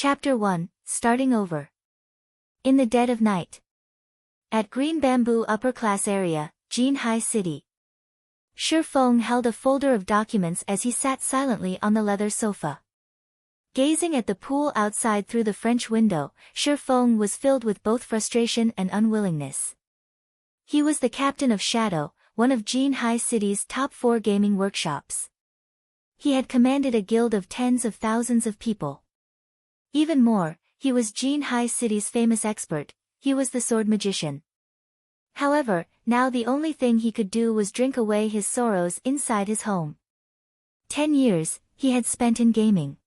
Chapter 1, Starting Over. In the dead of night. At Green Bamboo Upper Class Area, Jinhai City. Shifeng held a folder of documents as he sat silently on the leather sofa. Gazing at the pool outside through the French window, Shifeng was filled with both frustration and unwillingness. He was the captain of Shadow, one of Jinhai City's top 4 gaming workshops. He had commanded a guild of tens of thousands of people. Even more, he was Jinhai City's famous expert. He was the sword magician. However, now the only thing he could do was drink away his sorrows inside his home. 10 years, he had spent in gaming.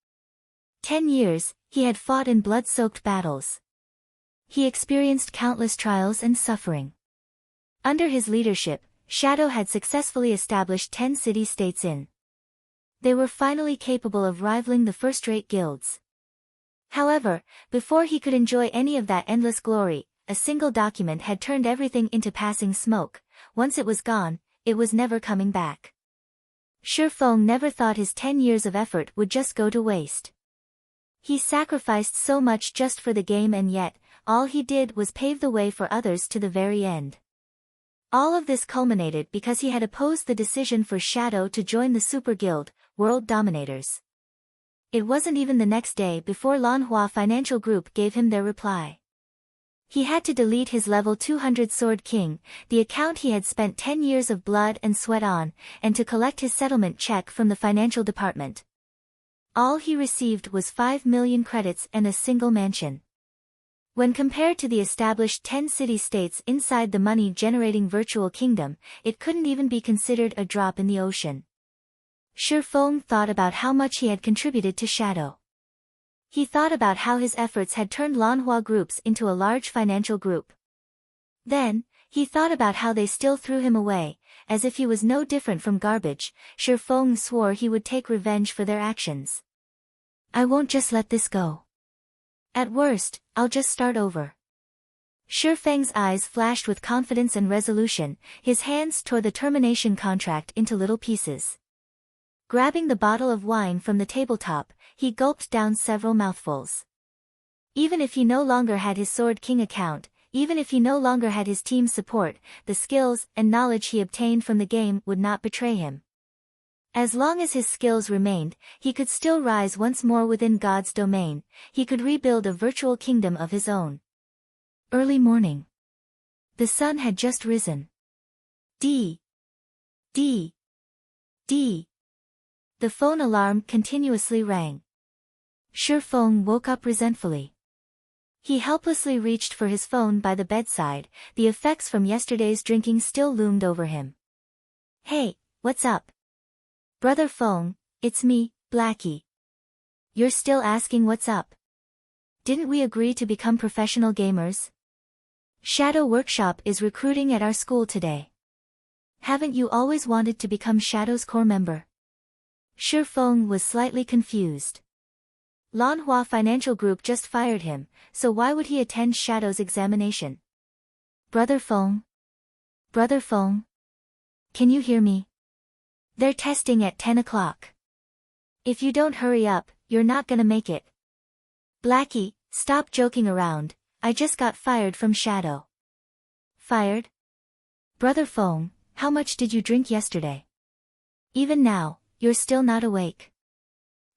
10 years, he had fought in blood-soaked battles. He experienced countless trials and suffering. Under his leadership, Shadow had successfully established 10 city-states in. They were finally capable of rivaling the first-rate guilds. However, before he could enjoy any of that endless glory, a single document had turned everything into passing smoke. Once it was gone, it was never coming back. Shifeng never thought his 10 years of effort would just go to waste. He sacrificed so much just for the game, and yet, all he did was pave the way for others to the very end. All of this culminated because he had opposed the decision for Shadow to join the Super Guild, World Dominators. It wasn't even the next day before Lanhua Financial Group gave him their reply. He had to delete his level 200 Sword King, the account he had spent 10 years of blood and sweat on, and to collect his settlement check from the financial department. All he received was 5 million credits and a single mansion. When compared to the established 10 city-states inside the money-generating virtual kingdom, it couldn't even be considered a drop in the ocean. Shifeng thought about how much he had contributed to Shadow. He thought about how his efforts had turned Lanhua groups into a large financial group. Then, he thought about how they still threw him away, as if he was no different from garbage. Shifeng swore he would take revenge for their actions. I won't just let this go. At worst, I'll just start over. Shifeng's eyes flashed with confidence and resolution. His hands tore the termination contract into little pieces. Grabbing the bottle of wine from the tabletop, he gulped down several mouthfuls. Even if he no longer had his Sword King account, even if he no longer had his team's support, the skills and knowledge he obtained from the game would not betray him. As long as his skills remained, he could still rise once more within God's domain. He could rebuild a virtual kingdom of his own. Early morning. The sun had just risen. D. The phone alarm continuously rang. Shifeng woke up resentfully. He helplessly reached for his phone by the bedside. The effects from yesterday's drinking still loomed over him. Hey, what's up? Brother phone, it's me, Blackie. You're still asking what's up? Didn't we agree to become professional gamers? Shadow Workshop is recruiting at our school today. Haven't you always wanted to become Shadow's core member? Shifeng was slightly confused. Lanhua Financial Group just fired him, so why would he attend Shadow's examination? Brother phone? Can you hear me? They're testing at 10 o'clock. If you don't hurry up, you're not gonna make it. Blackie, stop joking around, I just got fired from Shadow. Fired? Brother phone, how much did you drink yesterday? Even now, you're still not awake.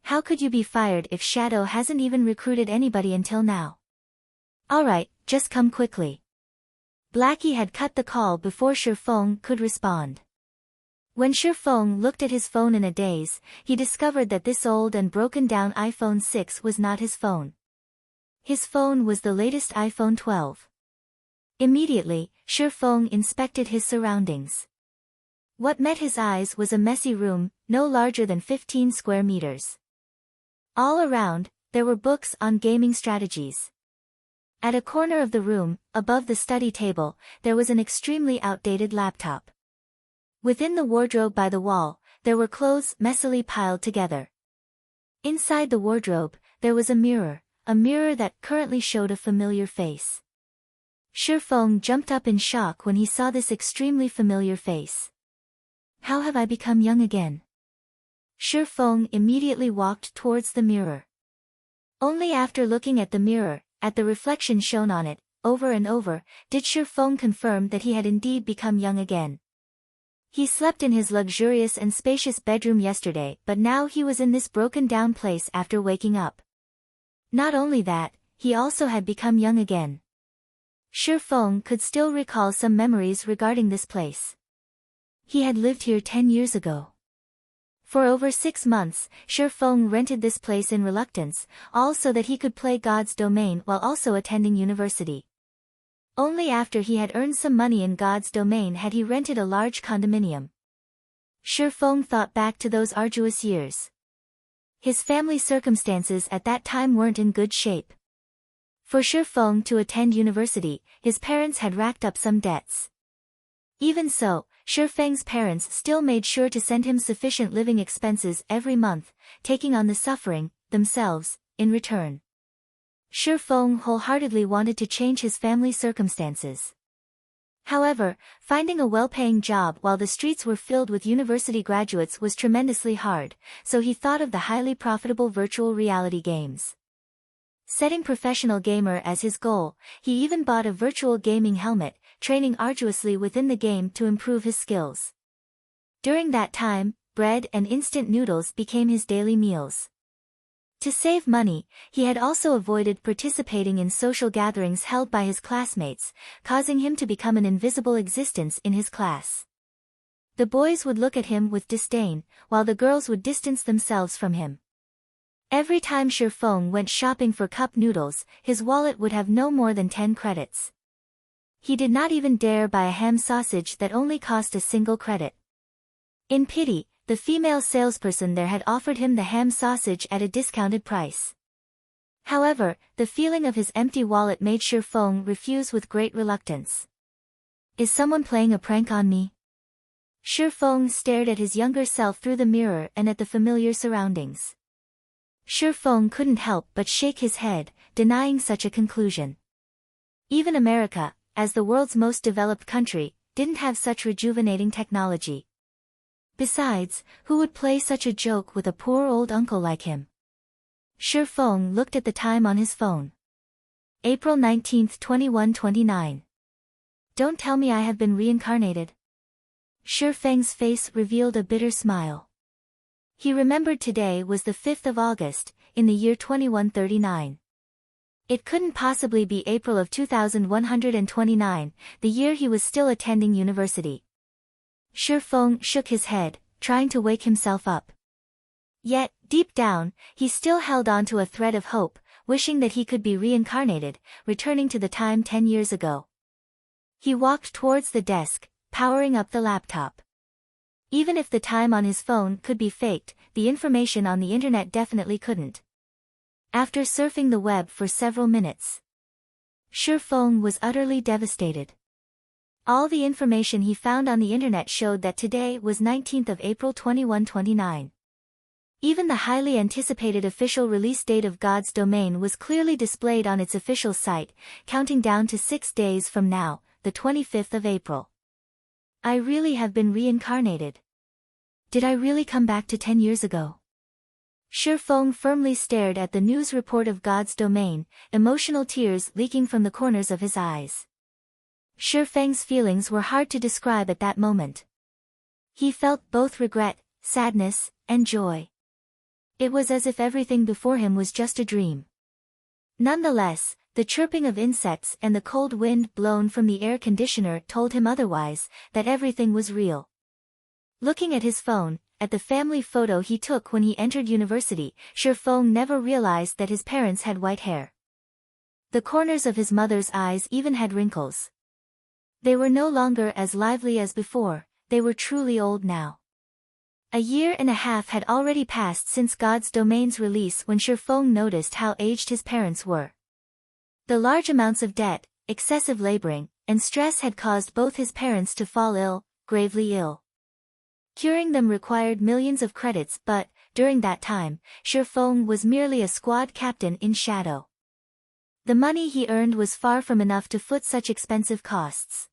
How could you be fired if Shadow hasn't even recruited anybody until now? Alright, just come quickly. Blackie had cut the call before Shifeng could respond. When Shifeng looked at his phone in a daze, he discovered that this old and broken down iPhone 6 was not his phone. His phone was the latest iPhone 12. Immediately, Shifeng inspected his surroundings. What met his eyes was a messy room, no larger than 15 square meters. All around, there were books on gaming strategies. At a corner of the room, above the study table, there was an extremely outdated laptop. Within the wardrobe by the wall, there were clothes messily piled together. Inside the wardrobe, there was a mirror that currently showed a familiar face. Shifeng jumped up in shock when he saw this extremely familiar face. How have I become young again? Shifeng immediately walked towards the mirror. Only after looking at the mirror, at the reflection shown on it, over and over, did Shifeng confirm that he had indeed become young again. He slept in his luxurious and spacious bedroom yesterday, but now he was in this broken-down place after waking up. Not only that, he also had become young again. Shifeng could still recall some memories regarding this place. He had lived here 10 years ago. For over 6 months, Shifeng rented this place in reluctance, all so that he could play God's domain while also attending university. Only after he had earned some money in God's domain had he rented a large condominium. Shifeng thought back to those arduous years. His family circumstances at that time weren't in good shape. For Shifeng to attend university, his parents had racked up some debts. Even so, Shifeng's parents still made sure to send him sufficient living expenses every month, taking on the suffering, themselves, in return. Shifeng wholeheartedly wanted to change his family circumstances. However, finding a well-paying job while the streets were filled with university graduates was tremendously hard, so he thought of the highly profitable virtual reality games. Setting professional gamer as his goal, he even bought a virtual gaming helmet, training arduously within the game to improve his skills. During that time, bread and instant noodles became his daily meals. To save money, he had also avoided participating in social gatherings held by his classmates, causing him to become an invisible existence in his class. The boys would look at him with disdain, while the girls would distance themselves from him. Every time Shifeng went shopping for cup noodles, his wallet would have no more than 10 credits. He did not even dare buy a ham sausage that only cost a single credit. In pity, the female salesperson there had offered him the ham sausage at a discounted price. However, the feeling of his empty wallet made Shifeng refuse with great reluctance. Is someone playing a prank on me? Shifeng stared at his younger self through the mirror and at the familiar surroundings. Shifeng couldn't help but shake his head, denying such a conclusion. Even America, as the world's most developed country, didn't have such rejuvenating technology. Besides, who would play such a joke with a poor old uncle like him? Shifeng looked at the time on his phone. April 19, 2129. Don't tell me I have been reincarnated. Shifeng's face revealed a bitter smile. He remembered today was the 5th of August, in the year 2139. It couldn't possibly be April of 2129, the year he was still attending university. Shifeng shook his head, trying to wake himself up. Yet, deep down, he still held on to a thread of hope, wishing that he could be reincarnated, returning to the time 10 years ago. He walked towards the desk, powering up the laptop. Even if the time on his phone could be faked, the information on the internet definitely couldn't. After surfing the web for several minutes, Shifeng was utterly devastated. All the information he found on the internet showed that today was 19th of April 2129. Even the highly anticipated official release date of God's domain was clearly displayed on its official site, counting down to 6 days from now, the 25th of April. I really have been reincarnated. Did I really come back to 10 years ago? Shifeng firmly stared at the news report of God's domain, emotional tears leaking from the corners of his eyes. Shifeng's feelings were hard to describe at that moment. He felt both regret, sadness, and joy. It was as if everything before him was just a dream. Nonetheless, the chirping of insects and the cold wind blown from the air conditioner told him otherwise, that everything was real. Looking at his phone, at the family photo he took when he entered university, Shifeng never realized that his parents had white hair. The corners of his mother's eyes even had wrinkles. They were no longer as lively as before, they were truly old now. A year and a half had already passed since God's domain's release when Shifeng noticed how aged his parents were. The large amounts of debt, excessive laboring, and stress had caused both his parents to fall ill, gravely ill. Curing them required millions of credits but, during that time, Shifeng was merely a squad captain in shadow. The money he earned was far from enough to foot such expensive costs.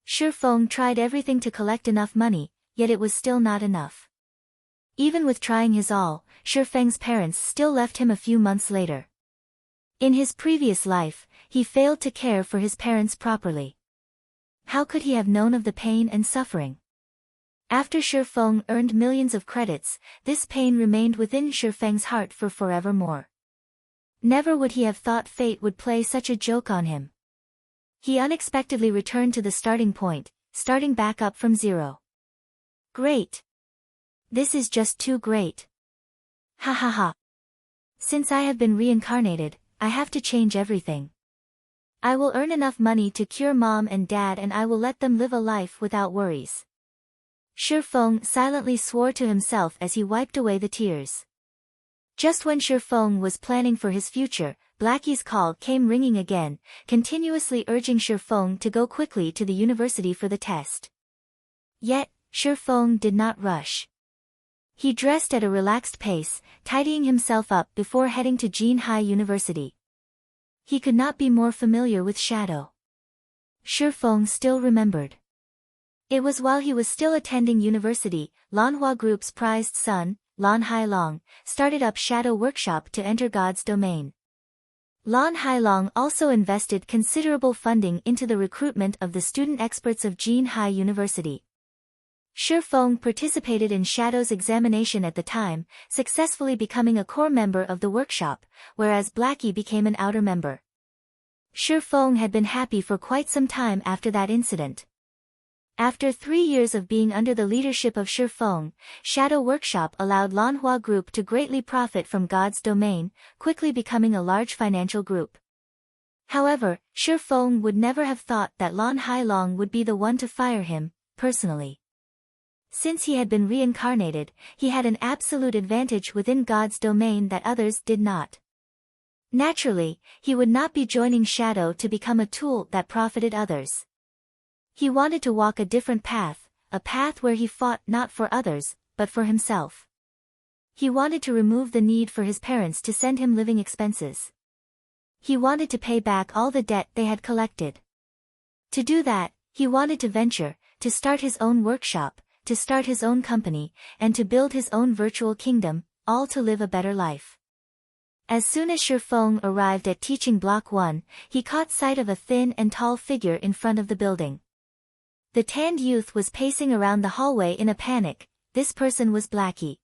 Shifeng tried everything to collect enough money, yet it was still not enough. Even with trying his all, Shifeng's parents still left him a few months later. In his previous life, he failed to care for his parents properly. How could he have known of the pain and suffering? After Shifeng earned millions of credits, this pain remained within Shifeng's heart for forevermore. Never would he have thought fate would play such a joke on him. He unexpectedly returned to the starting point, starting back up from zero. Great! This is just too great. Ha ha ha. Since I have been reincarnated, I have to change everything. I will earn enough money to cure mom and dad, and I will let them live a life without worries. Shifeng silently swore to himself as he wiped away the tears. Just when Shifeng was planning for his future, Blackie's call came ringing again, continuously urging Shifeng to go quickly to the university for the test. Yet, Shifeng did not rush. He dressed at a relaxed pace, tidying himself up before heading to Jinhai University. He could not be more familiar with Shadow. Shifeng still remembered. It was while he was still attending university, Lanhua Group's prized son, Lan Hailong, started up Shadow Workshop to enter God's domain. Lan Hailong also invested considerable funding into the recruitment of the student experts of Jinhai University. Shifeng participated in Shadow's examination at the time, successfully becoming a core member of the workshop, whereas Blackie became an outer member. Shifeng had been happy for quite some time after that incident. After 3 years of being under the leadership of Shifeng, Shadow Workshop allowed Lanhua Group to greatly profit from God's domain, quickly becoming a large financial group. However, Shifeng would never have thought that Lan Hailong would be the one to fire him, personally. Since he had been reincarnated, he had an absolute advantage within God's domain that others did not. Naturally, he would not be joining Shadow to become a tool that profited others. He wanted to walk a different path, a path where he fought not for others, but for himself. He wanted to remove the need for his parents to send him living expenses. He wanted to pay back all the debt they had collected. To do that, he wanted to venture, to start his own workshop, to start his own company, and to build his own virtual kingdom, all to live a better life. As soon as Shifeng arrived at teaching block 1, he caught sight of a thin and tall figure in front of the building. The tanned youth was pacing around the hallway in a panic. This person was Blackie.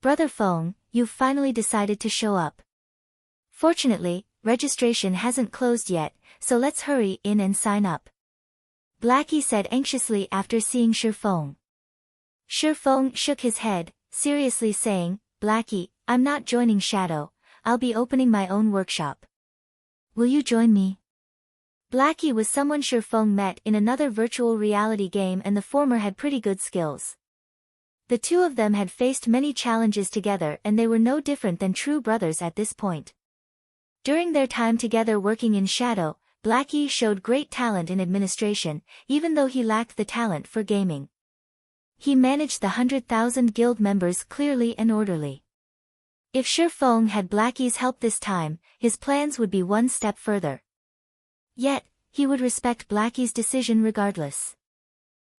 Brother Feng, you've finally decided to show up. Fortunately, registration hasn't closed yet, so let's hurry in and sign up. Blackie said anxiously after seeing Shifeng. Shifeng shook his head, seriously saying, Blackie, I'm not joining Shadow, I'll be opening my own workshop. Will you join me? Blackie was someone Shifeng met in another virtual reality game, and the former had pretty good skills. The two of them had faced many challenges together, and they were no different than true brothers at this point. During their time together working in Shadow, Blackie showed great talent in administration, even though he lacked the talent for gaming. He managed the 100,000 guild members clearly and orderly. If Shifeng had Blackie's help this time, his plans would be one step further. Yet, he would respect Blackie's decision regardless.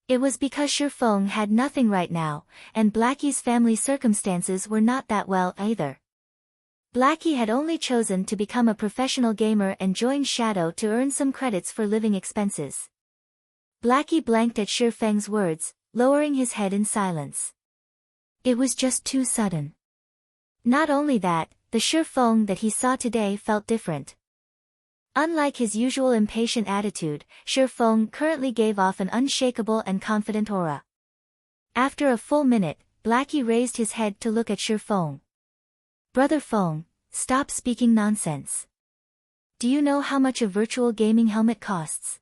It was because Shifeng had nothing right now, and Blackie's family circumstances were not that well either. Blackie had only chosen to become a professional gamer and join Shadow to earn some credits for living expenses. Blackie blanked at Shifeng's words, lowering his head in silence. It was just too sudden. Not only that, the Shifeng that he saw today felt different. Unlike his usual impatient attitude, Shifeng currently gave off an unshakable and confident aura. After a full minute, Blackie raised his head to look at Shifeng. Brother Feng, stop speaking nonsense. Do you know how much a virtual gaming helmet costs?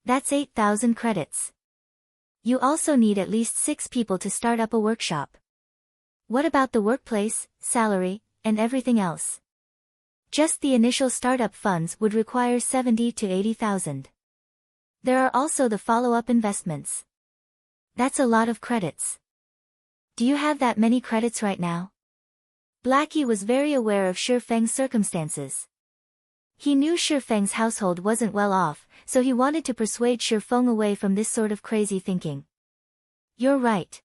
That's 8,000 credits. You also need at least 6 people to start up a workshop. What about the workplace, salary, and everything else? Just the initial startup funds would require 70 to 80,000. There are also the follow-up investments. That's a lot of credits. Do you have that many credits right now? Blackie was very aware of Shifeng's circumstances. He knew Shifeng's household wasn't well off, so he wanted to persuade Shifeng away from this sort of crazy thinking. You're right.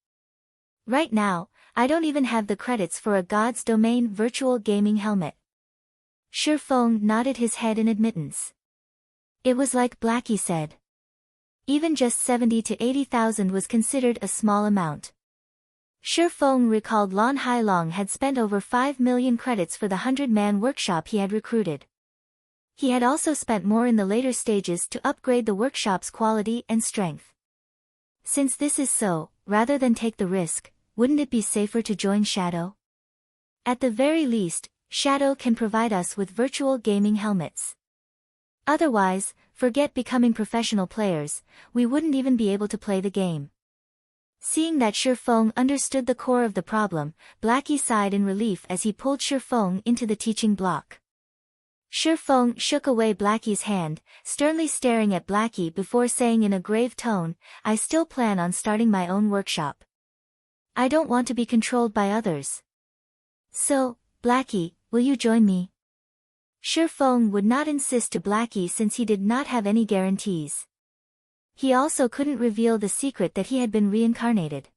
Right now, I don't even have the credits for a God's Domain virtual gaming helmet. Sherfeng nodded his head in admittance. It was like Blackie said. Even just 70 to 80,000 was considered a small amount. Sherfeng recalled Lan Hailong had spent over 5 million credits for the 100-man workshop he had recruited. He had also spent more in the later stages to upgrade the workshop's quality and strength. Since this is so, rather than take the risk, wouldn't it be safer to join Shadow? At the very least, Shadow can provide us with virtual gaming helmets. Otherwise, forget becoming professional players, we wouldn't even be able to play the game. Seeing that Sherfeng understood the core of the problem, Blackie sighed in relief as he pulled Sherfeng into the teaching block. Sherfeng shook away Blackie's hand, sternly staring at Blackie before saying in a grave tone, I still plan on starting my own workshop. I don't want to be controlled by others. So, Blackie, will you join me? Sherfeng would not insist to Blackie since he did not have any guarantees. He also couldn't reveal the secret that he had been reincarnated.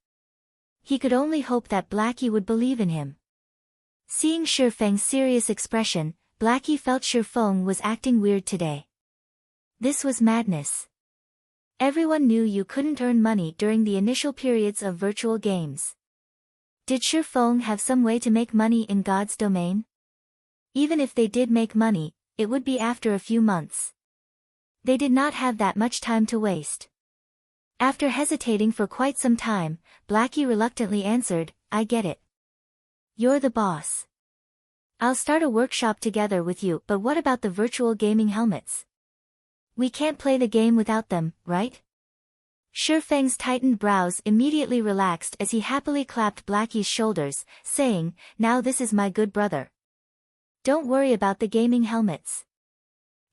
He could only hope that Blackie would believe in him. Seeing Sherfeng's serious expression, Blackie felt Sherfeng was acting weird today. This was madness. Everyone knew you couldn't earn money during the initial periods of virtual games. Did Sherfeng have some way to make money in God's domain? Even if they did make money, it would be after a few months. They did not have that much time to waste. After hesitating for quite some time, Blackie reluctantly answered, I get it. You're the boss. I'll start a workshop together with you, but what about the virtual gaming helmets? We can't play the game without them, right? Sherfeng's tightened brows immediately relaxed as he happily clapped Blackie's shoulders, saying, now this is my good brother. Don't worry about the gaming helmets.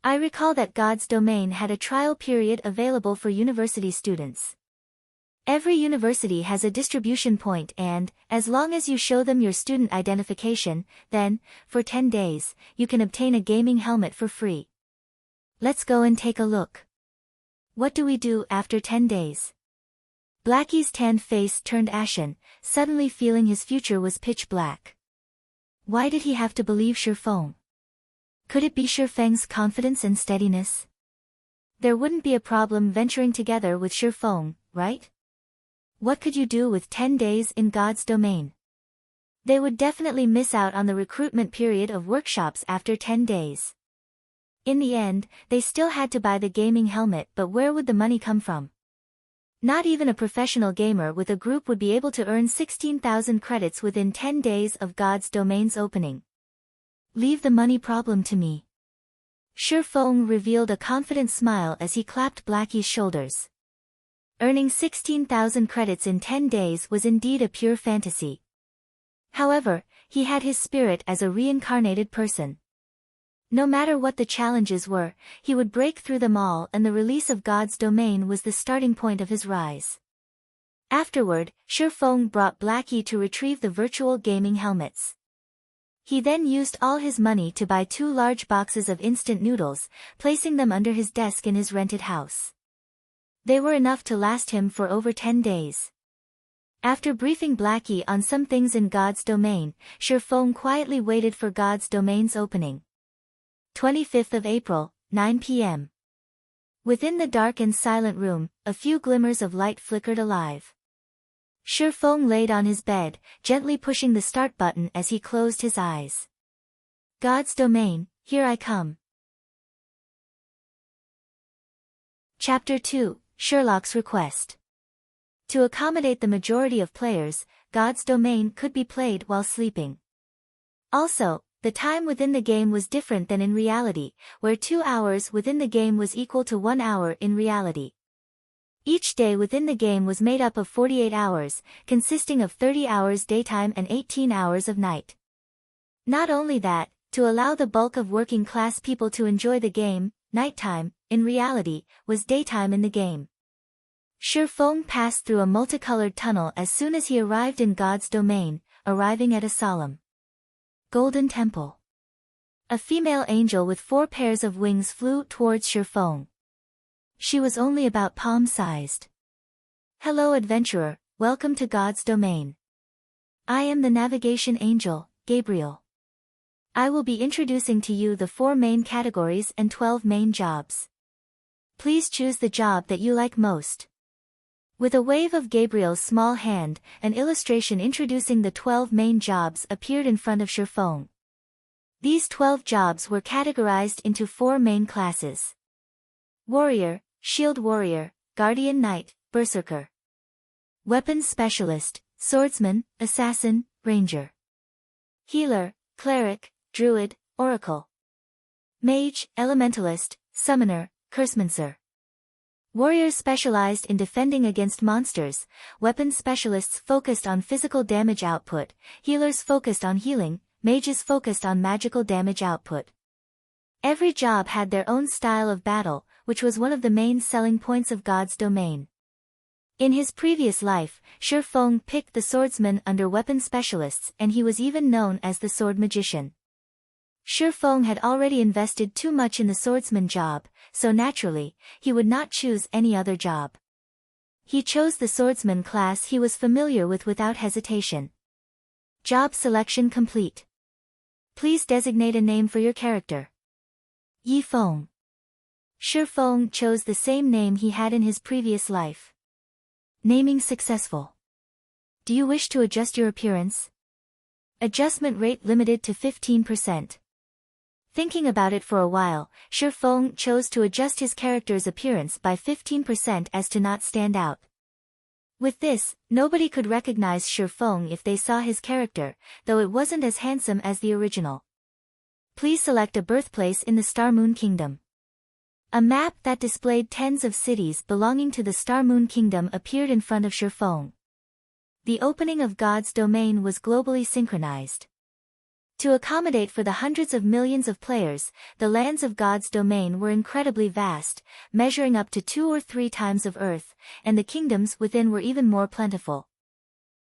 I recall that God's Domain had a trial period available for university students. Every university has a distribution point and, as long as you show them your student identification, then, for 10 days, you can obtain a gaming helmet for free. Let's go and take a look. What do we do after 10 days? Blackie's tanned face turned ashen, suddenly feeling his future was pitch black. Why did he have to believe Sherfeng? Could it be Sherfeng's confidence and steadiness? There wouldn't be a problem venturing together with Sherfeng, right? What could you do with 10 days in God's domain? They would definitely miss out on the recruitment period of workshops after 10 days. In the end, they still had to buy the gaming helmet, but where would the money come from? Not even a professional gamer with a group would be able to earn 16,000 credits within 10 days of God's domain's opening. Leave the money problem to me. Sherfeng revealed a confident smile as he clapped Blackie's shoulders. Earning 16,000 credits in 10 days was indeed a pure fantasy. However, he had his spirit as a reincarnated person. No matter what the challenges were, he would break through them all, and the release of God's domain was the starting point of his rise. Afterward, Sherfeng brought Blackie to retrieve the virtual gaming helmets. He then used all his money to buy 2 large boxes of instant noodles, placing them under his desk in his rented house. They were enough to last him for over 10 days. After briefing Blackie on some things in God's domain, Sherfeng quietly waited for God's domain's opening. 25th of April, 9 p.m. Within the dark and silent room, a few glimmers of light flickered alive. Sherfeng laid on his bed, gently pushing the start button as he closed his eyes. God's domain, here I come. Chapter 2, Sherlock's Request. To accommodate the majority of players, God's domain could be played while sleeping. Also, the time within the game was different than in reality, where 2 hours within the game was equal to 1 hour in reality. Each day within the game was made up of 48 hours, consisting of 30 hours daytime and 18 hours of night. Not only that, to allow the bulk of working-class people to enjoy the game, nighttime, in reality, was daytime in the game. Sherfeng passed through a multicolored tunnel as soon as he arrived in God's domain, arriving at a solemn golden temple. A female angel with 4 pairs of wings flew towards Sherfeng. She was only about palm-sized. Hello adventurer, welcome to God's domain. I am the navigation angel, Gabriel. I will be introducing to you the 4 main categories and 12 main jobs. Please choose the job that you like most. With a wave of Gabriel's small hand, an illustration introducing the 12 main jobs appeared in front of Sherfong. These 12 jobs were categorized into 4 main classes: Warrior, Shield Warrior, Guardian Knight, Berserker. Weapons Specialist, Swordsman, Assassin, Ranger. Healer, Cleric, Druid, Oracle. Mage, Elementalist, Summoner, Cursemancer. Warriors specialized in defending against monsters, weapons specialists focused on physical damage output, healers focused on healing, mages focused on magical damage output. Every job had their own style of battle, which was one of the main selling points of God's domain. In his previous life, Sherfong picked the swordsman under weapon specialists, and he was even known as the sword magician. Sherfong had already invested too much in the swordsman job, so naturally, he would not choose any other job. He chose the swordsman class he was familiar with without hesitation. Job selection complete. Please designate a name for your character. Yifeng. Sherfong chose the same name he had in his previous life. Naming successful. Do you wish to adjust your appearance? Adjustment rate limited to 15%. Thinking about it for a while, Sherfong chose to adjust his character's appearance by 15% as to not stand out. With this, nobody could recognize Sherfong if they saw his character, though it wasn't as handsome as the original. Please select a birthplace in the Star Moon Kingdom. A map that displayed tens of cities belonging to the Star Moon Kingdom appeared in front of Sherfong. The opening of God's domain was globally synchronized. To accommodate for the hundreds of millions of players, the lands of God's domain were incredibly vast, measuring up to 2 or 3 times of Earth, and the kingdoms within were even more plentiful.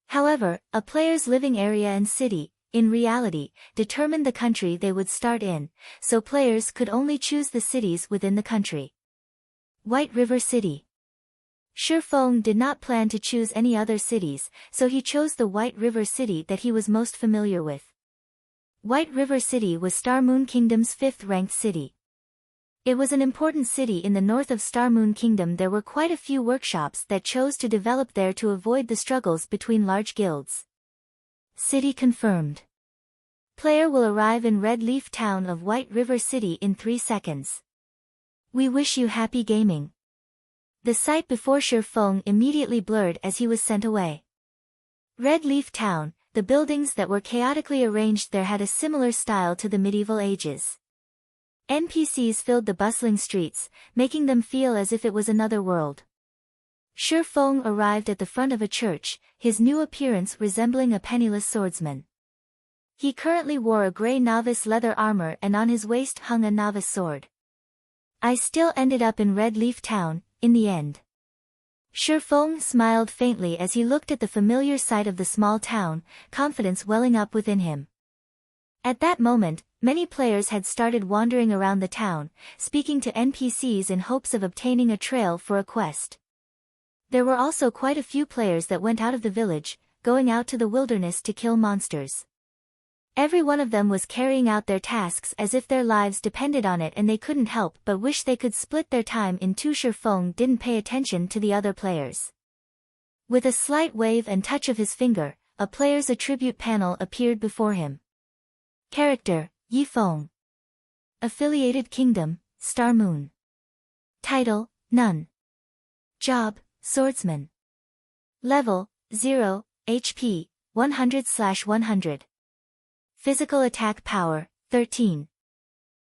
However, a player's living area and city, in reality, determined the country they would start in, so players could only choose the cities within the country. White River City. Sherfong did not plan to choose any other cities, so he chose the White River City that he was most familiar with. White River City was Star Moon Kingdom's 5th-ranked city. It was an important city in the north of Star Moon Kingdom. There were quite a few workshops that chose to develop there to avoid the struggles between large guilds. City confirmed. Player will arrive in Red Leaf Town of White River City in 3 seconds. We wish you happy gaming. The sight before Sherfong immediately blurred as he was sent away. Red Leaf Town. The buildings that were chaotically arranged there had a similar style to the medieval ages. NPCs filled the bustling streets, making them feel as if it was another world. Sherfong arrived at the front of a church, his new appearance resembling a penniless swordsman. He currently wore a gray novice leather armor and on his waist hung a novice sword. I still ended up in Red Leaf Town, in the end. Sherfong smiled faintly as he looked at the familiar sight of the small town, confidence welling up within him. At that moment, many players had started wandering around the town, speaking to NPCs in hopes of obtaining a trail for a quest. There were also quite a few players that went out of the village, going out to the wilderness to kill monsters. Every one of them was carrying out their tasks as if their lives depended on it, and they couldn't help but wish they could split their time in two. Sherfong didn't pay attention to the other players. With a slight wave and touch of his finger, a player's attribute panel appeared before him. Character, Yifeng. Affiliated Kingdom, Star Moon. Title, None. Job, Swordsman. Level, 0, HP, 100/100. Physical attack power, 13.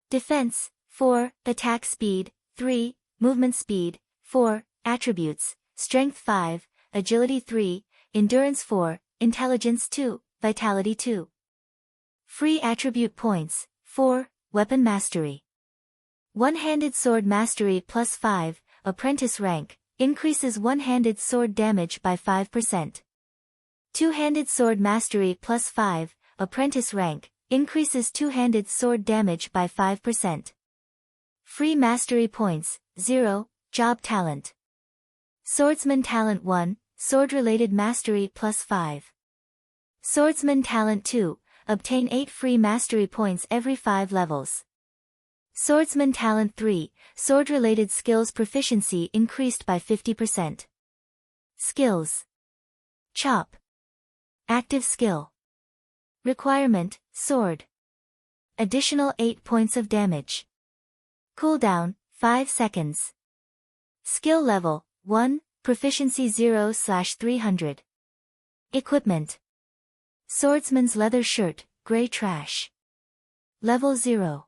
Defense, 4, attack speed, 3, movement speed, 4, attributes, strength 5, agility 3, endurance 4, intelligence 2, vitality 2. Free attribute points, 4, weapon mastery. One-handed sword mastery plus 5, apprentice rank, increases one-handed sword damage by 5%. Two-handed sword mastery plus 5, apprentice rank, increases two-handed sword damage by 5%. Free mastery points, 0, job talent. Swordsman talent 1, sword-related mastery plus 5. Swordsman Talent 2, obtain 8 free mastery points every 5 levels. Swordsman Talent 3, sword-related skills proficiency increased by 50%. Skills. Chop. Active skill. Requirement, sword. Additional 8 points of damage. Cooldown, 5 seconds. Skill level, 1, proficiency 0/300. Equipment. Swordsman's leather shirt, gray trash. Level 0.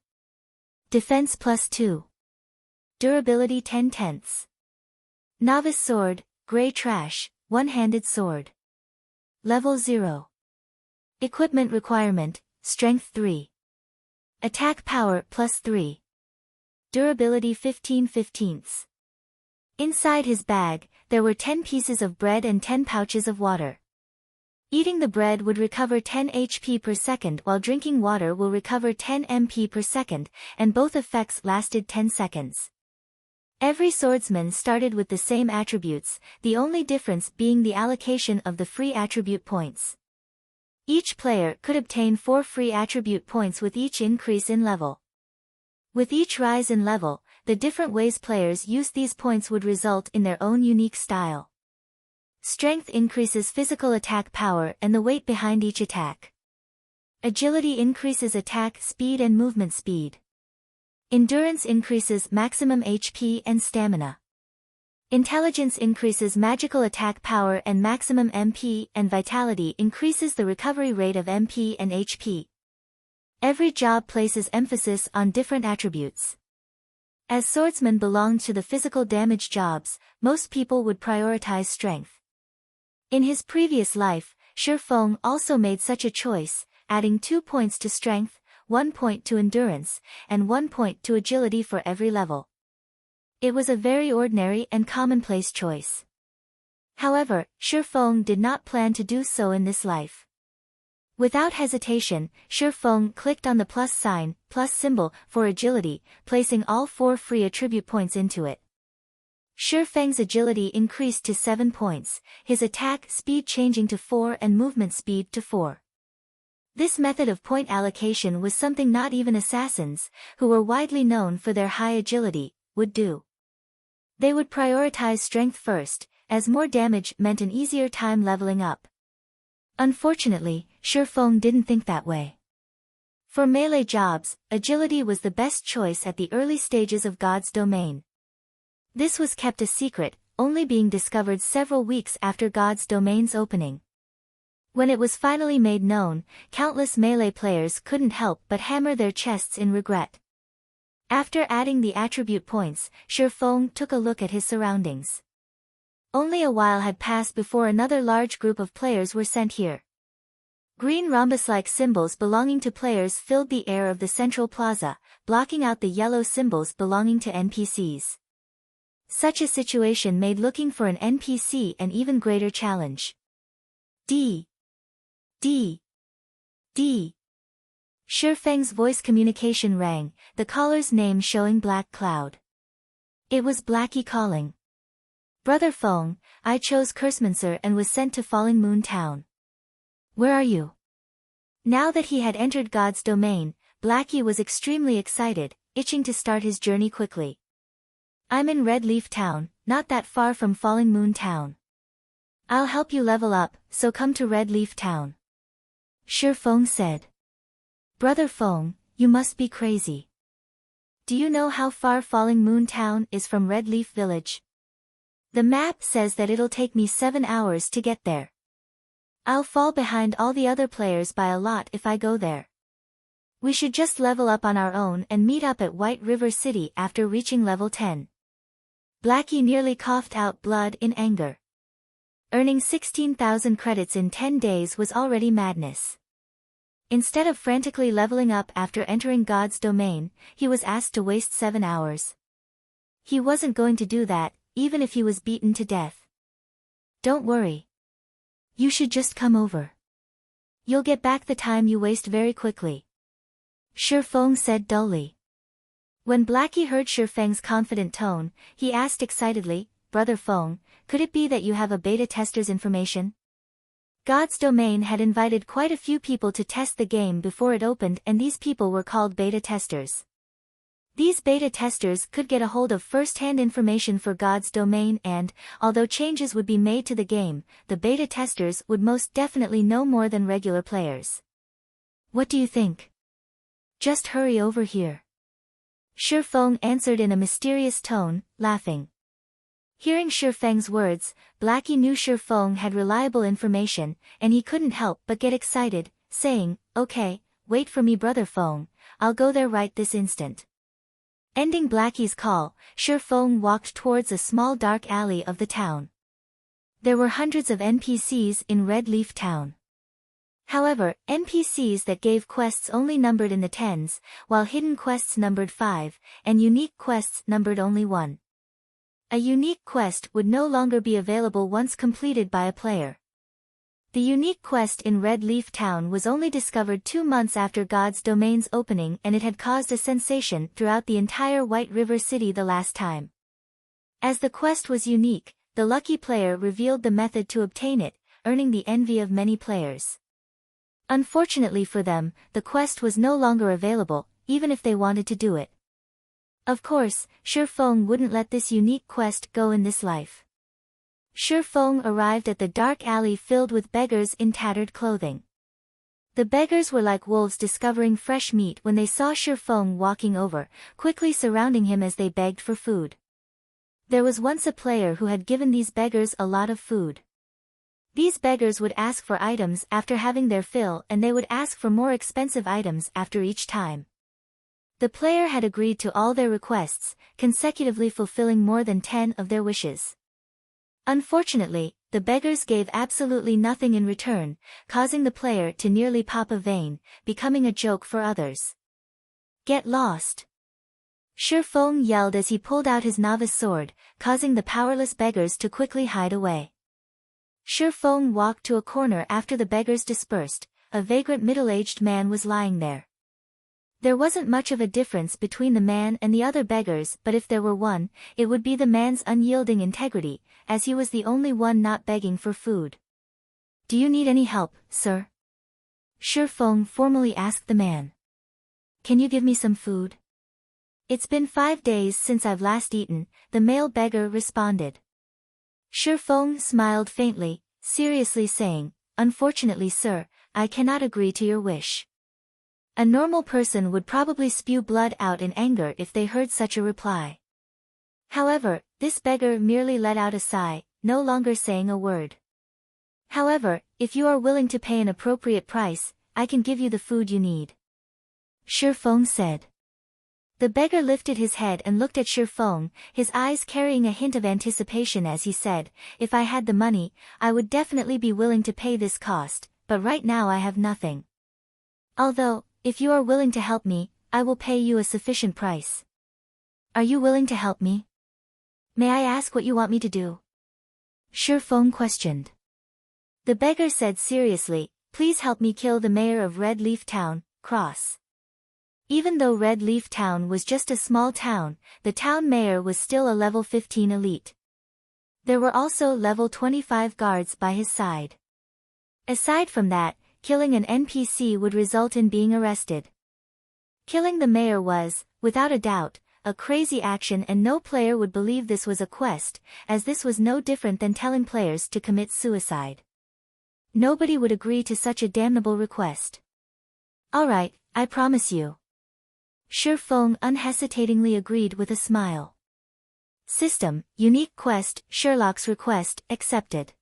Defense +2. Durability 10/10. Novice sword, gray trash, one-handed sword. Level 0. Equipment requirement, strength 3. Attack power +3. Durability 15/15. Inside his bag, there were 10 pieces of bread and 10 pouches of water. Eating the bread would recover 10 HP per second while drinking water will recover 10 MP per second, and both effects lasted 10 seconds. Every swordsman started with the same attributes, the only difference being the allocation of the free attribute points. Each player could obtain 4 free attribute points with each increase in level. With each rise in level, the different ways players used these points would result in their own unique style. Strength increases physical attack power and the weight behind each attack. Agility increases attack speed and movement speed. Endurance increases maximum HP and stamina. Intelligence increases magical attack power and maximum MP, and vitality increases the recovery rate of MP and HP. Every job places emphasis on different attributes. As swordsmen belonged to the physical damage jobs, most people would prioritize strength. In his previous life, Sherlock also made such a choice, adding 2 points to strength, 1 point to endurance, and 1 point to agility for every level. It was a very ordinary and commonplace choice. However, Sherlock did not plan to do so in this life. Without hesitation, Sherlock clicked on the plus sign, plus symbol, for agility, placing all 4 free attribute points into it. Sherlock's agility increased to 7 points, his attack speed changing to 4 and movement speed to 4. This method of point allocation was something not even assassins, who were widely known for their high agility, would do. They would prioritize strength first, as more damage meant an easier time leveling up. Unfortunately, Sherlock didn't think that way. For melee jobs, agility was the best choice at the early stages of God's domain. This was kept a secret, only being discovered several weeks after God's domain's opening. When it was finally made known, countless melee players couldn't help but hammer their chests in regret. After adding the attribute points, Sherlock took a look at his surroundings. Only a while had passed before another large group of players were sent here. Green rhombus-like symbols belonging to players filled the air of the central plaza, blocking out the yellow symbols belonging to NPCs. Such a situation made looking for an NPC an even greater challenge. D. Sherlock's voice communication rang, the caller's name showing Black Cloud. It was Blackie calling. Brother Fong, I chose Cursemancer and was sent to Falling Moon Town. Where are you? Now that he had entered God's domain, Blackie was extremely excited, itching to start his journey quickly. I'm in Red Leaf Town, not that far from Falling Moon Town. I'll help you level up, so come to Red Leaf Town. Sherlock said. Brother Fong, you must be crazy. Do you know how far Falling Moon Town is from Red Leaf Village? The map says that it'll take me 7 hours to get there. I'll fall behind all the other players by a lot if I go there. We should just level up on our own and meet up at White River City after reaching level 10. Blackie nearly coughed out blood in anger. Earning 16,000 credits in 10 days was already madness. Instead of frantically leveling up after entering God's domain, he was asked to waste 7 hours. He wasn't going to do that, even if he was beaten to death. Don't worry. You should just come over. You'll get back the time you waste very quickly. Sherlock said dully. When Blackie heard Sherlock's confident tone, he asked excitedly, Brother Fong, could it be that you have a beta tester's information? God's Domain had invited quite a few people to test the game before it opened, and these people were called beta testers. These beta testers could get a hold of first-hand information for God's Domain and, although changes would be made to the game, the beta testers would most definitely know more than regular players. What do you think? Just hurry over here. Shifeng answered in a mysterious tone, laughing. Hearing Shifeng's words, Blackie knew Shifeng had reliable information, and he couldn't help but get excited, saying, "Okay, wait for me brother Feng, I'll go there right this instant." Ending Blackie's call, Shifeng walked towards a small dark alley of the town. There were hundreds of NPCs in Red Leaf Town. However, NPCs that gave quests only numbered in the tens, while hidden quests numbered 5, and unique quests numbered only 1. A unique quest would no longer be available once completed by a player. The unique quest in Red Leaf Town was only discovered 2 months after God's Domain's opening, and it had caused a sensation throughout the entire White River City the last time. As the quest was unique, the lucky player revealed the method to obtain it, earning the envy of many players. Unfortunately for them, the quest was no longer available, even if they wanted to do it. Of course, Shifeng wouldn't let this unique quest go in this life. Shifeng arrived at the dark alley filled with beggars in tattered clothing. The beggars were like wolves discovering fresh meat when they saw Shifeng walking over, quickly surrounding him as they begged for food. There was once a player who had given these beggars a lot of food. These beggars would ask for items after having their fill, and they would ask for more expensive items after each time. The player had agreed to all their requests, consecutively fulfilling more than 10 of their wishes. Unfortunately, the beggars gave absolutely nothing in return, causing the player to nearly pop a vein, becoming a joke for others. "Get lost!" Shifeng yelled as he pulled out his novice sword, causing the powerless beggars to quickly hide away. Shifeng walked to a corner after the beggars dispersed. A vagrant middle-aged man was lying there. There wasn't much of a difference between the man and the other beggars, but if there were one, it would be the man's unyielding integrity, as he was the only one not begging for food. "Do you need any help, sir?" Shifeng formally asked the man. "Can you give me some food?" "It's been 5 days since I've last eaten," the male beggar responded. Shifeng smiled faintly, seriously saying, "Unfortunately sir, I cannot agree to your wish." A normal person would probably spew blood out in anger if they heard such a reply. However, this beggar merely let out a sigh, no longer saying a word. "However, if you are willing to pay an appropriate price, I can give you the food you need," Shifeng said. The beggar lifted his head and looked at Shifeng, his eyes carrying a hint of anticipation as he said, "If I had the money, I would definitely be willing to pay this cost, but right now I have nothing. Although, if you are willing to help me, I will pay you a sufficient price." "Are you willing to help me? May I ask what you want me to do?" Shifeng questioned. The beggar said seriously, "Please help me kill the mayor of Red Leaf Town, Cross." Even though Red Leaf Town was just a small town, the town mayor was still a level 15 elite. There were also level 25 guards by his side. Aside from that, killing an NPC would result in being arrested. Killing the mayor was, without a doubt, a crazy action, and no player would believe this was a quest, as this was no different than telling players to commit suicide. Nobody would agree to such a damnable request. "Alright, I promise you." Shifeng unhesitatingly agreed with a smile. System, unique quest, Sherlock's request, accepted.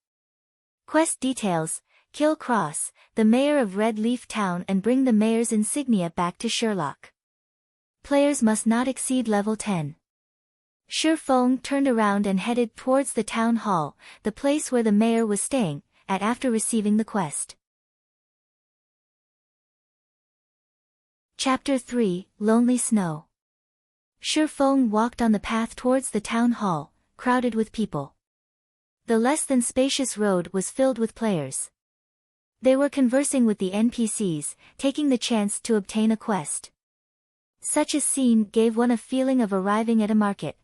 Quest details: kill Cross, the mayor of Red Leaf Town, and bring the mayor's insignia back to Sherlock. Players must not exceed level 10. Shifeng turned around and headed towards the town hall, the place where the mayor was staying, after receiving the quest. Chapter 3, Lonely Snow. Shifeng walked on the path towards the town hall, crowded with people. The less than spacious road was filled with players. They were conversing with the NPCs, taking the chance to obtain a quest. Such a scene gave one a feeling of arriving at a market.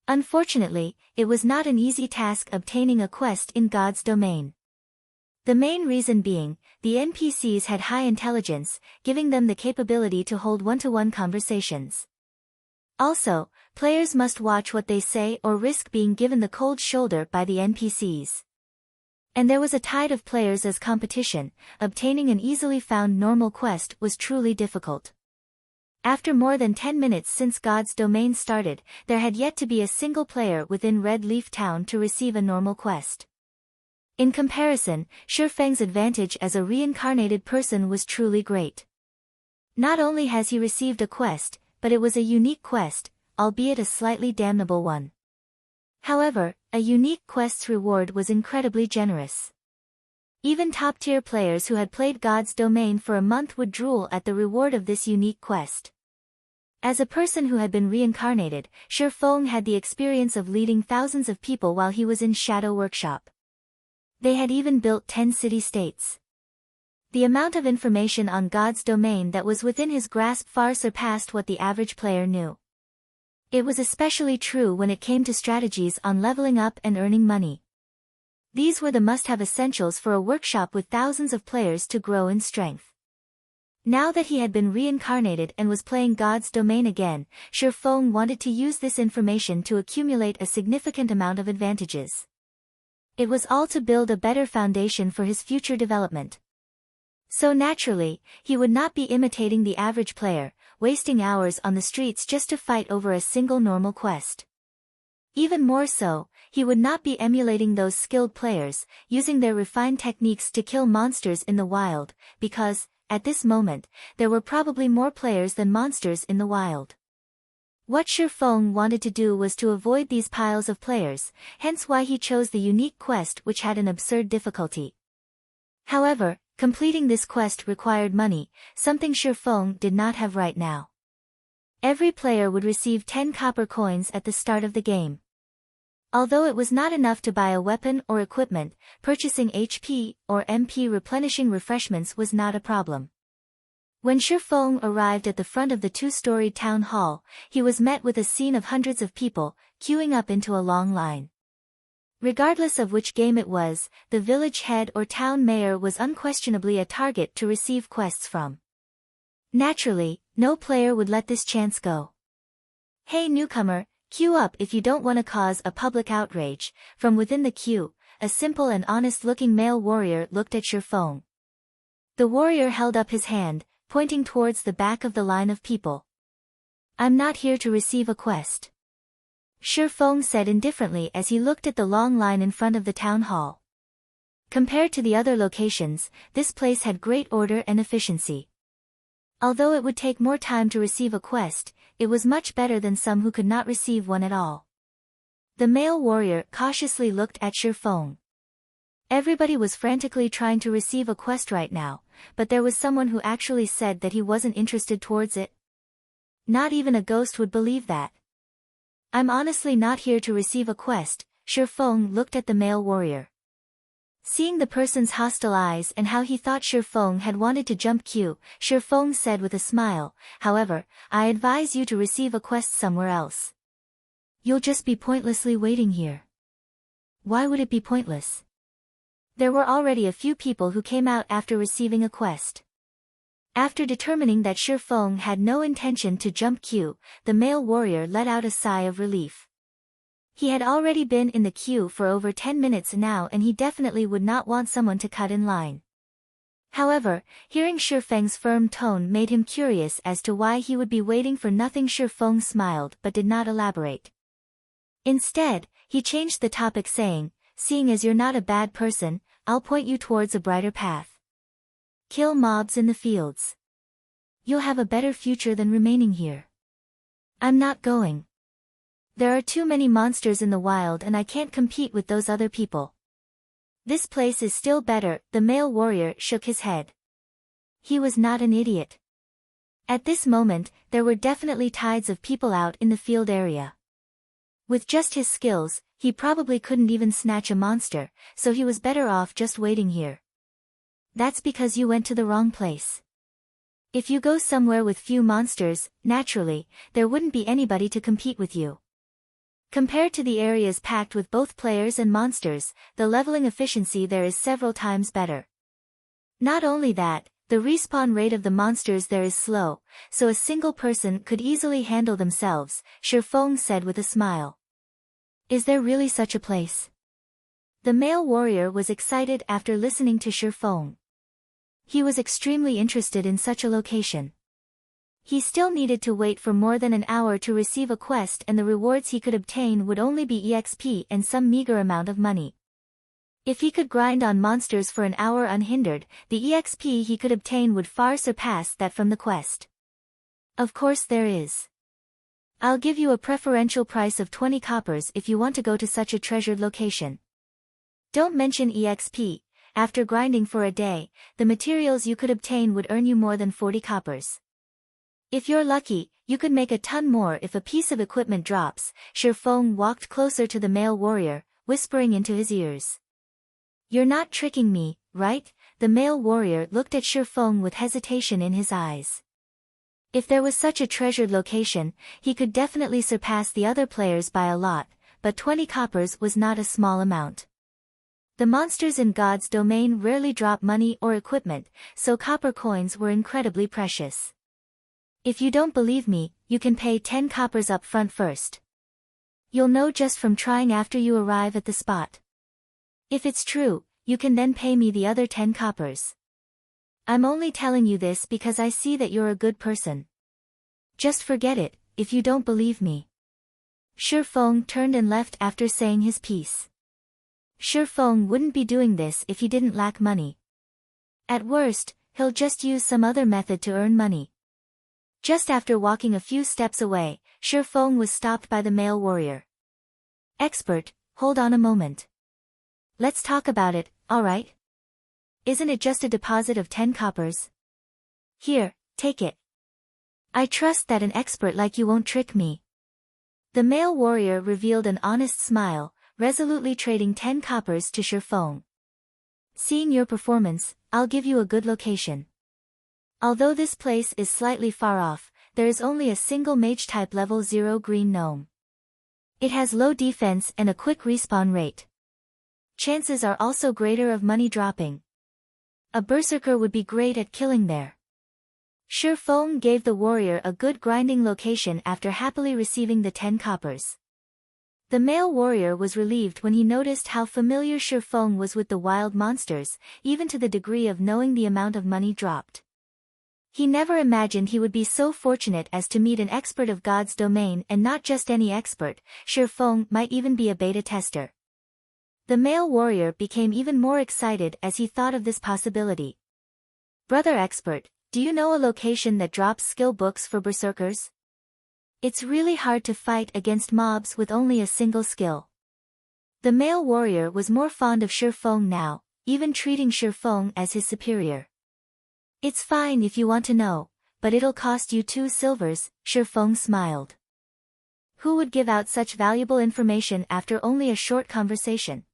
Unfortunately, it was not an easy task obtaining a quest in God's Domain. The main reason being, the NPCs had high intelligence, giving them the capability to hold one-to-one conversations. Also, players must watch what they say or risk being given the cold shoulder by the NPCs. And there was a tide of players as competition. Obtaining an easily found normal quest was truly difficult. After more than 10 minutes since God's Domain started, there had yet to be a single player within Red Leaf Town to receive a normal quest. In comparison, Shifeng's advantage as a reincarnated person was truly great. Not only has he received a quest, but it was a unique quest, albeit a slightly damnable one. However, a unique quest's reward was incredibly generous. Even top-tier players who had played God's Domain for a month would drool at the reward of this unique quest. As a person who had been reincarnated, Shifeng had the experience of leading thousands of people while he was in Shadow Workshop. They had even built 10 city-states. The amount of information on God's Domain that was within his grasp far surpassed what the average player knew. It was especially true when it came to strategies on leveling up and earning money. These were the must-have essentials for a workshop with thousands of players to grow in strength. Now that he had been reincarnated and was playing God's Domain again, Shifeng wanted to use this information to accumulate a significant amount of advantages. It was all to build a better foundation for his future development. So naturally, he would not be imitating the average player, wasting hours on the streets just to fight over a single normal quest. Even more so, he would not be emulating those skilled players, using their refined techniques to kill monsters in the wild, because, at this moment, there were probably more players than monsters in the wild. What Shifeng wanted to do was to avoid these piles of players, hence why he chose the unique quest which had an absurd difficulty. However, completing this quest required money, something Shifeng did not have right now. Every player would receive 10 copper coins at the start of the game. Although it was not enough to buy a weapon or equipment, purchasing HP or MP replenishing refreshments was not a problem. When Shifeng arrived at the front of the two-storied town hall, he was met with a scene of hundreds of people, queuing up into a long line. Regardless of which game it was, the village head or town mayor was unquestionably a target to receive quests from. Naturally, no player would let this chance go. "Hey newcomer, queue up if you don't want to cause a public outrage." From within the queue, a simple and honest-looking male warrior looked at Shifeng. The warrior held up his hand, pointing towards the back of the line of people. "I'm not here to receive a quest," Shifeng said indifferently as he looked at the long line in front of the town hall. Compared to the other locations, this place had great order and efficiency. Although it would take more time to receive a quest, it was much better than some who could not receive one at all. The male warrior cautiously looked at Shifeng. Everybody was frantically trying to receive a quest right now, but there was someone who actually said that he wasn't interested towards it. Not even a ghost would believe that. "I'm honestly not here to receive a quest," Shifeng looked at the male warrior. Seeing the person's hostile eyes and how he thought Shifeng had wanted to jump queue, Shifeng said with a smile, "However, I advise you to receive a quest somewhere else. You'll just be pointlessly waiting here." "Why would it be pointless?" There were already a few people who came out after receiving a quest. After determining that Shifeng had no intention to jump queue, the male warrior let out a sigh of relief. He had already been in the queue for over 10 minutes now and he definitely would not want someone to cut in line. However, hearing Shifeng's firm tone made him curious as to why he would be waiting for nothing. Shifeng smiled but did not elaborate. Instead, he changed the topic saying, "Seeing as you're not a bad person, I'll point you towards a brighter path. Kill mobs in the fields. You'll have a better future than remaining here." "I'm not going. There are too many monsters in the wild and I can't compete with those other people." "This place is still better," the male warrior shook his head. He was not an idiot. At this moment, there were definitely tides of people out in the field area. With just his skills, he probably couldn't even snatch a monster, so he was better off just waiting here. "That's because you went to the wrong place. If you go somewhere with few monsters, naturally, there wouldn't be anybody to compete with you. Compared to the areas packed with both players and monsters, the leveling efficiency there is several times better. Not only that, the respawn rate of the monsters there is slow, so a single person could easily handle themselves, Shifeng said with a smile. Is there really such a place? The male warrior was excited after listening to Shifeng. He was extremely interested in such a location. He still needed to wait for more than an hour to receive a quest, and the rewards he could obtain would only be EXP and some meager amount of money. If he could grind on monsters for an hour unhindered, the EXP he could obtain would far surpass that from the quest. Of course there is. I'll give you a preferential price of 20 coppers if you want to go to such a treasured location. Don't mention EXP, after grinding for a day, the materials you could obtain would earn you more than 40 coppers. If you're lucky, you could make a ton more if a piece of equipment drops. Shifeng walked closer to the male warrior, whispering into his ears. You're not tricking me, right? The male warrior looked at Shifeng with hesitation in his eyes. If there was such a treasured location, he could definitely surpass the other players by a lot, but 20 coppers was not a small amount. The monsters in God's domain rarely drop money or equipment, so copper coins were incredibly precious. If you don't believe me, you can pay 10 coppers up front first. You'll know just from trying after you arrive at the spot. If it's true, you can then pay me the other 10 coppers. I'm only telling you this because I see that you're a good person. Just forget it, if you don't believe me. Shifeng turned and left after saying his piece. Shifeng wouldn't be doing this if he didn't lack money. At worst, he'll just use some other method to earn money. Just after walking a few steps away, Shifeng was stopped by the male warrior. Expert, hold on a moment. Let's talk about it, alright? Isn't it just a deposit of 10 coppers? Here, take it. I trust that an expert like you won't trick me. The male warrior revealed an honest smile, resolutely trading 10 coppers to Shifeng. Seeing your performance, I'll give you a good location. Although this place is slightly far off, there is only a single mage-type level 0 green gnome. It has low defense and a quick respawn rate. Chances are also greater of money dropping. A berserker would be great at killing there. Shifeng gave the warrior a good grinding location after happily receiving the 10 coppers. The male warrior was relieved when he noticed how familiar Shifeng was with the wild monsters, even to the degree of knowing the amount of money dropped. He never imagined he would be so fortunate as to meet an expert of God's domain, and not just any expert. Shifeng might even be a beta tester. The male warrior became even more excited as he thought of this possibility. Brother expert, do you know a location that drops skill books for berserkers? It's really hard to fight against mobs with only a single skill. The male warrior was more fond of Shifeng now, even treating Shifeng as his superior. It's fine if you want to know, but it'll cost you 2 silvers, Shifeng smiled. Who would give out such valuable information after only a short conversation?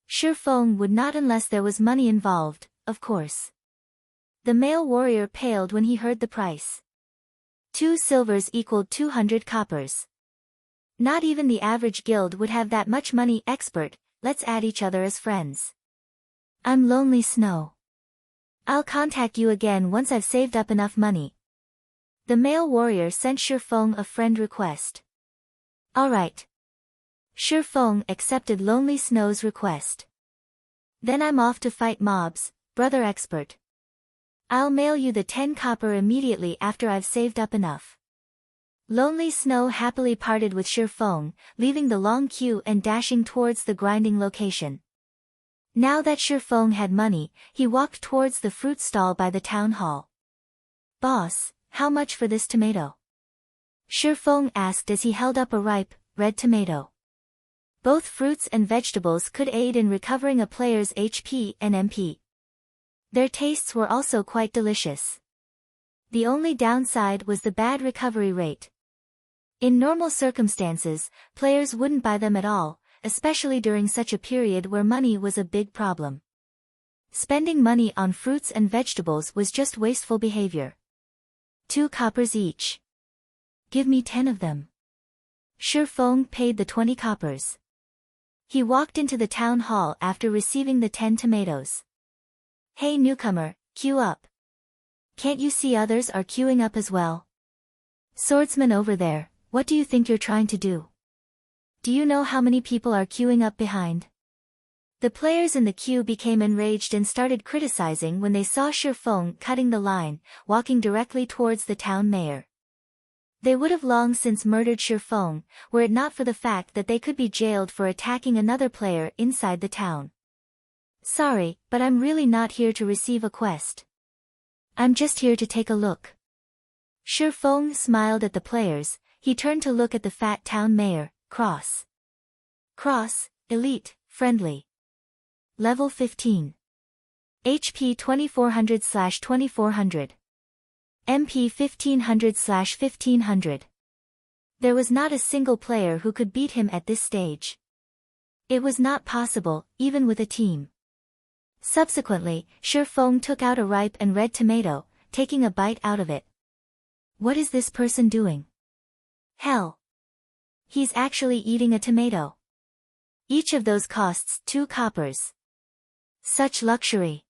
Shifeng would not unless there was money involved, of course. The male warrior paled when he heard the price. 2 silvers equaled 200 coppers. Not even the average guild would have that much money. Expert, let's add each other as friends. I'm Lonely Snow. I'll contact you again once I've saved up enough money. The male warrior sent Shifeng a friend request. Alright. Shifeng accepted Lonely Snow's request. Then I'm off to fight mobs, brother expert. I'll mail you the 10 copper immediately after I've saved up enough. Lonely Snow happily parted with Shifeng, leaving the long queue and dashing towards the grinding location. Now that Shifeng had money, he walked towards the fruit stall by the town hall. Boss, how much for this tomato? Shifeng asked as he held up a ripe, red tomato. Both fruits and vegetables could aid in recovering a player's HP and MP. Their tastes were also quite delicious. The only downside was the bad recovery rate. In normal circumstances, players wouldn't buy them at all, especially during such a period where money was a big problem. Spending money on fruits and vegetables was just wasteful behavior. 2 coppers each. Give me 10 of them. Shifeng paid the 20 coppers. He walked into the town hall after receiving the 10 tomatoes. Hey newcomer, queue up. Can't you see others are queuing up as well? Swordsman over there, what do you think you're trying to do? Do you know how many people are queuing up behind? The players in the queue became enraged and started criticizing when they saw Shifeng cutting the line, walking directly towards the town mayor. They would have long since murdered Shifeng, were it not for the fact that they could be jailed for attacking another player inside the town. Sorry, but I'm really not here to receive a quest. I'm just here to take a look. Shifeng smiled at the players. He turned to look at the fat town mayor, Cross. Cross, elite, friendly. Level 15. HP 2400/2400. MP 1500/1500. There was not a single player who could beat him at this stage. It was not possible, even with a team. Subsequently, Shifeng took out a ripe and red tomato, taking a bite out of it. What is this person doing? Hell! He's actually eating a tomato. Each of those costs 2 coppers. Such luxury.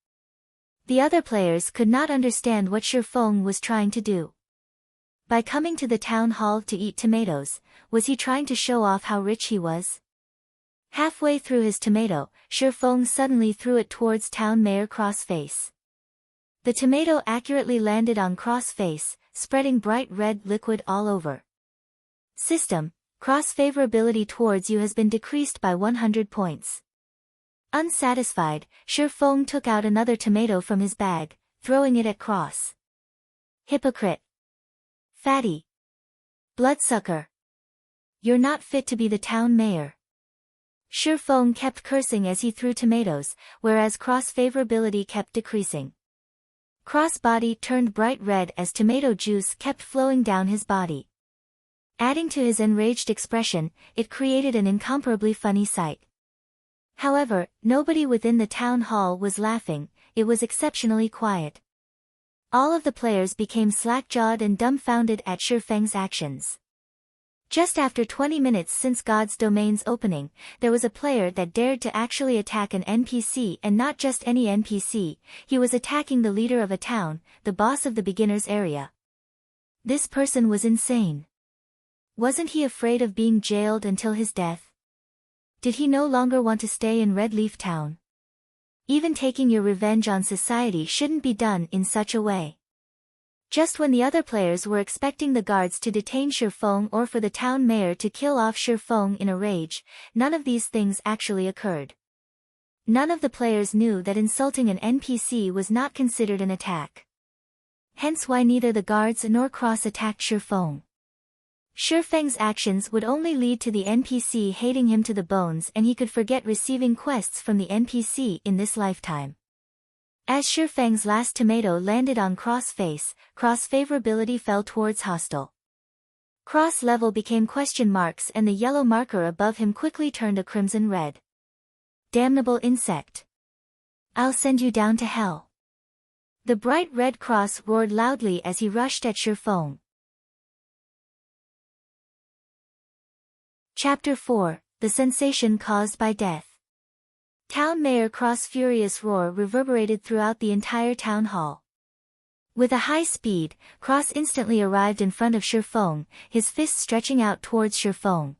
The other players could not understand what Shifeng was trying to do. By coming to the town hall to eat tomatoes, was he trying to show off how rich he was? Halfway through his tomato, Shifeng suddenly threw it towards town mayor Crossface. The tomato accurately landed on Crossface, spreading bright red liquid all over. System, cross favorability towards you has been decreased by 100 points. Unsatisfied, Shifeng took out another tomato from his bag, throwing it at Cross. Hypocrite. Fatty. Bloodsucker. You're not fit to be the town mayor. Shifeng kept cursing as he threw tomatoes, whereas Cross favorability kept decreasing. Cross body turned bright red as tomato juice kept flowing down his body. Adding to his enraged expression, it created an incomparably funny sight. However, nobody within the town hall was laughing, it was exceptionally quiet. All of the players became slack-jawed and dumbfounded at Shifeng's actions. Just after 20 minutes since God's Domain's opening, there was a player that dared to actually attack an NPC, and not just any NPC, he was attacking the leader of a town, the boss of the beginner's area. This person was insane. Wasn't he afraid of being jailed until his death? Did he no longer want to stay in Red Leaf Town? Even taking your revenge on society shouldn't be done in such a way. Just when the other players were expecting the guards to detain Shifeng or for the town mayor to kill off Shifeng in a rage, none of these things actually occurred. None of the players knew that insulting an NPC was not considered an attack. Hence why neither the guards nor Cross attacked Shifeng. Shifeng's actions would only lead to the NPC hating him to the bones, and he could forget receiving quests from the NPC in this lifetime. As Shifeng's last tomato landed on Cross face, Cross favorability fell towards hostile. Cross level became question marks and the yellow marker above him quickly turned a crimson red. Damnable insect. I'll send you down to hell. The bright red cross roared loudly as he rushed at Shifeng. Chapter 4, The Sensation Caused by Death. Town Mayor Cross' furious roar reverberated throughout the entire town hall. With a high speed, Cross instantly arrived in front of Shifeng, his fists stretching out towards Shifeng.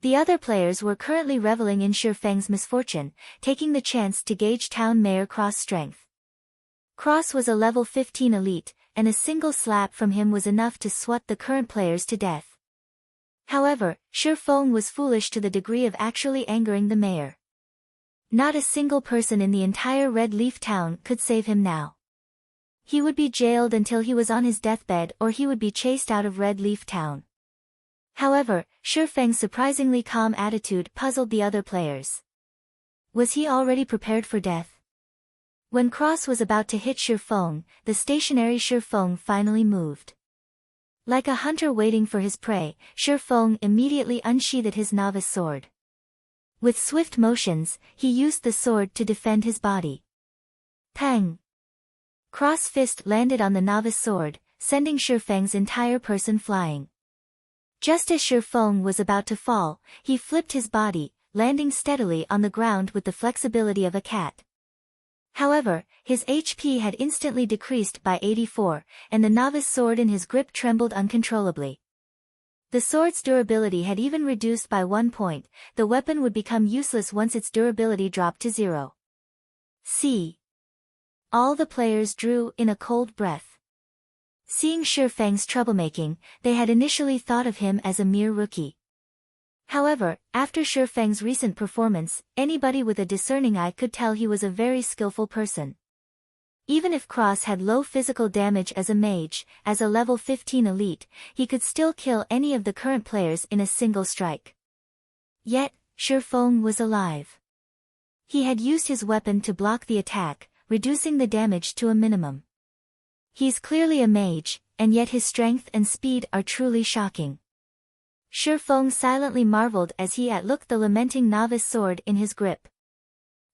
The other players were currently reveling in Shifeng's misfortune, taking the chance to gauge Town Mayor Cross' strength. Cross was a level 15 elite, and a single slap from him was enough to swat the current players to death. However, Shifeng was foolish to the degree of actually angering the mayor. Not a single person in the entire Red Leaf Town could save him now. He would be jailed until he was on his deathbed, or he would be chased out of Red Leaf Town. However, Shifeng's surprisingly calm attitude puzzled the other players. Was he already prepared for death? When Cross was about to hit Shifeng, the stationary Shifeng finally moved. Like a hunter waiting for his prey, Shifeng immediately unsheathed his novice sword. With swift motions, he used the sword to defend his body. Pang! Cross fist landed on the novice sword, sending Shifeng's entire person flying. Just as Sherfong was about to fall, he flipped his body, landing steadily on the ground with the flexibility of a cat. However, his HP had instantly decreased by 84, and the novice sword in his grip trembled uncontrollably. The sword's durability had even reduced by 1 point, the weapon would become useless once its durability dropped to 0. See. All the players drew in a cold breath. Seeing Sherfang's troublemaking, they had initially thought of him as a mere rookie. However, after Sherfang's recent performance, anybody with a discerning eye could tell he was a very skillful person. Even if Cross had low physical damage as a mage, as a level 15 elite, he could still kill any of the current players in a single strike. Yet, Sherfong was alive. He had used his weapon to block the attack, reducing the damage to a minimum. He's clearly a mage, and yet his strength and speed are truly shocking. Sherfong silently marveled as he looked the lamenting novice sword in his grip.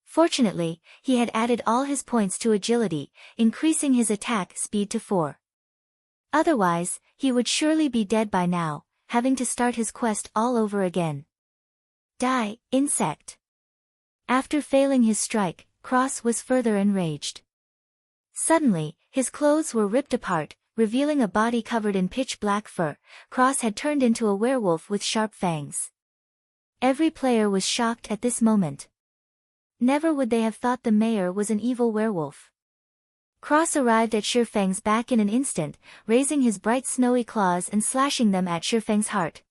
Fortunately, he had added all his points to agility, increasing his attack speed to 4. Otherwise, he would surely be dead by now, having to start his quest all over again. Die, insect. After failing his strike, Cross was further enraged. Suddenly, his clothes were ripped apart, revealing a body covered in pitch-black fur. Cross had turned into a werewolf with sharp fangs. Every player was shocked at this moment. Never would they have thought the mayor was an evil werewolf. Cross arrived at Sherfang's back in an instant, raising his bright snowy claws and slashing them at Sherfang's heart.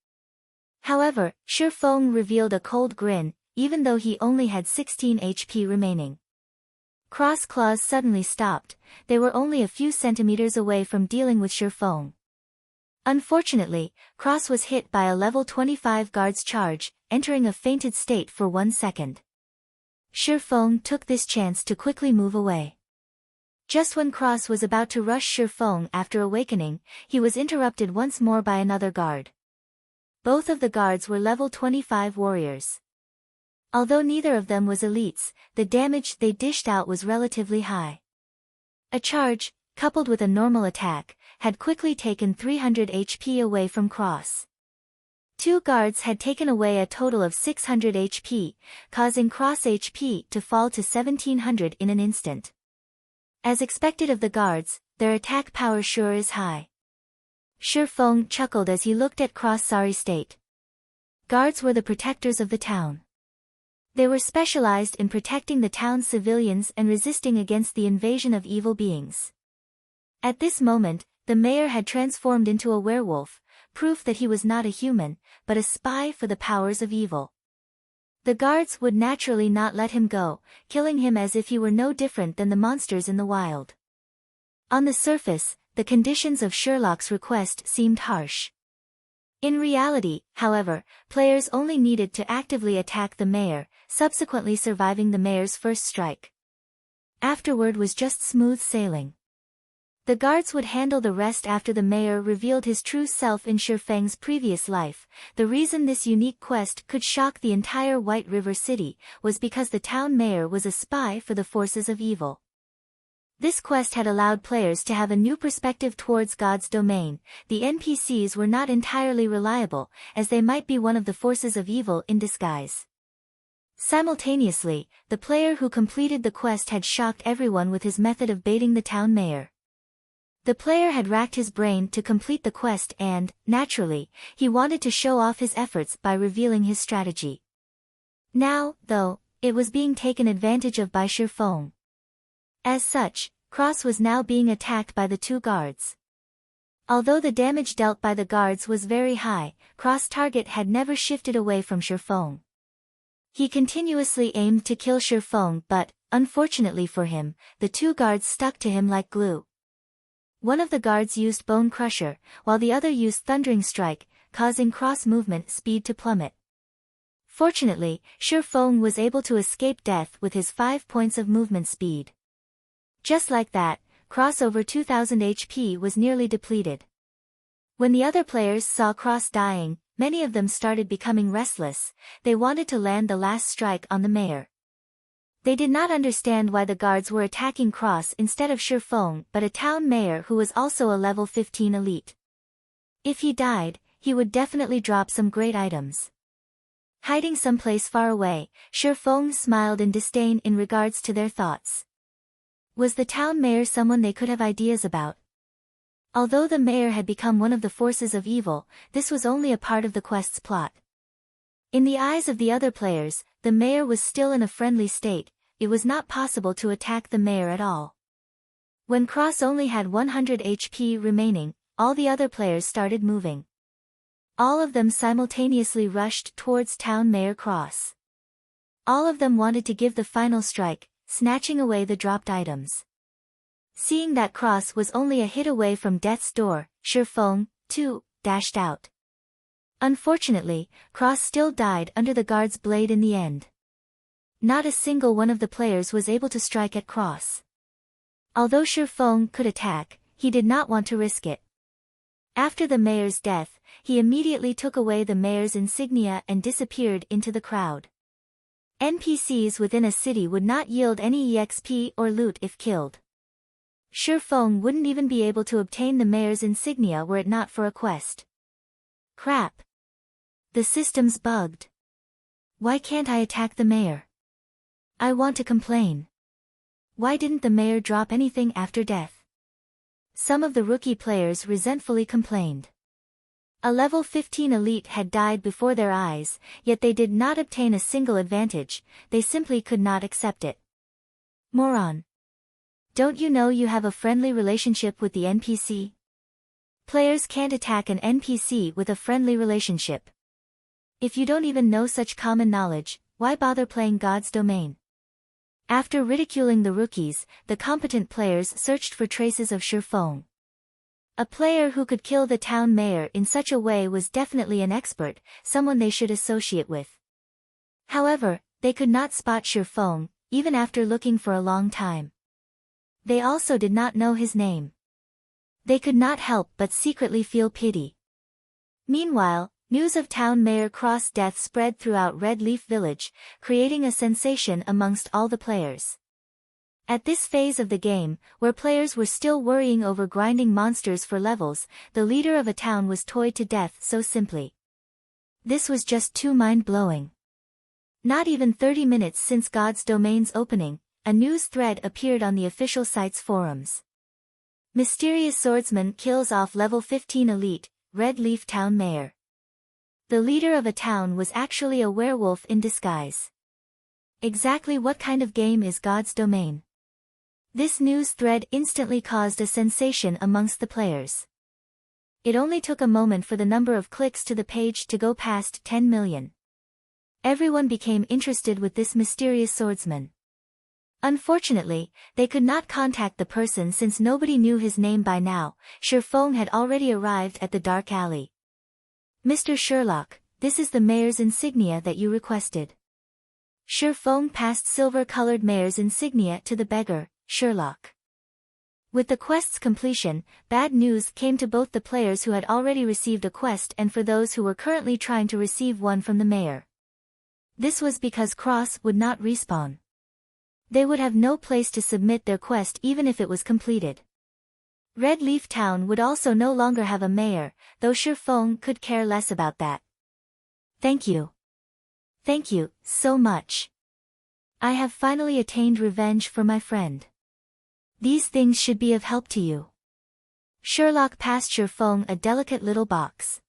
However, Sherfang revealed a cold grin, even though he only had 16 HP remaining. Cross claws suddenly stopped, they were only a few centimeters away from dealing with Sherfang. Unfortunately, Cross was hit by a level 25 guard's charge, entering a fainted state for 1 second. Sherfang took this chance to quickly move away. Just when Cross was about to rush Sherfang after awakening, he was interrupted once more by another guard. Both of the guards were level 25 warriors. Although neither of them was elites, the damage they dished out was relatively high. A charge, coupled with a normal attack, had quickly taken 300 HP away from Cross. 2 guards had taken away a total of 600 HP, causing Cross HP to fall to 1700 in an instant. As expected of the guards, their attack power sure is high. Sherfang chuckled as he looked at Cross' sorry state. Guards were the protectors of the town. They were specialized in protecting the town's civilians and resisting against the invasion of evil beings. At this moment, the mayor had transformed into a werewolf, proof that he was not a human, but a spy for the powers of evil. The guards would naturally not let him go, killing him as if he were no different than the monsters in the wild. On the surface, the conditions of Sherlock's request seemed harsh. In reality, however, players only needed to actively attack the mayor, subsequently surviving the mayor's first strike. Afterward was just smooth sailing. The guards would handle the rest after the mayor revealed his true self in Sherfang's previous life. The reason this unique quest could shock the entire White River City was because the town mayor was a spy for the forces of evil. This quest had allowed players to have a new perspective towards God's domain. The NPCs were not entirely reliable, as they might be one of the forces of evil in disguise. Simultaneously, the player who completed the quest had shocked everyone with his method of baiting the town mayor. The player had racked his brain to complete the quest and, naturally, he wanted to show off his efforts by revealing his strategy. Now, though, it was being taken advantage of by Sherfang. As such, Cross was now being attacked by the 2 guards. Although the damage dealt by the guards was very high, Cross' target had never shifted away from Sherfang. He continuously aimed to kill Sherfang but, unfortunately for him, the 2 guards stuck to him like glue. One of the guards used Bone Crusher, while the other used Thundering Strike, causing Cross' movement speed to plummet. Fortunately, Sherfang was able to escape death with his 5 points of movement speed. Just like that, Cross over 2000 HP was nearly depleted. When the other players saw Cross dying, many of them started becoming restless. They wanted to land the last strike on the mayor. They did not understand why the guards were attacking Cross instead of Sherfang but a town mayor who was also a level 15 elite. If he died, he would definitely drop some great items. Hiding someplace far away, Shifeng smiled in disdain in regards to their thoughts. Was the town mayor someone they could have ideas about? Although the mayor had become one of the forces of evil, this was only a part of the quest's plot. In the eyes of the other players, the mayor was still in a friendly state. It was not possible to attack the mayor at all. When Cross only had 100 HP remaining, all the other players started moving. All of them simultaneously rushed towards Town Mayor Cross. All of them wanted to give the final strike, snatching away the dropped items. Seeing that Cross was only a hit away from death's door, Shifeng, too, dashed out. Unfortunately, Cross still died under the guard's blade in the end. Not a single one of the players was able to strike at Cross. Although Shifeng could attack, he did not want to risk it. After the mayor's death, he immediately took away the mayor's insignia and disappeared into the crowd. NPCs within a city would not yield any EXP or loot if killed. Shifeng wouldn't even be able to obtain the mayor's insignia were it not for a quest. Crap. The system's bugged. Why can't I attack the mayor? I want to complain. Why didn't the mayor drop anything after death? Some of the rookie players resentfully complained. A level 15 elite had died before their eyes, yet they did not obtain a single advantage, they simply could not accept it. Moron. Don't you know you have a friendly relationship with the NPC? Players can't attack an NPC with a friendly relationship. If you don't even know such common knowledge, why bother playing God's Domain? After ridiculing the rookies, the competent players searched for traces of Shifeng. A player who could kill the town mayor in such a way was definitely an expert, someone they should associate with. However, they could not spot Shifeng, even after looking for a long time. They also did not know his name. They could not help but secretly feel pity. Meanwhile, news of Town Mayor Cross' death spread throughout Red Leaf Village, creating a sensation amongst all the players. At this phase of the game, where players were still worrying over grinding monsters for levels, the leader of a town was toyed to death so simply. This was just too mind-blowing. Not even 30 minutes since God's Domain's opening, a news thread appeared on the official site's forums. Mysterious swordsman kills off level 15 elite, Red Leaf Town Mayor. The leader of a town was actually a werewolf in disguise. Exactly what kind of game is God's Domain? This news thread instantly caused a sensation amongst the players. It only took a moment for the number of clicks to the page to go past 10 million. Everyone became interested with this mysterious swordsman. Unfortunately, they could not contact the person since nobody knew his name by now. Shifeng had already arrived at the dark alley. Mr. Sherlock, this is the mayor's insignia that you requested. Shifeng passed silver-colored mayor's insignia to the beggar, Sherlock. With the quest's completion, bad news came to both the players who had already received a quest and for those who were currently trying to receive one from the mayor. This was because Cross would not respawn. They would have no place to submit their quest even if it was completed. Red Leaf Town would also no longer have a mayor, though Shifeng could care less about that. Thank you. Thank you, so much. I have finally attained revenge for my friend. These things should be of help to you. Sherlock passed Shifeng a delicate little box.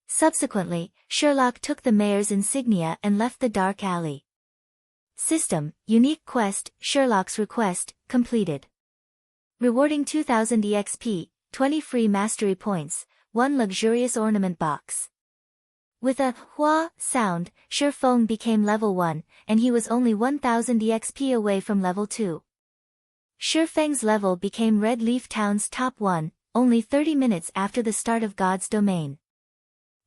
Subsequently, Sherlock took the mayor's insignia and left the dark alley. System, unique quest, Sherlock's request, completed. Rewarding 2000 EXP, 20 free mastery points, 1 luxurious ornament box. With a hua sound, Shifeng became level 1, and he was only 1000 EXP away from level 2. Shifeng's level became Red Leaf Town's top 1, only 30 minutes after the start of God's Domain.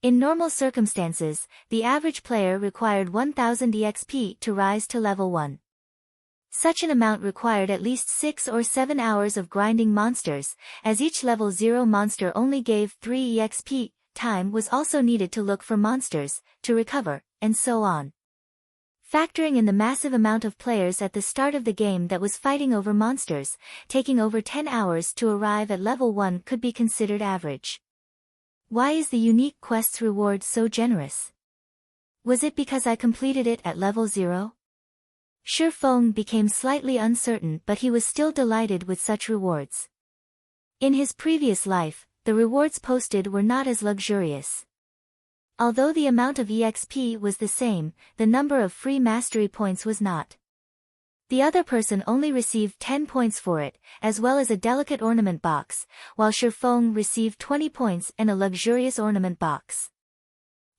In normal circumstances, the average player required 1000 EXP to rise to level 1. Such an amount required at least 6 or 7 hours of grinding monsters, as each level 0 monster only gave 3 EXP, time was also needed to look for monsters, to recover, and so on. Factoring in the massive amount of players at the start of the game that was fighting over monsters, taking over 10 hours to arrive at level 1 could be considered average. Why is the unique quest's reward so generous? Was it because I completed it at level 0? Shifeng became slightly uncertain, but he was still delighted with such rewards. In his previous life, the rewards posted were not as luxurious. Although the amount of EXP was the same, the number of free mastery points was not. The other person only received 10 points for it, as well as a delicate ornament box, while Shifeng received 20 points and a luxurious ornament box.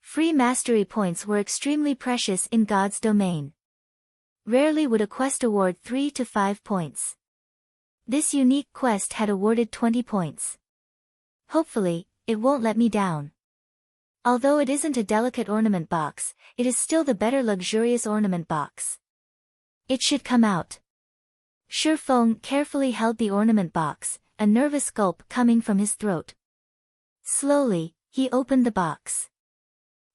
Free mastery points were extremely precious in God's domain. Rarely would a quest award 3 to 5 points. This unique quest had awarded 20 points. Hopefully, it won't let me down. Although it isn't a delicate ornament box, it is still the better luxurious ornament box. It should come out. Shifeng carefully held the ornament box, a nervous gulp coming from his throat. Slowly, he opened the box.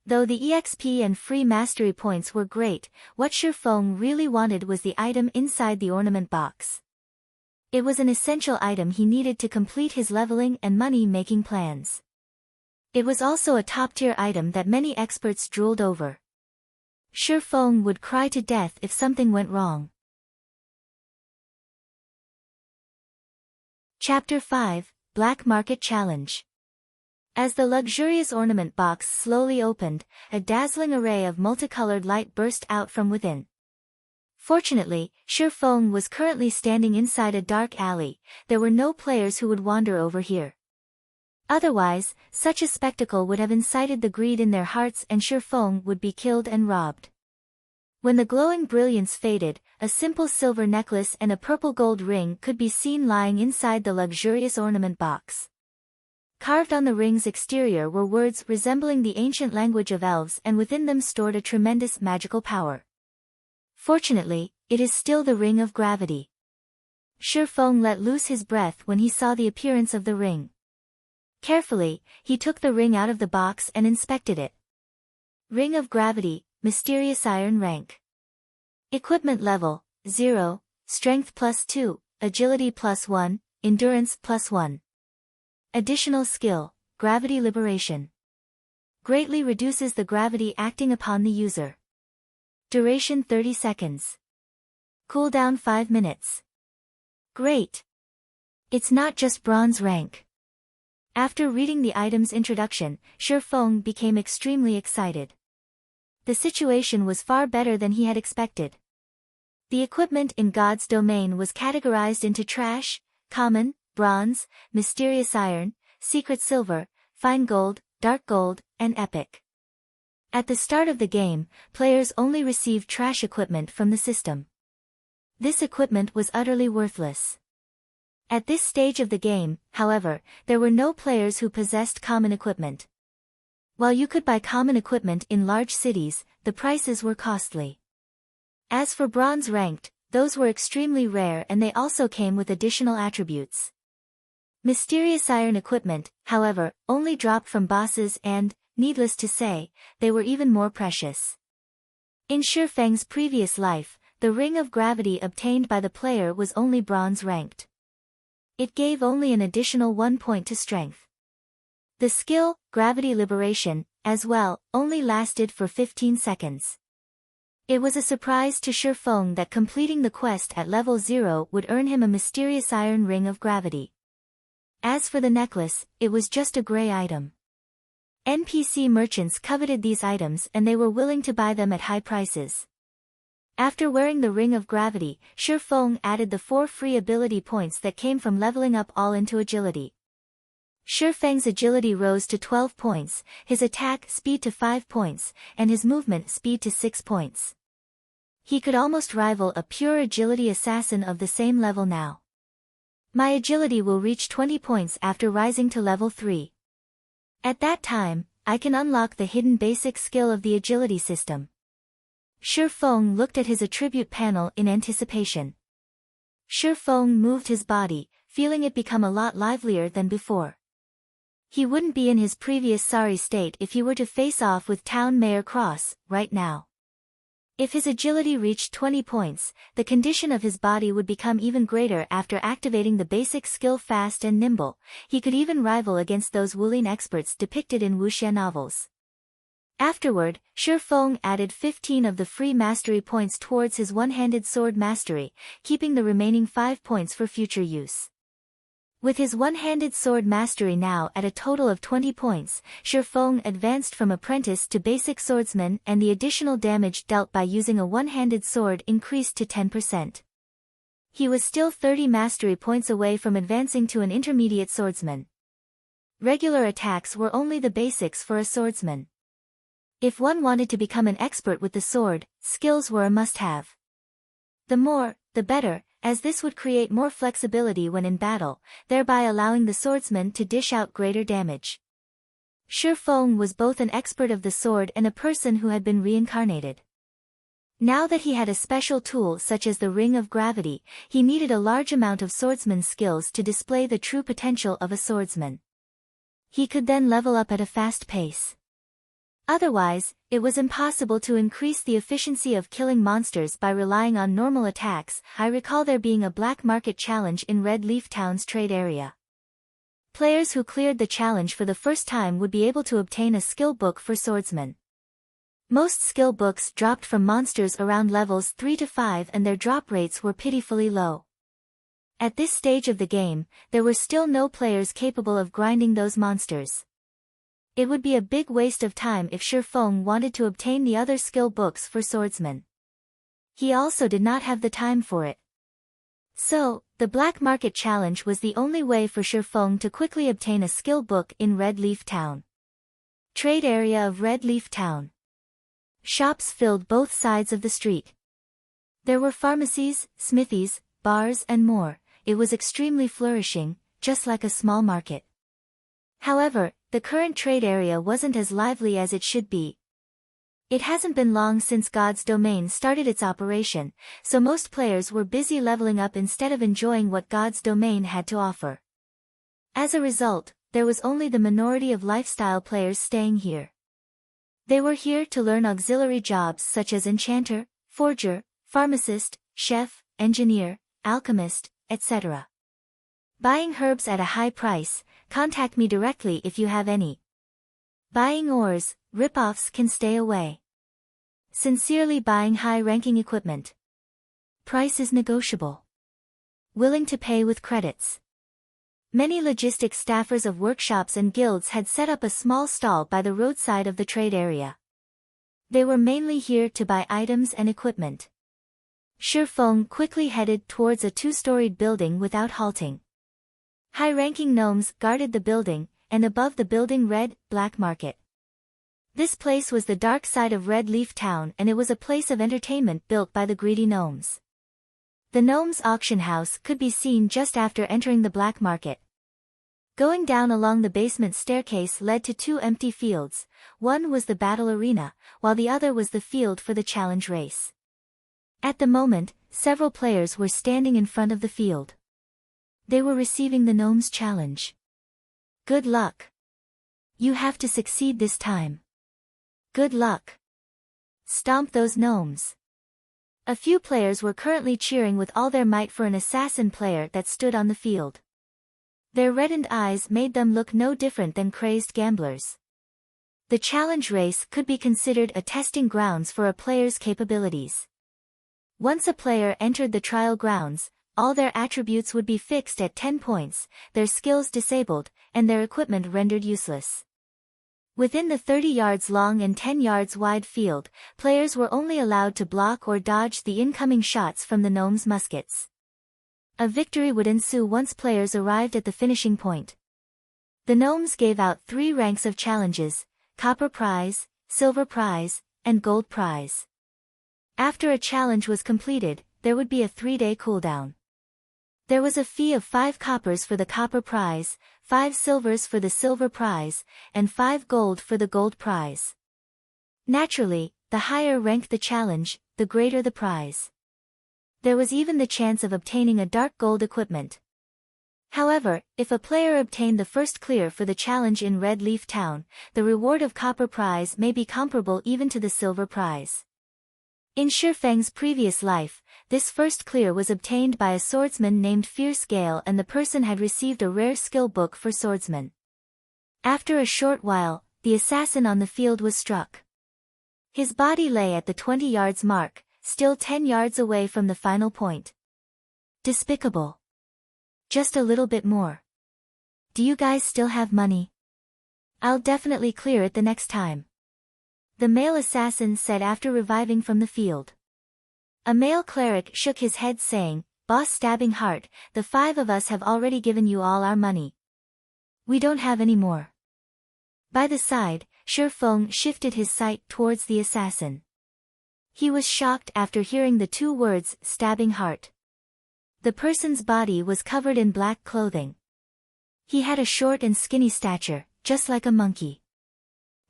Though the EXP and free mastery points were great, what Shifeng really wanted was the item inside the ornament box. It was an essential item he needed to complete his leveling and money-making plans. It was also a top-tier item that many experts drooled over. Shifeng would cry to death if something went wrong. Chapter 5, Black Market Challenge. As the luxurious ornament box slowly opened, a dazzling array of multicolored light burst out from within. Fortunately, Shifeng was currently standing inside a dark alley. There were no players who would wander over here. Otherwise, such a spectacle would have incited the greed in their hearts and Shifeng would be killed and robbed. When the glowing brilliance faded, a simple silver necklace and a purple gold ring could be seen lying inside the luxurious ornament box. Carved on the ring's exterior were words resembling the ancient language of elves, and within them stored a tremendous magical power. Fortunately, it is still the ring of gravity. Shifeng let loose his breath when he saw the appearance of the ring. Carefully, he took the ring out of the box and inspected it. Ring of Gravity, Mysterious Iron Rank. Equipment Level, 0, Strength +2, Agility +1, Endurance +1. Additional Skill, Gravity Liberation. Greatly reduces the gravity acting upon the user. Duration 30 seconds. Cooldown 5 minutes. Great! It's not just bronze rank. After reading the item's introduction, Shifeng became extremely excited. The situation was far better than he had expected. The equipment in God's domain was categorized into trash, common, bronze, mysterious iron, secret silver, fine gold, dark gold, and epic. At the start of the game, players only received trash equipment from the system. This equipment was utterly worthless. At this stage of the game, however, there were no players who possessed common equipment. While you could buy common equipment in large cities, the prices were costly. As for bronze ranked, those were extremely rare and they also came with additional attributes. Mysterious iron equipment, however, only dropped from bosses and, needless to say, they were even more precious. In Shifeng's previous life, the Ring of Gravity obtained by the player was only bronze ranked. It gave only an additional 1 point to strength. The skill, Gravity Liberation, as well, only lasted for 15 seconds. It was a surprise to Shifeng that completing the quest at level 0 would earn him a mysterious iron ring of gravity. As for the necklace, it was just a gray item. NPC merchants coveted these items and they were willing to buy them at high prices. After wearing the Ring of Gravity, Shifeng added the 4 free ability points that came from leveling up all into agility. Shifeng's agility rose to 12 points, his attack speed to 5 points, and his movement speed to 6 points. He could almost rival a pure agility assassin of the same level now. My agility will reach 20 points after rising to level 3. At that time, I can unlock the hidden basic skill of the agility system. Shifeng looked at his attribute panel in anticipation. Shifeng moved his body, feeling it become a lot livelier than before. He wouldn't be in his previous sorry state if he were to face off with Town Mayor Cross, right now. If his agility reached 20 points, the condition of his body would become even greater after activating the basic skill fast and nimble. He could even rival against those wuling experts depicted in wuxia novels. Afterward, Shifeng added 15 of the free mastery points towards his one-handed sword mastery, keeping the remaining 5 points for future use. With his one-handed sword mastery now at a total of 20 points, Shifeng advanced from apprentice to basic swordsman, and the additional damage dealt by using a one-handed sword increased to 10%. He was still 30 mastery points away from advancing to an intermediate swordsman. Regular attacks were only the basics for a swordsman. If one wanted to become an expert with the sword, skills were a must-have. The more, the better, as this would create more flexibility when in battle, thereby allowing the swordsman to dish out greater damage. Shifeng was both an expert of the sword and a person who had been reincarnated. Now that he had a special tool such as the Ring of Gravity, he needed a large amount of swordsman skills to display the true potential of a swordsman. He could then level up at a fast pace. Otherwise, it was impossible to increase the efficiency of killing monsters by relying on normal attacks. I recall there being a black market challenge in Red Leaf Town's trade area. Players who cleared the challenge for the first time would be able to obtain a skill book for swordsmen. Most skill books dropped from monsters around levels 3 to 5 and their drop rates were pitifully low. At this stage of the game, there were still no players capable of grinding those monsters. It would be a big waste of time if Shifeng wanted to obtain the other skill books for swordsmen. He also did not have the time for it. So, the Black Market Challenge was the only way for Shifeng to quickly obtain a skill book in Red Leaf Town. Trade area of Red Leaf Town. Shops filled both sides of the street. There were pharmacies, smithies, bars and more. It was extremely flourishing, just like a small market. However, the current trade area wasn't as lively as it should be. It hasn't been long since God's Domain started its operation, so most players were busy leveling up instead of enjoying what God's Domain had to offer. As a result, there was only the minority of lifestyle players staying here. They were here to learn auxiliary jobs such as enchanter, forger, pharmacist, chef, engineer, alchemist, etc. Buying herbs at a high price. Contact me directly if you have any. Buying ores, rip-offs can stay away. Sincerely buying high-ranking equipment. Price is negotiable. Willing to pay with credits. Many logistics staffers of workshops and guilds had set up a small stall by the roadside of the trade area. They were mainly here to buy items and equipment. Shifeng quickly headed towards a two-storied building without halting. High-ranking gnomes guarded the building, and above the building read, Black Market. This place was the dark side of Red Leaf Town and it was a place of entertainment built by the greedy gnomes. The gnomes' auction house could be seen just after entering the Black Market. Going down along the basement staircase led to two empty fields. One was the battle arena, while the other was the field for the challenge race. At the moment, several players were standing in front of the field. They were receiving the gnomes' challenge. Good luck. You have to succeed this time. Good luck. Stomp those gnomes. A few players were currently cheering with all their might for an assassin player that stood on the field. Their reddened eyes made them look no different than crazed gamblers. The challenge race could be considered a testing grounds for a player's capabilities. Once a player entered the trial grounds, all their attributes would be fixed at 10 points, their skills disabled, and their equipment rendered useless. Within the 30 yards long and 10 yards wide field, players were only allowed to block or dodge the incoming shots from the gnomes' muskets. A victory would ensue once players arrived at the finishing point. The gnomes gave out 3 ranks of challenges: copper prize, silver prize, and gold prize. After a challenge was completed, there would be a 3-day cooldown. There was a fee of 5 coppers for the copper prize, 5 silvers for the silver prize, and 5 gold for the gold prize. Naturally, the higher ranked the challenge, the greater the prize. There was even the chance of obtaining a dark gold equipment. However, if a player obtained the first clear for the challenge in Red Leaf Town, the reward of copper prize may be comparable even to the silver prize. In Shifeng's previous life, this first clear was obtained by a swordsman named Fierce Gale, and the person had received a rare skill book for swordsman. After a short while, the assassin on the field was struck. His body lay at the 20 yards mark, still 10 yards away from the final point. Despicable. Just a little bit more. Do you guys still have money? I'll definitely clear it the next time, the male assassin said after reviving from the field. A male cleric shook his head saying, "Boss Stabbing Heart, the 5 of us have already given you all our money. We don't have any more." By the side, Shifeng shifted his sight towards the assassin. He was shocked after hearing the 2 words, Stabbing Heart. The person's body was covered in black clothing. He had a short and skinny stature, just like a monkey.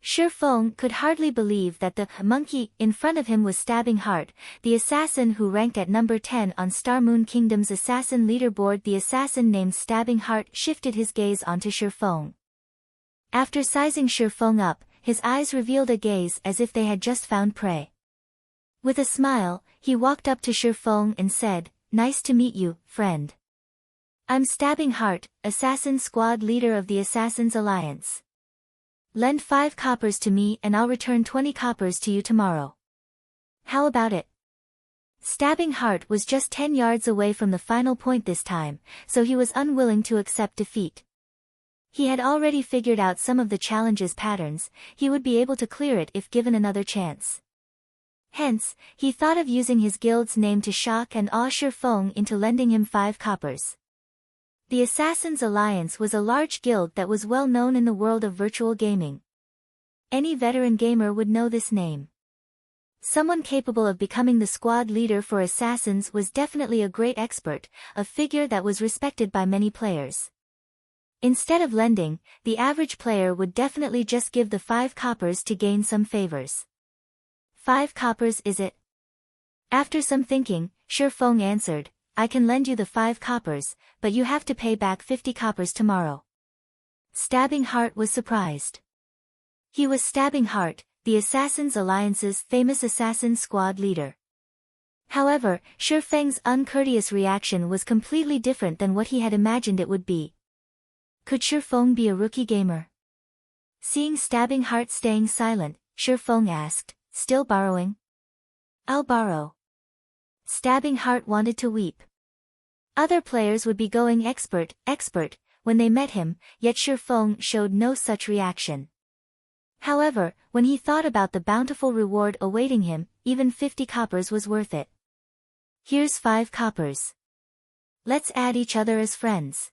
Shifeng could hardly believe that the monkey in front of him was Stabbing Heart, the assassin who ranked at number 10 on Star Moon Kingdom's assassin leaderboard. The assassin named Stabbing Heart shifted his gaze onto Shifeng. After sizing Shifeng up, his eyes revealed a gaze as if they had just found prey. With a smile, he walked up to Shifeng and said, "Nice to meet you, friend. I'm Stabbing Heart, assassin squad leader of the Assassin's Alliance. Lend 5 coppers to me and I'll return 20 coppers to you tomorrow. How about it?" Stabbing Heart was just 10 yards away from the final point this time, so he was unwilling to accept defeat. He had already figured out some of the challenge's patterns. He would be able to clear it if given another chance. Hence, he thought of using his guild's name to shock and awe Shifeng into lending him 5 coppers. The Assassin's Alliance was a large guild that was well known in the world of virtual gaming. Any veteran gamer would know this name. Someone capable of becoming the squad leader for assassins was definitely a great expert, a figure that was respected by many players. Instead of lending, the average player would definitely just give the 5 coppers to gain some favors. 5 coppers is it? After some thinking, Shifeng answered, "I can lend you the 5 coppers, but you have to pay back 50 coppers tomorrow." Stabbing Heart was surprised. He was Stabbing Heart, the Assassin's Alliance's famous assassin squad leader. However, Shifeng's uncourteous reaction was completely different than what he had imagined it would be. Could Shifeng be a rookie gamer? Seeing Stabbing Heart staying silent, Shifeng asked, "Still borrowing?" "I'll borrow." Stabbing Heart wanted to weep. Other players would be going expert when they met him, yet Shifeng showed no such reaction. However, when he thought about the bountiful reward awaiting him, even 50 coppers was worth it. "Here's 5 coppers. Let's add each other as friends.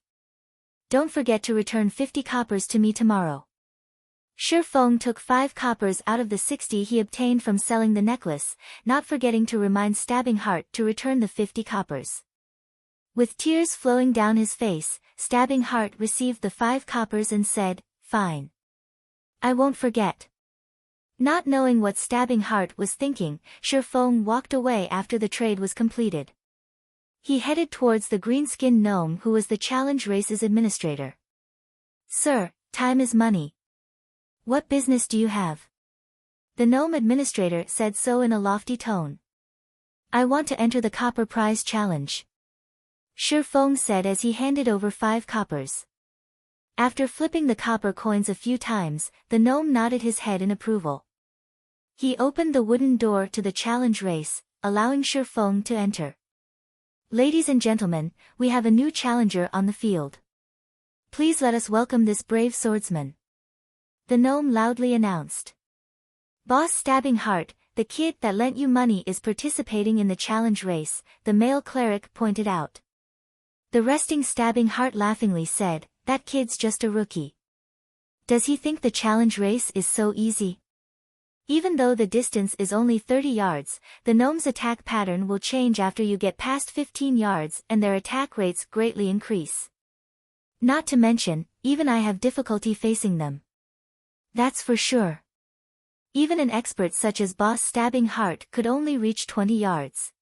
Don't forget to return 50 coppers to me tomorrow." Shifeng took 5 coppers out of the 60 he obtained from selling the necklace, not forgetting to remind Stabbing Heart to return the 50 coppers. With tears flowing down his face, Stabbing Heart received the 5 coppers and said, "Fine. I won't forget." Not knowing what Stabbing Heart was thinking, Shifeng walked away after the trade was completed. He headed towards the green-skinned gnome who was the challenge race's administrator. "Sir, time is money. What business do you have?" The gnome administrator said so in a lofty tone. "I want to enter the copper prize challenge," Shifeng said as he handed over 5 coppers. After flipping the copper coins a few times, the gnome nodded his head in approval. He opened the wooden door to the challenge race, allowing Shifeng to enter. "Ladies and gentlemen, we have a new challenger on the field. Please let us welcome this brave swordsman," the gnome loudly announced. "Boss Stabbing Heart, the kid that lent you money is participating in the challenge race," the male cleric pointed out. The resting Stabbing Heart laughingly said, "That kid's just a rookie. Does he think the challenge race is so easy?" Even though the distance is only 30 yards, the gnome's attack pattern will change after you get past 15 yards and their attack rates greatly increase. Not to mention, even I have difficulty facing them. That's for sure. Even an expert such as Boss Stabbing Heart could only reach 20 yards.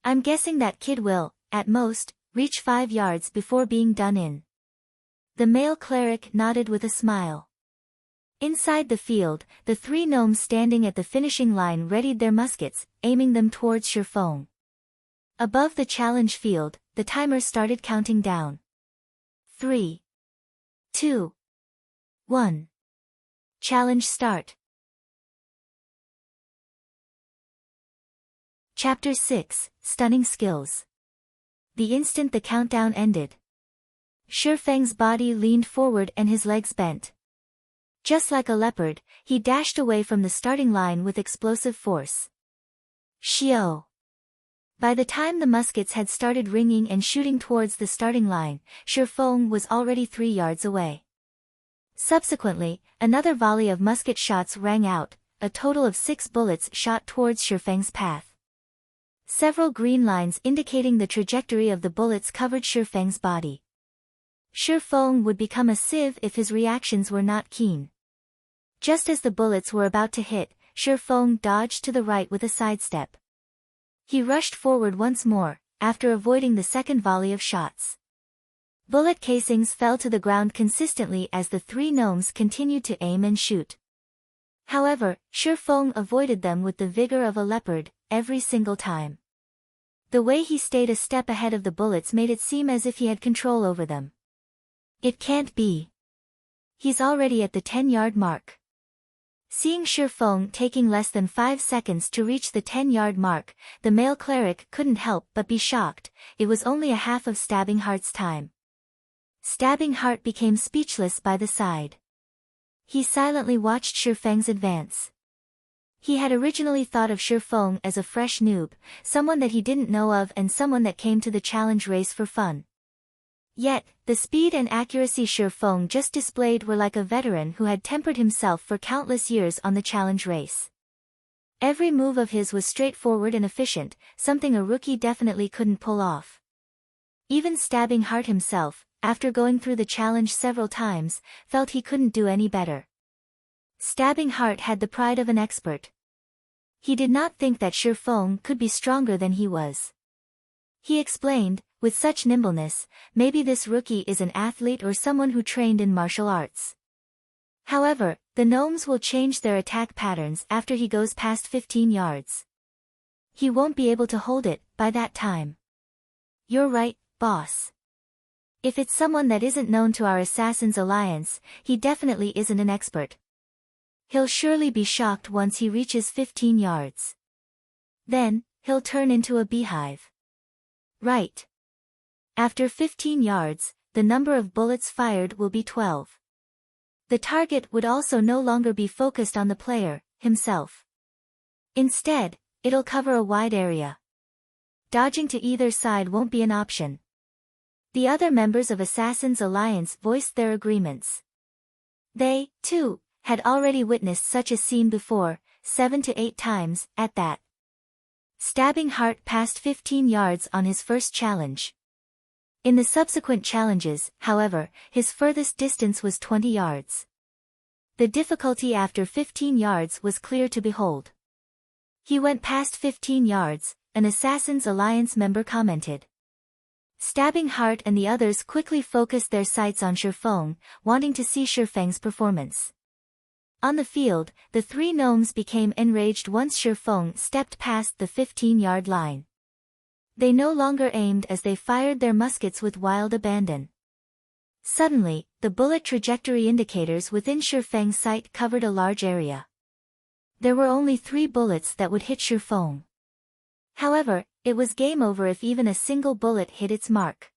I'm guessing that kid will, at most, reach 5 yards before being done in. The male cleric nodded with a smile. Inside the field, the three gnomes standing at the finishing line readied their muskets, aiming them towards Sherfong. Above the challenge field, the timer started counting down. 3, 2, 1. Challenge start. Chapter 6, Stunning Skills. The instant the countdown ended, Sherfang's body leaned forward and his legs bent. Just like a leopard, he dashed away from the starting line with explosive force. Shio! By the time the muskets had started ringing and shooting towards the starting line, Sherfong was already 3 yards away. Subsequently, another volley of musket shots rang out, a total of 6 bullets shot towards Sherfang's path. Several green lines indicating the trajectory of the bullets covered Sherfang's body. Sherfong would become a sieve if his reactions were not keen. Just as the bullets were about to hit, Sherfong dodged to the right with a sidestep. He rushed forward once more, after avoiding the second volley of shots. Bullet casings fell to the ground consistently as the three gnomes continued to aim and shoot. However, Sherfong avoided them with the vigor of a leopard, every single time. The way he stayed a step ahead of the bullets made it seem as if he had control over them. It can't be. He's already at the 10-yard mark. Seeing Sherfong taking less than 5 seconds to reach the 10-yard mark, the male cleric couldn't help but be shocked. It was only a half of Stabbing Heart's time. Stabbing Heart became speechless by the side. He silently watched Sherfang's advance. He had originally thought of Sherfong as a fresh noob, someone that he didn't know of and someone that came to the challenge race for fun. Yet, the speed and accuracy Sherfong just displayed were like a veteran who had tempered himself for countless years on the challenge race. Every move of his was straightforward and efficient, something a rookie definitely couldn't pull off. Even Stabbing Heart himself, after going through the challenge several times, felt he couldn't do any better. Stabbing Heart had the pride of an expert. He did not think that Sherfong could be stronger than he was. He explained, with such nimbleness, maybe this rookie is an athlete or someone who trained in martial arts. However, the gnomes will change their attack patterns after he goes past 15 yards. He won't be able to hold it by that time. You're right, boss. If it's someone that isn't known to our Assassin's Alliance, he definitely isn't an expert. He'll surely be shocked once he reaches 15 yards. Then, he'll turn into a beehive. Right. After 15 yards, the number of bullets fired will be 12. The target would also no longer be focused on the player, himself. Instead, it'll cover a wide area. Dodging to either side won't be an option. The other members of Assassin's Alliance voiced their agreements. They, too, had already witnessed such a scene before, 7 to 8 times, at that. Stabbing Heart passed 15 yards on his first challenge. In the subsequent challenges, however, his furthest distance was 20 yards. The difficulty after 15 yards was clear to behold. He went past 15 yards, an Assassin's Alliance member commented. Stabbing Heart and the others quickly focused their sights on Sherfong, wanting to see Sherfang's performance. On the field, the three gnomes became enraged once Sherfong stepped past the 15-yard line. They no longer aimed as they fired their muskets with wild abandon. Suddenly, the bullet trajectory indicators within Sherfang's sight covered a large area. There were only 3 bullets that would hit Sherfong. However, it was game over if even a single bullet hit its mark.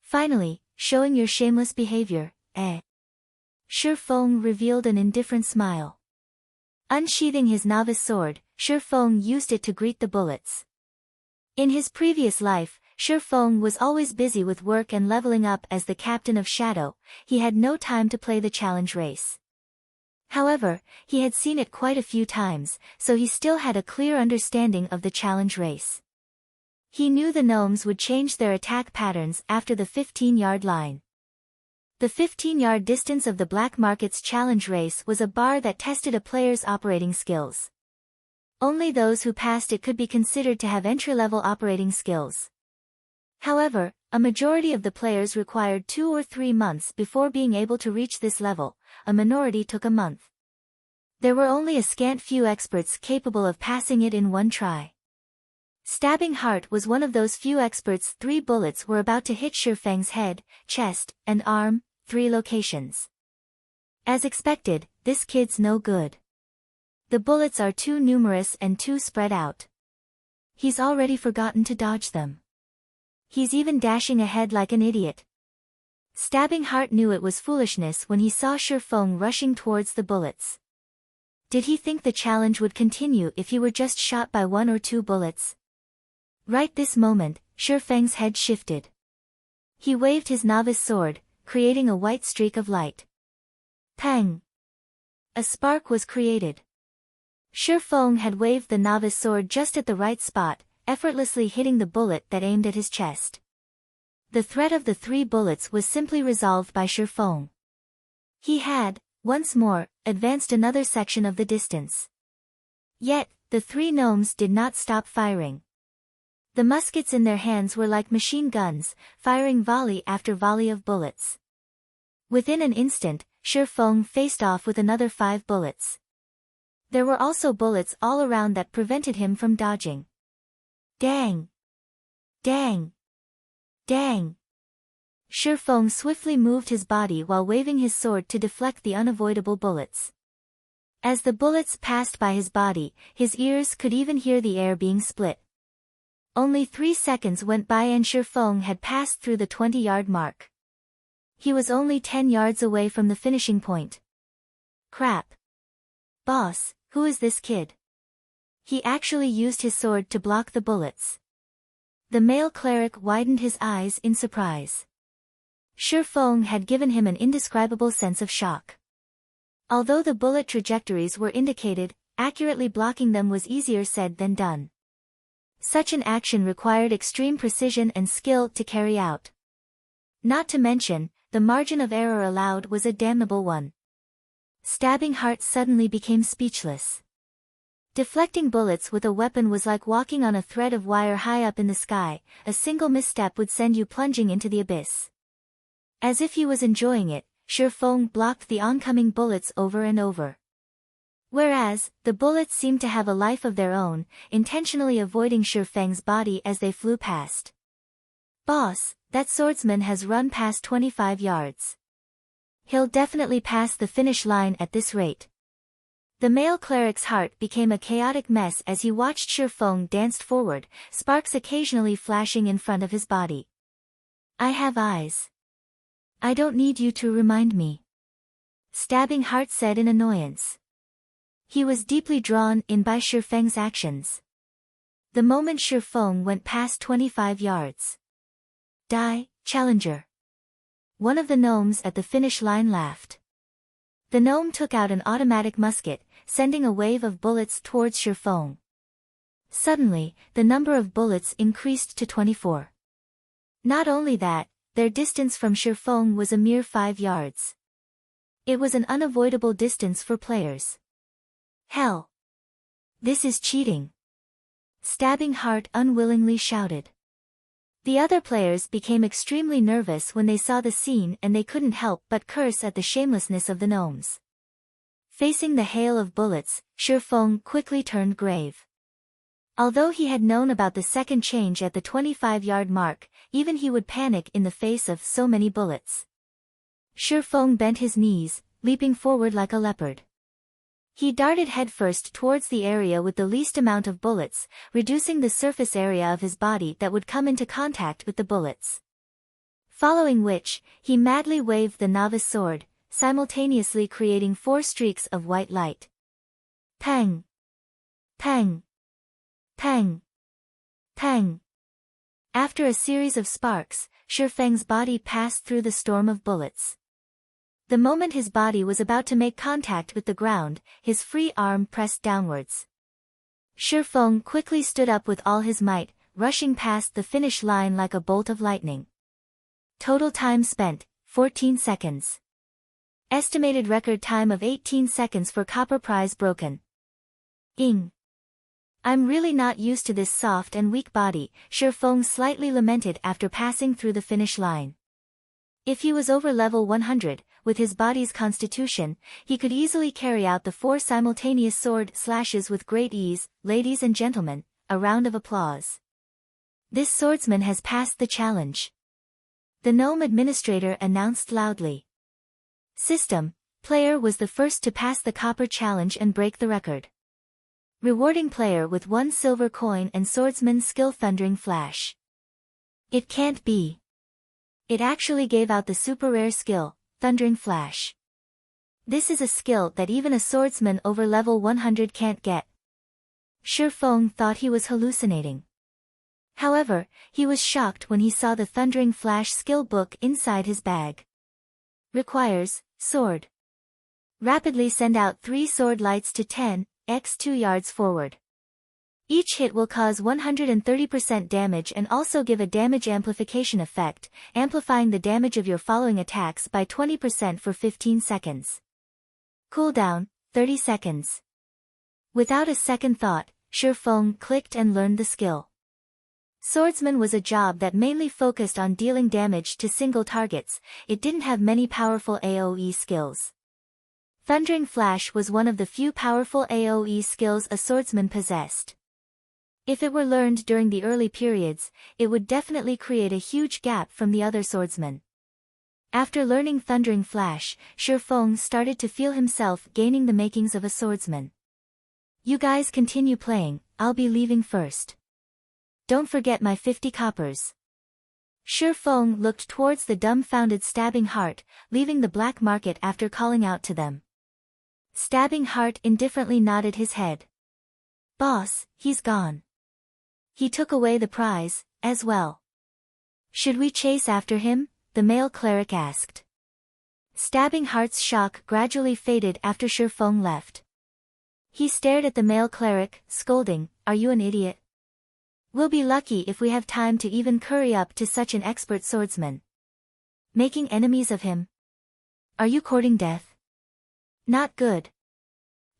Finally, showing your shameless behavior, Sherfong revealed an indifferent smile. Unsheathing his novice sword, Sherfong used it to greet the bullets. In his previous life, Sherfong was always busy with work and leveling up as the captain of Shadow. He had no time to play the challenge race. However, he had seen it quite a few times, so he still had a clear understanding of the challenge race. He knew the gnomes would change their attack patterns after the 15-yard line. The 15-yard distance of the Black Market's challenge race was a bar that tested a player's operating skills. Only those who passed it could be considered to have entry-level operating skills. However, A majority of the players required 2 or 3 months before being able to reach this level, a minority took a month. There were only a scant few experts capable of passing it in one try. Stabbing Heart was one of those few experts. 3 bullets were about to hit Shifeng's head, chest, and arm, 3 locations. As expected, this kid's no good. The bullets are too numerous and too spread out. He's already forgotten to dodge them. He's even dashing ahead like an idiot. Stabbing Heart knew it was foolishness when he saw Shifeng rushing towards the bullets. Did he think the challenge would continue if he were just shot by 1 or 2 bullets? Right this moment, Shifeng's head shifted. He waved his novice sword, creating a white streak of light. Pang! A spark was created. Shifeng had waved the novice sword just at the right spot, effortlessly hitting the bullet that aimed at his chest. The threat of the 3 bullets was simply resolved by Shifeng. He had, once more, advanced another section of the distance. Yet, the 3 gnomes did not stop firing. The muskets in their hands were like machine guns, firing volley after volley of bullets. Within an instant, Shifeng faced off with another 5 bullets. There were also bullets all around that prevented him from dodging. Dang! Dang! Dang! Shifeng swiftly moved his body while waving his sword to deflect the unavoidable bullets. As the bullets passed by his body, his ears could even hear the air being split. Only 3 seconds went by and Shifeng had passed through the 20-yard mark. He was only 10 yards away from the finishing point. Crap! Boss, who is this kid? He actually used his sword to block the bullets. The male cleric widened his eyes in surprise. Shifeng had given him an indescribable sense of shock. Although the bullet trajectories were indicated, accurately blocking them was easier said than done. Such an action required extreme precision and skill to carry out. Not to mention, the margin of error allowed was a damnable one. Stabbing Heart suddenly became speechless. Deflecting bullets with a weapon was like walking on a thread of wire high up in the sky. A single misstep would send you plunging into the abyss. As if he was enjoying it, Shifeng blocked the oncoming bullets over and over. Whereas, the bullets seemed to have a life of their own, intentionally avoiding Shifeng's body as they flew past. Boss, that swordsman has run past 25 yards. He'll definitely pass the finish line at this rate. The male cleric's heart became a chaotic mess as he watched Shifeng dance forward, sparks occasionally flashing in front of his body. I have eyes. I don't need you to remind me. Stabbing Heart said in annoyance. He was deeply drawn in by Shifeng's actions. The moment Shifeng went past 25 yards. Die, challenger. One of the gnomes at the finish line laughed. The gnome took out an automatic musket, sending a wave of bullets towards Shifeng. Suddenly, the number of bullets increased to 24. Not only that, their distance from Shifeng was a mere 5 yards. It was an unavoidable distance for players. Hell! This is cheating! Stabbing Heart unwillingly shouted. The other players became extremely nervous when they saw the scene and they couldn't help but curse at the shamelessness of the gnomes. Facing the hail of bullets, Shifeng quickly turned grave. Although he had known about the second change at the 25-yard mark, even he would panic in the face of so many bullets. Shifeng bent his knees, leaping forward like a leopard. He darted headfirst towards the area with the least amount of bullets, reducing the surface area of his body that would come into contact with the bullets. Following which, he madly waved the novice sword, simultaneously creating 4 streaks of white light. Pang! Pang! Pang! Pang! After a series of sparks, Shifeng's body passed through the storm of bullets. The moment his body was about to make contact with the ground, his free arm pressed downwards. Shifeng quickly stood up with all his might, rushing past the finish line like a bolt of lightning. Total time spent, 14 seconds. Estimated record time of 18 seconds for copper prize broken. Ing. I'm really not used to this soft and weak body, Sherfong slightly lamented after passing through the finish line. If he was over level 100, with his body's constitution, he could easily carry out the 4 simultaneous sword slashes with great ease. Ladies and gentlemen, a round of applause. This swordsman has passed the challenge. The gnome administrator announced loudly. System, player was the first to pass the copper challenge and break the record. Rewarding player with 1 silver coin and swordsman skill Thundering Flash. It can't be. It actually gave out the super rare skill, Thundering Flash. This is a skill that even a swordsman over level 100 can't get. Sherfong thought he was hallucinating. However, he was shocked when he saw the Thundering Flash skill book inside his bag. Requires, sword. Rapidly send out 3 sword lights to 10x 2 yards forward. Each hit will cause 130% damage and also give a damage amplification effect, amplifying the damage of your following attacks by 20% for 15 seconds. Cooldown, 30 seconds. Without a second thought, Sherfong clicked and learned the skill. Swordsman was a job that mainly focused on dealing damage to single targets. It didn't have many powerful AoE skills. Thundering Flash was one of the few powerful AoE skills a swordsman possessed. If it were learned during the early periods, it would definitely create a huge gap from the other swordsmen. After learning Thundering Flash, Sherfong started to feel himself gaining the makings of a swordsman. You guys continue playing, I'll be leaving first. Don't forget my 50 coppers. Sherfong looked towards the dumbfounded Stabbing Heart, leaving the black market after calling out to them. Stabbing Heart indifferently nodded his head. Boss, he's gone. He took away the prize, as well. Should we chase after him? The male cleric asked. Stabbing Heart's shock gradually faded after Sherfong left. He stared at the male cleric, scolding, Are you an idiot? We'll be lucky if we have time to even curry up to such an expert swordsman. Making enemies of him? Are you courting death? Not good.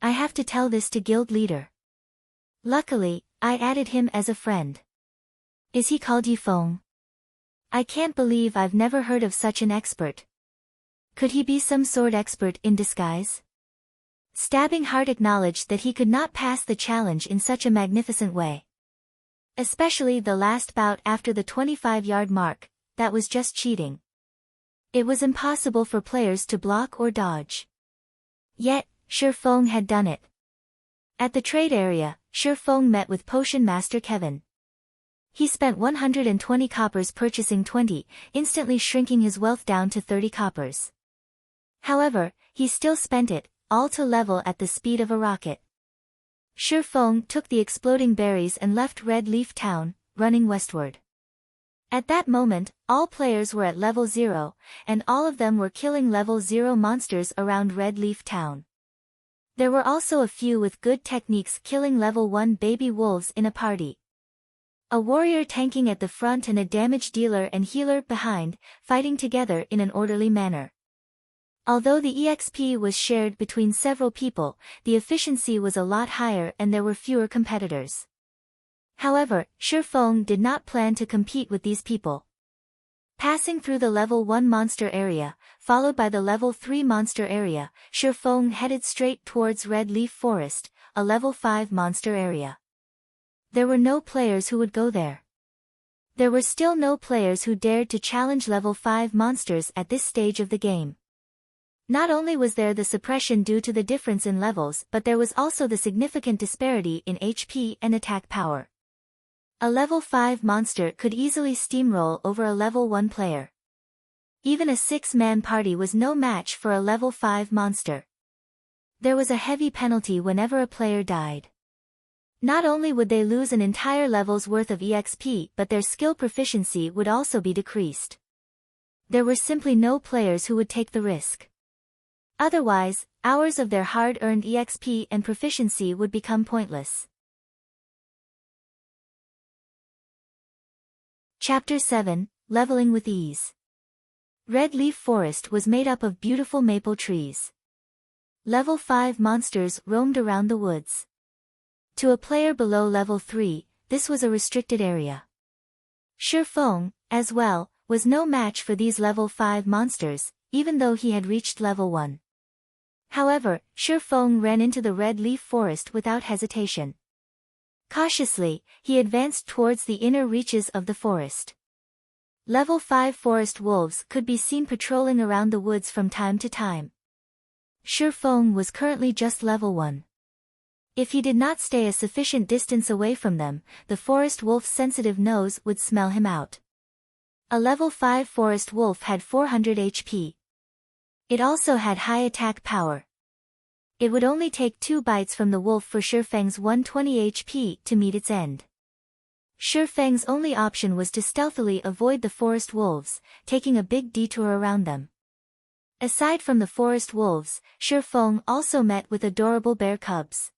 I have to tell this to guild leader. Luckily, I added him as a friend. Is he called Yifeng? I can't believe I've never heard of such an expert. Could he be some sword expert in disguise? Stabbing Heart acknowledged that he could not pass the challenge in such a magnificent way. Especially the last bout after the 25-yard mark, that was just cheating. It was impossible for players to block or dodge. Yet, Sherfong had done it. At the trade area, Sherfong met with Potion Master Kevin. He spent 120 coppers purchasing 20, instantly shrinking his wealth down to 30 coppers. However, he still spent it, all to level at the speed of a rocket. Sherfong took the exploding berries and left Red Leaf Town, running westward. At that moment, all players were at level 0, and all of them were killing level 0 monsters around Red Leaf Town. There were also a few with good techniques killing level 1 baby wolves in a party. A warrior tanking at the front and a damage dealer and healer behind, fighting together in an orderly manner. Although the EXP was shared between several people, the efficiency was a lot higher and there were fewer competitors. However, Sherfong did not plan to compete with these people. Passing through the level 1 monster area, followed by the level 3 monster area, Sherfong headed straight towards Red Leaf Forest, a level 5 monster area. There were no players who would go there. There were still no players who dared to challenge level 5 monsters at this stage of the game. Not only was there the suppression due to the difference in levels, but there was also the significant disparity in HP and attack power. A level 5 monster could easily steamroll over a level 1 player. Even a 6-man party was no match for a level 5 monster. There was a heavy penalty whenever a player died. Not only would they lose an entire level's worth of EXP, but their skill proficiency would also be decreased. There were simply no players who would take the risk. Otherwise, hours of their hard-earned EXP and proficiency would become pointless. Chapter 7, Leveling with Ease. Red Leaf Forest was made up of beautiful maple trees. Level 5 monsters roamed around the woods. To a player below level 3, this was a restricted area. Sherlock, as well, was no match for these level 5 monsters, even though he had reached level 1. However, Sherlock ran into the red leaf forest without hesitation. Cautiously, he advanced towards the inner reaches of the forest. Level 5 forest wolves could be seen patrolling around the woods from time to time. Sherlock was currently just level 1. If he did not stay a sufficient distance away from them, the forest wolf's sensitive nose would smell him out. A level 5 forest wolf had 400 HP. It also had high attack power. It would only take 2 bites from the wolf for Sherlock's 120 HP to meet its end. Sherlock's only option was to stealthily avoid the forest wolves, taking a big detour around them. Aside from the forest wolves, Sherlock also met with adorable bear cubs.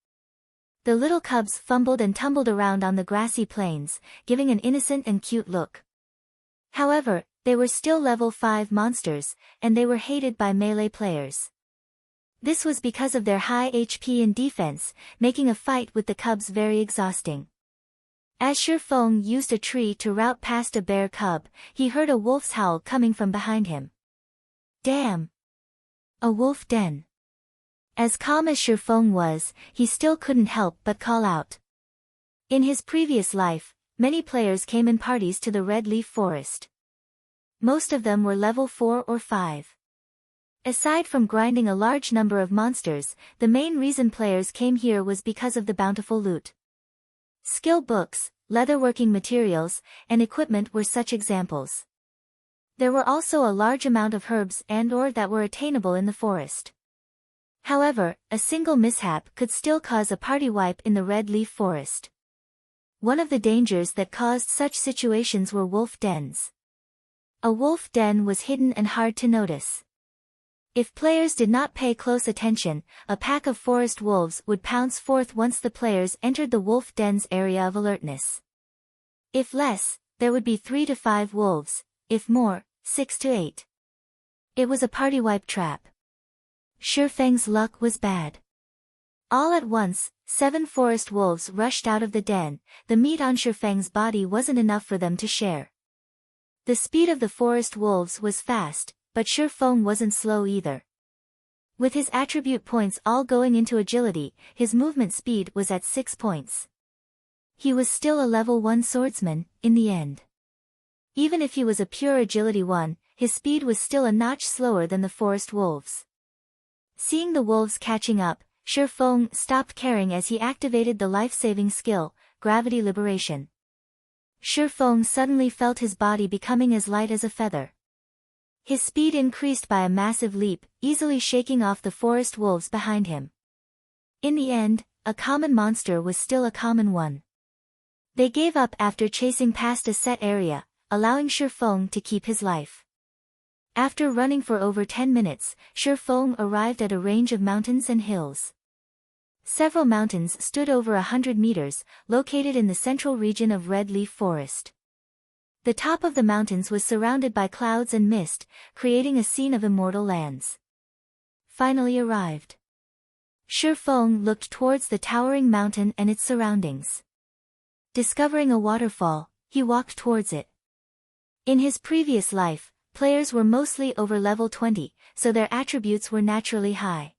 The little cubs fumbled and tumbled around on the grassy plains, giving an innocent and cute look. However, they were still level 5 monsters, and they were hated by melee players. This was because of their high HP and defense, making a fight with the cubs very exhausting. As Sherlock used a tree to route past a bear cub, he heard a wolf's howl coming from behind him. Damn! A wolf den. As calm as Sherlock was, he still couldn't help but call out. In his previous life, many players came in parties to the Red Leaf Forest. Most of them were level 4 or 5. Aside from grinding a large number of monsters, the main reason players came here was because of the bountiful loot. Skill books, leatherworking materials, and equipment were such examples. There were also a large amount of herbs and ore that were attainable in the forest. However, a single mishap could still cause a party wipe in the Red Leaf Forest. One of the dangers that caused such situations were wolf dens. A wolf den was hidden and hard to notice. If players did not pay close attention, a pack of forest wolves would pounce forth once the players entered the wolf den's area of alertness. If less, there would be 3 to 5 wolves, if more, 6 to 8. It was a party wipe trap. Sherlock's luck was bad. All at once, 7 forest wolves rushed out of the den. The meat on Sherlock's body wasn't enough for them to share. The speed of the forest wolves was fast, but Sherlock wasn't slow either. With his attribute points all going into agility, his movement speed was at 6 points. He was still a level 1 swordsman, in the end. Even if he was a pure agility 1, his speed was still a notch slower than the forest wolves. Seeing the wolves catching up, Sherlock stopped caring as he activated the life-saving skill, Gravity Liberation. Sherlock suddenly felt his body becoming as light as a feather. His speed increased by a massive leap, easily shaking off the forest wolves behind him. In the end, a common monster was still a common one. They gave up after chasing past a set area, allowing Sherlock to keep his life. After running for over 10 minutes, Sherlock arrived at a range of mountains and hills. Several mountains stood over 100 meters, located in the central region of Red Leaf Forest. The top of the mountains was surrounded by clouds and mist, creating a scene of immortal lands. Finally arrived. Sherlock looked towards the towering mountain and its surroundings. Discovering a waterfall, he walked towards it. In his previous life, players were mostly over level 20, so their attributes were naturally high.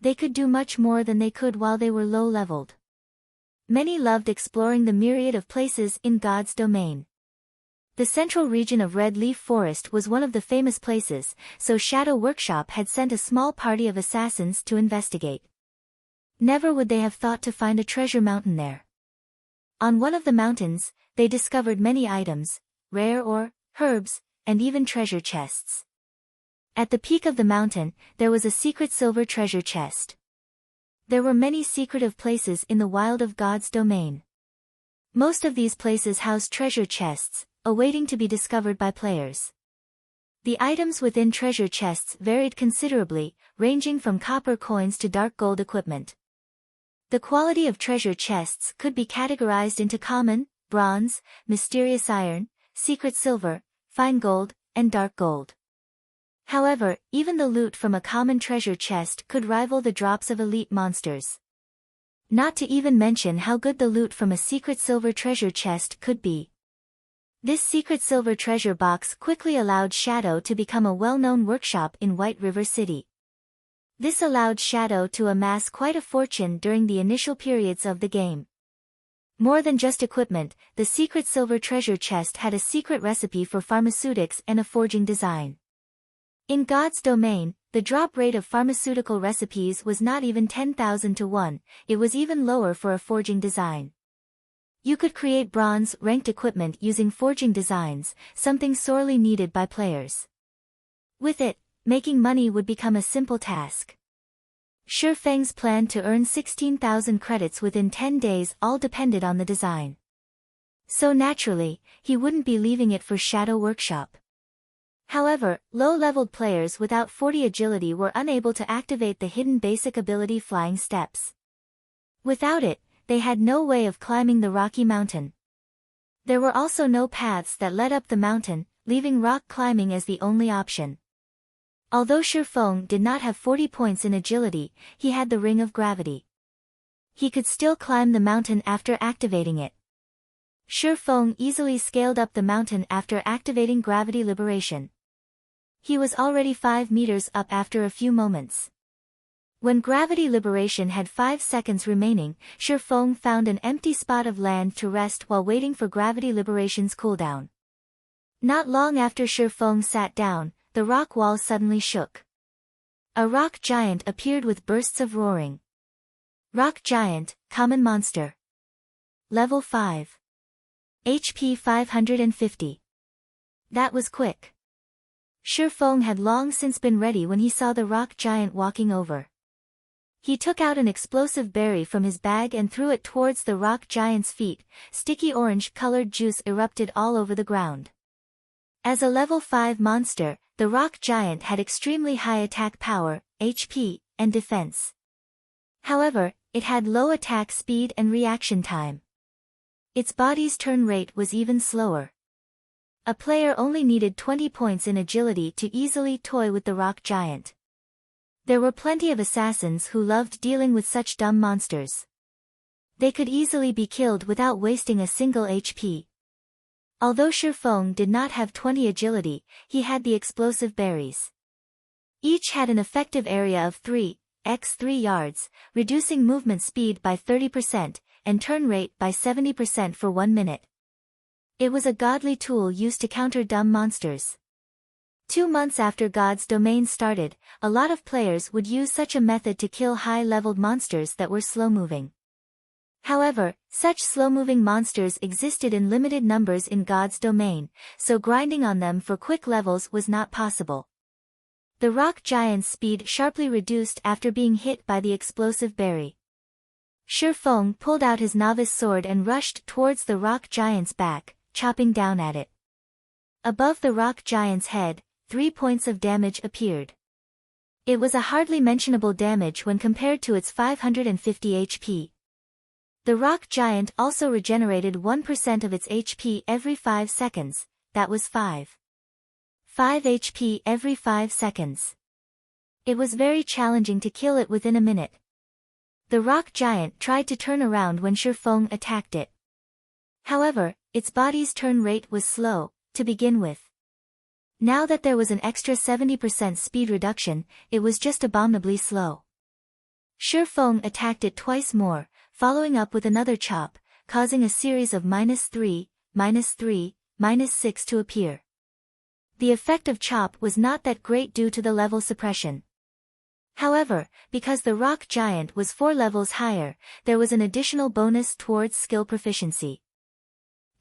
They could do much more than they could while they were low-leveled. Many loved exploring the myriad of places in God's domain. The central region of Red Leaf Forest was one of the famous places, so Shadow Workshop had sent a small party of assassins to investigate. Never would they have thought to find a treasure mountain there. On one of the mountains, they discovered many items, rare ore, herbs, and even treasure chests. At the peak of the mountain, there was a secret silver treasure chest. There were many secretive places in the wild of God's domain. Most of these places housed treasure chests, awaiting to be discovered by players. The items within treasure chests varied considerably, ranging from copper coins to dark gold equipment. The quality of treasure chests could be categorized into common, bronze, mysterious iron, secret silver, fine gold, and dark gold. However, even the loot from a common treasure chest could rival the drops of elite monsters. Not to even mention how good the loot from a secret silver treasure chest could be. This secret silver treasure box quickly allowed Shadow to become a well-known workshop in White River City. This allowed Shadow to amass quite a fortune during the initial periods of the game. More than just equipment, the secret silver treasure chest had a secret recipe for pharmaceutics and a forging design. In God's domain, the drop rate of pharmaceutical recipes was not even 10,000 to 1, it was even lower for a forging design. You could create bronze-ranked equipment using forging designs, something sorely needed by players. With it, making money would become a simple task. Shi Feng's plan to earn 16,000 credits within 10 days all depended on the design. So naturally, he wouldn't be leaving it for Shadow Workshop. However, low-leveled players without 40 agility were unable to activate the hidden basic ability Flying Steps. Without it, they had no way of climbing the rocky mountain. There were also no paths that led up the mountain, leaving rock climbing as the only option. Although Shi Feng did not have 40 points in agility, he had the Ring of Gravity. He could still climb the mountain after activating it. Shi Feng easily scaled up the mountain after activating Gravity Liberation. He was already 5 meters up after a few moments. When Gravity Liberation had 5 seconds remaining, Shi Feng found an empty spot of land to rest while waiting for Gravity Liberation's cooldown. Not long after Shi Feng sat down, the rock wall suddenly shook. A rock giant appeared with bursts of roaring. Rock Giant, Common Monster. Level 5. HP 550. That was quick. Shi Feng had long since been ready when he saw the rock giant walking over. He took out an explosive berry from his bag and threw it towards the rock giant's feet. Sticky orange-colored juice erupted all over the ground. As a level 5 monster, the rock giant had extremely high attack power, HP, and defense. However, it had low attack speed and reaction time. Its body's turn rate was even slower. A player only needed 20 points in agility to easily toy with the rock giant. There were plenty of assassins who loved dealing with such dumb monsters. They could easily be killed without wasting a single HP. Although Shi Feng did not have 20 agility, he had the explosive berries. Each had an effective area of 3x3 yards, reducing movement speed by 30%, and turn rate by 70% for 1 minute. It was a godly tool used to counter dumb monsters. 2 months after God's Domain started, a lot of players would use such a method to kill high-leveled monsters that were slow-moving. However, such slow-moving monsters existed in limited numbers in God's Domain, so grinding on them for quick levels was not possible. The rock giant's speed sharply reduced after being hit by the explosive berry. Shi Feng pulled out his novice sword and rushed towards the rock giant's back, chopping down at it. Above the rock giant's head, 3 points of damage appeared. It was a hardly mentionable damage when compared to its 550 HP. The rock giant also regenerated 1% of its HP every 5 seconds, that was 5 HP every 5 seconds. It was very challenging to kill it within a minute. The rock giant tried to turn around when Shi Feng attacked it. However, its body's turn rate was slow, to begin with. Now that there was an extra 70% speed reduction, it was just abominably slow. Shi Feng attacked it twice more, following up with another chop, causing a series of -3, -3, -6 to appear. The effect of chop was not that great due to the level suppression. However, because the rock giant was 4 levels higher, there was an additional bonus towards skill proficiency.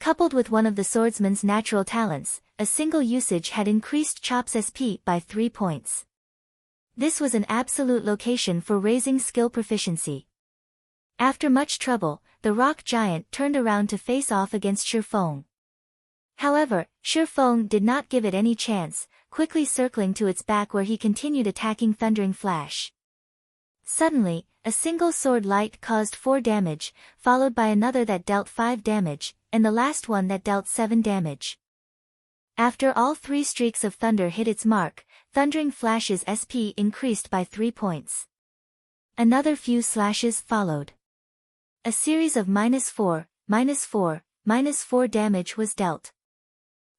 Coupled with one of the swordsman's natural talents, a single usage had increased Chop's SP by 3 points. This was an absolute location for raising skill proficiency. After much trouble, the rock giant turned around to face off against Shi Feng. However, Shi Feng did not give it any chance, quickly circling to its back where he continued attacking Thundering Flash. Suddenly, a single sword light caused 4 damage, followed by another that dealt 5 damage, and the last one that dealt 7 damage. After all 3 streaks of thunder hit its mark, Thundering Flash's SP increased by 3 points. Another few slashes followed. A series of -4, -4, -4 damage was dealt.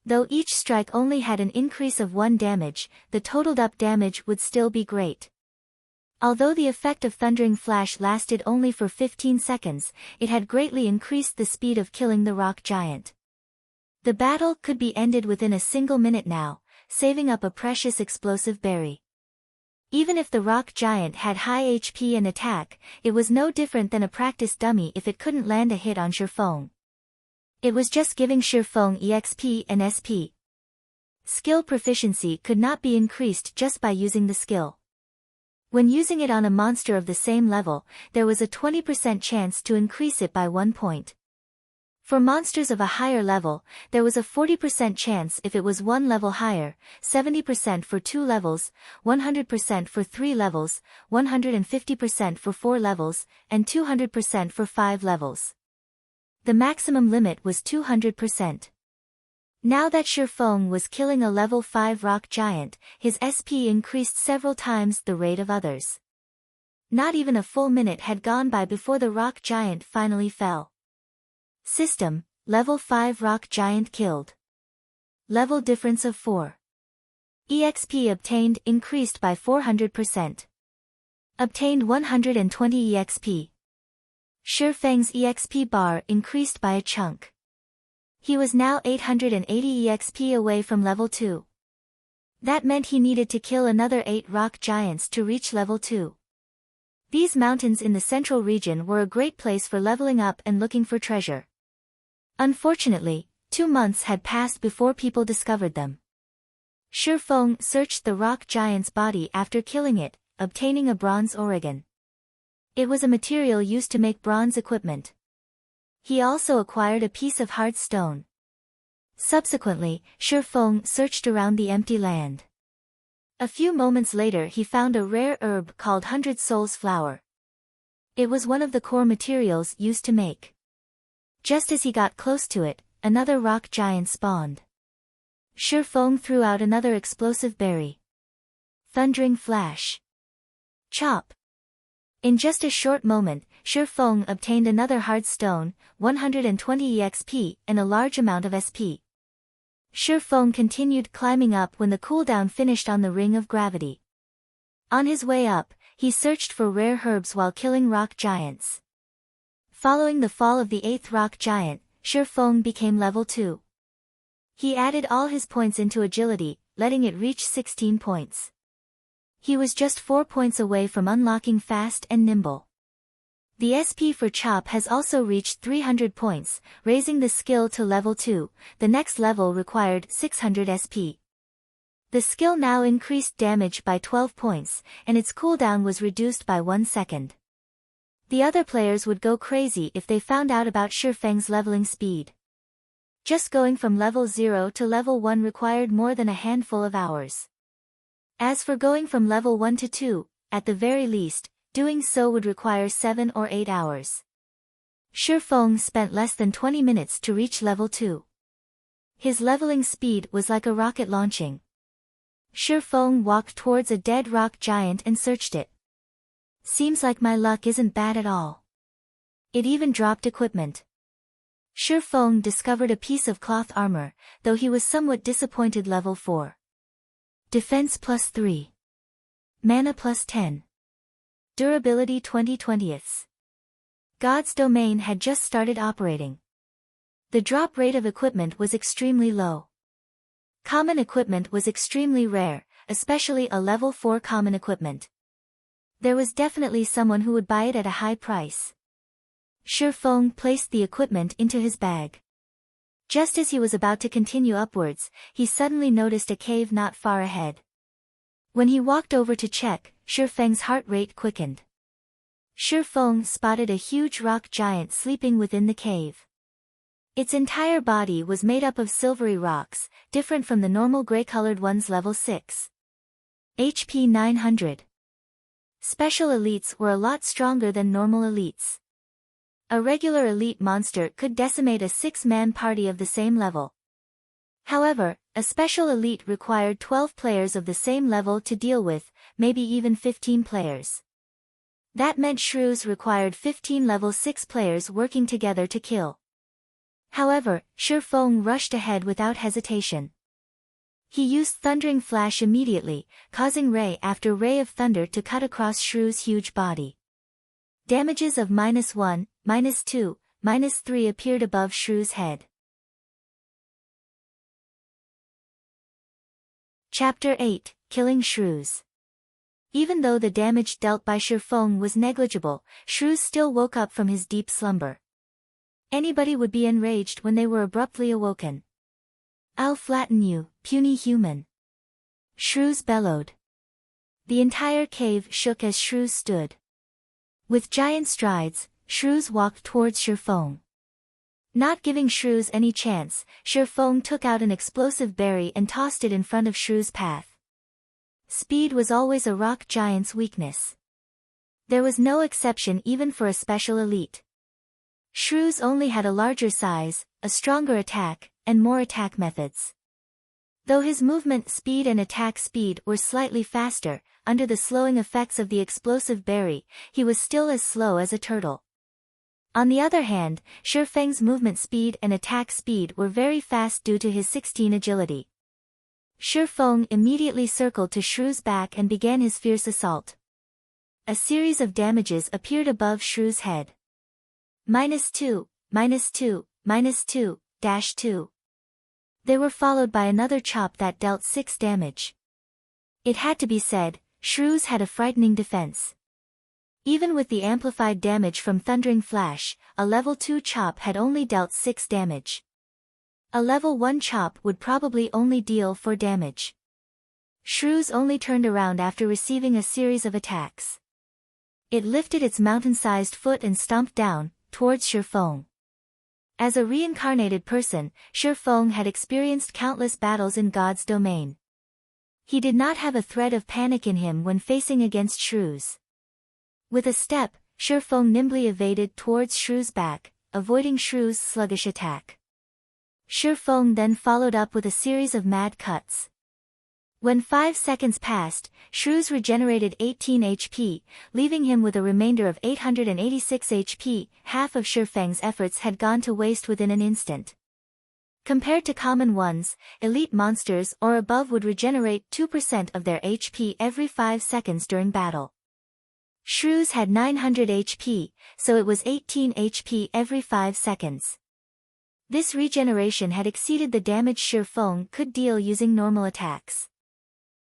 Though each strike only had an increase of 1 damage, the totaled up damage would still be great. Although the effect of Thundering Flash lasted only for 15 seconds, it had greatly increased the speed of killing the rock giant. The battle could be ended within a single minute now, saving up a precious explosive berry. Even if the rock giant had high HP and attack, it was no different than a practice dummy if it couldn't land a hit on Sherfong. It was just giving Sherfong EXP and SP. Skill proficiency could not be increased just by using the skill. When using it on a monster of the same level, there was a 20% chance to increase it by 1 point. For monsters of a higher level, there was a 40% chance if it was 1 level higher, 70% for 2 levels, 100% for 3 levels, 150% for 4 levels, and 200% for 5 levels. The maximum limit was 200%. Now that Sherfong was killing a level 5 rock giant, his SP increased several times the rate of others. Not even a full minute had gone by before the rock giant finally fell. System, level 5 rock giant killed. Level difference of 4. EXP obtained increased by 400%. Obtained 120 EXP. Sherfeng's EXP bar increased by a chunk. He was now 880 EXP away from level 2. That meant he needed to kill another 8 rock giants to reach level 2. These mountains in the central region were a great place for leveling up and looking for treasure. Unfortunately, 2 months had passed before people discovered them. Sherfong searched the rock giant's body after killing it, obtaining a bronze organ. It was a material used to make bronze equipment. He also acquired a piece of hard stone. Subsequently, Sherfong searched around the empty land. A few moments later he found a rare herb called 100 Souls Flower. It was one of the core materials used to make. Just as he got close to it, another rock giant spawned. Sherfong threw out another explosive berry. Thundering Flash. Chop. In just a short moment, Sherfong obtained another hard stone, 120 EXP, and a large amount of SP. Sherfong continued climbing up when the cooldown finished on the Ring of Gravity. On his way up, he searched for rare herbs while killing rock giants. Following the fall of the 8th rock giant, Sherfong became level 2. He added all his points into agility, letting it reach 16 points. He was just 4 points away from unlocking fast and nimble. The SP for Chop has also reached 300 points, raising the skill to level 2, the next level required 600 SP. The skill now increased damage by 12 points, and its cooldown was reduced by 1 second. The other players would go crazy if they found out about Sherfeng's leveling speed. Just going from level 0 to level 1 required more than a handful of hours. As for going from level 1 to 2, at the very least, doing so would require 7 or 8 hours. Sherfong spent less than 20 minutes to reach level 2. His leveling speed was like a rocket launching. Sherfong walked towards a dead rock giant and searched it. Seems like my luck isn't bad at all. It even dropped equipment. Sherfong discovered a piece of cloth armor, though he was somewhat disappointed. Level 4. Defense plus 3. Mana plus 10. Durability 20/20. God's Domain had just started operating. The drop rate of equipment was extremely low. Common equipment was extremely rare, especially a level 4 common equipment. There was definitely someone who would buy it at a high price. Sherfong placed the equipment into his bag. Just as he was about to continue upwards, he suddenly noticed a cave not far ahead. When he walked over to check, Sherfeng's heart rate quickened. Sherfong spotted a huge rock giant sleeping within the cave. Its entire body was made up of silvery rocks, different from the normal gray-colored ones. Level 6. HP 900. Special elites were a lot stronger than normal elites. A regular elite monster could decimate a 6-man party of the same level. However, a special elite required 12 players of the same level to deal with, maybe even 15 players. That meant Shrews required 15 level 6 players working together to kill. However, Shifeng rushed ahead without hesitation. He used Thundering Flash immediately, causing ray after ray of thunder to cut across Shrews' huge body. Damages of -1, -2, -3 appeared above Shrews' head. Chapter 8, Killing Shrews. Even though the damage dealt by Shifeng was negligible, Shrews still woke up from his deep slumber. Anybody would be enraged when they were abruptly awoken. "I'll flatten you, puny human!" Shrews bellowed. The entire cave shook as Shrews stood. With giant strides, Shrews walked towards Shifeng. Not giving Shrews any chance, Shifeng took out an explosive berry and tossed it in front of Shrews' path. Speed was always a rock giant's weakness. There was no exception even for a special elite. Shrews only had a larger size, a stronger attack, and more attack methods. Though his movement speed and attack speed were slightly faster, under the slowing effects of the explosive berry, he was still as slow as a turtle. On the other hand, Shifeng's movement speed and attack speed were very fast due to his 16 agility. Shifeng immediately circled to Shrews' back and began his fierce assault. A series of damages appeared above Shrews' head. -2, -2, -2, -2. They were followed by another chop that dealt 6 damage. It had to be said, Shrews had a frightening defense. Even with the amplified damage from Thundering Flash, a level 2 chop had only dealt 6 damage. A level 1 chop would probably only deal 4 damage. Shrews only turned around after receiving a series of attacks. It lifted its mountain-sized foot and stomped down, towards Shifeng. As a reincarnated person, Shifeng had experienced countless battles in God's domain. He did not have a thread of panic in him when facing against Shrews. With a step, Shifeng nimbly evaded towards Shrews' back, avoiding Shrews' sluggish attack. Shifeng then followed up with a series of mad cuts. When 5 seconds passed, Shrews regenerated 18 HP, leaving him with a remainder of 886 HP. Half of Shifeng's efforts had gone to waste within an instant. Compared to common ones, elite monsters or above would regenerate 2% of their HP every 5 seconds during battle. Shrews had 900 HP, so it was 18 HP every 5 seconds. This regeneration had exceeded the damage Shifeng could deal using normal attacks.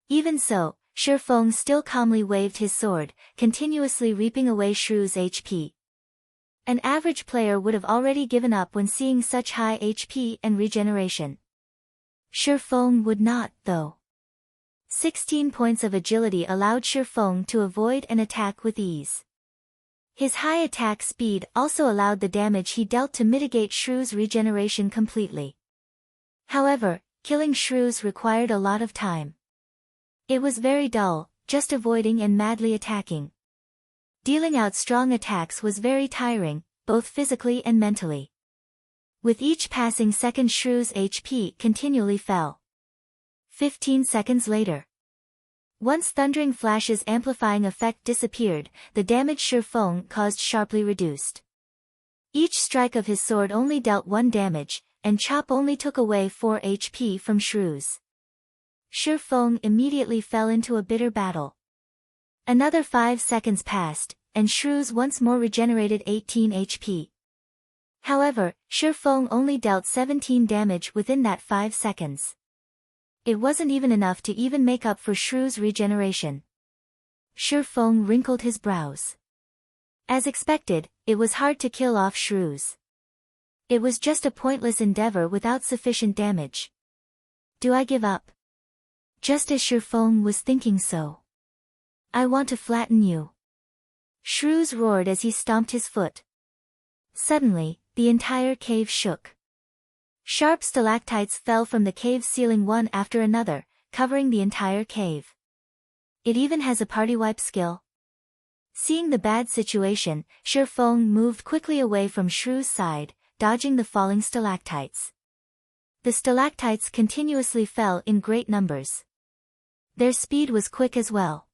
Even so, Shifeng still calmly waved his sword, continuously reaping away Shrews' HP. An average player would have already given up when seeing such high HP and regeneration. Shifeng would not, though. 16 points of agility allowed Shifeng to avoid and attack with ease. His high attack speed also allowed the damage he dealt to mitigate Shrews' regeneration completely. However, killing Shrews required a lot of time. It was very dull, just avoiding and madly attacking. Dealing out strong attacks was very tiring, both physically and mentally. With each passing second, Shrews' HP continually fell. 15 seconds later. Once Thundering Flash's amplifying effect disappeared, the damage Shifeng caused sharply reduced. Each strike of his sword only dealt 1 damage, and chop only took away 4 HP from Shrews. Shifeng immediately fell into a bitter battle. Another 5 seconds passed, and Shrews once more regenerated 18 HP. However, Shifeng only dealt 17 damage within that 5 seconds. It wasn't even enough to even make up for Shrews' regeneration. Shifeng wrinkled his brows. As expected, it was hard to kill off Shrews. It was just a pointless endeavor without sufficient damage. Do I give up? Just as Shifeng was thinking so. I want to flatten you. Shrews roared as he stomped his foot. Suddenly, the entire cave shook. Sharp stalactites fell from the cave ceiling one after another, covering the entire cave. It even has a party wipe skill. Seeing the bad situation, Shifeng moved quickly away from Shrews' side, dodging the falling stalactites. The stalactites continuously fell in great numbers. Their speed was quick as well.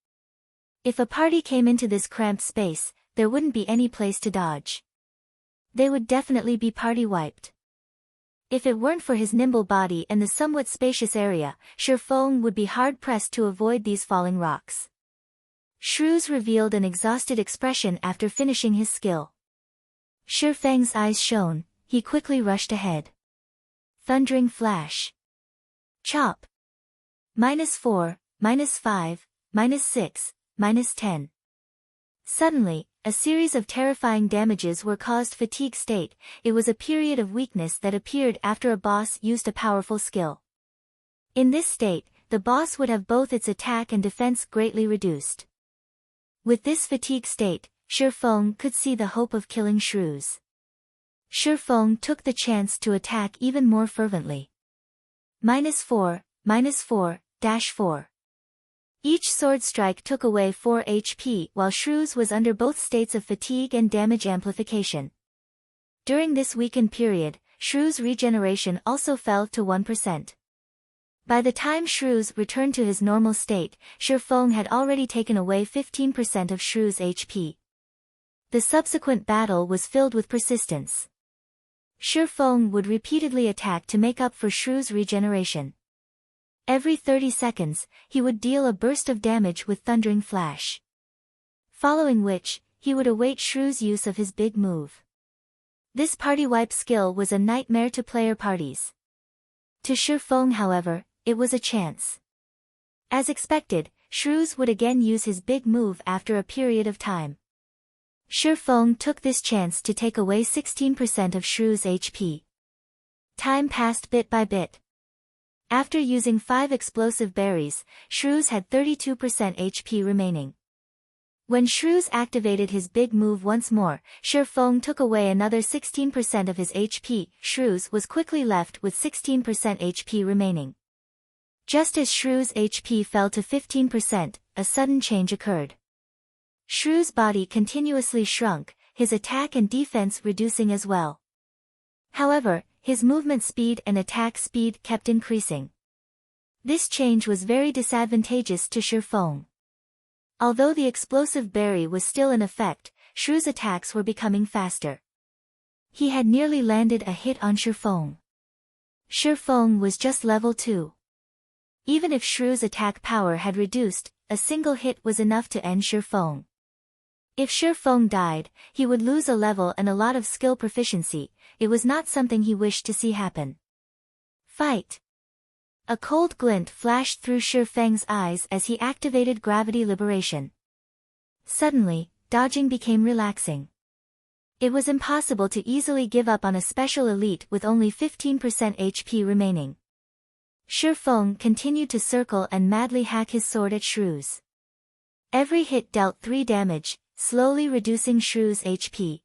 If a party came into this cramped space, there wouldn't be any place to dodge. They would definitely be party wiped. If it weren't for his nimble body and the somewhat spacious area, Shrews would be hard-pressed to avoid these falling rocks. Shrews revealed an exhausted expression after finishing his skill. Shifeng's eyes shone, he quickly rushed ahead. Thundering flash. Chop. -4, -5, -6, -10. Suddenly, a series of terrifying damages were caused fatigue state. It was a period of weakness that appeared after a boss used a powerful skill. In this state, the boss would have both its attack and defense greatly reduced. With this fatigue state, Shrews could see the hope of killing Shrews. Shrews took the chance to attack even more fervently. -4, -4, -4. Each sword strike took away 4 HP while Shrews was under both states of fatigue and damage amplification. During this weakened period, Shrews' regeneration also fell to 1%. By the time Shrews returned to his normal state, Shrews had already taken away 15% of Shrews' HP. The subsequent battle was filled with persistence. Shrews would repeatedly attack to make up for Shrews' regeneration. Every 30 seconds, he would deal a burst of damage with Thundering Flash. Following which, he would await Shrews' use of his big move. This party wipe skill was a nightmare to player parties. To Shrews, however, it was a chance. As expected, Shrews would again use his big move after a period of time. Shrews took this chance to take away 16% of Shrews' HP. Time passed bit by bit. After using 5 explosive berries, Shrews had 32% HP remaining. When Shrews activated his big move once more, Shrews took away another 16% of his HP. Shrews was quickly left with 16% HP remaining. Just as Shrews' HP fell to 15%, a sudden change occurred. Shrews' body continuously shrunk, his attack and defense reducing as well. However, his movement speed and attack speed kept increasing. This change was very disadvantageous to Shrews. Although the explosive berry was still in effect, Shrews' attacks were becoming faster. He had nearly landed a hit on Shrews. Shrews was just level 2. Even if Shrews' attack power had reduced, a single hit was enough to end Shrews. If Shrews died, he would lose a level and a lot of skill proficiency. It was not something he wished to see happen. Fight! A cold glint flashed through Shifeng's eyes as he activated gravity liberation. Suddenly, dodging became relaxing. It was impossible to easily give up on a special elite with only 15% HP remaining. Shrews continued to circle and madly hack his sword at Shrews. Every hit dealt 3 damage, slowly reducing Shrews' HP.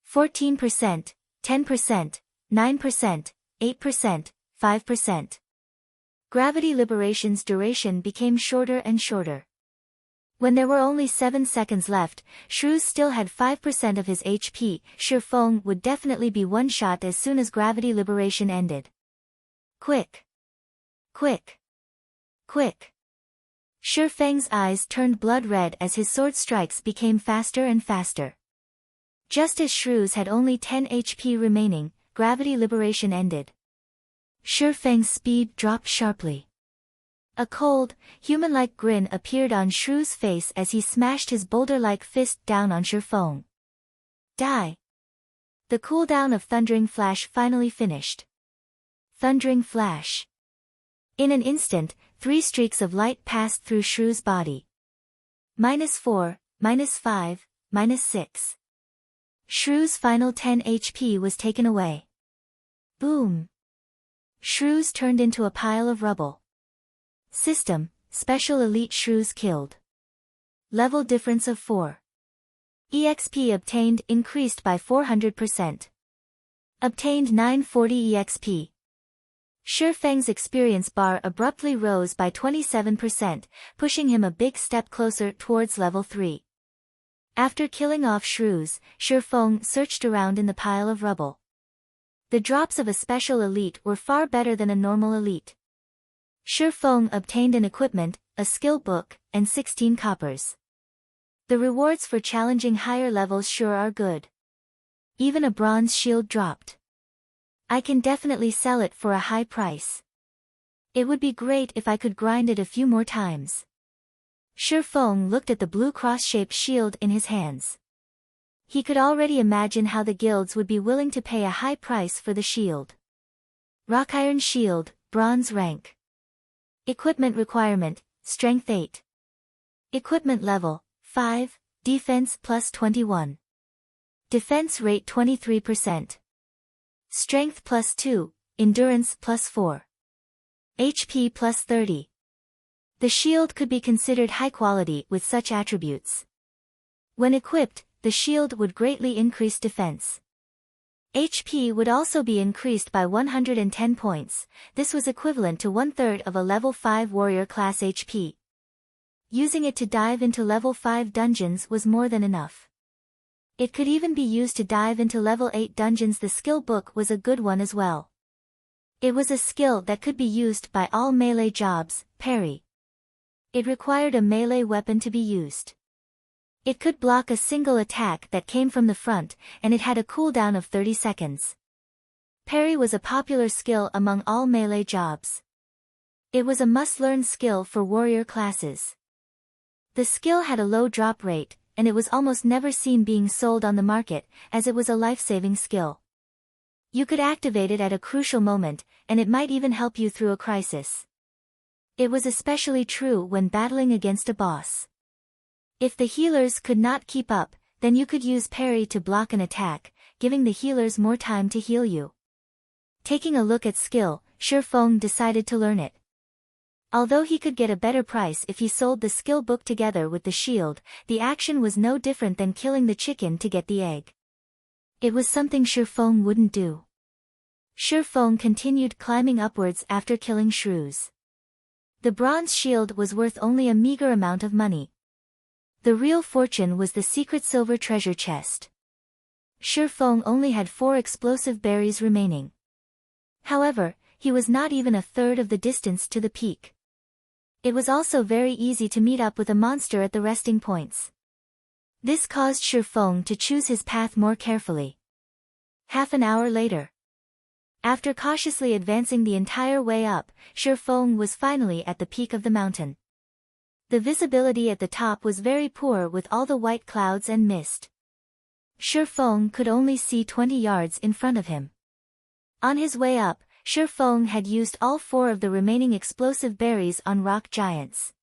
14%, 10%, 9%, 8%, 5%. Gravity liberation's duration became shorter and shorter. When there were only 7 seconds left, Shrews still had 5% of his HP. Shrews would definitely be one-shot as soon as gravity liberation ended. Quick! Quick! Quick! Shifeng's eyes turned blood red as his sword strikes became faster and faster. Just as Shrews had only 10 HP remaining, gravity liberation ended. Shifeng's speed dropped sharply. A cold, human-like grin appeared on Shrews' face as he smashed his boulder-like fist down on Shrews. Die! The cooldown of Thundering Flash finally finished. Thundering Flash. In an instant, 3 streaks of light passed through Shrews' body. -4, -5, -6. Shrews' final 10 HP was taken away. Boom! Shrews turned into a pile of rubble. System, Special Elite Shrews killed. Level difference of 4. EXP obtained increased by 400%. Obtained 940 EXP. Shifeng's experience bar abruptly rose by 27%, pushing him a big step closer towards level 3. After killing off Shrews, Shifeng searched around in the pile of rubble. The drops of a special elite were far better than a normal elite. Shifeng obtained an equipment, a skill book, and 16 coppers. The rewards for challenging higher levels sure are good. Even a bronze shield dropped. I can definitely sell it for a high price. It would be great if I could grind it a few more times. Sherfeng looked at the blue cross-shaped shield in his hands. He could already imagine how the guilds would be willing to pay a high price for the shield. Rock Iron Shield, Bronze rank. Equipment requirement, Strength 8. Equipment level, 5, Defense plus 21. Defense rate 23%. Strength plus 2, Endurance plus 4. HP plus 30. The shield could be considered high quality with such attributes. When equipped, the shield would greatly increase defense. HP would also be increased by 110 points, this was equivalent to 1/3 of a level 5 warrior class HP. Using it to dive into level 5 dungeons was more than enough. It could even be used to dive into level 8 dungeons. The skill book was a good one as well. It was a skill that could be used by all melee jobs, Parry. It required a melee weapon to be used. It could block a single attack that came from the front, and it had a cooldown of 30 seconds. Parry was a popular skill among all melee jobs. It was a must-learn skill for warrior classes. The skill had a low drop rate, and it was almost never seen being sold on the market, as it was a life-saving skill. You could activate it at a crucial moment, and it might even help you through a crisis. It was especially true when battling against a boss. If the healers could not keep up, then you could use Parry to block an attack, giving the healers more time to heal you. Taking a look at skill, Sherfeng decided to learn it. Although he could get a better price if he sold the skill book together with the shield, the action was no different than killing the chicken to get the egg. It was something Sherfeng wouldn't do. Sherfeng continued climbing upwards after killing Shrews. The bronze shield was worth only a meager amount of money. The real fortune was the secret silver treasure chest. Sherfeng only had 4 explosive berries remaining. However, he was not even a third of the distance to the peak. It was also very easy to meet up with a monster at the resting points. This caused Sherfeng to choose his path more carefully. Half an hour later. After cautiously advancing the entire way up, Sherfeng was finally at the peak of the mountain. The visibility at the top was very poor with all the white clouds and mist. Sherfeng could only see 20 yards in front of him. On his way up, Sherfeng had used all 4 of the remaining explosive berries on rock giants.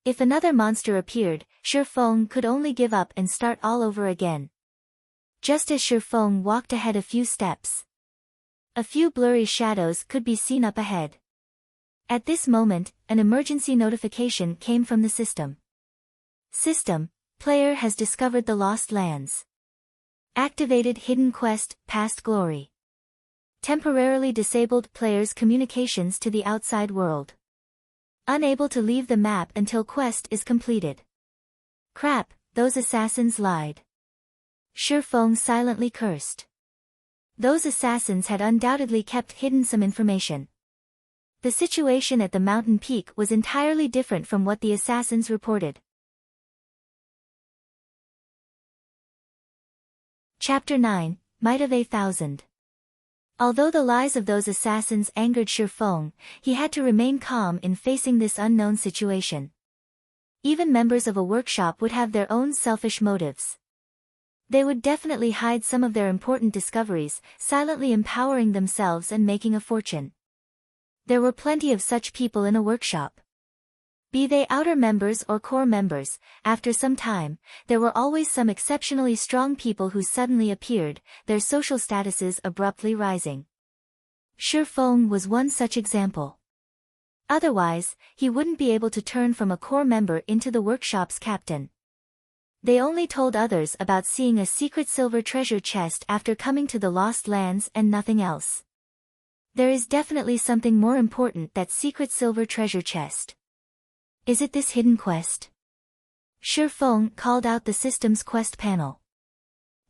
If another monster appeared, Sherfeng could only give up and start all over again. Just as Sherfeng walked ahead a few steps, a few blurry shadows could be seen up ahead. At this moment, an emergency notification came from the system. System, player has discovered the Lost Lands. Activated hidden quest, Past Glory. Temporarily disabled player's communications to the outside world. Unable to leave the map until quest is completed. Crap, those assassins lied. Sherfeng silently cursed. Those assassins had undoubtedly kept hidden some information. The situation at the mountain peak was entirely different from what the assassins reported. Chapter 9, Might of 8,000. Although the lies of those assassins angered Sherfeng, he had to remain calm in facing this unknown situation. Even members of a workshop would have their own selfish motives. They would definitely hide some of their important discoveries, silently empowering themselves and making a fortune. There were plenty of such people in a workshop. Be they outer members or core members, after some time, there were always some exceptionally strong people who suddenly appeared, their social statuses abruptly rising. Sherfeng was one such example. Otherwise, he wouldn't be able to turn from a core member into the workshop's captain. They only told others about seeing a secret silver treasure chest after coming to the Lost Lands and nothing else. There is definitely something more important than that secret silver treasure chest. Is it this hidden quest? Sherfeng called out the system's quest panel.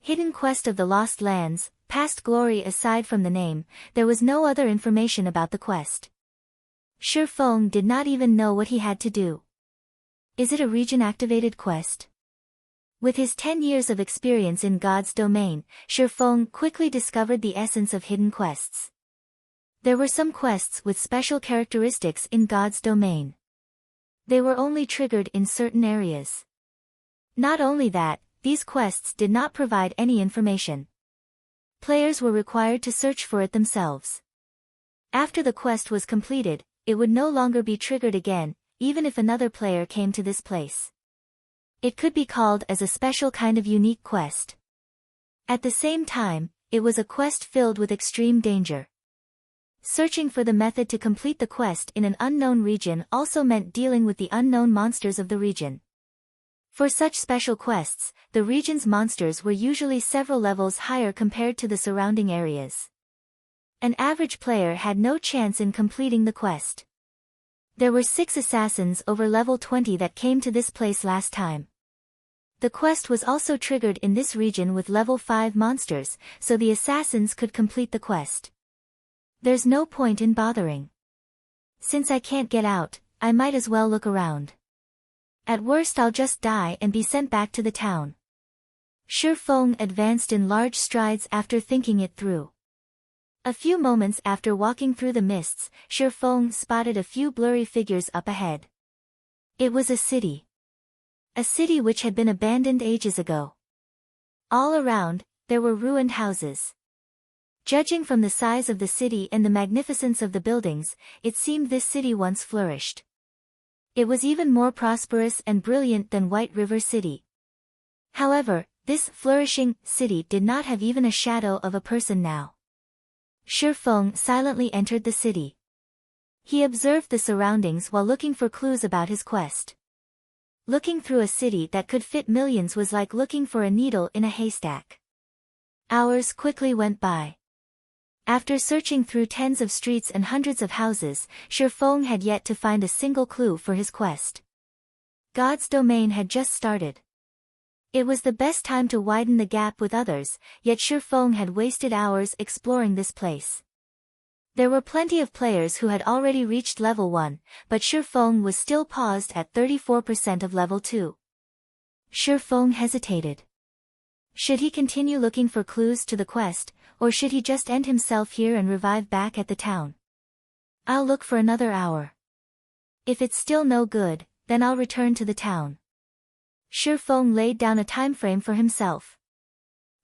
Hidden quest of the Lost Lands, Past Glory. Aside from the name, there was no other information about the quest. Sherfeng did not even know what he had to do. Is it a region-activated quest? With his 10 years of experience in God's domain, Sherfong quickly discovered the essence of hidden quests. There were some quests with special characteristics in God's domain. They were only triggered in certain areas. Not only that, these quests did not provide any information. Players were required to search for it themselves. After the quest was completed, it would no longer be triggered again, even if another player came to this place. It could be called as a special kind of unique quest. At the same time, it was a quest filled with extreme danger. Searching for the method to complete the quest in an unknown region also meant dealing with the unknown monsters of the region. For such special quests, the region's monsters were usually several levels higher compared to the surrounding areas. An average player had no chance in completing the quest. There were 6 assassins over level 20 that came to this place last time. The quest was also triggered in this region with level 5 monsters, so the assassins could complete the quest. There's no point in bothering. Since I can't get out, I might as well look around. At worst I'll just die and be sent back to the town. Sherfong advanced in large strides after thinking it through. A few moments after walking through the mists, Sherfong spotted a few blurry figures up ahead. It was a city. A city which had been abandoned ages ago. All around, there were ruined houses. Judging from the size of the city and the magnificence of the buildings, it seemed this city once flourished. It was even more prosperous and brilliant than White River City. However, this flourishing city did not have even a shadow of a person now. Sherfong silently entered the city. He observed the surroundings while looking for clues about his quest. Looking through a city that could fit millions was like looking for a needle in a haystack. Hours quickly went by. After searching through tens of streets and hundreds of houses, Sherfong had yet to find a single clue for his quest. God's domain had just started. It was the best time to widen the gap with others, yet Sherfong had wasted hours exploring this place. There were plenty of players who had already reached level 1, but Sherfong was still paused at 34% of level 2. Sherfong hesitated. Should he continue looking for clues to the quest, or should he just end himself here and revive back at the town? I'll look for another hour. If it's still no good, then I'll return to the town. Sherfong laid down a time frame for himself.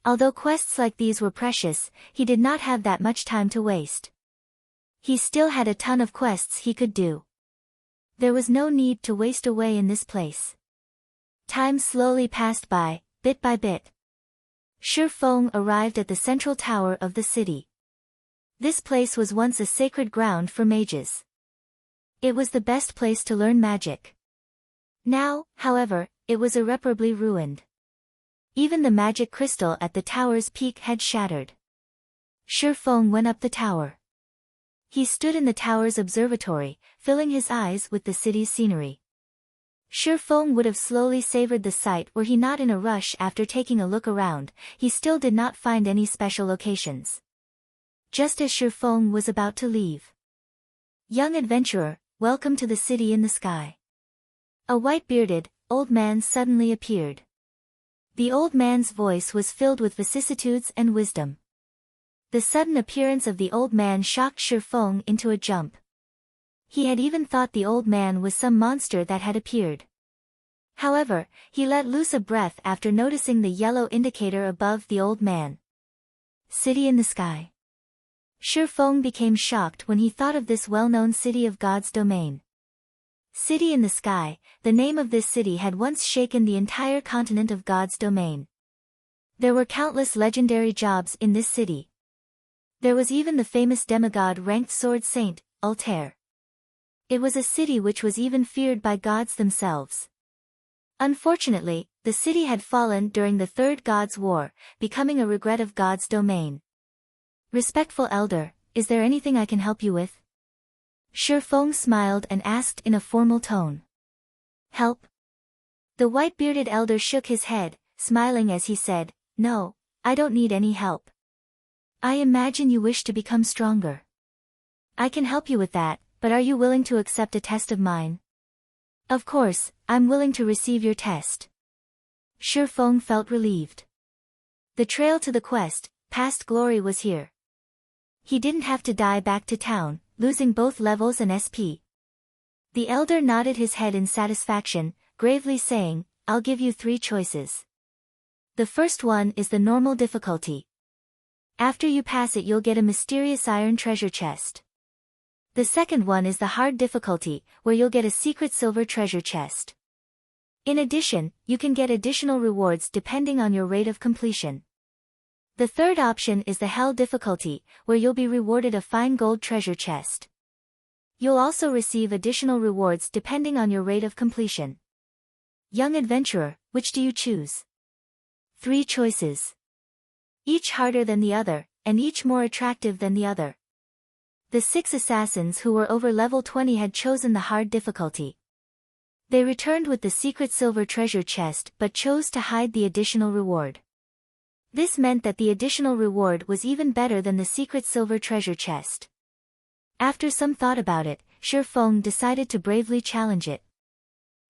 Although quests like these were precious, he did not have that much time to waste. He still had a ton of quests he could do. There was no need to waste away in this place. Time slowly passed by, bit by bit. Sherfong arrived at the central tower of the city. This place was once a sacred ground for mages. It was the best place to learn magic. Now, however, it was irreparably ruined. Even the magic crystal at the tower's peak had shattered. Sherfong went up the tower. He stood in the tower's observatory, filling his eyes with the city's scenery. Sherfong would have slowly savored the sight were he not in a rush. After taking a look around, he still did not find any special locations. Just as Sherfong was about to leave. Young adventurer, welcome to the city in the sky. A white-bearded, old man suddenly appeared. The old man's voice was filled with vicissitudes and wisdom. The sudden appearance of the old man shocked Sherfong into a jump. He had even thought the old man was some monster that had appeared. However, he let loose a breath after noticing the yellow indicator above the old man. City in the sky. Sherfong became shocked when he thought of this well-known city of God's domain. City in the Sky, the name of this city had once shaken the entire continent of God's domain. There were countless legendary jobs in this city. There was even the famous demigod-ranked sword saint, Altair. It was a city which was even feared by gods themselves. Unfortunately, the city had fallen during the Third God's War, becoming a regret of God's domain. Respectful elder, is there anything I can help you with? Sherfong smiled and asked in a formal tone. Help? The white-bearded elder shook his head, smiling as he said, No, I don't need any help. I imagine you wish to become stronger. I can help you with that, but are you willing to accept a test of mine? Of course, I'm willing to receive your test. Shifeng felt relieved. The trail to the quest, past glory, was here. He didn't have to die back to town, losing both levels and SP. The elder nodded his head in satisfaction, gravely saying, I'll give you 3 choices. The first one is the normal difficulty. After you pass it you'll get a mysterious iron treasure chest. The second one is the hard difficulty, where you'll get a secret silver treasure chest. In addition, you can get additional rewards depending on your rate of completion. The third option is the hell difficulty, where you'll be rewarded a fine gold treasure chest. You'll also receive additional rewards depending on your rate of completion. Young adventurer, which do you choose? 3 choices. Each harder than the other, and each more attractive than the other. The 6 assassins who were over level 20 had chosen the hard difficulty. They returned with the secret silver treasure chest but chose to hide the additional reward. This meant that the additional reward was even better than the secret silver treasure chest. After some thought about it, Shifeng decided to bravely challenge it.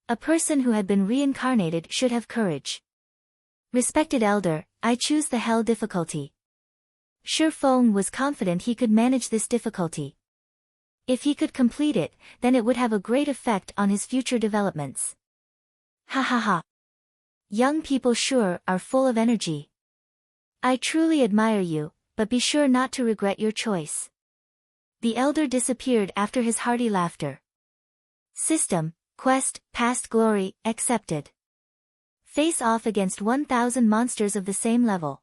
A person who had been reincarnated should have courage. Respected elder, I choose the hell difficulty. Shifeng was confident he could manage this difficulty. If he could complete it, then it would have a great effect on his future developments. Ha ha ha. Young people sure are full of energy. I truly admire you, but be sure not to regret your choice. The elder disappeared after his hearty laughter. System, quest, past glory, accepted. Face off against 1,000 monsters of the same level.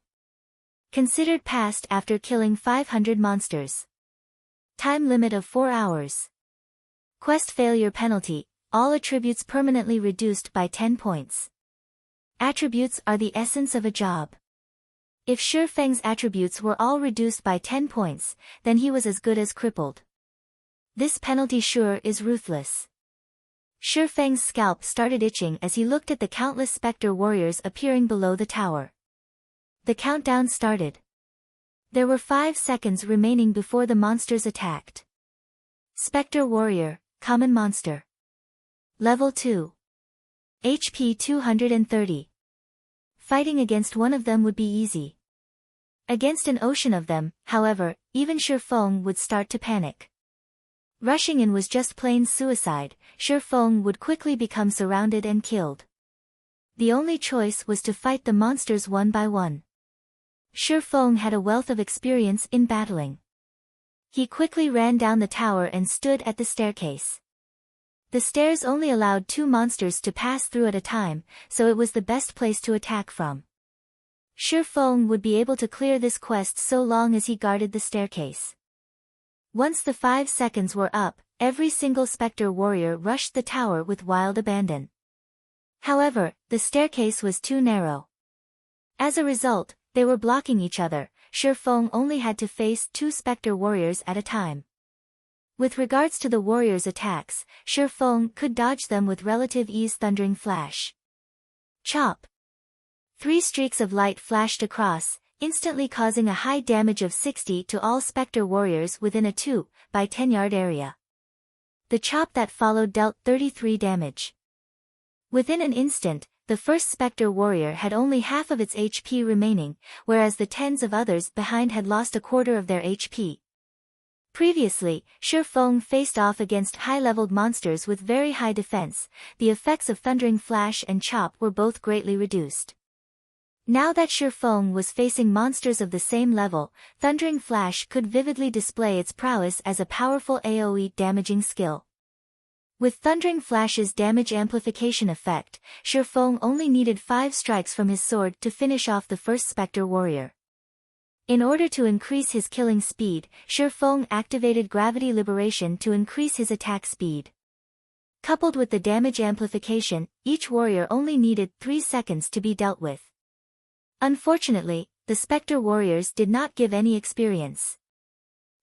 Considered passed after killing 500 monsters. Time limit of 4 hours. Quest failure penalty, all attributes permanently reduced by 10 points. Attributes are the essence of a job. If Shifeng's attributes were all reduced by 10 points, then he was as good as crippled. This penalty sure is ruthless. Shifeng's scalp started itching as he looked at the countless specter warriors appearing below the tower. The countdown started. There were 5 seconds remaining before the monsters attacked. Specter warrior, common monster. Level 2. HP 230. Fighting against one of them would be easy. Against an ocean of them, however, even Shifeng would start to panic. Rushing in was just plain suicide. Shifeng would quickly become surrounded and killed. The only choice was to fight the monsters one by one. Shifeng had a wealth of experience in battling. He quickly ran down the tower and stood at the staircase. The stairs only allowed 2 monsters to pass through at a time, so it was the best place to attack from. Shifeng would be able to clear this quest so long as he guarded the staircase. Once the 5 seconds were up, every single specter warrior rushed the tower with wild abandon. However, the staircase was too narrow. As a result, they were blocking each other. Shifeng only had to face 2 specter warriors at a time. With regards to the warriors' attacks, Shifeng could dodge them with relative ease. Thundering flash. Chop. 3 streaks of light flashed across, instantly causing a high damage of 60 to all specter warriors within a 2 by 10 yard area. The chop that followed dealt 33 damage. Within an instant, the first specter warrior had only half of its HP remaining, whereas the tens of others behind had lost a quarter of their HP. Previously, Shifeng faced off against high-leveled monsters with very high defense. The effects of Thundering Flash and Chop were both greatly reduced. Now that Shifeng was facing monsters of the same level, Thundering Flash could vividly display its prowess as a powerful AoE damaging skill. With Thundering Flash's damage amplification effect, Shifeng only needed 5 strikes from his sword to finish off the first Spectre Warrior. In order to increase his killing speed, Shifeng activated Gravity Liberation to increase his attack speed. Coupled with the damage amplification, each warrior only needed 3 seconds to be dealt with. Unfortunately, the Spectre Warriors did not give any experience.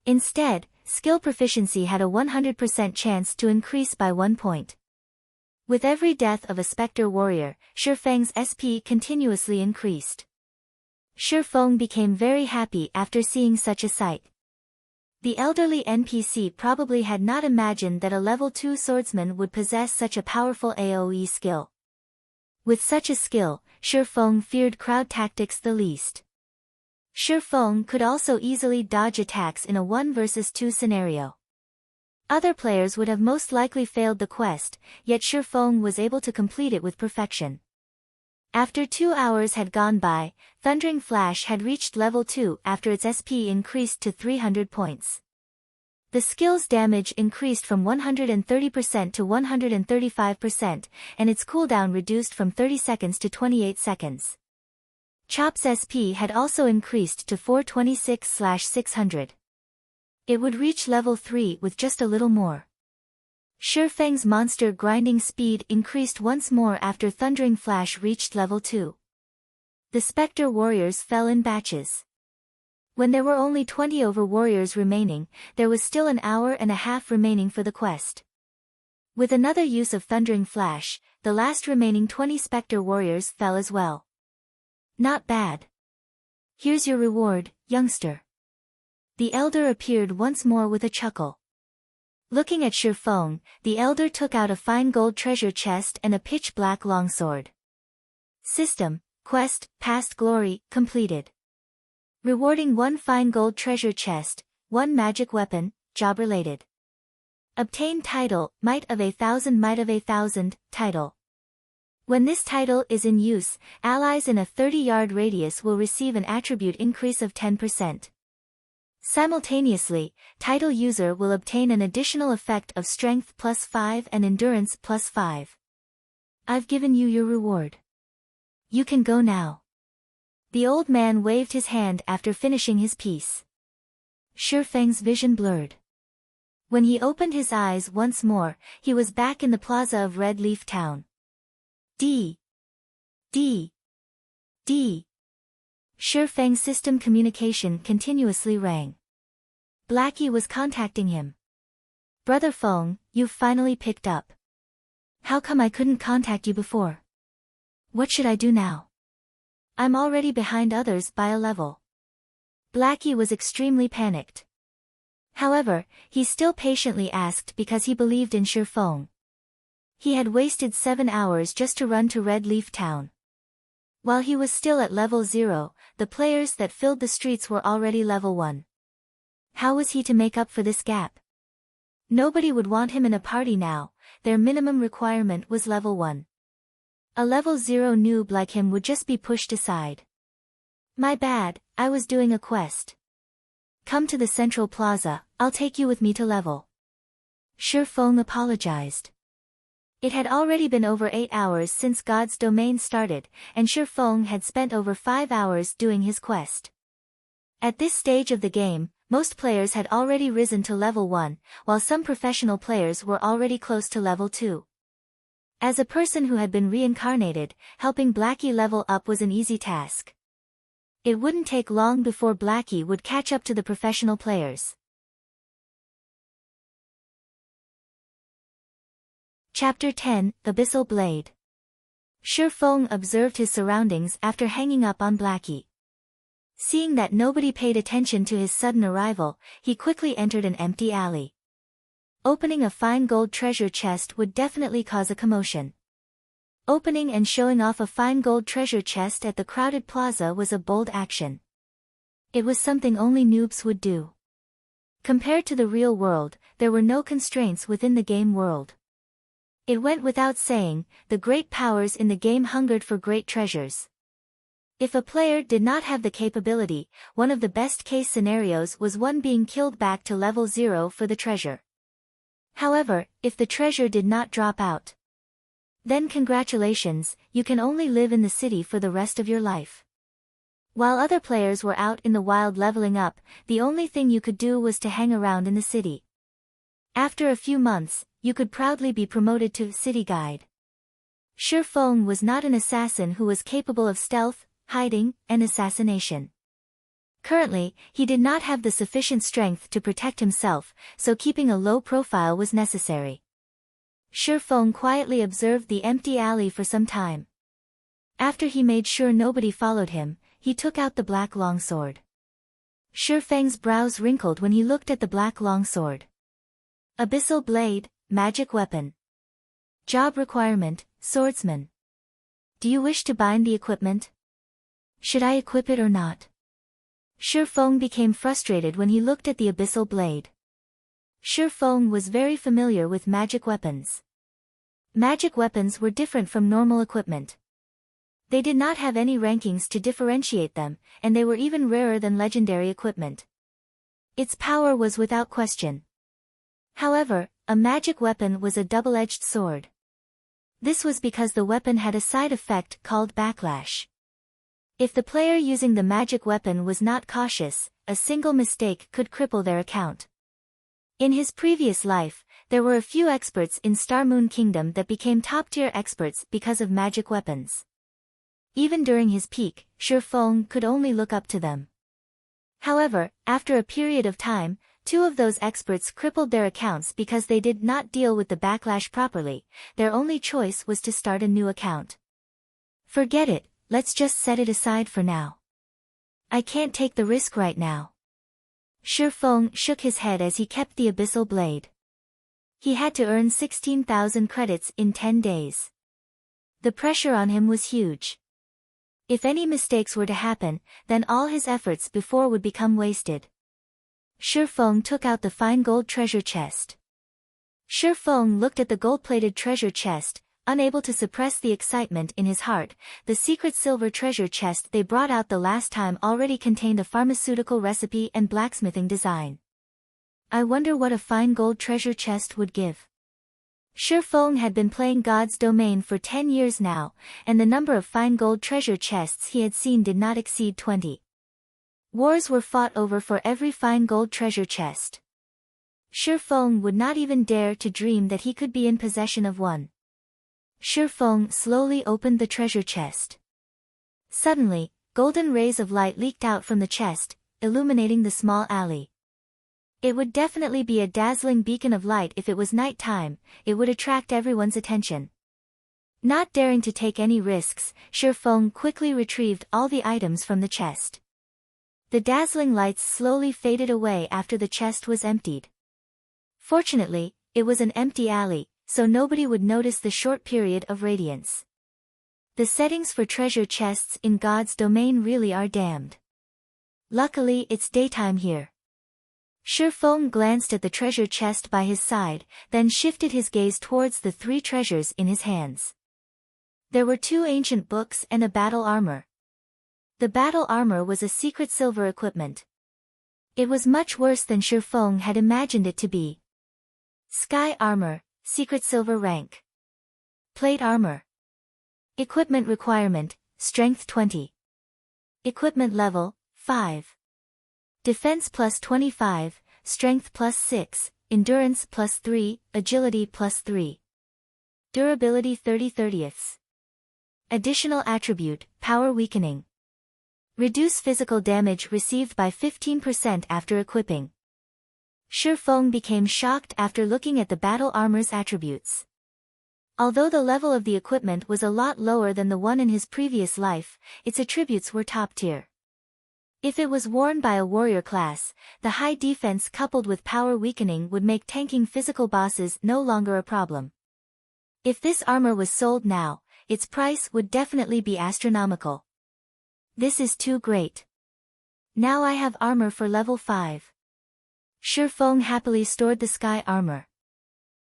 Instead, skill proficiency had a 100% chance to increase by 1 point. With every death of a Spectre Warrior, Shifeng's SP continuously increased. Shifeng became very happy after seeing such a sight. The elderly NPC probably had not imagined that a level 2 swordsman would possess such a powerful AoE skill. With such a skill, Feng feared crowd tactics the least. Feng could also easily dodge attacks in a 1 versus 2 scenario. Other players would have most likely failed the quest, yet Feng was able to complete it with perfection. After 2 hours had gone by, Thundering Flash had reached level 2 after its SP increased to 300 points. The skill's damage increased from 130% to 135%, and its cooldown reduced from 30 seconds to 28 seconds. Chop's SP had also increased to 426/600. It would reach level 3 with just a little more. Feng's monster grinding speed increased once more after Thundering Flash reached level 2. The Spectre warriors fell in batches. When there were only 20 over warriors remaining, there was still an hour and a half remaining for the quest. With another use of Thundering Flash, the last remaining 20 Spectre warriors fell as well. Not bad. Here's your reward, youngster. The elder appeared once more with a chuckle. Looking at Feng, the elder took out a fine gold treasure chest and a pitch-black longsword. System, quest, past glory, completed. Rewarding 1 fine gold treasure chest, 1 magic weapon, job related. Obtain title, Might of a Thousand, title. When this title is in use, allies in a 30-yard radius will receive an attribute increase of 10%. Simultaneously, title user will obtain an additional effect of strength +5 and endurance +5. I've given you your reward. You can go now. The old man waved his hand after finishing his piece. Feng's vision blurred. When he opened his eyes once more, he was back in the plaza of Red Leaf Town. D. Feng's system communication continuously rang. Blackie was contacting him. Brother Feng, you've finally picked up. How come I couldn't contact you before? What should I do now? I'm already behind others by a level. Blackie was extremely panicked. However, he still patiently asked because he believed in Feng. He had wasted 7 hours just to run to Red Leaf Town. While he was still at level 0, the players that filled the streets were already level 1. How was he to make up for this gap? Nobody would want him in a party now, their minimum requirement was level 1. A level 0 noob like him would just be pushed aside. My bad, I was doing a quest. Come to the central plaza, I'll take you with me to level. Feng apologized. It had already been over 8 hours since God's domain started, and Feng had spent over 5 hours doing his quest. At this stage of the game, most players had already risen to level 1, while some professional players were already close to level 2. As a person who had been reincarnated, helping Blackie level up was an easy task. It wouldn't take long before Blackie would catch up to the professional players. Chapter 10, Abyssal Blade. Feng observed his surroundings after hanging up on Blackie. Seeing that nobody paid attention to his sudden arrival, he quickly entered an empty alley. Opening a fine gold treasure chest would definitely cause a commotion. Opening and showing off a fine gold treasure chest at the crowded plaza was a bold action. It was something only noobs would do. Compared to the real world, there were no constraints within the game world. It went without saying, the great powers in the game hungered for great treasures. If a player did not have the capability, one of the best-case scenarios was one being killed back to level 0 for the treasure. However, if the treasure did not drop out, then congratulations, you can only live in the city for the rest of your life. While other players were out in the wild leveling up, the only thing you could do was to hang around in the city. After a few months, you could proudly be promoted to city guide. Feng was not an assassin who was capable of stealth, hiding, and assassination. Currently, he did not have the sufficient strength to protect himself, so keeping a low profile was necessary. Feng quietly observed the empty alley for some time. After he made sure nobody followed him, he took out the black longsword. Feng's brows wrinkled when he looked at the black longsword. Abyssal Blade, magic weapon. Job requirement, Swordsman. Do you wish to bind the equipment? Should I equip it or not? Shifeng became frustrated when he looked at the abyssal blade. Shifeng was very familiar with magic weapons. Magic weapons were different from normal equipment. They did not have any rankings to differentiate them, and they were even rarer than legendary equipment. Its power was without question. However, a magic weapon was a double-edged sword. This was because the weapon had a side effect called backlash. If the player using the magic weapon was not cautious, a single mistake could cripple their account. In his previous life, there were a few experts in Star Moon Kingdom that became top-tier experts because of magic weapons. Even during his peak, Shifeng could only look up to them. However, after a period of time, 2 of those experts crippled their accounts because they did not deal with the backlash properly. Their only choice was to start a new account. Forget it, let's just set it aside for now. I can't take the risk right now. Shifeng shook his head as he kept the abyssal blade. He had to earn 16,000 credits in 10 days. The pressure on him was huge. If any mistakes were to happen, then all his efforts before would become wasted. Shifeng took out the fine gold treasure chest. Shifeng looked at the gold-plated treasure chest, unable to suppress the excitement in his heart. The secret silver treasure chest they brought out the last time already contained a pharmaceutical recipe and blacksmithing design. I wonder what a fine gold treasure chest would give. Shifeng had been playing God's Domain for 10 years now, and the number of fine gold treasure chests he had seen did not exceed 20. Wars were fought over for every fine gold treasure chest. Shifeng would not even dare to dream that he could be in possession of one. Shifeng slowly opened the treasure chest. Suddenly, golden rays of light leaked out from the chest, illuminating the small alley. It would definitely be a dazzling beacon of light if it was night time. It would attract everyone's attention. Not daring to take any risks, Shifeng quickly retrieved all the items from the chest. The dazzling lights slowly faded away after the chest was emptied. Fortunately, it was an empty alley, so nobody would notice the short period of radiance. The settings for treasure chests in God's Domain really are damned. Luckily it's daytime here. Shifeng glanced at the treasure chest by his side, then shifted his gaze towards the 3 treasures in his hands. There were 2 ancient books and a battle armor. The battle armor was a secret silver equipment. It was much worse than Shifeng had imagined it to be. Sky armor, secret silver rank. Plate armor. Equipment requirement, strength 20. Equipment level, 5. Defense plus 25, strength plus 6, endurance plus 3, agility plus 3. Durability 30/30. Additional attribute, power weakening. Reduce physical damage received by 15% after equipping. Shifeng became shocked after looking at the battle armor's attributes. Although the level of the equipment was a lot lower than the one in his previous life, its attributes were top tier. If it was worn by a warrior class, the high defense coupled with power weakening would make tanking physical bosses no longer a problem. If this armor was sold now, its price would definitely be astronomical. This is too great. Now I have armor for level 5. Shifeng happily stored the sky armor.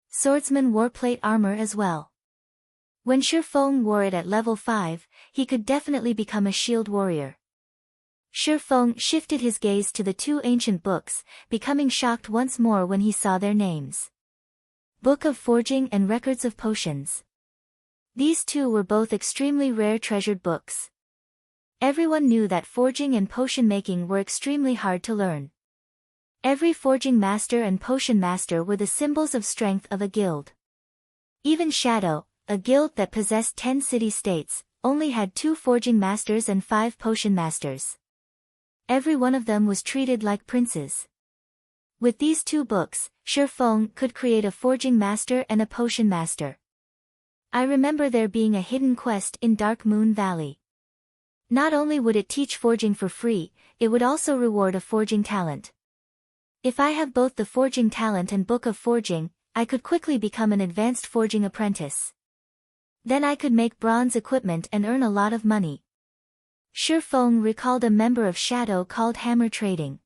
Swordsman wore plate armor as well. When Shifeng wore it at level 5, he could definitely become a shield warrior. Shifeng shifted his gaze to the 2 ancient books, becoming shocked once more when he saw their names. Book of Forging and Records of Potions. These 2 were both extremely rare treasured books. Everyone knew that forging and potion making were extremely hard to learn. Every forging master and potion master were the symbols of strength of a guild. Even Shadow, a guild that possessed 10 city-states, only had 2 forging masters and 5 potion masters. Every one of them was treated like princes. With these 2 books, Shifeng could create a forging master and a potion master. I remember there being a hidden quest in Dark Moon Valley. Not only would it teach forging for free, it would also reward a forging talent. If I have both the forging talent and book of forging, I could quickly become an advanced forging apprentice. Then I could make bronze equipment and earn a lot of money. Shifeng recalled a member of Shadow called Hammer Trading.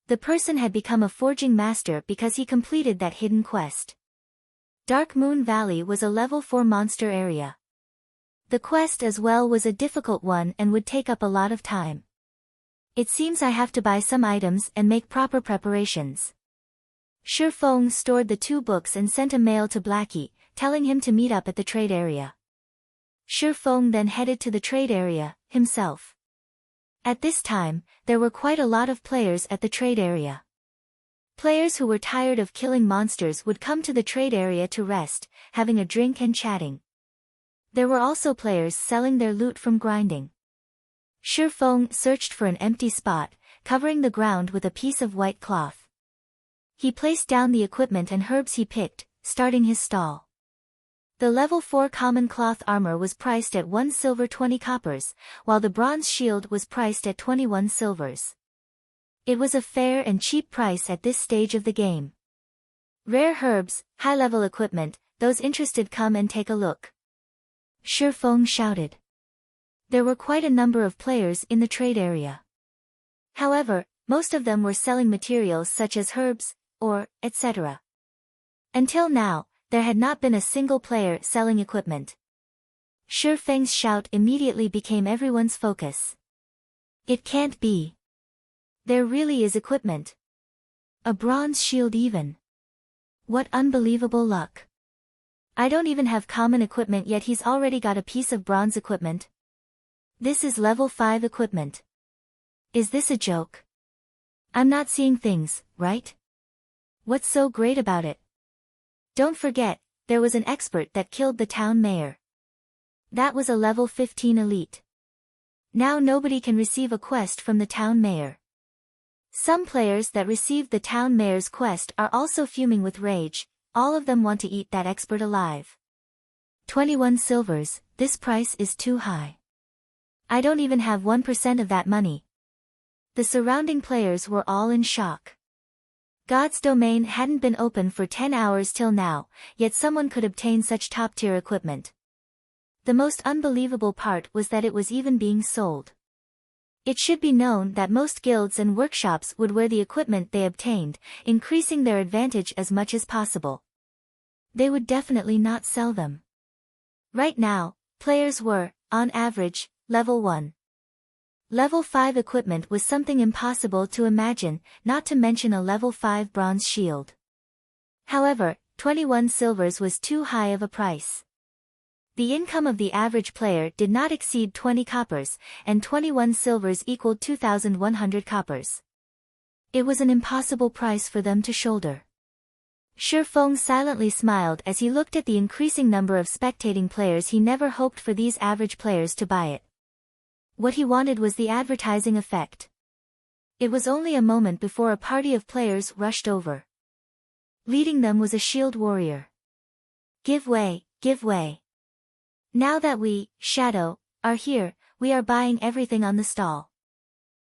The person had become a forging master because he completed that hidden quest. Dark Moon Valley was a level 4 monster area. The quest as well was a difficult one and would take up a lot of time. It seems I have to buy some items and make proper preparations. Shifeng stored the 2 books and sent a mail to Blackie, telling him to meet up at the trade area. Shifeng then headed to the trade area, himself. At this time, there were quite a lot of players at the trade area. Players who were tired of killing monsters would come to the trade area to rest, having a drink and chatting. There were also players selling their loot from grinding. Shifeng searched for an empty spot, covering the ground with a piece of white cloth. He placed down the equipment and herbs he picked, starting his stall. The level 4 common cloth armor was priced at 1 silver 20 coppers, while the bronze shield was priced at 21 silvers. It was a fair and cheap price at this stage of the game. Rare herbs, high-level equipment, those interested come and take a look. Shifeng shouted. There were quite a number of players in the trade area. However, most of them were selling materials such as herbs, ore, etc. Until now, there had not been a single player selling equipment. Shifeng's shout immediately became everyone's focus. It can't be. There really is equipment. A bronze shield even. What unbelievable luck. I don't even have common equipment yet he's already got a piece of bronze equipment. This is level 5 equipment. Is this a joke? I'm not seeing things, right? What's so great about it? Don't forget, there was an expert that killed the town mayor. That was a level 15 elite. Now nobody can receive a quest from the town mayor. Some players that received the town mayor's quest are also fuming with rage, all of them want to eat that expert alive. 21 silvers, this price is too high. I don't even have 1% of that money. The surrounding players were all in shock. God's domain hadn't been open for 10 hours till now, yet someone could obtain such top-tier equipment. The most unbelievable part was that it was even being sold. It should be known that most guilds and workshops would wear the equipment they obtained, increasing their advantage as much as possible. They would definitely not sell them. Right now, players were, on average, level 1. Level 5 equipment was something impossible to imagine, not to mention a level 5 bronze shield. However, 21 silvers was too high of a price. The income of the average player did not exceed 20 coppers, and 21 silvers equaled 2,100 coppers. It was an impossible price for them to shoulder. Shifeng silently smiled as he looked at the increasing number of spectating players. He never hoped for these average players to buy it. What he wanted was the advertising effect. It was only a moment before a party of players rushed over. Leading them was a shield warrior. Give way, give way. Now that we, Shadow, are here, we are buying everything on the stall.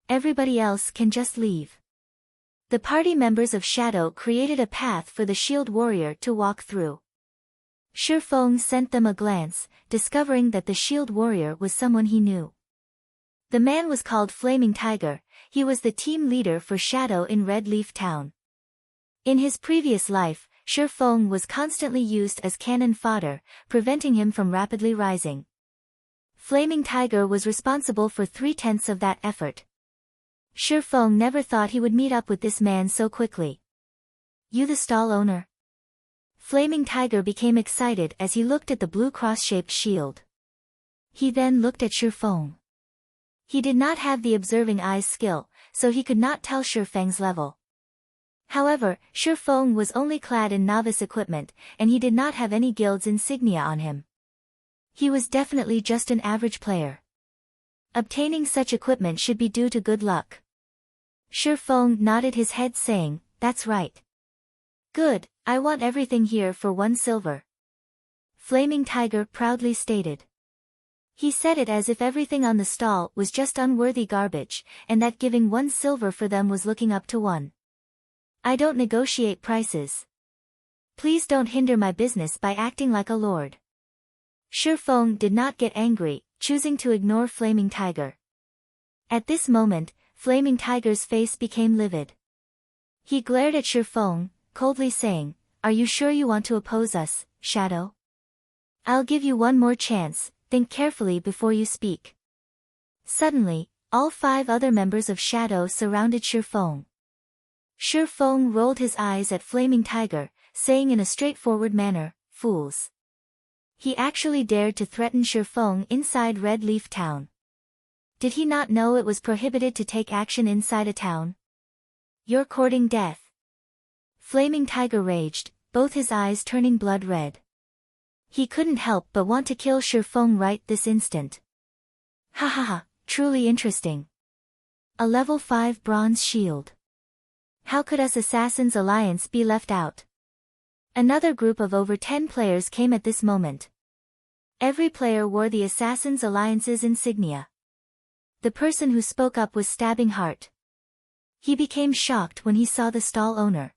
Everybody else can just leave. The party members of Shadow created a path for the shield warrior to walk through. Shifeng sent them a glance, discovering that the shield warrior was someone he knew. The man was called Flaming Tiger. He was the team leader for Shadow in Red Leaf Town. In his previous life, Shifeng was constantly used as cannon fodder, preventing him from rapidly rising. Flaming Tiger was responsible for 3/10 of that effort. Shifeng never thought he would meet up with this man so quickly. You the stall owner? Flaming Tiger became excited as he looked at the blue cross-shaped shield. He then looked at Shifeng. He did not have the observing eyes skill, so he could not tell Shifeng's level. However, Shifeng was only clad in novice equipment, and he did not have any guild's insignia on him. He was definitely just an average player. Obtaining such equipment should be due to good luck. Shifeng nodded his head saying, "That's right." "Good, I want everything here for 1 silver." Flaming Tiger proudly stated. He said it as if everything on the stall was just unworthy garbage, and that giving 1 silver for them was looking up to 1. I don't negotiate prices. Please don't hinder my business by acting like a lord. Shifeng did not get angry, choosing to ignore Flaming Tiger. At this moment, Flaming Tiger's face became livid. He glared at Shifeng, coldly saying, "Are you sure you want to oppose us, Shadow? I'll give you one more chance, think carefully before you speak." Suddenly, all 5 other members of Shadow surrounded Shifeng. Shifeng rolled his eyes at Flaming Tiger, saying in a straightforward manner, "Fools." He actually dared to threaten Shifeng inside Red Leaf Town. Did he not know it was prohibited to take action inside a town? "You're courting death." Flaming Tiger raged, both his eyes turning blood red. He couldn't help but want to kill Shifeng right this instant. Ha ha ha, truly interesting. A level 5 bronze shield. How could us Assassins Alliance be left out? Another group of over 10 players came at this moment. Every player wore the Assassins Alliance's insignia. The person who spoke up was Stabbing Heart. He became shocked when he saw the stall owner.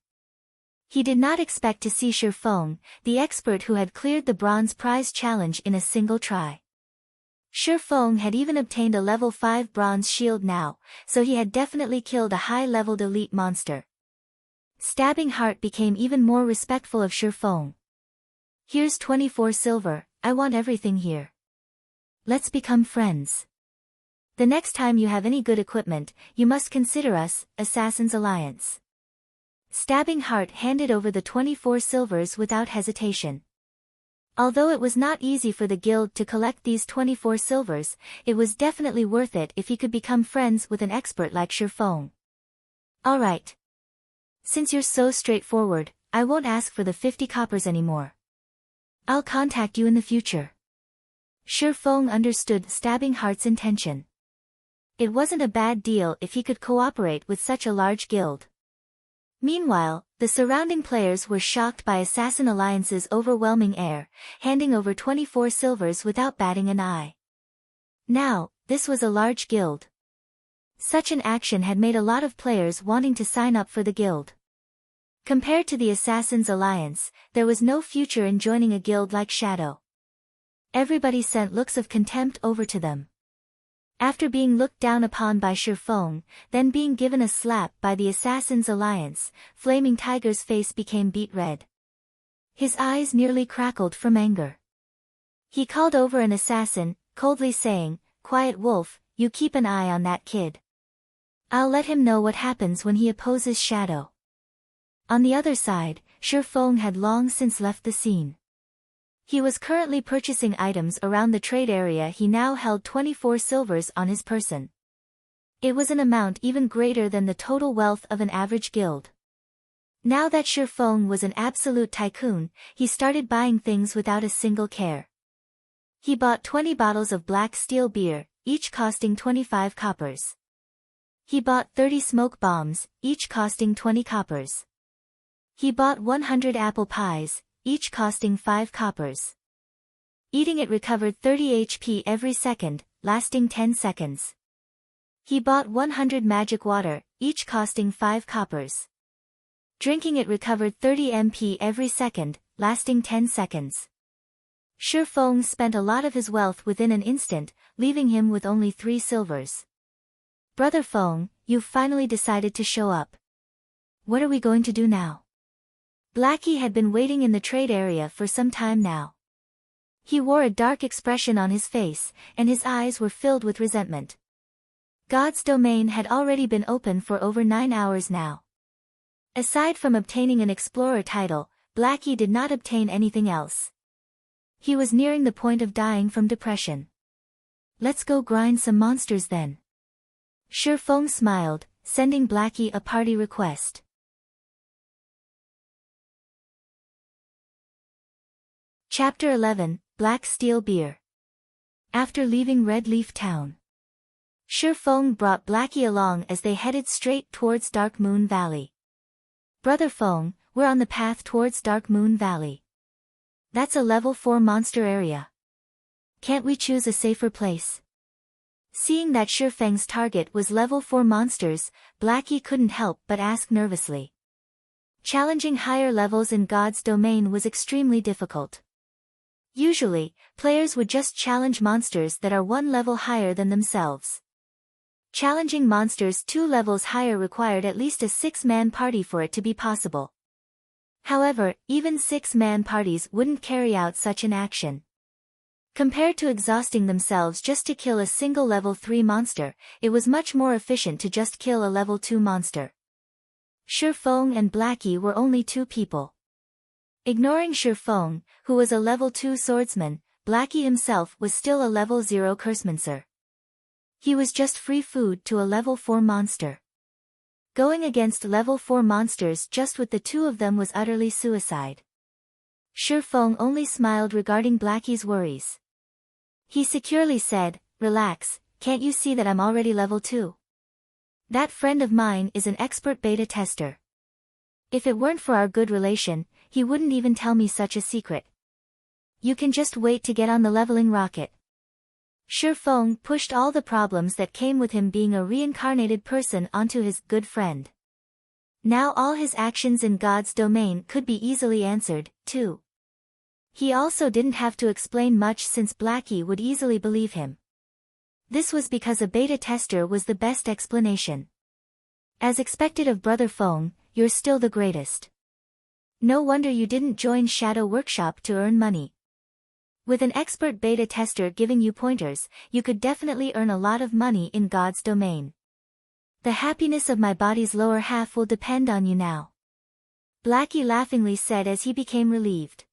He did not expect to see Shifeng, the expert who had cleared the bronze prize challenge in a single try. Shifeng had even obtained a level 5 bronze shield now, so he had definitely killed a high-leveled elite monster. Stabbing Heart became even more respectful of Shifeng. "Here's 24 silver, I want everything here. Let's become friends. The next time you have any good equipment, you must consider us, Assassins Alliance." Stabbing Heart handed over the 24 silvers without hesitation. Although it was not easy for the guild to collect these 24 silvers, it was definitely worth it if he could become friends with an expert like Shifeng. "Alright. Since you're so straightforward, I won't ask for the 50 coppers anymore. I'll contact you in the future." Shifeng understood Stabbing Heart's intention. It wasn't a bad deal if he could cooperate with such a large guild. Meanwhile, the surrounding players were shocked by Assassin Alliance's overwhelming air, handing over 24 silvers without batting an eye. Now, this was a large guild. Such an action had made a lot of players wanting to sign up for the guild. Compared to the Assassins Alliance, there was no future in joining a guild like Shadow. Everybody sent looks of contempt over to them. After being looked down upon by Shifeng, then being given a slap by the Assassins Alliance, Flaming Tiger's face became beet red. His eyes nearly crackled from anger. He called over an assassin, coldly saying, "Quiet Wolf, you keep an eye on that kid. I'll let him know what happens when he opposes Shadow." On the other side, Shifeng had long since left the scene. He was currently purchasing items around the trade area. He now held 24 silvers on his person. It was an amount even greater than the total wealth of an average guild. Now that Shifeng was an absolute tycoon, he started buying things without a single care. He bought 20 bottles of black steel beer, each costing 25 coppers. He bought 30 smoke bombs, each costing 20 coppers. He bought 100 apple pies, each costing 5 coppers. Eating it recovered 30 HP every second, lasting 10 seconds. He bought 100 magic water, each costing 5 coppers. Drinking it recovered 30 MP every second, lasting 10 seconds. Shifeng spent a lot of his wealth within an instant, leaving him with only 3 silvers. "Brother Feng, you've finally decided to show up. What are we going to do now?" Blackie had been waiting in the trade area for some time now. He wore a dark expression on his face, and his eyes were filled with resentment. God's domain had already been open for over 9 hours now. Aside from obtaining an explorer title, Blackie did not obtain anything else. He was nearing the point of dying from depression. "Let's go grind some monsters then." Shifeng smiled, sending Blackie a party request. Chapter 11, Black Steel Beer. After leaving Red Leaf Town, Shifeng brought Blackie along as they headed straight towards Dark Moon Valley. "Brother Feng, we're on the path towards Dark Moon Valley. That's a level 4 monster area. Can't we choose a safer place?" Seeing that Shifeng's target was level 4 monsters, Blackie couldn't help but ask nervously. Challenging higher levels in God's domain was extremely difficult. Usually, players would just challenge monsters that are one level higher than themselves. Challenging monsters 2 levels higher required at least a 6-man party for it to be possible. However, even 6-man parties wouldn't carry out such an action. Compared to exhausting themselves just to kill a single level 3 monster, it was much more efficient to just kill a level 2 monster. Sherlock and Blackie were only 2 people. Ignoring Sherlock, who was a level 2 swordsman, Blackie himself was still a level 0 cursemancer. He was just free food to a level 4 monster. Going against level 4 monsters just with the 2 of them was utterly suicide. Sherlock only smiled regarding Blackie's worries. He securely said, "Relax, can't you see that I'm already level 2? That friend of mine is an expert beta tester. If it weren't for our good relation, he wouldn't even tell me such a secret. You can just wait to get on the leveling rocket." Sherlock pushed all the problems that came with him being a reincarnated person onto his good friend. Now all his actions in God's domain could be easily answered, too. He also didn't have to explain much since Blackie would easily believe him. This was because a beta tester was the best explanation. As expected of Brother Fong, you're still the greatest. No wonder you didn't join Shadow Workshop to earn money. With an expert beta tester giving you pointers, you could definitely earn a lot of money in God's domain. The happiness of my body's lower half will depend on you now. Blackie laughingly said as he became relieved.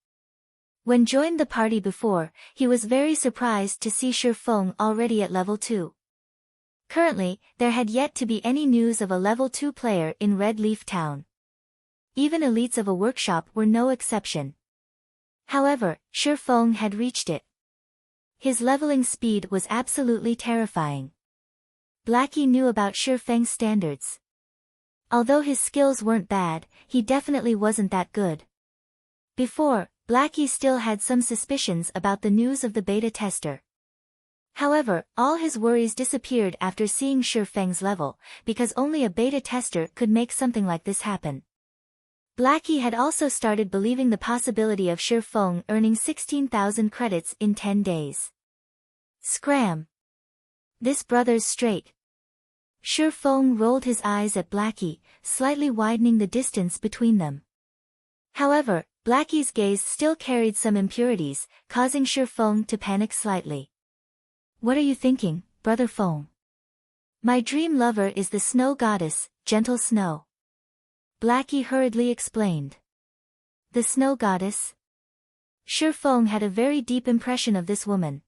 When joined the party before, he was very surprised to see Sherlock already at level 2. Currently, there had yet to be any news of a level 2 player in Red Leaf Town. Even elites of a workshop were no exception. However, Sherlock had reached it. His leveling speed was absolutely terrifying. Blackie knew about Sherlock's standards. Although his skills weren't bad, he definitely wasn't that good. Before, Blackie still had some suspicions about the news of the beta tester. However, all his worries disappeared after seeing Sherlock's level, because only a beta tester could make something like this happen. Blackie had also started believing the possibility of Sherlock earning 16,000 credits in 10 days. Scram! This brother's straight. Sherlock rolled his eyes at Blackie, slightly widening the distance between them. However, Blackie's gaze still carried some impurities, causing Sherlock to panic slightly. "What are you thinking, Brother Fong?" "My dream lover is the snow goddess, Gentle Snow." Blackie hurriedly explained. The snow goddess? Sherlock had a very deep impression of this woman.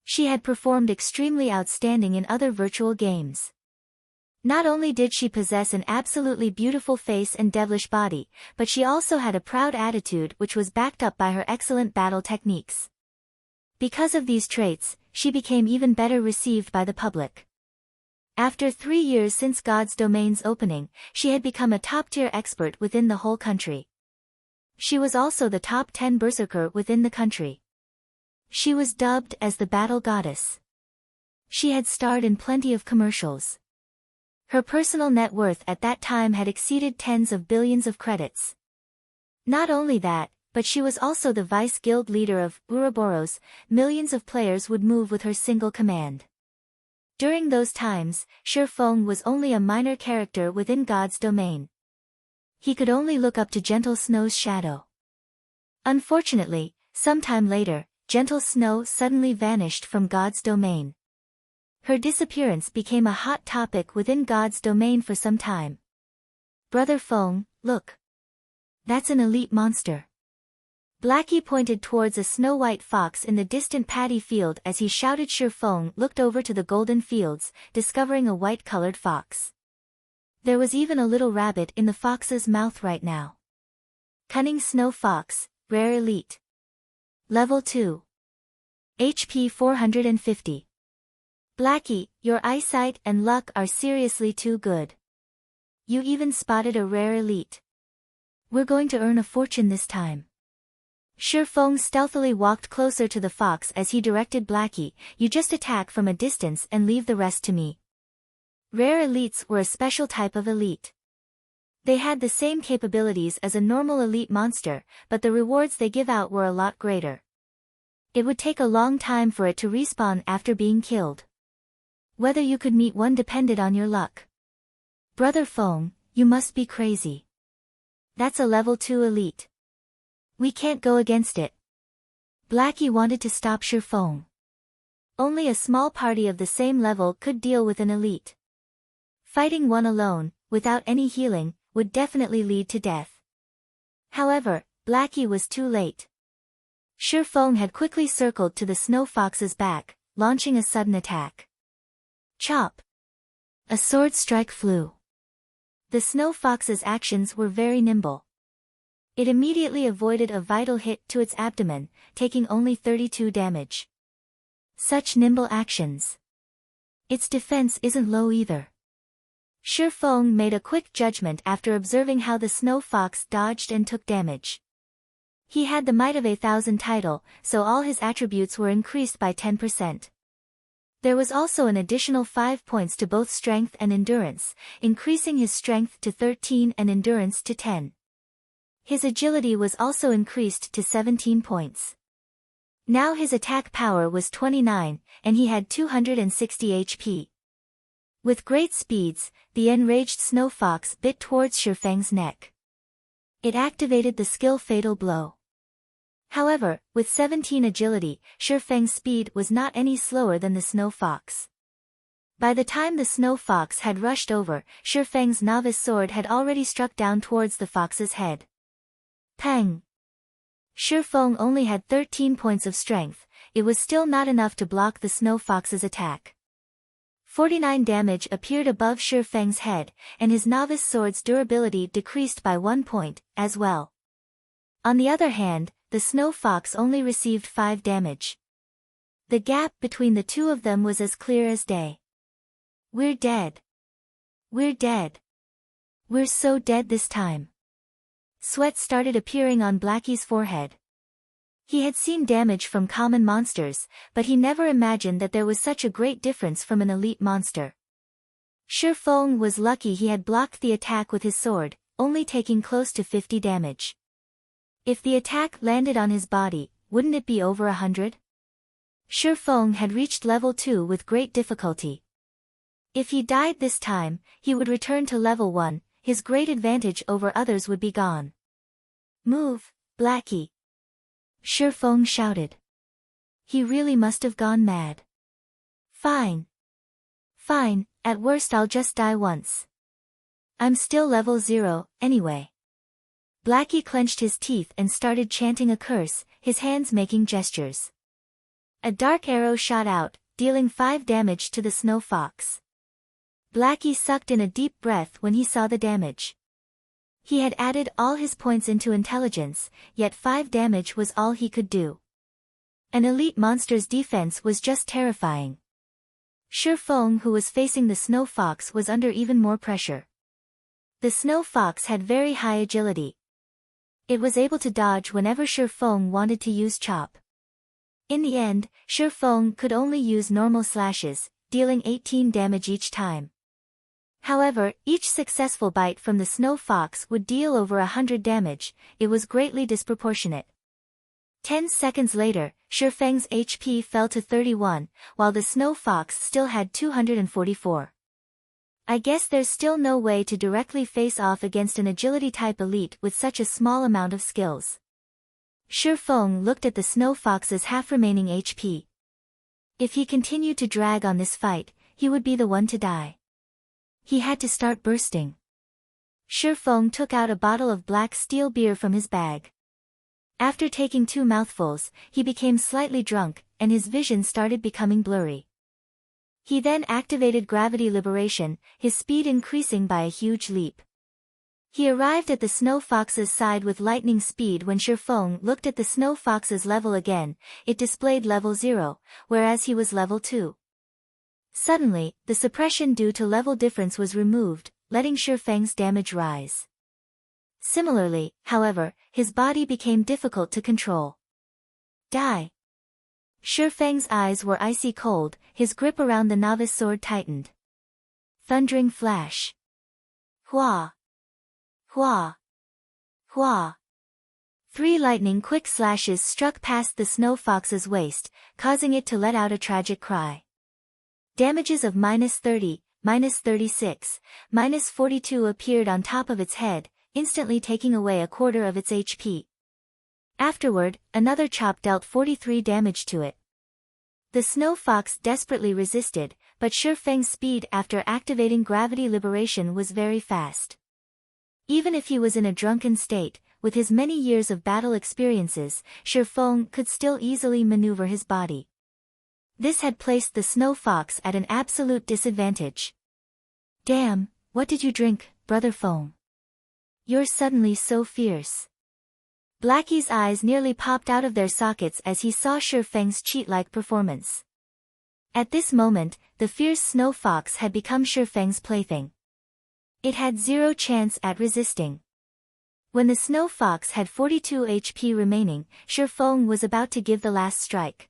She had performed extremely outstanding in other virtual games. Not only did she possess an absolutely beautiful face and devilish body, but she also had a proud attitude which was backed up by her excellent battle techniques. Because of these traits, she became even better received by the public. After 3 years since God's Domain's opening, she had become a top-tier expert within the whole country. She was also the top 10 berserker within the country. She was dubbed as the Battle Goddess. She had starred in plenty of commercials. Her personal net worth at that time had exceeded tens of billions of credits. Not only that, but she was also the vice guild leader of Ouroboros. Millions of players would move with her single command. During those times, Sherlock was only a minor character within God's domain. He could only look up to Gentle Snow's shadow. Unfortunately, sometime later, Gentle Snow suddenly vanished from God's domain. Her disappearance became a hot topic within God's domain for some time. "Brother Fong, look. That's an elite monster." Blackie pointed towards a snow-white fox in the distant paddy field as he shouted. Sherlock looked over to the golden fields, discovering a white-colored fox. There was even a little rabbit in the fox's mouth right now. Cunning Snow Fox, Rare Elite. Level 2. HP 450. Blackie, your eyesight and luck are seriously too good. You even spotted a rare elite. We're going to earn a fortune this time. Sherlock stealthily walked closer to the fox as he directed Blackie, "You just attack from a distance and leave the rest to me." Rare elites were a special type of elite. They had the same capabilities as a normal elite monster, but the rewards they give out were a lot greater. It would take a long time for it to respawn after being killed. Whether you could meet one depended on your luck. Brother Feng, you must be crazy. That's a level 2 elite. We can't go against it. Blackie wanted to stop Feng. Only a small party of the same level could deal with an elite. Fighting one alone, without any healing, would definitely lead to death. However, Blackie was too late. Feng had quickly circled to the snow fox's back, launching a sudden attack. Chop! A sword strike flew. The snow fox's actions were very nimble. It immediately avoided a vital hit to its abdomen, taking only 32 damage. Such nimble actions. Its defense isn't low either. Feng made a quick judgment after observing how the snow fox dodged and took damage. He had the Might of 1,000 title, so all his attributes were increased by 10%. There was also an additional 5 points to both strength and endurance, increasing his strength to 13 and endurance to 10. His agility was also increased to 17 points. Now his attack power was 29, and he had 260 HP. With great speeds, the enraged snow fox bit towards Feng's neck. It activated the skill Fatal Blow. However, with 17 agility, Feng's speed was not any slower than the snow fox. By the time the snow fox had rushed over, Feng's novice sword had already struck down towards the fox's head. Pang! Feng only had 13 points of strength. It was still not enough to block the snow fox's attack. 49 damage appeared above Feng's head, and his novice sword's durability decreased by 1 point, as well. On the other hand, the snow fox only received 5 damage. The gap between the two of them was as clear as day. We're dead. We're dead. We're so dead this time. Sweat started appearing on Blackie's forehead. He had seen damage from common monsters, but he never imagined that there was such a great difference from an elite monster. Feng was lucky he had blocked the attack with his sword, only taking close to 50 damage. If the attack landed on his body, wouldn't it be over 100? Feng had reached level 2 with great difficulty. If he died this time, he would return to level 1, his great advantage over others would be gone. Move, Blackie! Feng shouted. He really must have gone mad. Fine. Fine, at worst I'll just die once. I'm still level 0, anyway. Blackie clenched his teeth and started chanting a curse, his hands making gestures. A dark arrow shot out, dealing 5 damage to the snow fox. Blackie sucked in a deep breath when he saw the damage. He had added all his points into intelligence, yet 5 damage was all he could do. An elite monster's defense was just terrifying. Feng, who was facing the snow fox, was under even more pressure. The snow fox had very high agility. It was able to dodge whenever Feng wanted to use chop. In the end, Feng could only use normal slashes, dealing 18 damage each time. However, each successful bite from the snow fox would deal over 100 damage. It was greatly disproportionate. 10 seconds later, Feng's HP fell to 31, while the snow fox still had 244. I guess there's still no way to directly face off against an agility-type elite with such a small amount of skills. Feng looked at the snow fox's half-remaining HP. If he continued to drag on this fight, he would be the one to die. He had to start bursting. Feng took out a bottle of black steel beer from his bag. After taking 2 mouthfuls, he became slightly drunk, and his vision started becoming blurry. He then activated gravity liberation, his speed increasing by a huge leap. He arrived at the snow fox's side with lightning speed. When Feng looked at the snow fox's level again, it displayed level 0, whereas he was level 2. Suddenly, the suppression due to level difference was removed, letting Feng's damage rise. Similarly, however, his body became difficult to control. Die! Feng's eyes were icy cold, his grip around the novice sword tightened. Thundering flash. Hua! Hua! Hua! 3 lightning-quick slashes struck past the snow fox's waist, causing it to let out a tragic cry. Damages of -30, -36, -42 appeared on top of its head, instantly taking away a quarter of its HP. Afterward, another chop dealt 43 damage to it. The snow fox desperately resisted, but Shifeng's speed after activating gravity liberation was very fast. Even if he was in a drunken state, with his many years of battle experiences, Shifeng could still easily maneuver his body. This had placed the snow fox at an absolute disadvantage. Damn, what did you drink, Brother Feng? You're suddenly so fierce. Blackie's eyes nearly popped out of their sockets as he saw Shifeng's cheat-like performance. At this moment, the fierce snow fox had become Shifeng's plaything. It had zero chance at resisting. When the snow fox had 42 HP remaining, Shifeng was about to give the last strike.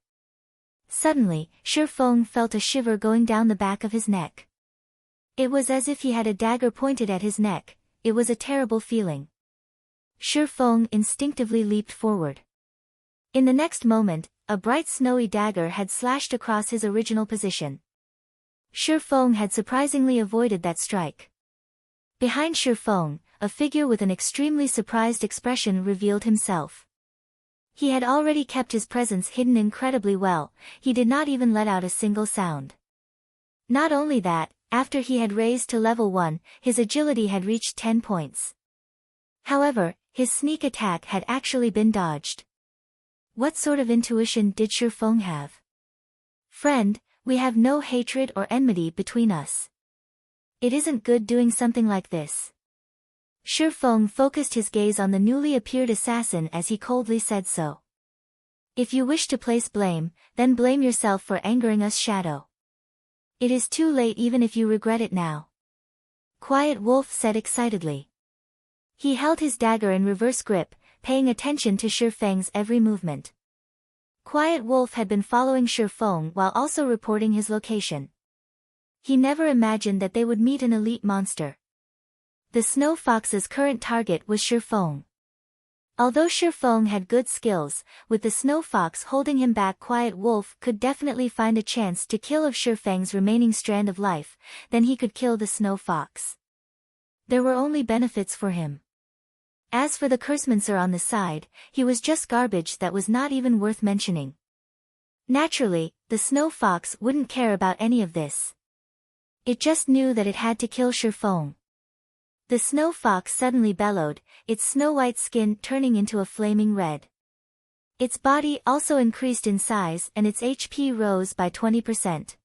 Suddenly, Shifeng felt a shiver going down the back of his neck. It was as if he had a dagger pointed at his neck. It was a terrible feeling. Shifeng instinctively leaped forward. In the next moment, a bright snowy dagger had slashed across his original position. Shifeng had surprisingly avoided that strike. Behind Shifeng, a figure with an extremely surprised expression revealed himself. He had already kept his presence hidden incredibly well, he did not even let out a single sound. Not only that, after he had raised to level 1, his agility had reached 10 points. However, his sneak attack had actually been dodged. What sort of intuition did Shifeng have? Friend, we have no hatred or enmity between us. It isn't good doing something like this. Shifeng focused his gaze on the newly appeared assassin as he coldly said so. If you wish to place blame, then blame yourself for angering us, Shadow. It is too late even if you regret it now. Quiet Wolf said excitedly. He held his dagger in reverse grip, paying attention to Shifeng's every movement. Quiet Wolf had been following Shifeng while also reporting his location. He never imagined that they would meet an elite monster. The snow fox's current target was Shifeng. Although Shifeng had good skills, with the snow fox holding him back, Quiet Wolf could definitely find a chance to kill of Shifeng's remaining strand of life, then he could kill the snow fox. There were only benefits for him. As for the Cursemancer on the side, he was just garbage that was not even worth mentioning. Naturally, the snow fox wouldn't care about any of this. It just knew that it had to kill Shifeng. The snow fox suddenly bellowed, its snow-white skin turning into a flaming red. Its body also increased in size and its HP rose by 20%.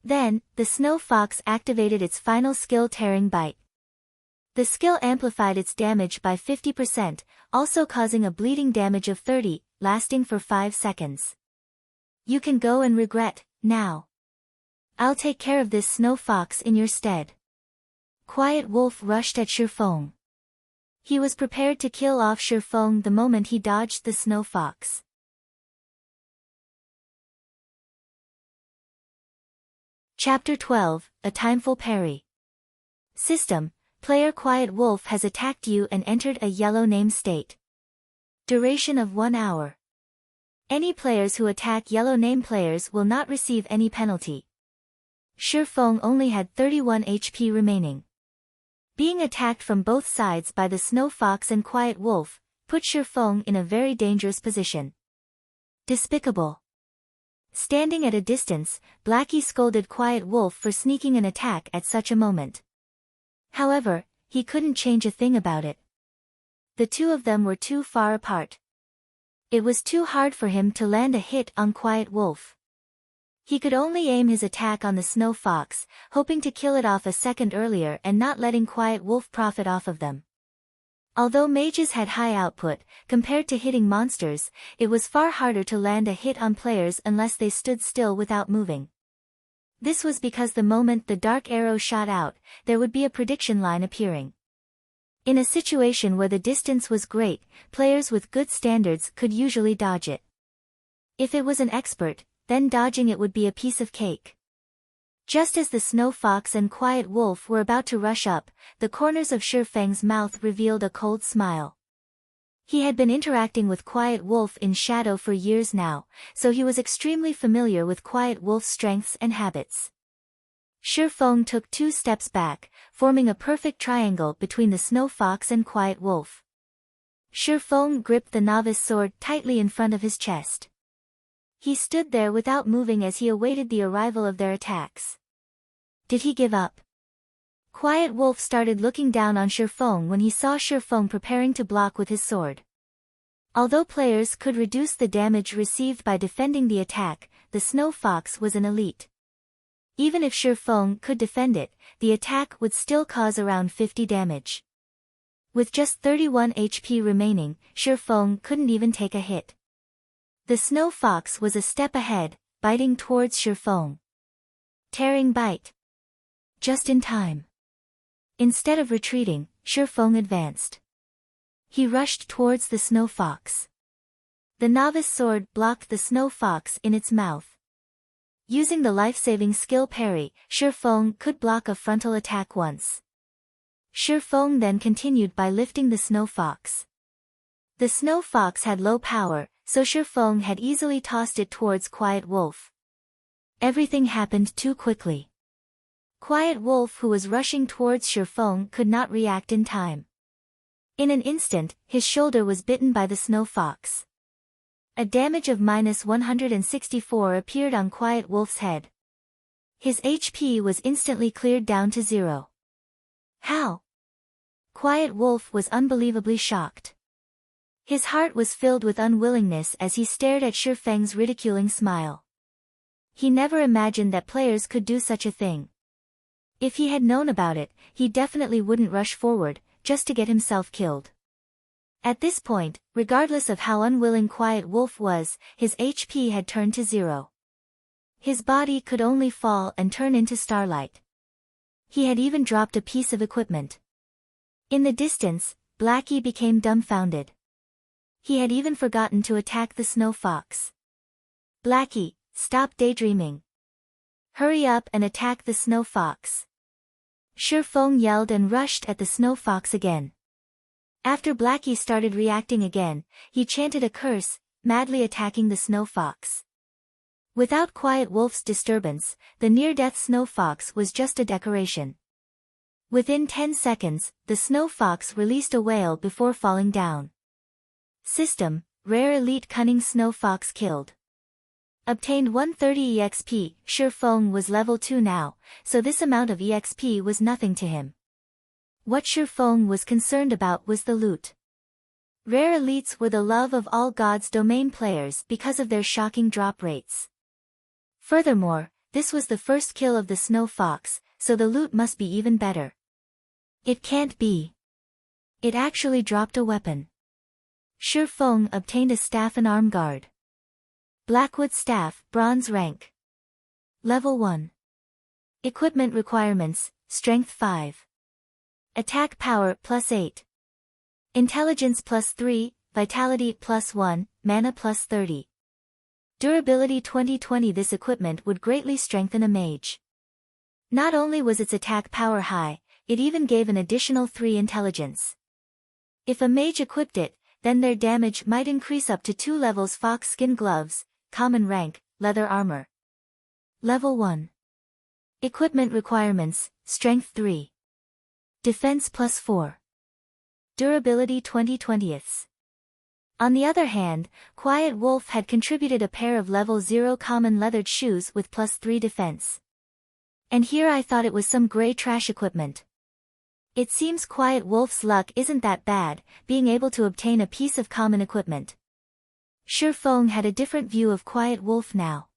Then, the snow fox activated its final skill, Tearing Bite. The skill amplified its damage by 50%, also causing a bleeding damage of 30, lasting for 5 seconds. You can go and regret, now. I'll take care of this snow fox in your stead. Quiet Wolf rushed at Shifeng. He was prepared to kill off Shifeng the moment he dodged the snow fox. Chapter 12, A Timeful Parry. System: Player Quiet Wolf has attacked you and entered a yellow name state. Duration of 1 hour. Any players who attack yellow name players will not receive any penalty. Shifeng only had 31 HP remaining. Being attacked from both sides by the snow fox and Quiet Wolf put Shifeng in a very dangerous position. Despicable. Standing at a distance, Blackie scolded Quiet Wolf for sneaking an attack at such a moment. However, he couldn't change a thing about it. The two of them were too far apart. It was too hard for him to land a hit on Quiet Wolf. He could only aim his attack on the snow fox, hoping to kill it off a second earlier and not letting Quiet Wolf profit off of them. Although mages had high output, compared to hitting monsters, it was far harder to land a hit on players unless they stood still without moving. This was because the moment the dark arrow shot out, there would be a prediction line appearing. In a situation where the distance was great, players with good standards could usually dodge it. If it was an expert, then dodging it would be a piece of cake. Just as the snow fox and Quiet Wolf were about to rush up, the corners of Shifeng's mouth revealed a cold smile. He had been interacting with Quiet Wolf in shadow for years now, so he was extremely familiar with Quiet Wolf's strengths and habits. Shifeng took 2 steps back, forming a perfect triangle between the Snow Fox and Quiet Wolf. Shifeng gripped the novice sword tightly in front of his chest. He stood there without moving as he awaited the arrival of their attacks. Did he give up? Quiet Wolf started looking down on Shifeng when he saw Shifeng preparing to block with his sword. Although players could reduce the damage received by defending the attack, the Snow Fox was an elite. Even if Shifeng could defend it, the attack would still cause around 50 damage. With just 31 HP remaining, Shifeng couldn't even take a hit. The Snow Fox was a step ahead, biting towards Shifeng. Tearing bite. Just in time. Instead of retreating, Shifeng advanced. He rushed towards the Snow Fox. The novice sword blocked the Snow Fox in its mouth. Using the life-saving skill Parry, Shifeng could block a frontal attack once. Shifeng then continued by lifting the Snow Fox. The Snow Fox had low power, so Shifeng had easily tossed it towards Quiet Wolf. Everything happened too quickly. Quiet Wolf, who was rushing towards Shifeng, could not react in time. In an instant, his shoulder was bitten by the Snow Fox. A damage of -164 appeared on Quiet Wolf's head. His HP was instantly cleared down to 0. How? Quiet Wolf was unbelievably shocked. His heart was filled with unwillingness as he stared at Shifeng's ridiculing smile. He never imagined that players could do such a thing. If he had known about it, he definitely wouldn't rush forward, just to get himself killed. At this point, regardless of how unwilling Quiet Wolf was, his HP had turned to 0. His body could only fall and turn into starlight. He had even dropped a piece of equipment. In the distance, Blackie became dumbfounded. He had even forgotten to attack the Snow Fox. Blackie, stop daydreaming. Hurry up and attack the Snow Fox. Shifeng yelled and rushed at the Snow Fox again. After Blackie started reacting again, he chanted a curse, madly attacking the Snow Fox. Without Quiet Wolf's disturbance, the near-death Snow Fox was just a decoration. Within 10 seconds, the Snow Fox released a wail before falling down. System, Rare Elite Cunning Snow Fox killed. Obtained 130 EXP, Shifeng was level 2 now, so this amount of EXP was nothing to him. What Shifeng was concerned about was the loot. Rare elites were the love of all God's domain players because of their shocking drop rates. Furthermore, this was the first kill of the Snow Fox, so the loot must be even better. It can't be. It actually dropped a weapon. Shifeng obtained a staff and arm guard. Blackwood Staff, Bronze Rank. Level 1. Equipment requirements, Strength 5. Attack Power +8. Intelligence +3, Vitality +1, Mana +30. Durability 2020. This equipment would greatly strengthen a mage. Not only was its attack power high, it even gave an additional 3 intelligence. If a mage equipped it, then their damage might increase up to 2 levels. Fox Skin Gloves, Common Rank, Leather Armor. Level 1. Equipment requirements, Strength 3. Defense +4. Durability 2020. On the other hand, Quiet Wolf had contributed a pair of level 0 common leathered shoes with +3 defense. And here I thought it was some grey trash equipment. It seems Quiet Wolf's luck isn't that bad, being able to obtain a piece of common equipment. Shifeng had a different view of Quiet Wolf now.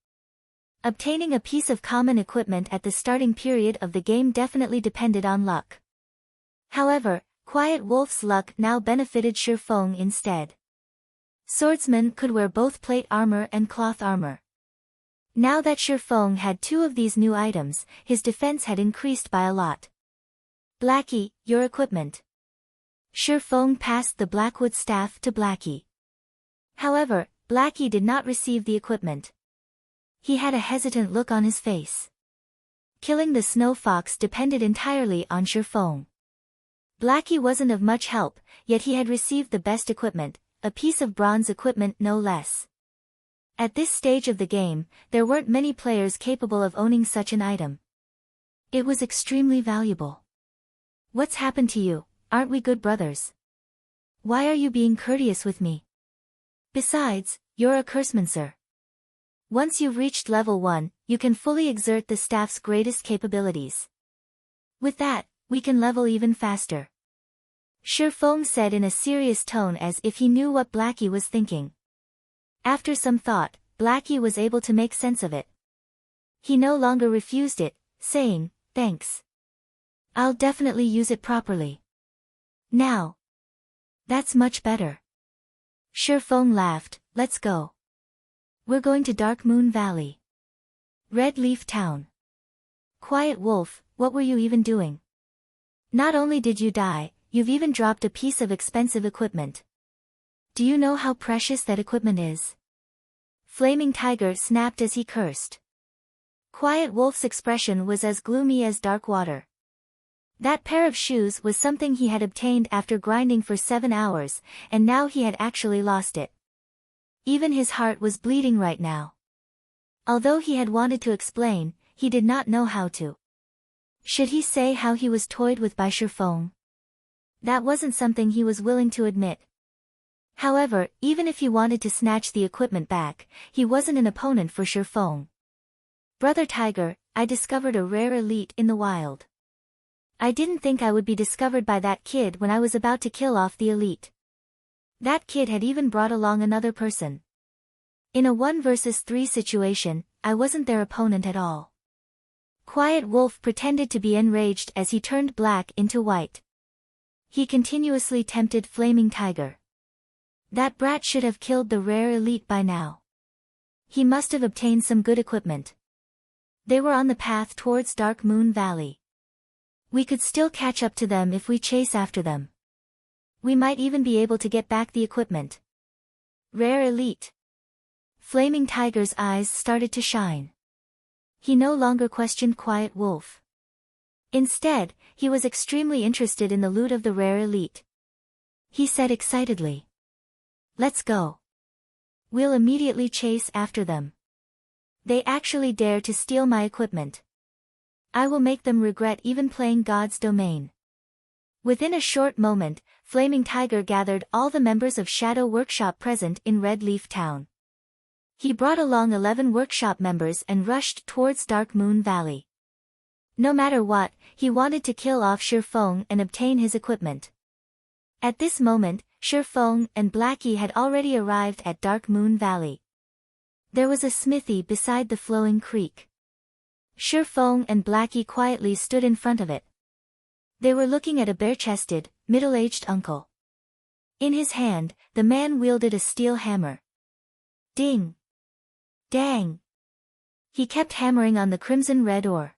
Obtaining a piece of common equipment at the starting period of the game definitely depended on luck. However, Quiet Wolf's luck now benefited Shifeng instead. Swordsman could wear both plate armor and cloth armor. Now that Shifeng had 2 of these new items, his defense had increased by a lot. Blackie, your equipment. Shifeng passed the Blackwood Staff to Blackie. However, Blackie did not receive the equipment. He had a hesitant look on his face. Killing the Snow Fox depended entirely on Shifeng. Blackie wasn't of much help, yet he had received the best equipment, a piece of bronze equipment no less. At this stage of the game, there weren't many players capable of owning such an item. It was extremely valuable. What's happened to you? Aren't we good brothers? Why are you being courteous with me? Besides, you're a curseman, sir. Once you've reached level 1, you can fully exert the staff's greatest capabilities. With that, we can level even faster. Sherlock said in a serious tone as if he knew what Blackie was thinking. After some thought, Blackie was able to make sense of it. He no longer refused it, saying, "Thanks. I'll definitely use it properly. Now." "That's much better." Sherlock laughed. "Let's go. We're going to Dark Moon Valley. Red Leaf Town." "Quiet Wolf, what were you even doing? Not only did you die, you've even dropped a piece of expensive equipment. Do you know how precious that equipment is?" Flaming Tiger snapped as he cursed. Quiet Wolf's expression was as gloomy as dark water. That pair of shoes was something he had obtained after grinding for 7 hours, and now he had actually lost it. Even his heart was bleeding right now. Although he had wanted to explain, he did not know how to. Should he say how he was toyed with by Sherlock? That wasn't something he was willing to admit. However, even if he wanted to snatch the equipment back, he wasn't an opponent for Sherlock. "Brother Tiger, I discovered a rare elite in the wild. I didn't think I would be discovered by that kid when I was about to kill off the elite. That kid had even brought along another person. In a 1 versus 3 situation, I wasn't their opponent at all." Quiet Wolf pretended to be enraged as he turned black into white. He continuously tempted Flaming Tiger. That brat should have killed the rare elite by now. He must have obtained some good equipment. They were on the path towards Dark Moon Valley. We could still catch up to them if we chase after them. We might even be able to get back the equipment. Rare elite. Flaming Tiger's eyes started to shine. He no longer questioned Quiet Wolf. Instead, he was extremely interested in the loot of the rare elite. He said excitedly, "Let's go. We'll immediately chase after them. They actually dare to steal my equipment. I will make them regret even playing God's domain." Within a short moment, Flaming Tiger gathered all the members of Shadow Workshop present in Red Leaf Town. He brought along 11 workshop members and rushed towards Dark Moon Valley. No matter what, he wanted to kill off Sherlock and obtain his equipment. At this moment, Sherlock and Blackie had already arrived at Dark Moon Valley. There was a smithy beside the flowing creek. Sherlock and Blackie quietly stood in front of it. They were looking at a bare-chested, middle-aged uncle. In his hand, the man wielded a steel hammer. Ding! Dang! He kept hammering on the crimson-red ore.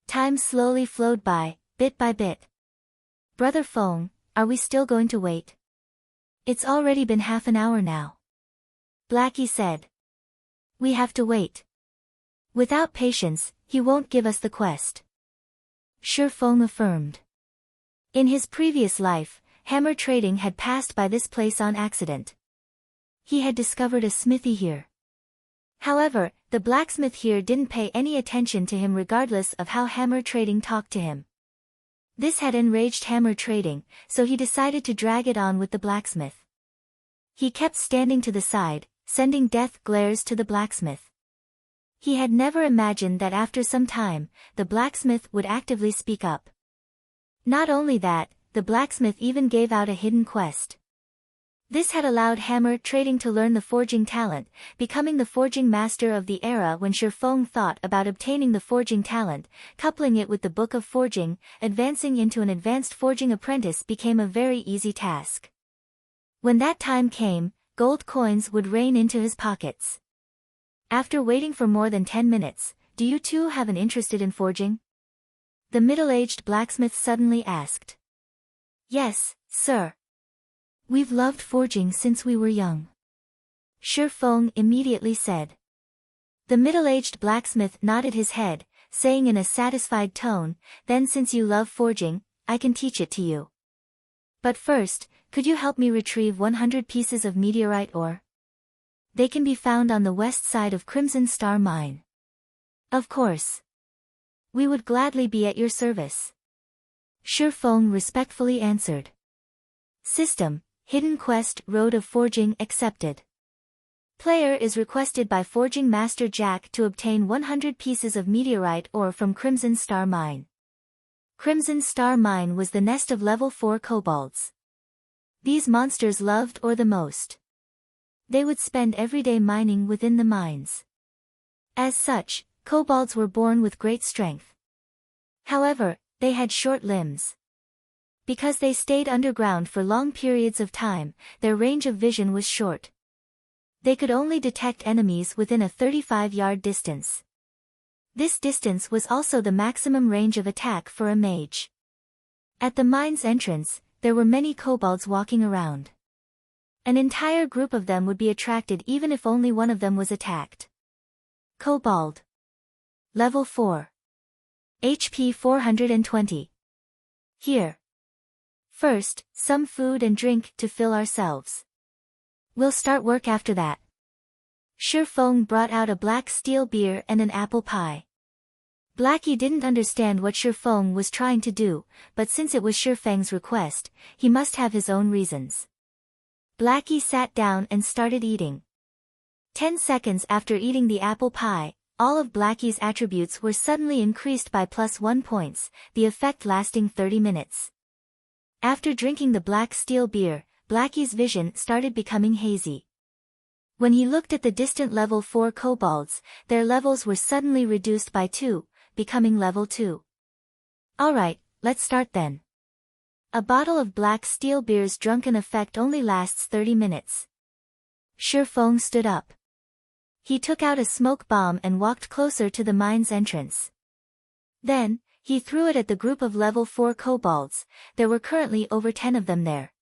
Time slowly flowed by, bit by bit. "Brother Fong, are we still going to wait? It's already been half an hour now." Blackie said. "We have to wait. Without patience, he won't give us the quest." Sherlock affirmed. In his previous life, hammer trading had passed by this place on accident. He had discovered a smithy here. However, the blacksmith here didn't pay any attention to him regardless of how hammer trading talked to him. This had enraged hammer trading, so he decided to drag it on with the blacksmith. He kept standing to the side, sending death glares to the blacksmith. He had never imagined that after some time, the blacksmith would actively speak up. Not only that, the blacksmith even gave out a hidden quest. This had allowed hammer trading to learn the forging talent, becoming the forging master of the era when Sherlock thought about obtaining the forging talent, coupling it with the book of forging, advancing into an advanced forging apprentice became a very easy task. When that time came, gold coins would rain into his pockets. After waiting for more than 10 minutes, "Do you two have an interest in forging?" the middle-aged blacksmith suddenly asked. "Yes, sir. We've loved forging since we were young," Sherlock immediately said. The middle-aged blacksmith nodded his head, saying in a satisfied tone, "Then since you love forging, I can teach it to you." But first, could you help me retrieve 100 pieces of meteorite ore? They can be found on the west side of Crimson Star Mine. Of course. We would gladly be at your service. Shifeng respectfully answered. System, Hidden Quest, Road of Forging accepted. Player is requested by Forging Master Jack to obtain 100 pieces of meteorite ore from Crimson Star Mine. Crimson Star Mine was the nest of level 4 kobolds. These monsters loved ore the most. They would spend every day mining within the mines. As such, kobolds were born with great strength. However, they had short limbs. Because they stayed underground for long periods of time, their range of vision was short. They could only detect enemies within a 35-yard distance. This distance was also the maximum range of attack for a mage. At the mine's entrance, there were many kobolds walking around. An entire group of them would be attracted even if only one of them was attacked. Kobold. Level 4. HP 420. Here. First, some food and drink to fill ourselves. We'll start work after that. Shifeng brought out a black steel beer and an apple pie. Blackie didn't understand what Shifeng was trying to do, but since it was Shifeng's request, he must have his own reasons. Blackie sat down and started eating. 10 seconds after eating the apple pie, all of Blackie's attributes were suddenly increased by +1 points, the effect lasting 30 minutes. After drinking the black steel beer, Blackie's vision started becoming hazy. When he looked at the distant level 4 kobolds, their levels were suddenly reduced by 2, becoming level 2. Alright, let's start then. A bottle of black steel beer's drunken effect only lasts 30 minutes. Shifeng stood up. He took out a smoke bomb and walked closer to the mine's entrance. Then, he threw it at the group of level 4 kobolds. There were currently over 10 of them there.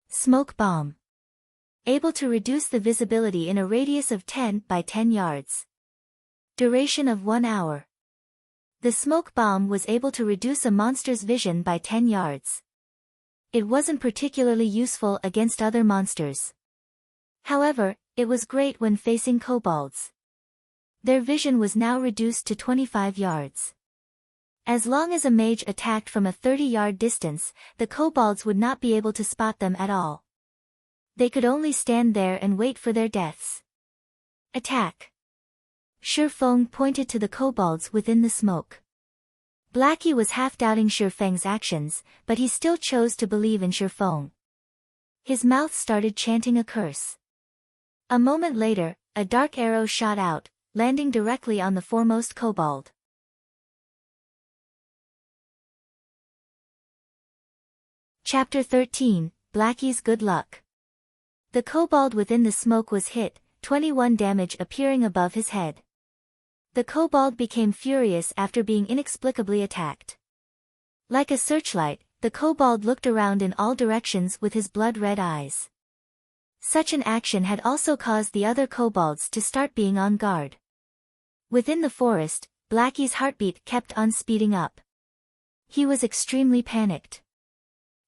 Smoke bomb. Able to reduce the visibility in a radius of 10 by 10 yards. Duration of 1 hour. The smoke bomb was able to reduce a monster's vision by 10 yards. It wasn't particularly useful against other monsters. However, it was great when facing kobolds. Their vision was now reduced to 25 yards. As long as a mage attacked from a 30-yard distance, the kobolds would not be able to spot them at all. They could only stand there and wait for their deaths. Attack. Shifeng pointed to the kobolds within the smoke. Blackie was half-doubting Shifeng's actions, but he still chose to believe in Shifeng. His mouth started chanting a curse. A moment later, a dark arrow shot out, landing directly on the foremost kobold. Chapter 13, Blackie's Good Luck. The kobold within the smoke was hit, 21 damage appearing above his head. The kobold became furious after being inexplicably attacked. Like a searchlight, the kobold looked around in all directions with his blood-red eyes. Such an action had also caused the other kobolds to start being on guard. Within the forest, Blackie's heartbeat kept on speeding up. He was extremely panicked.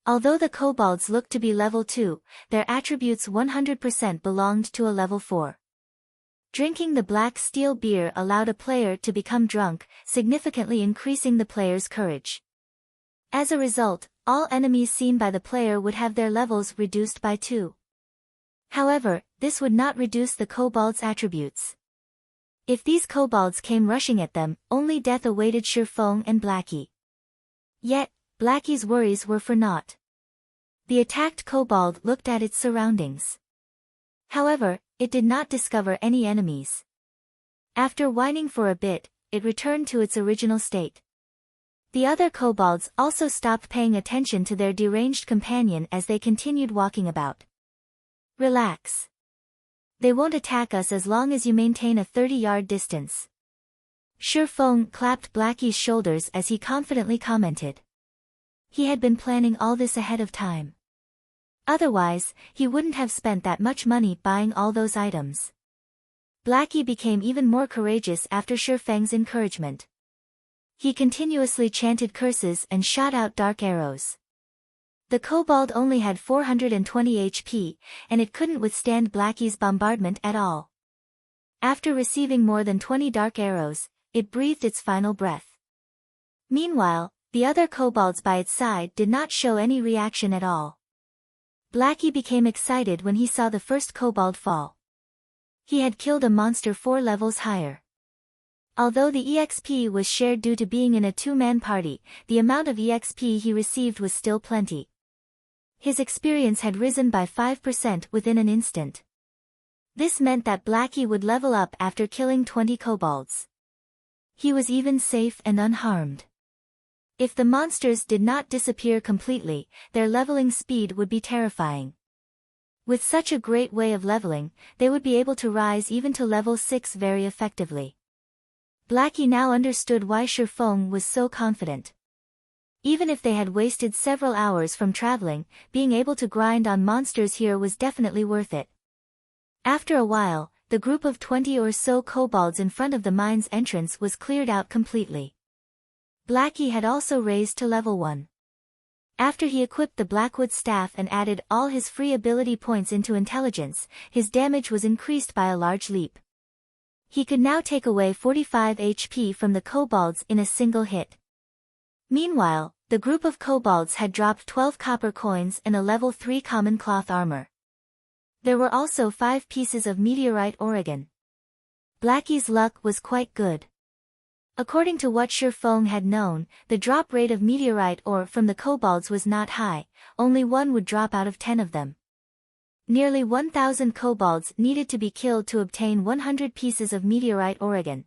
Although the kobolds looked to be level 2, their attributes 100% belonged to a level 4. Drinking the black steel beer allowed a player to become drunk, significantly increasing the player's courage. As a result, all enemies seen by the player would have their levels reduced by 2. However, this would not reduce the kobolds' attributes. If these kobolds came rushing at them, only death awaited Shifeng and Blackie. Yet, Blackie's worries were for naught. The attacked kobold looked at its surroundings. However, it did not discover any enemies. After whining for a bit, it returned to its original state. The other kobolds also stopped paying attention to their deranged companion as they continued walking about. Relax. They won't attack us as long as you maintain a 30-yard distance. Shifeng clapped Blackie's shoulders as he confidently commented. He had been planning all this ahead of time. Otherwise, he wouldn't have spent that much money buying all those items. Blackie became even more courageous after Shifeng's encouragement. He continuously chanted curses and shot out dark arrows. The kobold only had 420 HP, and it couldn't withstand Blackie's bombardment at all. After receiving more than 20 dark arrows, it breathed its final breath. Meanwhile, the other kobolds by its side did not show any reaction at all. Blackie became excited when he saw the first kobold fall. He had killed a monster 4 levels higher. Although the EXP was shared due to being in a 2-man party, the amount of EXP he received was still plenty. His experience had risen by 5% within an instant. This meant that Blackie would level up after killing 20 kobolds. He was even safe and unharmed. If the monsters did not disappear completely, their leveling speed would be terrifying. With such a great way of leveling, they would be able to rise even to level 6 very effectively. Blackie now understood why Sherlock was so confident. Even if they had wasted several hours from traveling, being able to grind on monsters here was definitely worth it. After a while, the group of 20 or so kobolds in front of the mine's entrance was cleared out completely. Blackie had also raised to level 1. After he equipped the Blackwood staff and added all his free ability points into intelligence, his damage was increased by a large leap. He could now take away 45 HP from the kobolds in a single hit. Meanwhile, the group of kobolds had dropped 12 copper coins and a level 3 common cloth armor. There were also 5 pieces of meteorite Oregon. Blackie's luck was quite good. According to what Sherlock had known, the drop rate of meteorite ore from the kobolds was not high, only 1 would drop out of 10 of them. Nearly 1,000 kobolds needed to be killed to obtain 100 pieces of meteorite Oregon.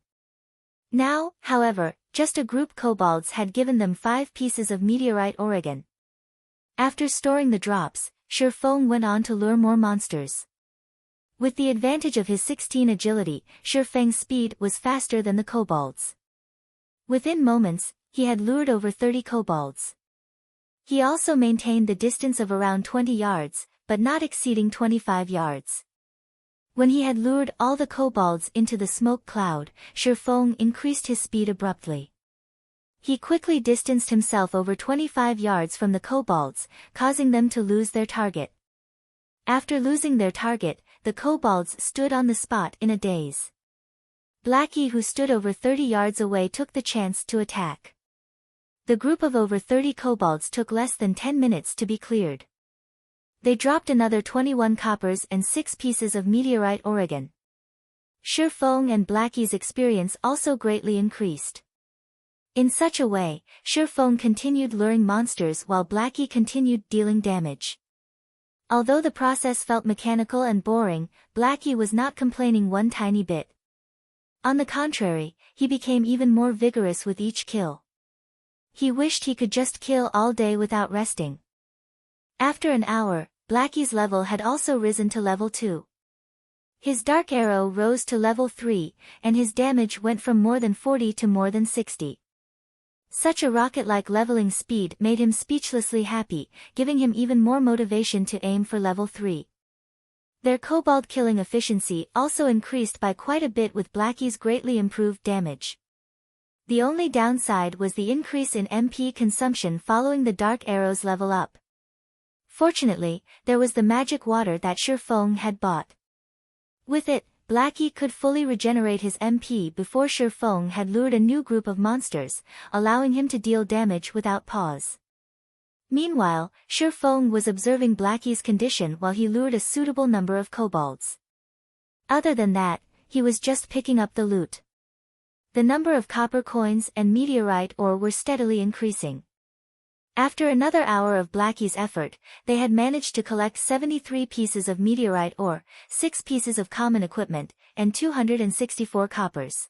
Now, however, just a group kobolds had given them 5 pieces of meteorite Oregon. After storing the drops, Sherlock went on to lure more monsters. With the advantage of his 16 agility, Sherlock's speed was faster than the kobolds. Within moments, he had lured over 30 kobolds. He also maintained the distance of around 20 yards, but not exceeding 25 yards. When he had lured all the kobolds into the smoke cloud, Sherlock increased his speed abruptly. He quickly distanced himself over 25 yards from the kobolds, causing them to lose their target. After losing their target, the kobolds stood on the spot in a daze. Blackie, who stood over 30 yards away, took the chance to attack. The group of over 30 kobolds took less than 10 minutes to be cleared. They dropped another 21 coppers and 6 pieces of meteorite Oregon. Sherlock and Blackie's experience also greatly increased. In such a way, Sherlock continued luring monsters while Blackie continued dealing damage. Although the process felt mechanical and boring, Blackie was not complaining one tiny bit. On the contrary, he became even more vigorous with each kill. He wished he could just kill all day without resting. After an hour, Blackie's level had also risen to level 2. His dark arrow rose to level 3, and his damage went from more than 40 to more than 60. Such a rocket-like leveling speed made him speechlessly happy, giving him even more motivation to aim for level 3. Their kobold killing efficiency also increased by quite a bit with Blackie's greatly improved damage. The only downside was the increase in MP consumption following the dark arrow's level up. Fortunately, there was the magic water that Sherlock had bought. With it, Blackie could fully regenerate his MP before Sherlock had lured a new group of monsters, allowing him to deal damage without pause. Meanwhile, Sherlock was observing Blackie's condition while he lured a suitable number of kobolds. Other than that, he was just picking up the loot. The number of copper coins and meteorite ore were steadily increasing. After another hour of Blackie's effort, they had managed to collect 73 pieces of meteorite ore, 6 pieces of common equipment, and 264 coppers.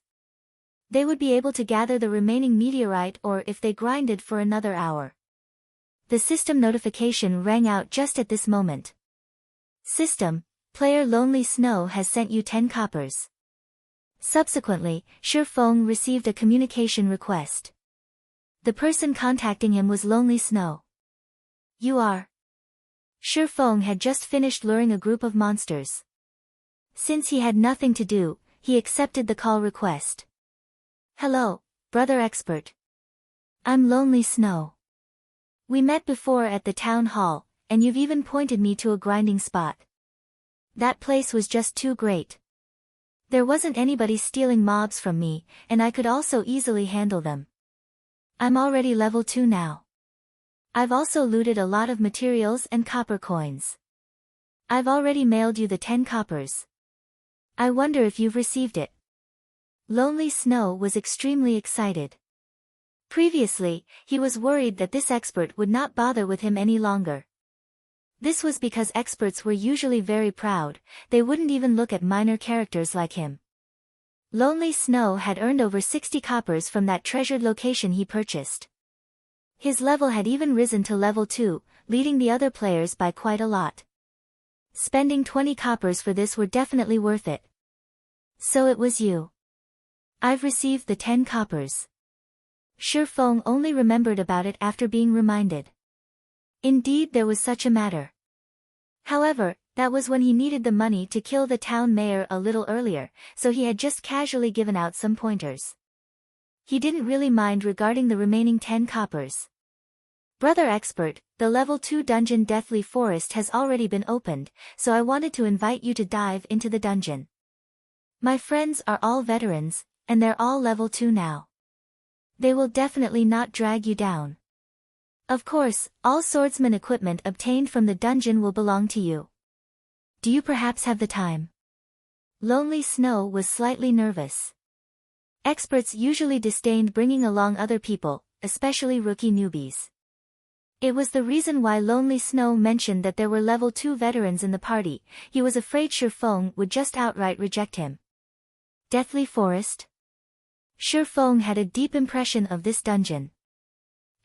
They would be able to gather the remaining meteorite ore if they grinded for another hour. The system notification rang out just at this moment. System, player Lonely Snow has sent you 10 coppers. Subsequently, Sherlock received a communication request. The person contacting him was Lonely Snow. You are. Sherlock had just finished luring a group of monsters. Since he had nothing to do, he accepted the call request. Hello, brother expert. I'm Lonely Snow. We met before at the town hall, and you've even pointed me to a grinding spot. That place was just too great. There wasn't anybody stealing mobs from me, and I could also easily handle them. I'm already level 2 now. I've also looted a lot of materials and copper coins. I've already mailed you the 10 coppers. I wonder if you've received it. Lonely Snow was extremely excited. Previously, he was worried that this expert would not bother with him any longer. This was because experts were usually very proud, they wouldn't even look at minor characters like him. Lonely Snow had earned over 60 coppers from that treasured location he purchased. His level had even risen to level 2, leading the other players by quite a lot. Spending 20 coppers for this were definitely worth it. So it was you. I've received the 10 coppers. Shifeng only remembered about it after being reminded. Indeed, there was such a matter. However, that was when he needed the money to kill the town mayor a little earlier, so he had just casually given out some pointers. He didn't really mind regarding the remaining 10 coppers. Brother Expert, the level 2 dungeon Deathly Forest has already been opened, so I wanted to invite you to dive into the dungeon. My friends are all veterans, and they're all level 2 now. They will definitely not drag you down. Of course, all swordsman equipment obtained from the dungeon will belong to you. Do you perhaps have the time? Lonely Snow was slightly nervous. Experts usually disdained bringing along other people, especially rookie newbies. It was the reason why Lonely Snow mentioned that there were level 2 veterans in the party. He was afraid Shifeng would just outright reject him. Deathly Forest? Shifeng had a deep impression of this dungeon.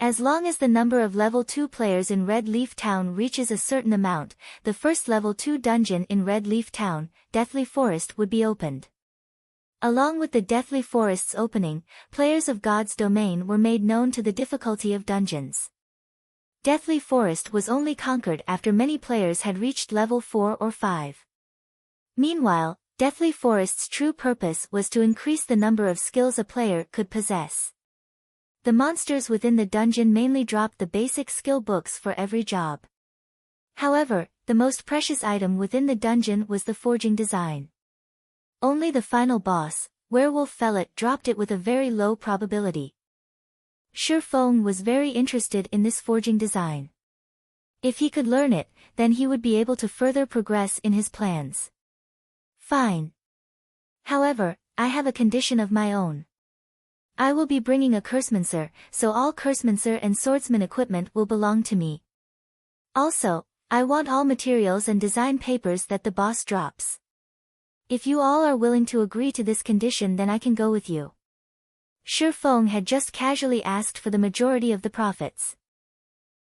As long as the number of level 2 players in Red Leaf Town reaches a certain amount, the first level 2 dungeon in Red Leaf Town, Deathly Forest, would be opened. Along with the Deathly Forest's opening, players of God's Domain were made known to the difficulty of dungeons. Deathly Forest was only conquered after many players had reached level 4 or 5. Meanwhile, Deathly Forest's true purpose was to increase the number of skills a player could possess. The monsters within the dungeon mainly dropped the basic skill books for every job. However, the most precious item within the dungeon was the forging design. Only the final boss, Werewolf Fellet, dropped it with a very low probability. Shifeng was very interested in this forging design. If he could learn it, then he would be able to further progress in his plans. Fine. However, I have a condition of my own. I will be bringing a Cursemancer, so all Cursemancer and Swordsman equipment will belong to me. Also, I want all materials and design papers that the boss drops. If you all are willing to agree to this condition, then I can go with you. Shifeng had just casually asked for the majority of the profits.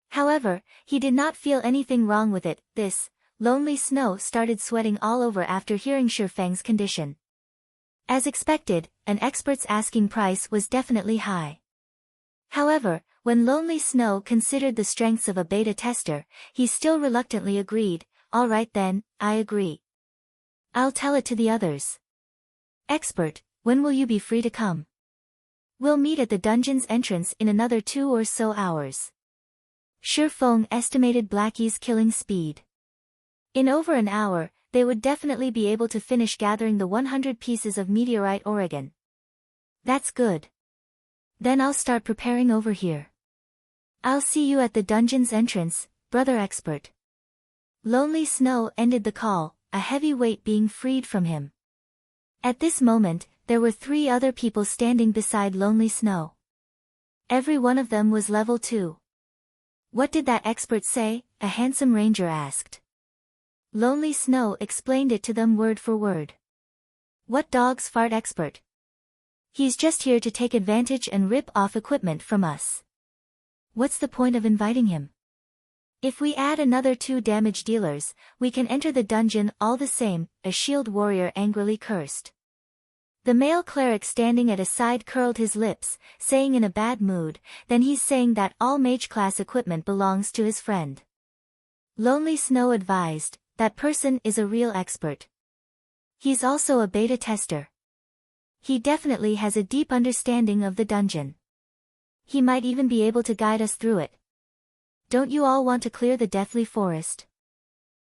However, he did not feel anything wrong with it. Lonely Snow started sweating all over after hearing Shifeng's condition. As expected, an expert's asking price was definitely high. However, when Lonely Snow considered the strengths of a beta tester, he still reluctantly agreed. All right then, I agree. I'll tell it to the others. Expert, when will you be free to come? We'll meet at the dungeon's entrance in another 2 or so hours. Shifeng estimated Blackie's killing speed. In over an hour, they would definitely be able to finish gathering the 100 pieces of meteorite Oregon. That's good. Then I'll start preparing over here. I'll see you at the dungeon's entrance, Brother Expert. Lonely Snow ended the call, a heavy weight being freed from him. At this moment, there were 3 other people standing beside Lonely Snow. Every one of them was level 2. What did that expert say? A handsome ranger asked. Lonely Snow explained it to them word for word. What dog's fart expert? He's just here to take advantage and rip off equipment from us. What's the point of inviting him? If we add another 2 damage dealers, we can enter the dungeon all the same, a shield warrior angrily cursed. The male cleric standing at a side curled his lips, saying in a bad mood, then he's saying that all mage class equipment belongs to his friend. Lonely Snow advised, that person is a real expert. He's also a beta tester. He definitely has a deep understanding of the dungeon. He might even be able to guide us through it. Don't you all want to clear the deathly forest?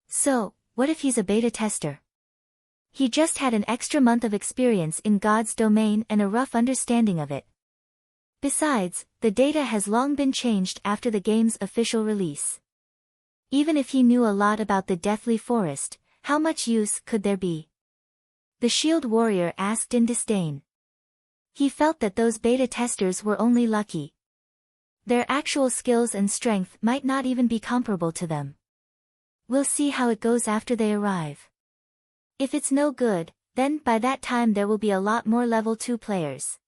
So, what if he's a beta tester? He just had an extra month of experience in God's domain and a rough understanding of it. Besides, the data has long been changed after the game's official release. Even if he knew a lot about the deathly forest, how much use could there be? The shield warrior asked in disdain. He felt that those beta testers were only lucky. Their actual skills and strength might not even be comparable to them. We'll see how it goes after they arrive. If it's no good, then by that time there will be a lot more level 2 players.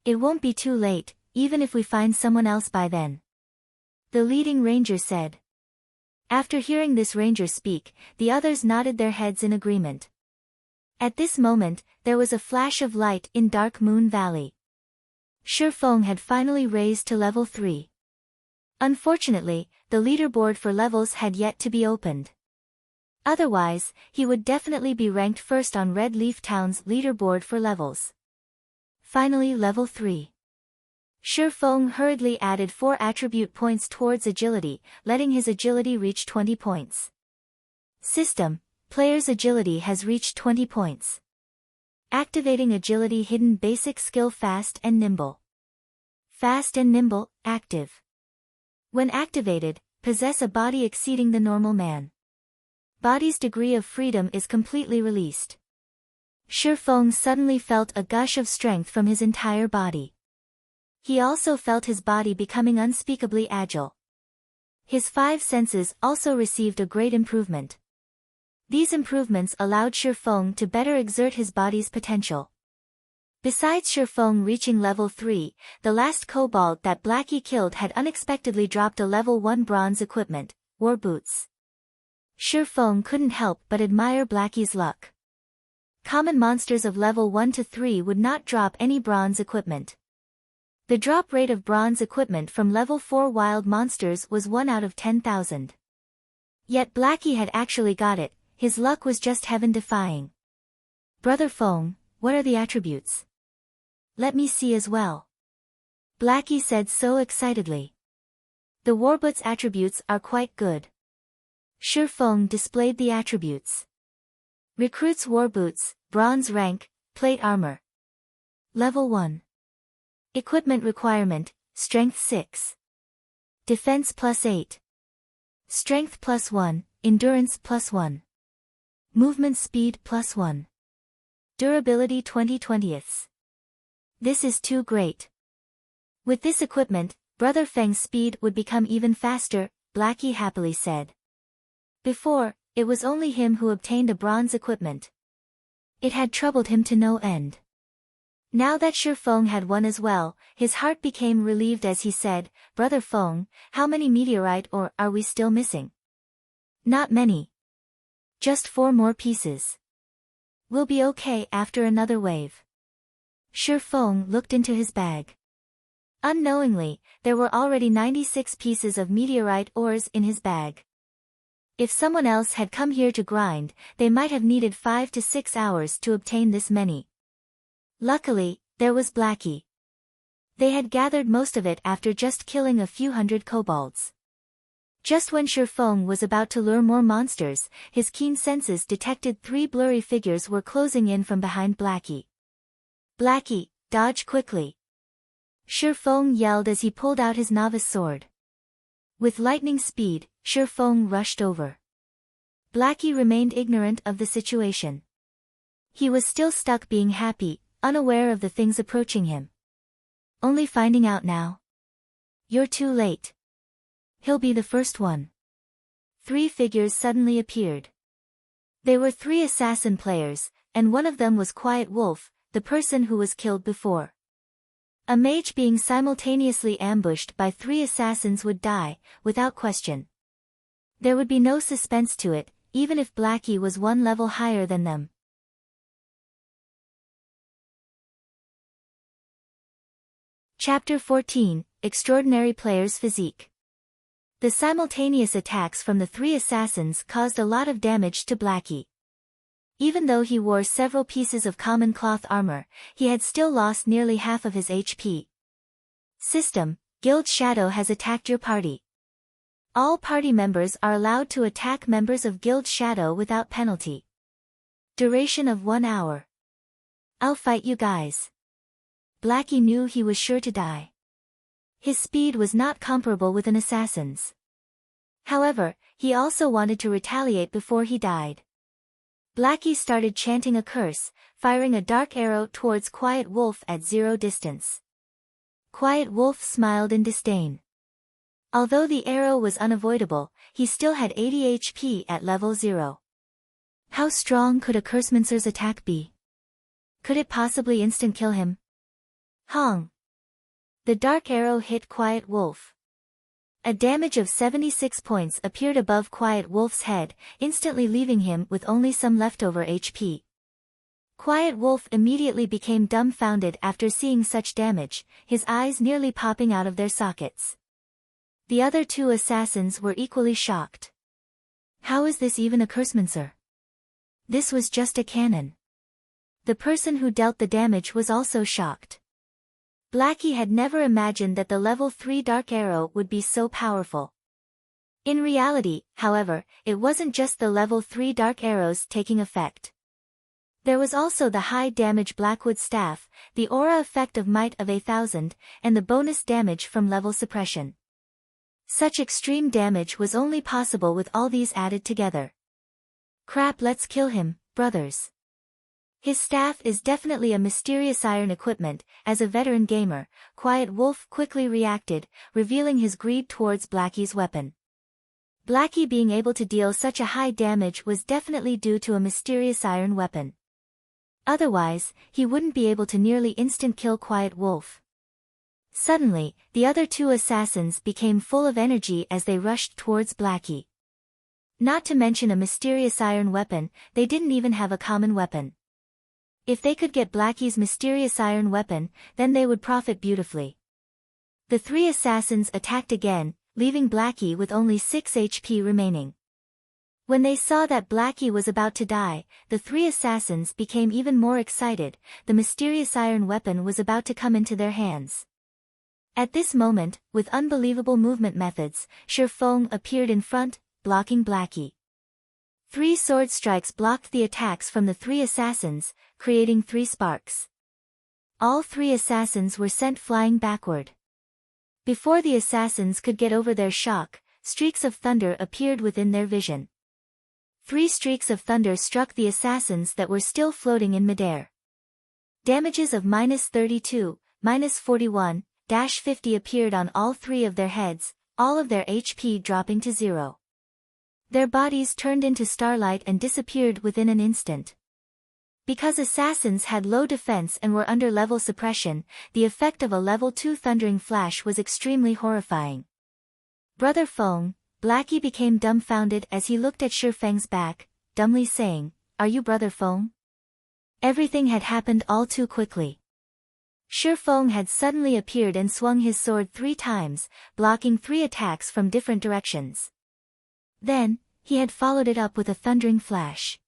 It won't be too late, even if we find someone else by then. The leading ranger said. After hearing this ranger speak, the others nodded their heads in agreement. At this moment, there was a flash of light in Dark Moon Valley. Sherlock had finally raised to level 3. Unfortunately, the leaderboard for levels had yet to be opened. Otherwise, he would definitely be ranked first on Red Leaf Town's leaderboard for levels. Finally level 3. Sherlock hurriedly added 4 attribute points towards agility, letting his agility reach 20 points. System: player's agility has reached 20 points. Activating agility hidden basic skill Fast and Nimble. Fast and Nimble, active. When activated, possess a body exceeding the normal man. Body's degree of freedom is completely released. Sherlock suddenly felt a gush of strength from his entire body. He also felt his body becoming unspeakably agile. His 5 senses also received a great improvement. These improvements allowed Sherlock to better exert his body's potential. Besides Sherlock reaching level 3, the last kobold that Blackie killed had unexpectedly dropped a level 1 bronze equipment, war boots. Sherlock couldn't help but admire Blackie's luck. Common monsters of level 1 to 3 would not drop any bronze equipment. The drop rate of bronze equipment from level 4 wild monsters was 1 out of 10,000. Yet Blackie had actually got it. His luck was just heaven-defying. Brother Fong, what are the attributes? Let me see as well. Blackie said so excitedly. The warboots attributes are quite good. Sherlock displayed the attributes. Recruits warboots, bronze rank, plate armor. Level 1. Equipment requirement, strength 6. Defense +8. Strength +1, endurance +1. Movement speed +1. Durability 20/20. This is too great. With this equipment, Brother Feng's speed would become even faster, Blackie happily said. Before, it was only him who obtained a bronze equipment. It had troubled him to no end. Now that Sherlock had one as well, his heart became relieved as he said, Brother Feng, how many meteorite ore are we still missing? Not many. Just 4 more pieces. We'll be okay after another wave. Sherlock looked into his bag. Unknowingly, there were already 96 pieces of meteorite ores in his bag. If someone else had come here to grind, they might have needed 5 to 6 hours to obtain this many. Luckily, there was Blackie. They had gathered most of it after just killing a few hundred kobolds. Just when Sherlock was about to lure more monsters, his keen senses detected 3 blurry figures were closing in from behind Blackie. Blackie, dodge quickly! Sherlock yelled as he pulled out his novice sword. With lightning speed, Sherlock rushed over. Blackie remained ignorant of the situation. He was still stuck being happy, unaware of the things approaching him. Only finding out now. You're too late. He'll be the first one. 3 figures suddenly appeared. They were 3 assassin players, and one of them was Quiet Wolf, the person who was killed before. A mage being simultaneously ambushed by 3 assassins would die, without question. There would be no suspense to it, even if Blackie was 1 level higher than them. Chapter 14, Extraordinary Player's Physique. The simultaneous attacks from the 3 assassins caused a lot of damage to Blackie. Even though he wore several pieces of common cloth armor, he had still lost nearly half of his HP. System: Guild Shadow has attacked your party. All party members are allowed to attack members of Guild Shadow without penalty. Duration of 1 hour. I'll fight you guys. Blackie knew he was sure to die. His speed was not comparable with an assassin's. However, he also wanted to retaliate before he died. Blackie started chanting a curse, firing a dark arrow towards Quiet Wolf at 0 distance. Quiet Wolf smiled in disdain. Although the arrow was unavoidable, he still had 80 HP at level 0. How strong could a Cursemancer's attack be? Could it possibly instant kill him? Hong! The dark arrow hit Quiet Wolf. A damage of 76 points appeared above Quiet Wolf's head, instantly leaving him with only some leftover HP. Quiet Wolf immediately became dumbfounded after seeing such damage, his eyes nearly popping out of their sockets. The other 2 assassins were equally shocked. How is this even a Cursemancer? This was just a cannon. The person who dealt the damage was also shocked. Blackie had never imagined that the level 3 dark arrow would be so powerful. In reality, however, it wasn't just the level 3 dark arrows taking effect. There was also the high damage Blackwood staff, the aura effect of Might of 1000, and the bonus damage from level suppression. Such extreme damage was only possible with all these added together. Crap, let's kill him, brothers. His staff is definitely a mysterious iron equipment. As a veteran gamer, Quiet Wolf quickly reacted, revealing his greed towards Blackie's weapon. Blackie being able to deal such a high damage was definitely due to a mysterious iron weapon. Otherwise, he wouldn't be able to nearly instant kill Quiet Wolf. Suddenly, the other 2 assassins became full of energy as they rushed towards Blackie. Not to mention a mysterious iron weapon, they didn't even have a common weapon. If they could get Blackie's mysterious iron weapon, then they would profit beautifully. The 3 assassins attacked again, leaving Blackie with only 6 HP remaining. When they saw that Blackie was about to die, the 3 assassins became even more excited. The mysterious iron weapon was about to come into their hands. At this moment, with unbelievable movement methods, Sherlock appeared in front, blocking Blackie. 3 sword strikes blocked the attacks from the 3 assassins, creating 3 sparks. All 3 assassins were sent flying backward. Before the assassins could get over their shock, streaks of thunder appeared within their vision. 3 streaks of thunder struck the assassins that were still floating in midair. Damages of -32, -41, -50 appeared on all 3 of their heads, all of their HP dropping to 0. Their bodies turned into starlight and disappeared within an instant. Because assassins had low defense and were under level suppression, the effect of a level 2 thundering flash was extremely horrifying. Brother Feng, Blackie became dumbfounded as he looked at Shifeng's back, dumbly saying, "Are you Brother Feng?" Everything had happened all too quickly. Shifeng had suddenly appeared and swung his sword 3 times, blocking 3 attacks from different directions. Then, he had followed it up with a thundering flash.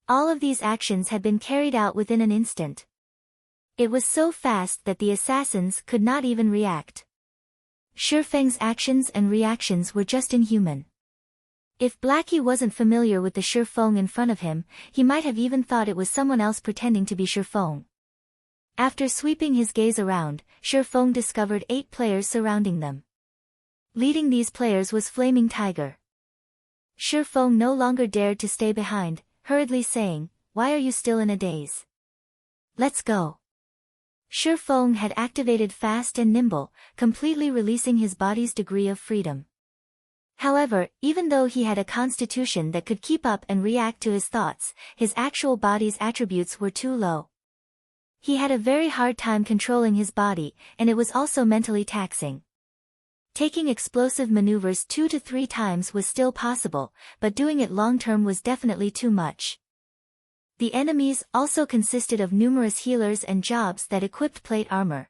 All of these actions had been carried out within an instant. It was so fast that the assassins could not even react. Shifeng's actions and reactions were just inhuman. If Blackie wasn't familiar with the Shifeng in front of him, he might have even thought it was someone else pretending to be Shifeng. After sweeping his gaze around, Shifeng discovered 8 players surrounding them. Leading these players was Flaming Tiger. Shifeng no longer dared to stay behind, hurriedly saying, "Why are you still in a daze? Let's go." Shifeng had activated Fast and Nimble, completely releasing his body's degree of freedom. However, even though he had a constitution that could keep up and react to his thoughts, his actual body's attributes were too low. He had a very hard time controlling his body, and it was also mentally taxing. Taking explosive maneuvers 2 to 3 times was still possible, but doing it long-term was definitely too much. The enemies also consisted of numerous healers and jobs that equipped plate armor.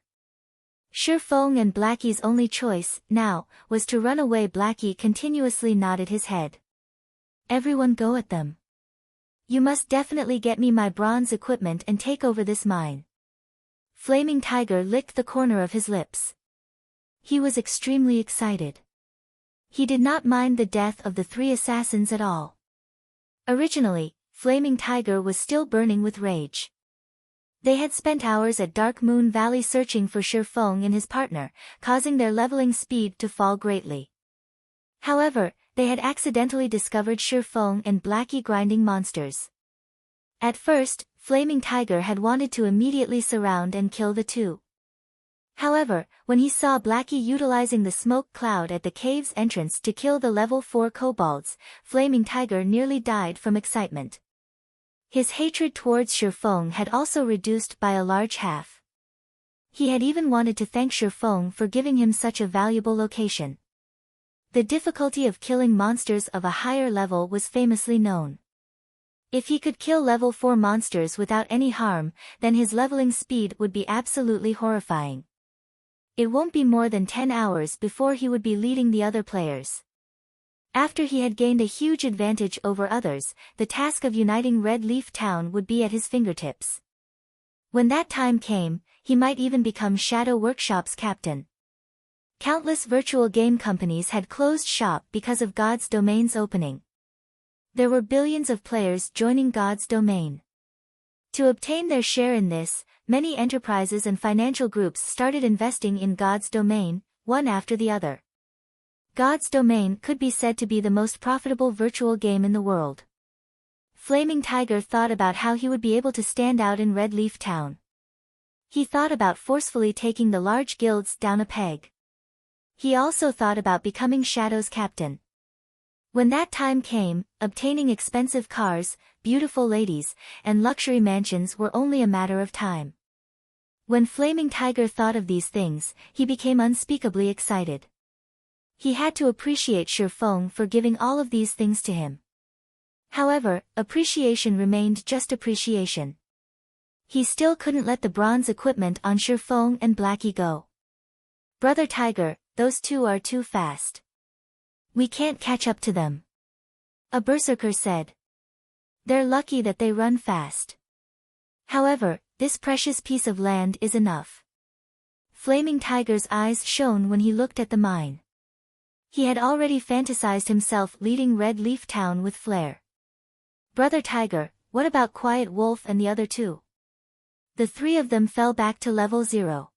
Shifeng and Blackie's only choice, now, was to run away. Blackie continuously nodded his head. "Everyone go at them. You must definitely get me my bronze equipment and take over this mine." Flaming Tiger licked the corner of his lips. He was extremely excited. He did not mind the death of the 3 assassins at all. Originally, Flaming Tiger was still burning with rage. They had spent hours at Dark Moon Valley searching for Sherfeng and his partner, causing their leveling speed to fall greatly. However, they had accidentally discovered Sherfeng and Blackie grinding monsters. At first, Flaming Tiger had wanted to immediately surround and kill the 2. However, when he saw Blackie utilizing the smoke cloud at the cave's entrance to kill the level 4 kobolds, Flaming Tiger nearly died from excitement. His hatred towards Sherfeng had also reduced by a large half. He had even wanted to thank Sherfeng for giving him such a valuable location. The difficulty of killing monsters of a higher level was famously known. If he could kill level 4 monsters without any harm, then his leveling speed would be absolutely horrifying. It won't be more than 10 hours before he would be leading the other players. After he had gained a huge advantage over others, the task of uniting Red Leaf Town would be at his fingertips. When that time came, he might even become Shadow Workshop's captain. Countless virtual game companies had closed shop because of God's Domain's opening. There were billions of players joining God's Domain. To obtain their share in this, many enterprises and financial groups started investing in God's Domain, one after the other. God's Domain could be said to be the most profitable virtual game in the world. Flaming Tiger thought about how he would be able to stand out in Red Leaf Town. He thought about forcefully taking the large guilds down a peg. He also thought about becoming Shadow's captain. When that time came, obtaining expensive cars, beautiful ladies, and luxury mansions were only a matter of time. When Flaming Tiger thought of these things, he became unspeakably excited. He had to appreciate Sherfeng for giving all of these things to him. However, appreciation remained just appreciation. He still couldn't let the bronze equipment on Sherfeng and Blackie go. Brother Tiger, those 2 are too fast. We can't catch up to them. A berserker said. They're lucky that they run fast. However, this precious piece of land is enough. Flaming Tiger's eyes shone when he looked at the mine. He had already fantasized himself leading Red Leaf Town with flair. Brother Tiger, what about Quiet Wolf and the other 2? The 3 of them fell back to level 0.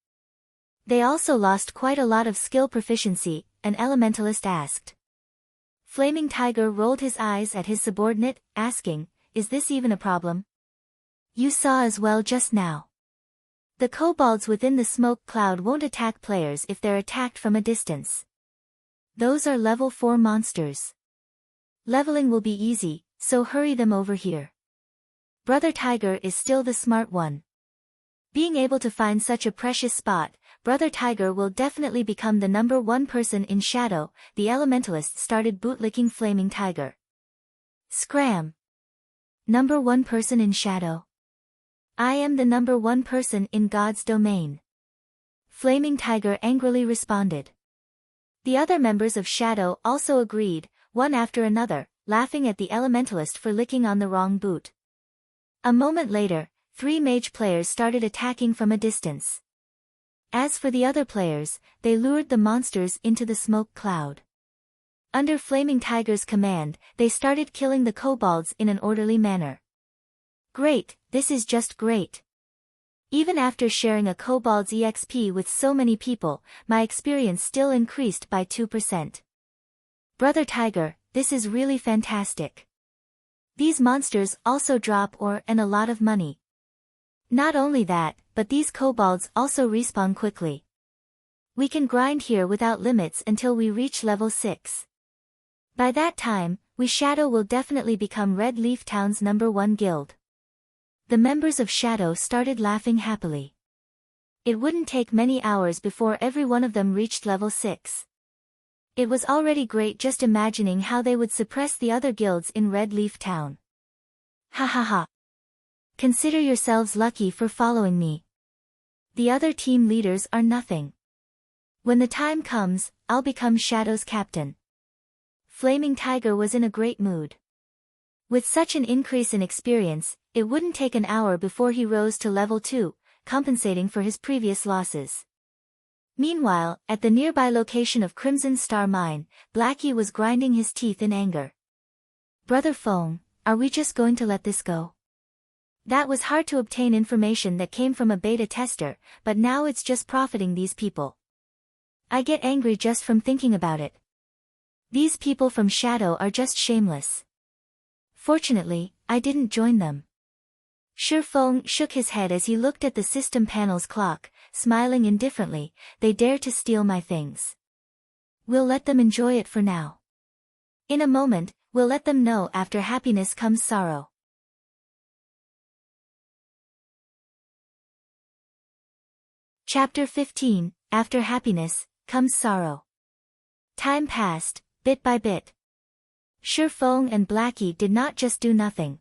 They also lost quite a lot of skill proficiency, an elementalist asked. Flaming Tiger rolled his eyes at his subordinate, asking, is this even a problem? You saw as well just now. The kobolds within the smoke cloud won't attack players if they're attacked from a distance. Those are level 4 monsters. Leveling will be easy, so hurry them over here. Brother Tiger is still the smart one. Being able to find such a precious spot, Brother Tiger will definitely become the number 1 person in Shadow. The elementalist started bootlicking Flaming Tiger. Scram! Number 1 person in Shadow. I am the number 1 person in God's Domain. Flaming Tiger angrily responded. The other members of Shadow also agreed, one after another, laughing at the elementalist for licking on the wrong boot. A moment later, 3 mage players started attacking from a distance. As for the other players, they lured the monsters into the smoke cloud. Under Flaming Tiger's command, they started killing the kobolds in an orderly manner. Great, this is just great. Even after sharing a kobold's EXP with so many people, my experience still increased by 2%. Brother Tiger, this is really fantastic. These monsters also drop ore and a lot of money. Not only that, but these kobolds also respawn quickly. We can grind here without limits until we reach level 6. By that time, we Shadow will definitely become Red Leaf Town's number 1 guild. The members of Shadow started laughing happily. It wouldn't take many hours before every one of them reached level 6. It was already great just imagining how they would suppress the other guilds in Red Leaf Town. Ha ha ha. Consider yourselves lucky for following me. The other team leaders are nothing. When the time comes, I'll become Shadow's captain. Flaming Tiger was in a great mood. With such an increase in experience, it wouldn't take an hour before he rose to level 2, compensating for his previous losses. Meanwhile, at the nearby location of Crimson Star Mine, Blackie was grinding his teeth in anger. Brother Fong, are we just going to let this go? That was hard to obtain information that came from a beta tester, but now it's just profiting these people. I get angry just from thinking about it. These people from Shadow are just shameless. Fortunately, I didn't join them. Feng shook his head as he looked at the system panel's clock, smiling indifferently. They dare to steal my things. We'll let them enjoy it for now. In a moment, we'll let them know after happiness comes sorrow. Chapter 15, After Happiness Comes Sorrow. Time passed, bit by bit. Feng and Blackie did not just do nothing.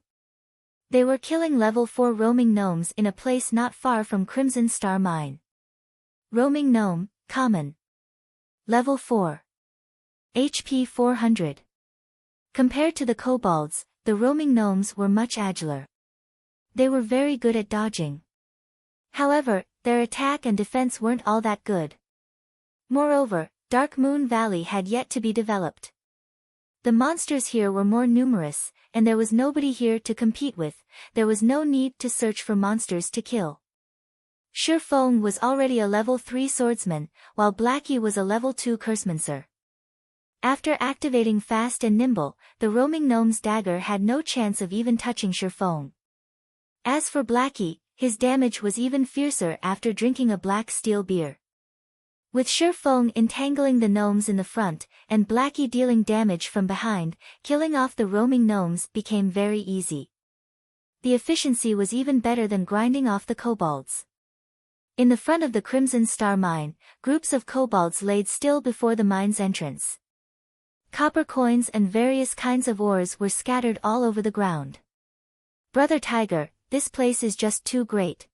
They were killing level 4 roaming gnomes in a place not far from Crimson Star Mine. Roaming gnome, common. Level 4. HP 400. Compared to the kobolds, the roaming gnomes were much agiler. They were very good at dodging. However, their attack and defense weren't all that good. Moreover, Dark Moon Valley had yet to be developed. The monsters here were more numerous, and there was nobody here to compete with. There was no need to search for monsters to kill. Feng was already a level 3 swordsman, while Blackie was a level 2 cursemancer. After activating Fast and Nimble, the roaming gnome's dagger had no chance of even touching Feng. As for Blackie, his damage was even fiercer after drinking a black steel beer. With Feng entangling the gnomes in the front, and Blackie dealing damage from behind, killing off the roaming gnomes became very easy. The efficiency was even better than grinding off the kobolds. In the front of the Crimson Star Mine, groups of kobolds laid still before the mine's entrance. Copper coins and various kinds of ores were scattered all over the ground. Brother Tiger, this place is just too great.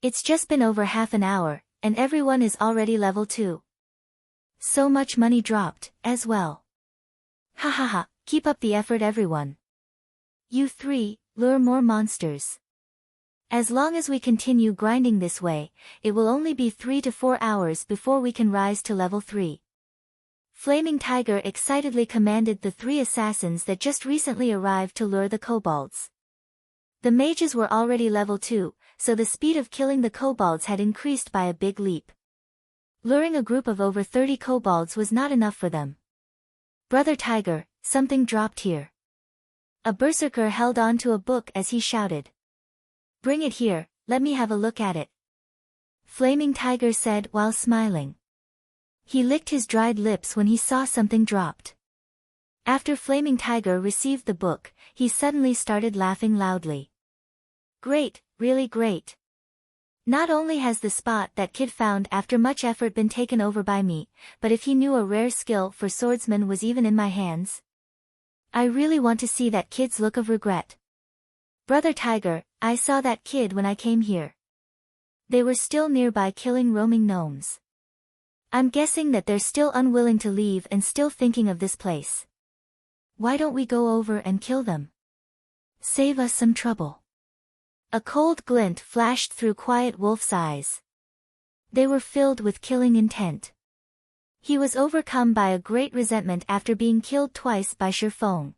It's just been over half an hour, and everyone is already level 2. So much money dropped, as well. Ha ha ha, keep up the effort everyone. You three, lure more monsters. As long as we continue grinding this way, it will only be 3 to 4 hours before we can rise to level 3. Flaming Tiger excitedly commanded the 3 assassins that just recently arrived to lure the kobolds. The mages were already level 2, so the speed of killing the kobolds had increased by a big leap. Luring a group of over 30 kobolds was not enough for them. Brother Tiger, something dropped here. A berserker held on to a book as he shouted. Bring it here, let me have a look at it. Flaming Tiger said while smiling. He licked his dried lips when he saw something dropped. After Flaming Tiger received the book, he suddenly started laughing loudly. Great, really great. Not only has the spot that kid found after much effort been taken over by me, but if he knew a rare skill for swordsman was even in my hands. I really want to see that kid's look of regret. Brother Tiger, I saw that kid when I came here. They were still nearby killing roaming gnomes. I'm guessing that they're still unwilling to leave and still thinking of this place. Why don't we go over and kill them? Save us some trouble. A cold glint flashed through Quiet Wolf's eyes. They were filled with killing intent. He was overcome by a great resentment after being killed twice by Feng.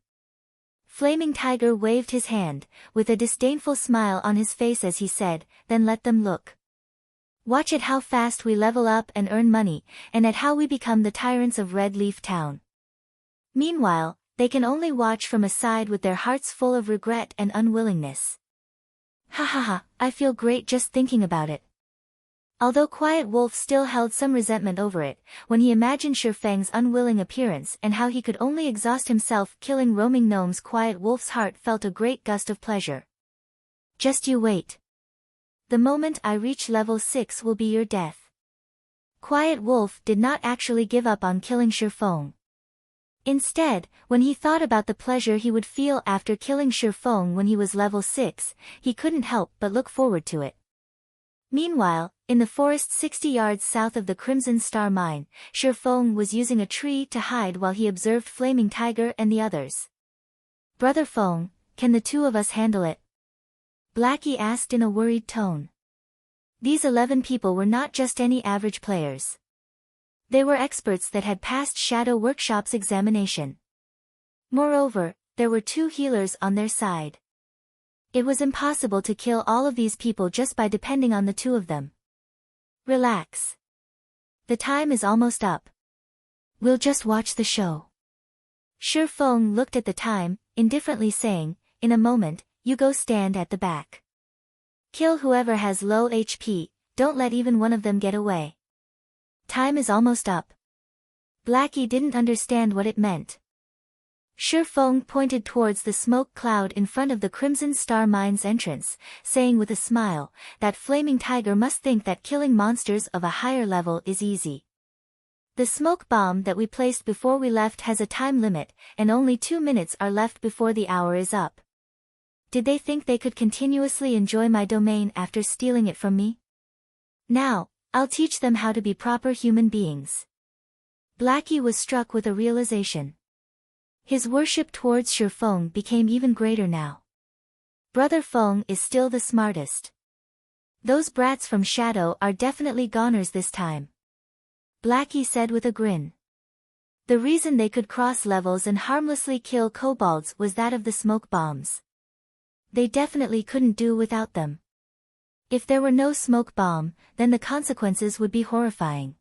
Flaming Tiger waved his hand, with a disdainful smile on his face as he said, then let them look. Watch at how fast we level up and earn money, and at how we become the tyrants of Red Leaf Town. Meanwhile, they can only watch from a side with their hearts full of regret and unwillingness. Ha ha ha, I feel great just thinking about it. Although Quiet Wolf still held some resentment over it, when he imagined Feng's unwilling appearance and how he could only exhaust himself killing roaming gnomes, Quiet Wolf's heart felt a great gust of pleasure. Just you wait. The moment I reach level 6 will be your death. Quiet Wolf did not actually give up on killing Feng. Instead, when he thought about the pleasure he would feel after killing Feng when he was level 6, he couldn't help but look forward to it. Meanwhile, in the forest 60 yards south of the Crimson Star Mine, Feng was using a tree to hide while he observed Flaming Tiger and the others. Brother Feng, can the two of us handle it? Blackie asked in a worried tone. These 11 people were not just any average players. They were experts that had passed Shadow Workshop's examination. Moreover, there were 2 healers on their side. It was impossible to kill all of these people just by depending on the 2 of them. Relax. The time is almost up. We'll just watch the show. Shifeng looked at the time, indifferently saying, in a moment, you go stand at the back. Kill whoever has low HP, don't let even one of them get away. Time is almost up. Blackie didn't understand what it meant. Shifeng pointed towards the smoke cloud in front of the Crimson Star Mine's entrance, saying with a smile, that flaming tiger must think that killing monsters of a higher level is easy. The smoke bomb that we placed before we left has a time limit, and only 2 minutes are left before the hour is up. Did they think they could continuously enjoy my domain after stealing it from me? Now, I'll teach them how to be proper human beings. Blackie was struck with a realization. His worship towards Shifeng became even greater now. Brother Feng is still the smartest. Those brats from Shadow are definitely goners this time. Blackie said with a grin. The reason they could cross levels and harmlessly kill kobolds was that of the smoke bombs. They definitely couldn't do without them. If there were no smoke bomb, then the consequences would be horrifying.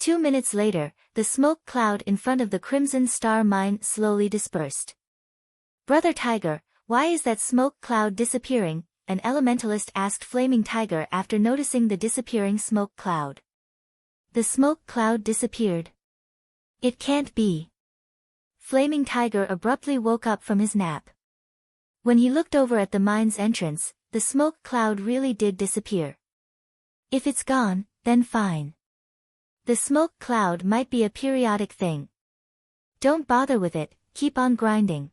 2 minutes later, the smoke cloud in front of the Crimson Star Mine slowly dispersed. Brother Tiger, why is that smoke cloud disappearing? An elementalist asked Flaming Tiger after noticing the disappearing smoke cloud. The smoke cloud disappeared. It can't be. Flaming Tiger abruptly woke up from his nap. When he looked over at the mine's entrance, the smoke cloud really did disappear. If it's gone, then fine. The smoke cloud might be a periodic thing. Don't bother with it, keep on grinding.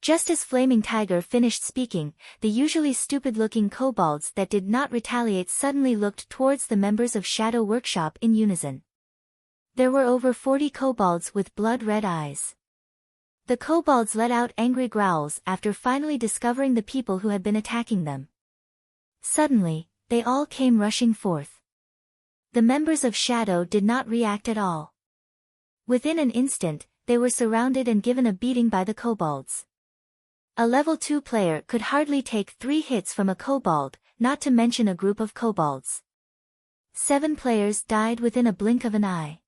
Just as Flaming Tiger finished speaking, the usually stupid-looking kobolds that did not retaliate suddenly looked towards the members of Shadow Workshop in unison. There were over 40 kobolds with blood-red eyes. The kobolds let out angry growls after finally discovering the people who had been attacking them. Suddenly, they all came rushing forth. The members of Shadow did not react at all. Within an instant, they were surrounded and given a beating by the kobolds. A level 2 player could hardly take 3 hits from a kobold, not to mention a group of kobolds. 7 players died within a blink of an eye.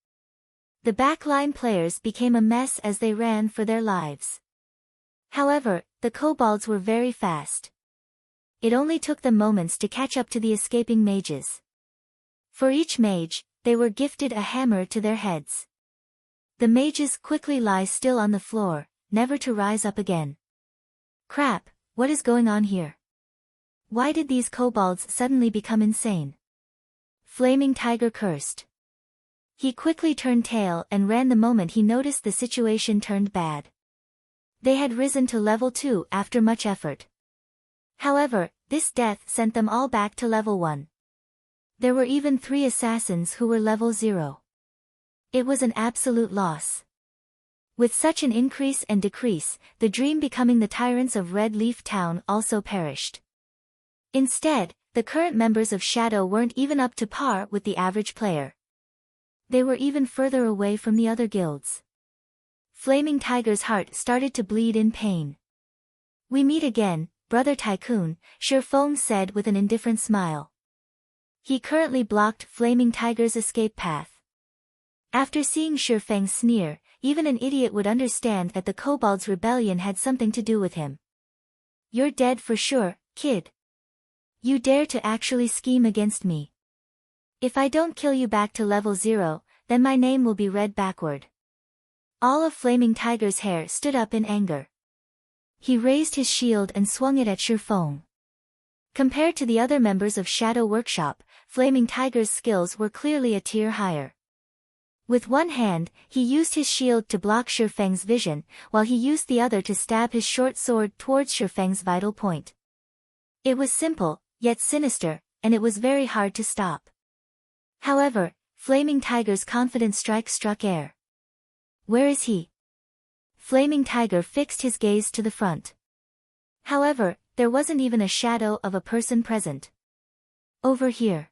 The backline players became a mess as they ran for their lives. However, the kobolds were very fast. It only took them moments to catch up to the escaping mages. For each mage, they were gifted a hammer to their heads. The mages quickly lie still on the floor, never to rise up again. Crap, what is going on here? Why did these kobolds suddenly become insane? Flaming Tiger cursed. He quickly turned tail and ran the moment he noticed the situation turned bad. They had risen to level 2 after much effort. However, this death sent them all back to level 1. There were even 3 assassins who were level 0. It was an absolute loss. With such an increase and decrease, the dream becoming the tyrants of Red Leaf Town also perished. Instead, the current members of Shadow weren't even up to par with the average player. They were even further away from the other guilds. Flaming Tiger's heart started to bleed in pain. We meet again, Brother Tycoon, Shifeng said with an indifferent smile. He currently blocked Flaming Tiger's escape path. After seeing Shifeng sneer, even an idiot would understand that the kobold's rebellion had something to do with him. You're dead for sure, kid. You dare to actually scheme against me. If I don't kill you back to level 0, then my name will be read backward. All of Flaming Tiger's hair stood up in anger. He raised his shield and swung it at Shifeng. Compared to the other members of Shadow Workshop, Flaming Tiger's skills were clearly a tier higher. With one hand, he used his shield to block Shifeng's vision, while he used the other to stab his short sword towards Shifeng's vital point. It was simple, yet sinister, and it was very hard to stop. However, Flaming Tiger's confident strike struck air. Where is he? Flaming Tiger fixed his gaze to the front. However, there wasn't even a shadow of a person present. Over here.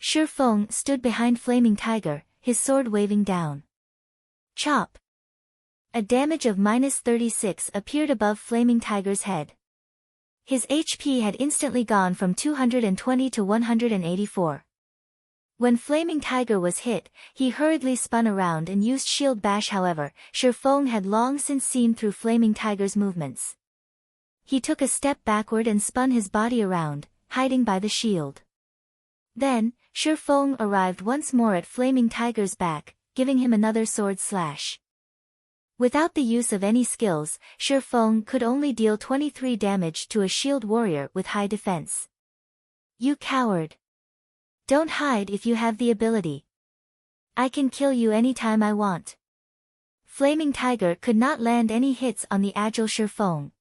Shifeng stood behind Flaming Tiger, his sword waving down. Chop. A damage of -36 appeared above Flaming Tiger's head. His HP had instantly gone from 220 to 184. When Flaming Tiger was hit, he hurriedly spun around and used Shield Bash. However, Shifeng had long since seen through Flaming Tiger's movements. He took a step backward and spun his body around, hiding by the shield. Then, Shifeng arrived once more at Flaming Tiger's back, giving him another sword slash. Without the use of any skills, Shifeng could only deal 23 damage to a shield warrior with high defense. You coward! Don't hide if you have the ability. I can kill you anytime I want. Flaming Tiger could not land any hits on the agile Shifeng.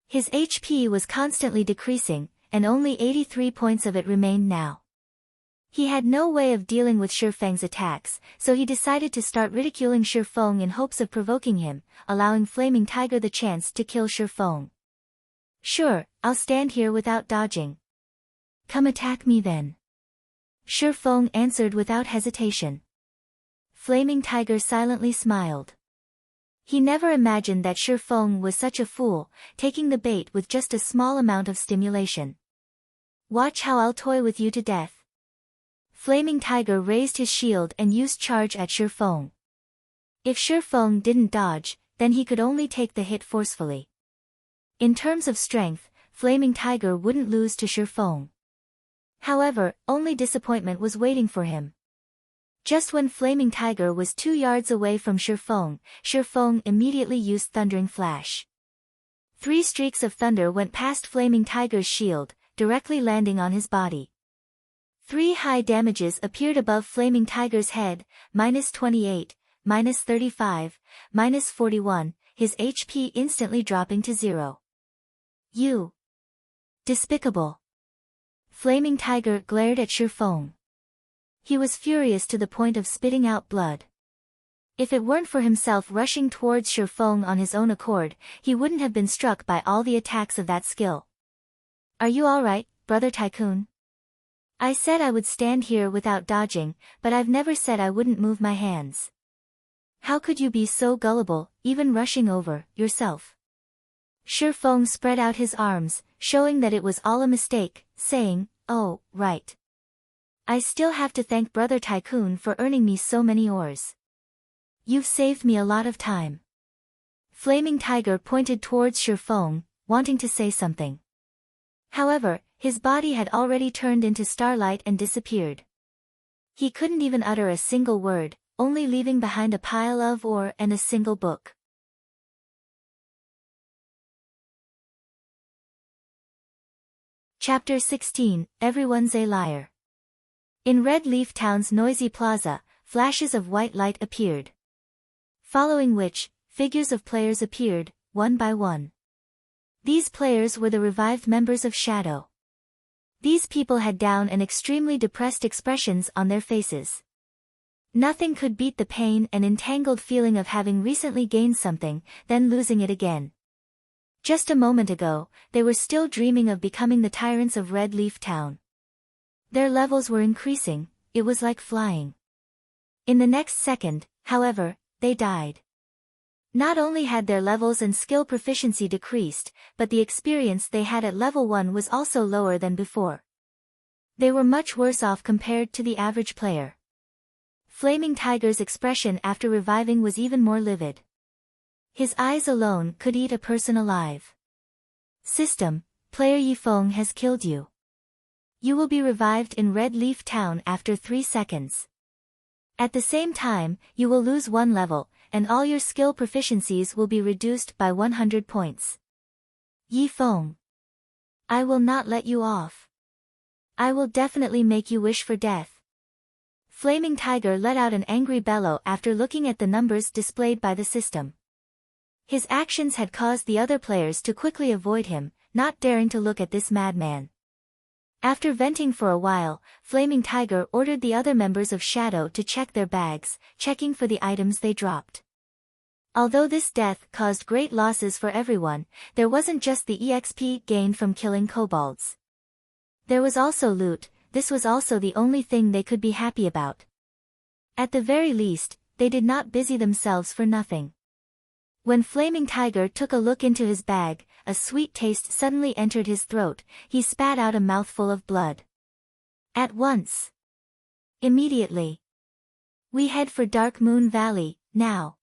His HP was constantly decreasing, and only 83 points of it remained now. He had no way of dealing with Shifeng's attacks, so he decided to start ridiculing Shifeng in hopes of provoking him, allowing Flaming Tiger the chance to kill Shifeng. Sure, I'll stand here without dodging. Come attack me then. Shifeng answered without hesitation. Flaming Tiger silently smiled. He never imagined that Shifeng was such a fool, taking the bait with just a small amount of stimulation. Watch how I'll toy with you to death. Flaming Tiger raised his shield and used charge at Shifeng. If Shifeng didn't dodge, then he could only take the hit forcefully. In terms of strength, Flaming Tiger wouldn't lose to Shifeng. However, only disappointment was waiting for him. Just when Flaming Tiger was 2 yards away from Shifeng, Shifeng immediately used Thundering Flash. 3 streaks of thunder went past Flaming Tiger's shield, directly landing on his body. 3 high damages appeared above Flaming Tiger's head, -28, -35, -41, his HP instantly dropping to 0. You! Despicable! Flaming Tiger glared at Shifeng. He was furious to the point of spitting out blood. If it weren't for himself rushing towards Shifeng on his own accord, he wouldn't have been struck by all the attacks of that skill. Are you alright, Brother Tycoon? I said I would stand here without dodging, but I've never said I wouldn't move my hands. How could you be so gullible, even rushing over, yourself? Shifeng spread out his arms, showing that it was all a mistake, saying, oh, right. I still have to thank Brother Tycoon for earning me so many ores. You've saved me a lot of time. Flaming Tiger pointed towards Shifeng, wanting to say something. However, his body had already turned into starlight and disappeared. He couldn't even utter a single word, only leaving behind a pile of ore and a single book. Chapter 16, Everyone's a Liar. In Red Leaf Town's noisy plaza, flashes of white light appeared. Following which, figures of players appeared, one by one. These players were the revived members of Shadow. These people had down and extremely depressed expressions on their faces. Nothing could beat the pain and entangled feeling of having recently gained something, then losing it again. Just a moment ago, they were still dreaming of becoming the tyrants of Red Leaf Town. Their levels were increasing, it was like flying. In the next second, however, they died. Not only had their levels and skill proficiency decreased, but the experience they had at level 1 was also lower than before. They were much worse off compared to the average player. Flaming Tiger's expression after reviving was even more livid. His eyes alone could eat a person alive. System, player Yifeng has killed you. You will be revived in Red Leaf Town after 3 seconds. At the same time, you will lose 1 level, and all your skill proficiencies will be reduced by 100 points. Yifeng. I will not let you off. I will definitely make you wish for death. Flaming Tiger let out an angry bellow after looking at the numbers displayed by the system. His actions had caused the other players to quickly avoid him, not daring to look at this madman. After venting for a while, Flaming Tiger ordered the other members of Shadow to check their bags, checking for the items they dropped. Although this death caused great losses for everyone, there wasn't just the EXP gained from killing kobolds. There was also loot. This was also the only thing they could be happy about. At the very least, they did not busy themselves for nothing. When Flaming Tiger took a look into his bag, a sweet taste suddenly entered his throat. He spat out a mouthful of blood. At once. Immediately. We head for Dark Moon Valley, now.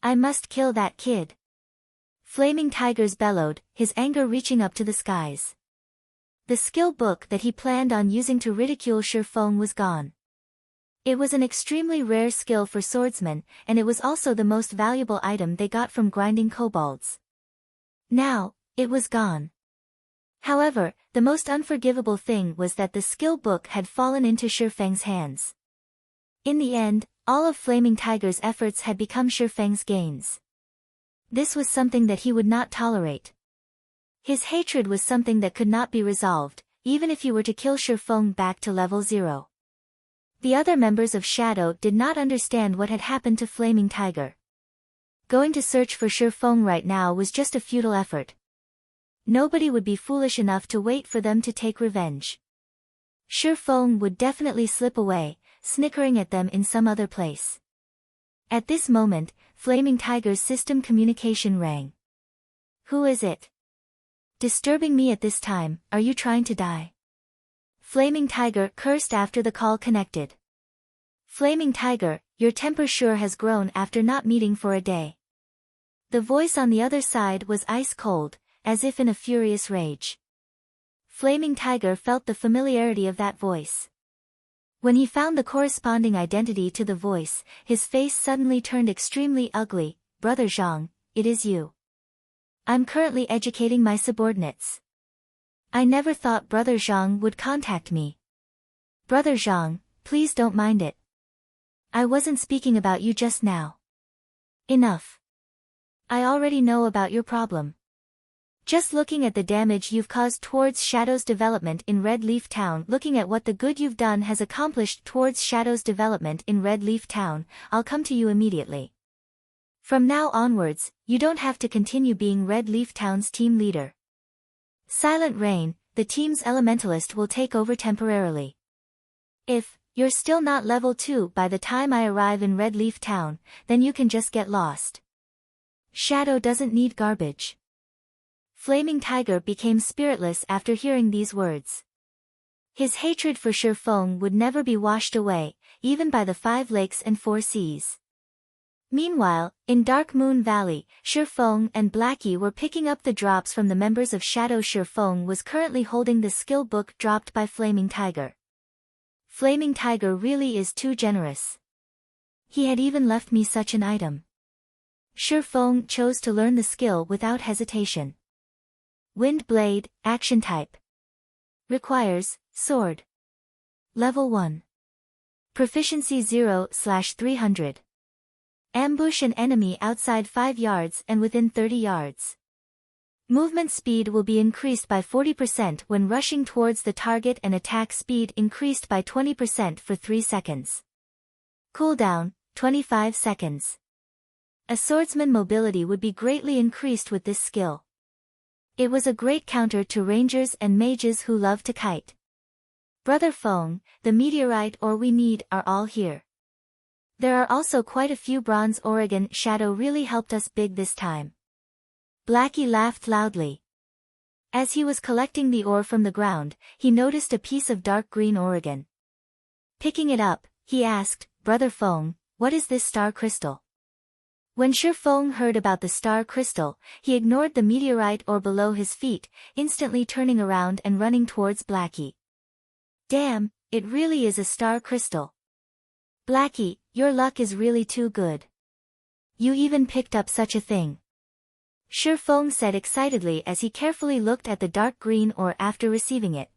I must kill that kid. Flaming Tigers bellowed, his anger reaching up to the skies. The skill book that he planned on using to ridicule Sherfong was gone. It was an extremely rare skill for swordsmen, and it was also the most valuable item they got from grinding kobolds. Now, it was gone. However, the most unforgivable thing was that the skill book had fallen into Sherfang's hands. In the end, all of Flaming Tiger's efforts had become Sherfang's gains. This was something that he would not tolerate. His hatred was something that could not be resolved, even if he were to kill Sherfang back to level 0. The other members of Shadow did not understand what had happened to Flaming Tiger. Going to search for Sherfang right now was just a futile effort. Nobody would be foolish enough to wait for them to take revenge. Sherfang would definitely slip away, snickering at them in some other place. At this moment, Flaming Tiger's system communication rang. Who is it? Disturbing me at this time, are you trying to die? Flaming Tiger cursed after the call connected. Flaming Tiger, your temper sure has grown after not meeting for a day. The voice on the other side was ice cold, as if in a furious rage. Flaming Tiger felt the familiarity of that voice. When he found the corresponding identity to the voice, his face suddenly turned extremely ugly. Brother Zhang, it is you. I'm currently educating my subordinates. I never thought Brother Zhang would contact me. Brother Zhang, please don't mind it. I wasn't speaking about you just now. Enough. I already know about your problem. Just looking at the damage you've caused towards Shadow's development in Red Leaf Town, looking at what the good you've done has accomplished towards Shadow's development in Red Leaf Town, I'll come to you immediately. From now onwards, you don't have to continue being Red Leaf Town's team leader. Silent Rain, the team's elementalist, will take over temporarily. If you're still not level 2 by the time I arrive in Red Leaf Town, then you can just get lost. Shadow doesn't need garbage. Flaming Tiger became spiritless after hearing these words. His hatred for Sherfang would never be washed away, even by the 5 lakes and 4 seas. Meanwhile, in Dark Moon Valley, Sherfang and Blackie were picking up the drops from the members of Shadow. Sherfang was currently holding the skill book dropped by Flaming Tiger. Flaming Tiger really is too generous. He had even left me such an item. Sherfang chose to learn the skill without hesitation. Wind Blade, Action Type. Requires, Sword. Level 1. Proficiency 0/300. Ambush an enemy outside 5 yards and within 30 yards. Movement speed will be increased by 40% when rushing towards the target, and attack speed increased by 20% for 3 seconds. Cooldown, 25 seconds. A swordsman mobility would be greatly increased with this skill. It was a great counter to rangers and mages who love to kite. Brother Feng, the meteorite ore we need are all here. There are also quite a few bronze. Oregon Shadow really helped us big this time. Blackie laughed loudly. As he was collecting the ore from the ground, he noticed a piece of dark green Oregon. Picking it up, he asked, Brother Feng, what is this star crystal? When Sherfang heard about the star crystal, he ignored the meteorite ore below his feet, instantly turning around and running towards Blackie. Damn, it really is a star crystal. Blackie, your luck is really too good. You even picked up such a thing. Sherfang said excitedly as he carefully looked at the dark green ore after receiving it.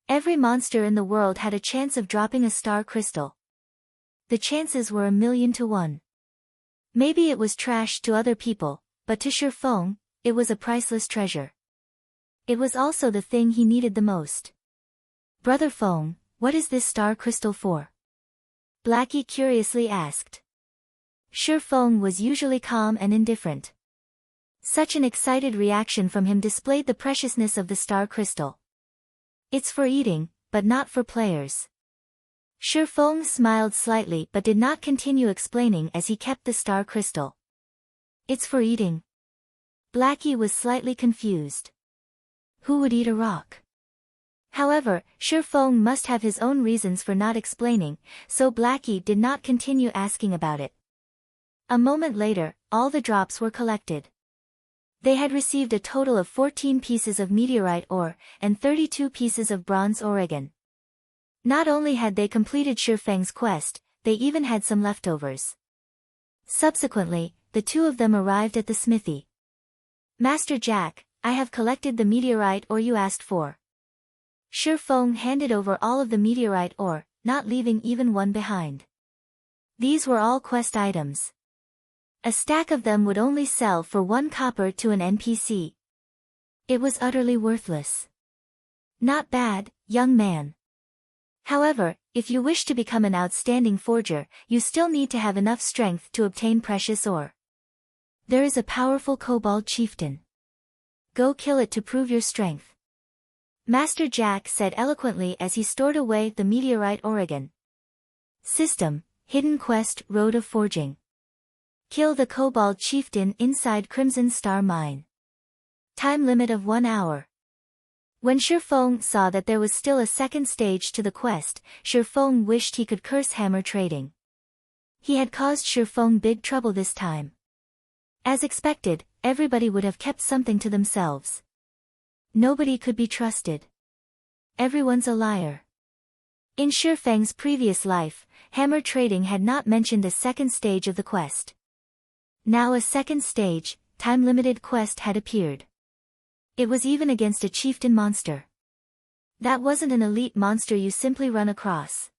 Every monster in the world had a chance of dropping a star crystal. The chances were 1,000,000 to 1. Maybe it was trash to other people, but to Sherfang, it was a priceless treasure. It was also the thing he needed the most. Brother Feng, what is this star crystal for? Blackie curiously asked. Sherfang was usually calm and indifferent. Such an excited reaction from him displayed the preciousness of the star crystal. It's for eating, but not for players. Shifeng smiled slightly but did not continue explaining as he kept the star crystal. It's for eating. Blackie was slightly confused. Who would eat a rock? However, Shifeng must have his own reasons for not explaining, so Blackie did not continue asking about it. A moment later, all the drops were collected. They had received a total of 14 pieces of meteorite ore, and 32 pieces of bronze oregon. Not only had they completed Shifeng's quest, they even had some leftovers. Subsequently, the two of them arrived at the smithy. Master Jack, I have collected the meteorite ore you asked for. Shifeng handed over all of the meteorite ore, not leaving even one behind. These were all quest items. A stack of them would only sell for 1 copper to an NPC. It was utterly worthless. Not bad, young man. However, if you wish to become an outstanding forger, you still need to have enough strength to obtain precious ore. There is a powerful kobold chieftain. Go kill it to prove your strength. Master Jack said eloquently as he stored away the meteorite oregon. System, Hidden Quest, Road of Forging. Kill the kobold chieftain inside Crimson Star Mine. Time limit of 1 hour. When Shifeng saw that there was still a second stage to the quest, Shifeng wished he could curse Hammer Trading. He had caused Shifeng big trouble this time. As expected, everybody would have kept something to themselves. Nobody could be trusted. Everyone's a liar. In Shifeng's previous life, Hammer Trading had not mentioned a second stage of the quest. Now a second stage, time-limited quest had appeared. It was even against a chieftain monster. That wasn't an elite monster you simply run across.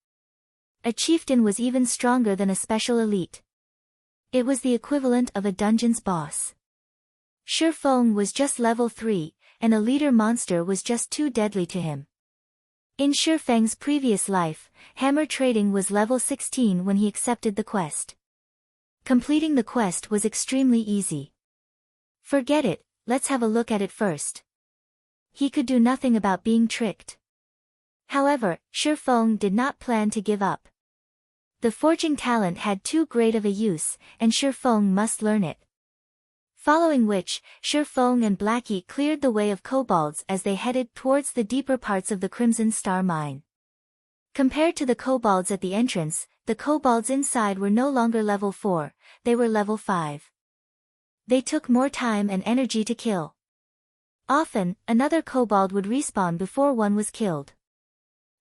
A chieftain was even stronger than a special elite. It was the equivalent of a dungeon's boss. Shifeng was just level 3, and a leader monster was just too deadly to him. In Shifeng's previous life, Hammer Trading was level 16 when he accepted the quest. Completing the quest was extremely easy. Forget it, let's have a look at it first. He could do nothing about being tricked. However, Shifeng did not plan to give up. The forging talent had too great of a use, and Shifeng must learn it. Following which, Shifeng and Blackie cleared the way of kobolds as they headed towards the deeper parts of the Crimson Star Mine. Compared to the kobolds at the entrance, the kobolds inside were no longer level 4, they were level 5. They took more time and energy to kill. Often, another kobold would respawn before one was killed.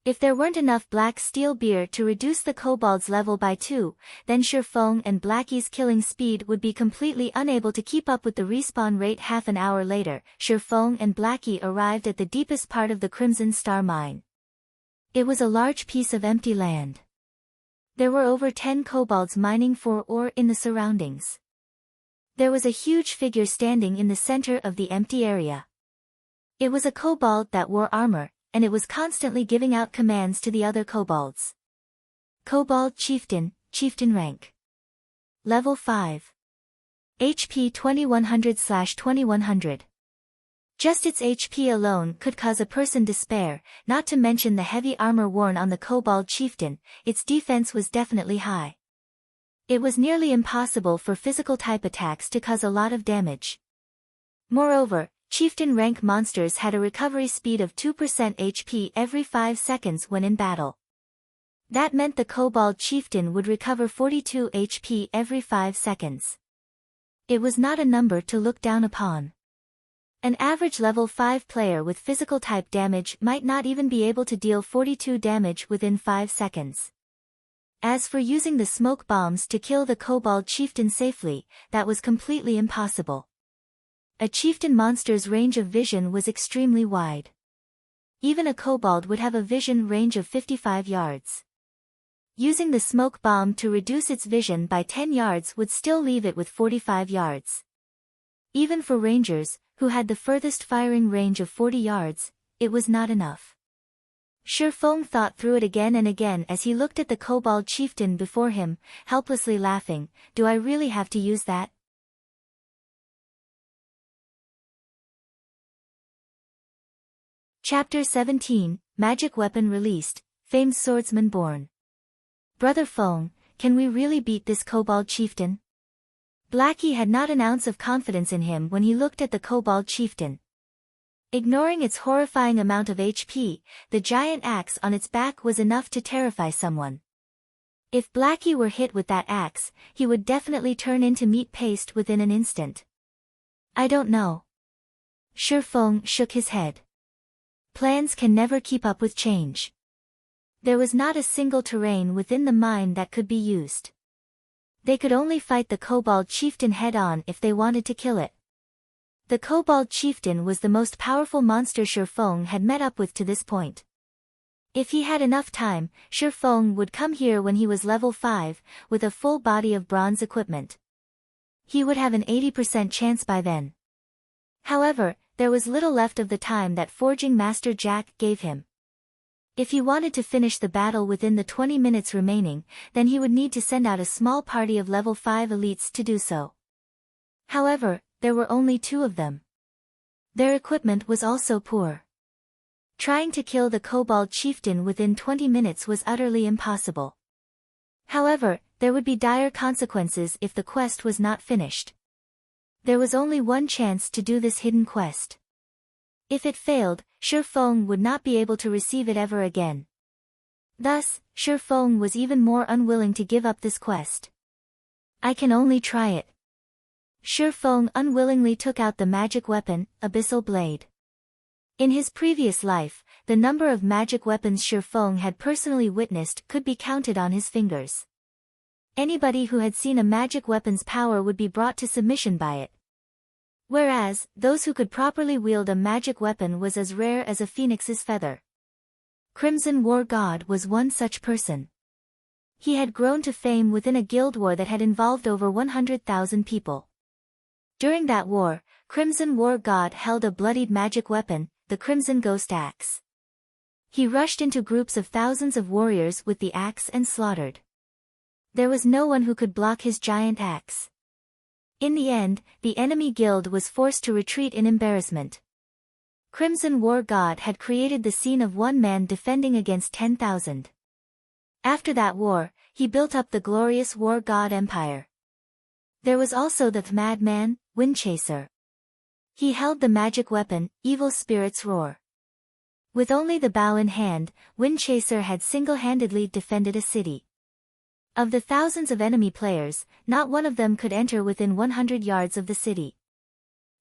If there weren't enough black steel beer to reduce the kobold's level by 2, then Shifeng and Blackie's killing speed would be completely unable to keep up with the respawn rate. Half an hour later, Shifeng and Blackie arrived at the deepest part of the Crimson Star Mine. It was a large piece of empty land. There were over 10 kobolds mining for ore in the surroundings. There was a huge figure standing in the center of the empty area. It was a kobold that wore armor, and it was constantly giving out commands to the other kobolds. Kobold Chieftain, Chieftain rank. Level 5. HP 2100/2100. Just its HP alone could cause a person despair, not to mention the heavy armor worn on the kobold chieftain. Its defense was definitely high. It was nearly impossible for physical type attacks to cause a lot of damage. Moreover, chieftain rank monsters had a recovery speed of 2% HP every 5 seconds when in battle. That meant the kobold chieftain would recover 42 HP every 5 seconds. It was not a number to look down upon. An average level 5 player with physical type damage might not even be able to deal 42 damage within 5 seconds. As for using the smoke bombs to kill the kobold chieftain safely, that was completely impossible. A chieftain monster's range of vision was extremely wide. Even a kobold would have a vision range of 55 yards. Using the smoke bomb to reduce its vision by 10 yards would still leave it with 45 yards. Even for rangers, who had the furthest firing range of 40 yards, it was not enough. Shifeng thought through it again and again as he looked at the kobold chieftain before him, helplessly laughing. Do I really have to use that? Chapter 17, magic weapon released, famed swordsman born. Brother Feng, can we really beat this kobold chieftain? Blackie had not an ounce of confidence in him when he looked at the kobold chieftain. Ignoring its horrifying amount of HP, the giant axe on its back was enough to terrify someone. If Blackie were hit with that axe, he would definitely turn into meat paste within an instant. I don't know. Feng shook his head. Plans can never keep up with change. There was not a single terrain within the mine that could be used. They could only fight the kobold chieftain head-on if they wanted to kill it. The kobold chieftain was the most powerful monster Feng had met up with to this point. If he had enough time, Feng would come here when he was level 5, with a full body of bronze equipment. He would have an 80% chance by then. However, there was little left of the time that Forging Master Jack gave him. If he wanted to finish the battle within the 20 minutes remaining, then he would need to send out a small party of level 5 elites to do so. However, there were only 2 of them. Their equipment was also poor. Trying to kill the kobold chieftain within 20 minutes was utterly impossible. However, there would be dire consequences if the quest was not finished. There was only one chance to do this hidden quest. If it failed, Feng would not be able to receive it ever again. Thus, Feng was even more unwilling to give up this quest. I can only try it. Feng unwillingly took out the magic weapon, Abyssal Blade. In his previous life, the number of magic weapons Feng had personally witnessed could be counted on his fingers. Anybody who had seen a magic weapon's power would be brought to submission by it. Whereas, those who could properly wield a magic weapon was as rare as a phoenix's feather. Crimson War God was one such person. He had grown to fame within a guild war that had involved over 100,000 people. During that war, Crimson War God held a bloodied magic weapon, the Crimson Ghost Axe. He rushed into groups of thousands of warriors with the axe and slaughtered. There was no one who could block his giant axe. In the end, the enemy guild was forced to retreat in embarrassment. Crimson War God had created the scene of one man defending against 10,000. After that war, he built up the glorious War God Empire. There was also the madman, Windchaser. He held the magic weapon, Evil Spirit's Roar. With only the bow in hand, Windchaser had single-handedly defended a city. Of the thousands of enemy players, not one of them could enter within 100 yards of the city.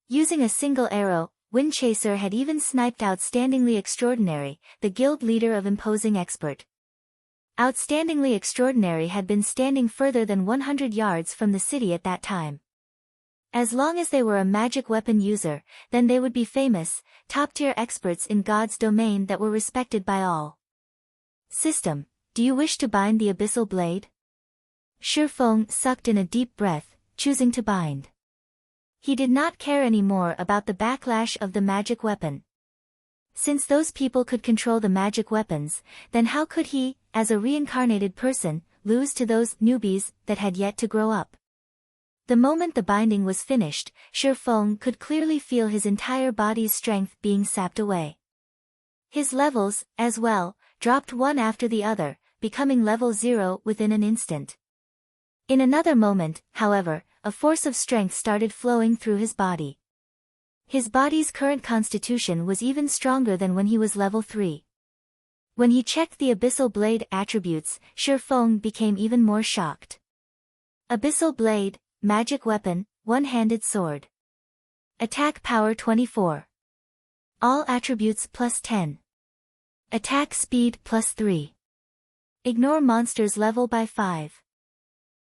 Using a single arrow, Windchaser had even sniped Outstandingly Extraordinary, the guild leader of Imposing Expert. Outstandingly Extraordinary had been standing further than 100 yards from the city at that time. As long as they were a magic weapon user, then they would be famous, top-tier experts in God's domain that were respected by all. System, do you wish to bind the Abyssal Blade? Feng sucked in a deep breath, choosing to bind. He did not care anymore about the backlash of the magic weapon. Since those people could control the magic weapons, then how could he, as a reincarnated person, lose to those newbies that had yet to grow up? The moment the binding was finished, Feng could clearly feel his entire body's strength being sapped away. His levels, as well, dropped one after the other, becoming level 0 within an instant. In another moment, however, a force of strength started flowing through his body. His body's current constitution was even stronger than when he was level 3. When he checked the Abyssal Blade attributes, Feng became even more shocked. Abyssal Blade, magic weapon, one-handed sword. Attack power 24. All attributes plus 10. Attack speed plus 3. Ignore monsters level by 5.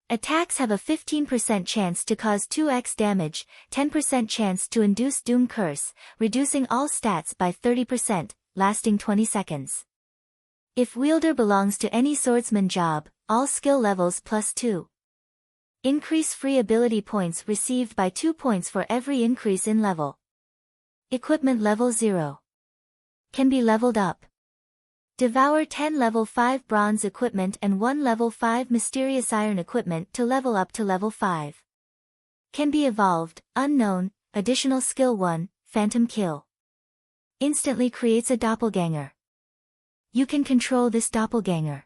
Attacks have a 15% chance to cause 2x damage, 10% chance to induce Doom Curse, reducing all stats by 30%, lasting 20 seconds. If wielder belongs to any swordsman job, all skill levels plus 2. Increase free ability points received by 2 points for every increase in level. Equipment level 0. Can be leveled up. Devour 10 level 5 bronze equipment and 1 level 5 mysterious iron equipment to level up to level 5. Can be evolved, unknown, additional skill 1, Phantom Kill. Instantly creates a doppelganger. You can control this doppelganger.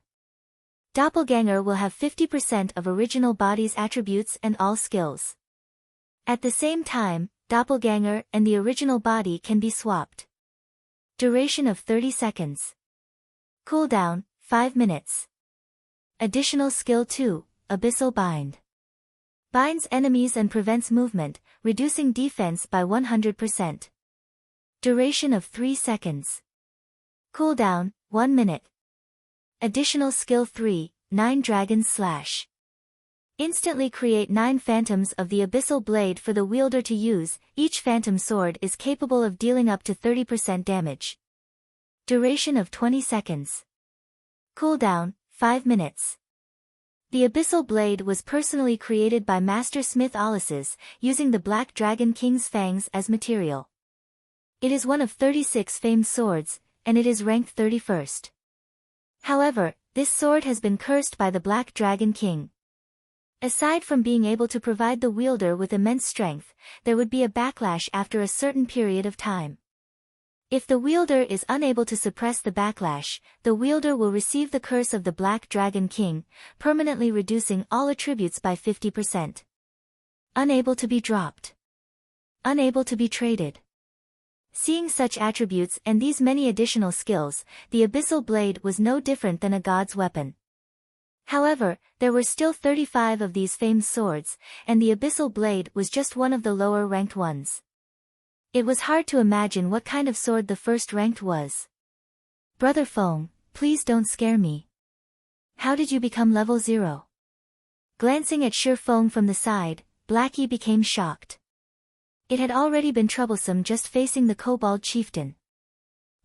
Doppelganger will have 50% of original body's attributes and all skills. At the same time, doppelganger and the original body can be swapped. Duration of 30 seconds. Cooldown, 5 minutes. Additional skill 2, Abyssal Bind. Binds enemies and prevents movement, reducing defense by 100%. Duration of 3 seconds. Cooldown, 1 minute. Additional skill 3, 9 Dragon's Slash. Instantly create 9 phantoms of the Abyssal Blade for the wielder to use. Each phantom sword is capable of dealing up to 30% damage. Duration of 20 seconds. Cooldown, 5 minutes. The Abyssal Blade was personally created by Master Smith Alices, using the Black Dragon King's fangs as material. It is one of 36 famed swords, and it is ranked 31st. However, this sword has been cursed by the Black Dragon King. Aside from being able to provide the wielder with immense strength, there would be a backlash after a certain period of time. If the wielder is unable to suppress the backlash, the wielder will receive the curse of the Black Dragon King, permanently reducing all attributes by 50%. Unable to be dropped. Unable to be traded. Seeing such attributes and these many additional skills, the Abyssal Blade was no different than a god's weapon. However, there were still 35 of these famed swords, and the Abyssal Blade was just one of the lower-ranked ones. It was hard to imagine what kind of sword the first-ranked was. Brother Feng, please don't scare me. How did you become level 0? Glancing at Shi Feng from the side, Blackie became shocked. It had already been troublesome just facing the Kobold Chieftain.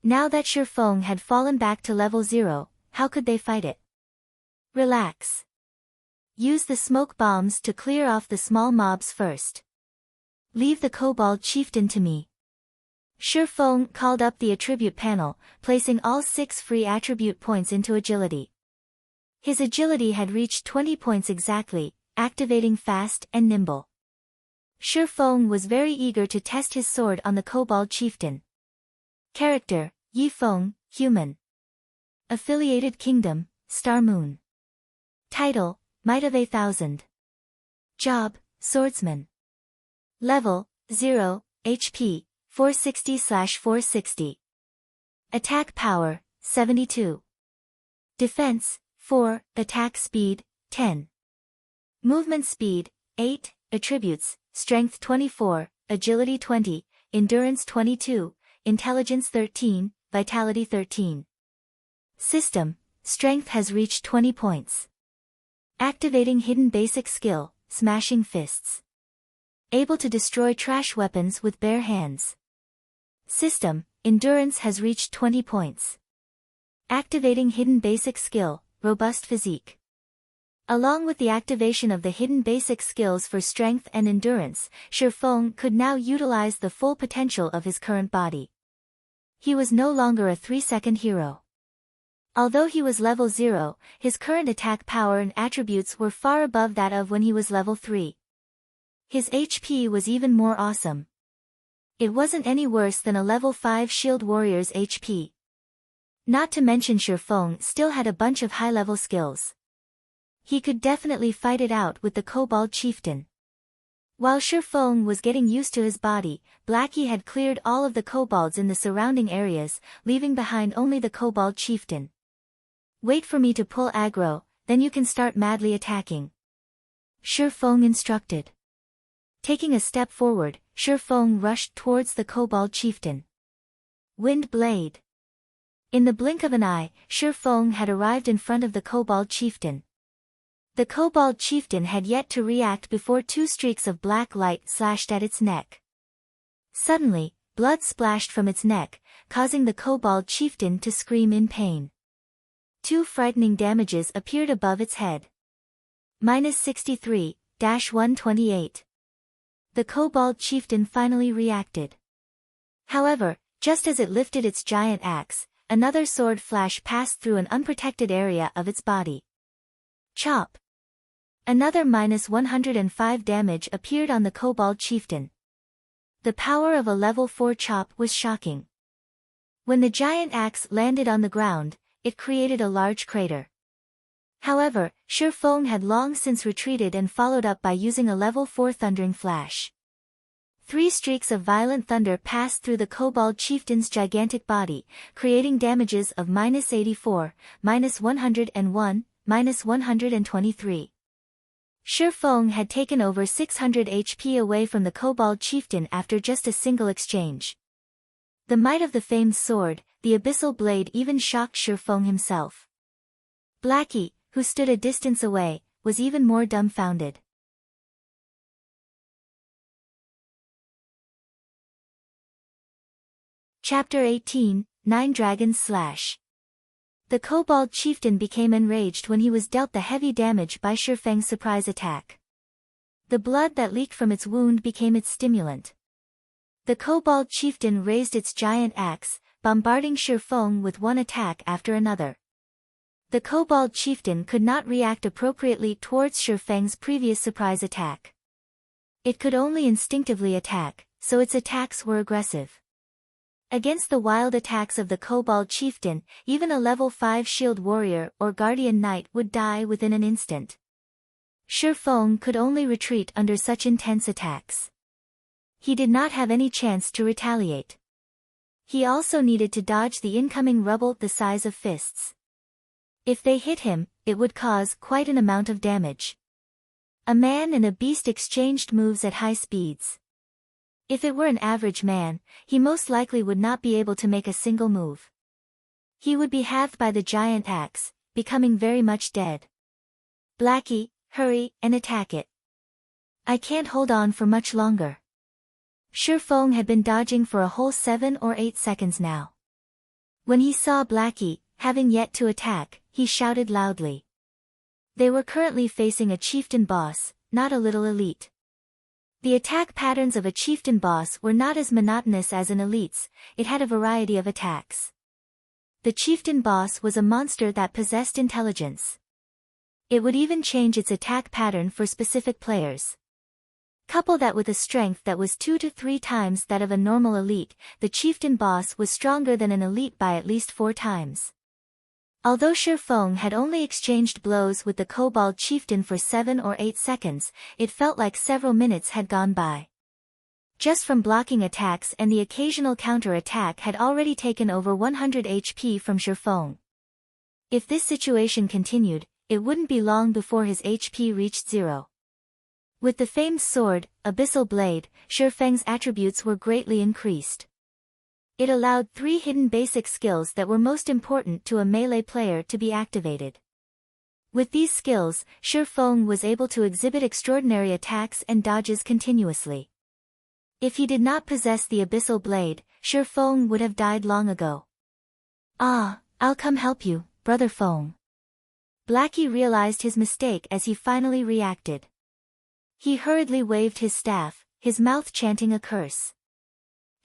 Now that Shi Feng had fallen back to level 0, how could they fight it? Relax. Use the smoke bombs to clear off the small mobs first. Leave the Kobold Chieftain to me. Shi Feng called up the attribute panel, placing all 6 free attribute points into agility. His agility had reached 20 points exactly, activating fast and nimble. Shi Feng was very eager to test his sword on the Kobold Chieftain. Character, Yi Feng, Human. Affiliated Kingdom, Star Moon. Title, Might of 1000. Job, Swordsman. Level, 0, HP, 460/460. Attack power, 72. Defense, 4, attack speed, 10. Movement speed, 8, attributes, strength 24, agility 20, endurance 22, intelligence 13, vitality 13. System, strength has reached 20 points. Activating hidden basic skill, smashing fists. Able to destroy trash weapons with bare hands. System, endurance has reached 20 points. Activating hidden basic skill, robust physique. Along with the activation of the hidden basic skills for strength and endurance, Shi Feng could now utilize the full potential of his current body. He was no longer a 3-second hero. Although he was level 0, his current attack power and attributes were far above that of when he was level 3. His HP was even more awesome. It wasn't any worse than a level 5 shield warrior's HP. Not to mention Shi Feng still had a bunch of high-level skills. He could definitely fight it out with the Kobold Chieftain. While Shi Feng was getting used to his body, Blackie had cleared all of the kobolds in the surrounding areas, leaving behind only the Kobold Chieftain. Wait for me to pull aggro, then you can start madly attacking. Shi Feng instructed. Taking a step forward, Shi Feng rushed towards the Kobold Chieftain. Wind Blade. In the blink of an eye, Shi Feng had arrived in front of the Kobold Chieftain. The Kobold Chieftain had yet to react before 2 streaks of black light slashed at its neck. Suddenly, blood splashed from its neck, causing the Kobold Chieftain to scream in pain. 2 frightening damages appeared above its head. -63-128. The Kobold Chieftain finally reacted. However, just as it lifted its giant axe, another sword flash passed through an unprotected area of its body. Chop! Another -105 damage appeared on the Kobold Chieftain. The power of a level 4 chop was shocking. When the giant axe landed on the ground, it created a large crater. However, Sherfong had long since retreated and followed up by using a level 4 thundering flash. 3 streaks of violent thunder passed through the Kobold Chieftain's gigantic body, creating damages of -84, -101, -123. Sherfong had taken over 600 HP away from the Kobold Chieftain after just a single exchange. The might of the famed sword, the Abyssal blade, even shocked Sherfong himself. Blackie, who stood a distance away, was even more dumbfounded. Chapter 18, 9 Dragons Slash. The Kobold Chieftain became enraged when he was dealt the heavy damage by Sherfang's surprise attack. The blood that leaked from its wound became its stimulant. The Kobold Chieftain raised its giant axe, bombarding Sherfong with one attack after another. The Kobold Chieftain could not react appropriately towards Sherfang's previous surprise attack. It could only instinctively attack, so its attacks were aggressive. Against the wild attacks of the Kobold Chieftain, even a level 5 shield warrior or guardian knight would die within an instant. Sherfong could only retreat under such intense attacks. He did not have any chance to retaliate. He also needed to dodge the incoming rubble the size of fists. If they hit him, it would cause quite an amount of damage. A man and a beast exchanged moves at high speeds. If it were an average man, he most likely would not be able to make a single move. He would be halved by the giant axe, becoming very much dead. Blackie, hurry and attack it. I can't hold on for much longer. Sherfong had been dodging for a whole 7 or 8 seconds now. When he saw Blackie, having yet to attack, he shouted loudly. They were currently facing a chieftain boss, not a little elite. The attack patterns of a chieftain boss were not as monotonous as an elite's, it had a variety of attacks. The chieftain boss was a monster that possessed intelligence. It would even change its attack pattern for specific players. Couple that with a strength that was 2 to 3 times that of a normal elite, the chieftain boss was stronger than an elite by at least 4 times. Although Sherfong had only exchanged blows with the Kobold Chieftain for 7 or 8 seconds, it felt like several minutes had gone by. Just from blocking attacks and the occasional counter-attack had already taken over 100 HP from Sherfong. If this situation continued, it wouldn't be long before his HP reached 0. With the famed sword, Abyssal blade, Sherfang's attributes were greatly increased. It allowed 3 hidden basic skills that were most important to a melee player to be activated. With these skills, Sherfong was able to exhibit extraordinary attacks and dodges continuously. If he did not possess the Abyssal blade, Sherfong would have died long ago. Ah, I'll come help you, brother Fong. Blackie realized his mistake as he finally reacted. He hurriedly waved his staff, his mouth chanting a curse.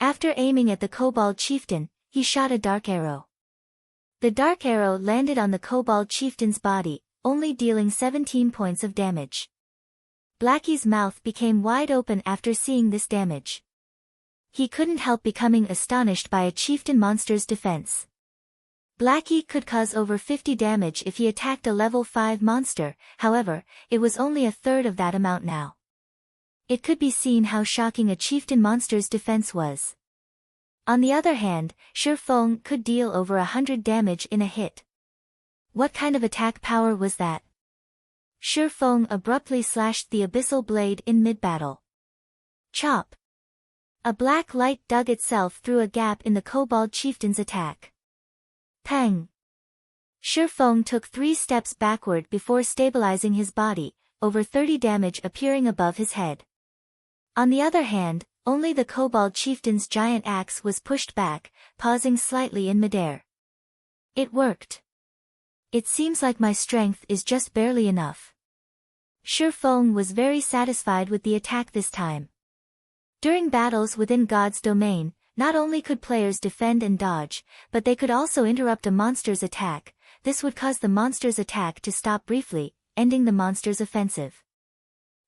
After aiming at the Kobold Chieftain, he shot a dark arrow. The dark arrow landed on the Kobold Chieftain's body, only dealing 17 points of damage. Blackie's mouth became wide open after seeing this damage. He couldn't help becoming astonished by a chieftain monster's defense. Blackie could cause over 50 damage if he attacked a level 5 monster, however, it was only a third of that amount now. It could be seen how shocking a chieftain monster's defense was. On the other hand, Sherfong could deal over 100 damage in a hit. What kind of attack power was that? Sherfong abruptly slashed the Abyssal blade in mid-battle. Chop! A black light dug itself through a gap in the Kobold Chieftain's attack. Pang! Sherfong took 3 steps backward before stabilizing his body, over 30 damage appearing above his head. On the other hand, only the Kobold Chieftain's giant axe was pushed back, pausing slightly in midair. It worked. It seems like my strength is just barely enough. Sherfong was very satisfied with the attack this time. During battles within God's domain, not only could players defend and dodge, but they could also interrupt a monster's attack. This would cause the monster's attack to stop briefly, ending the monster's offensive.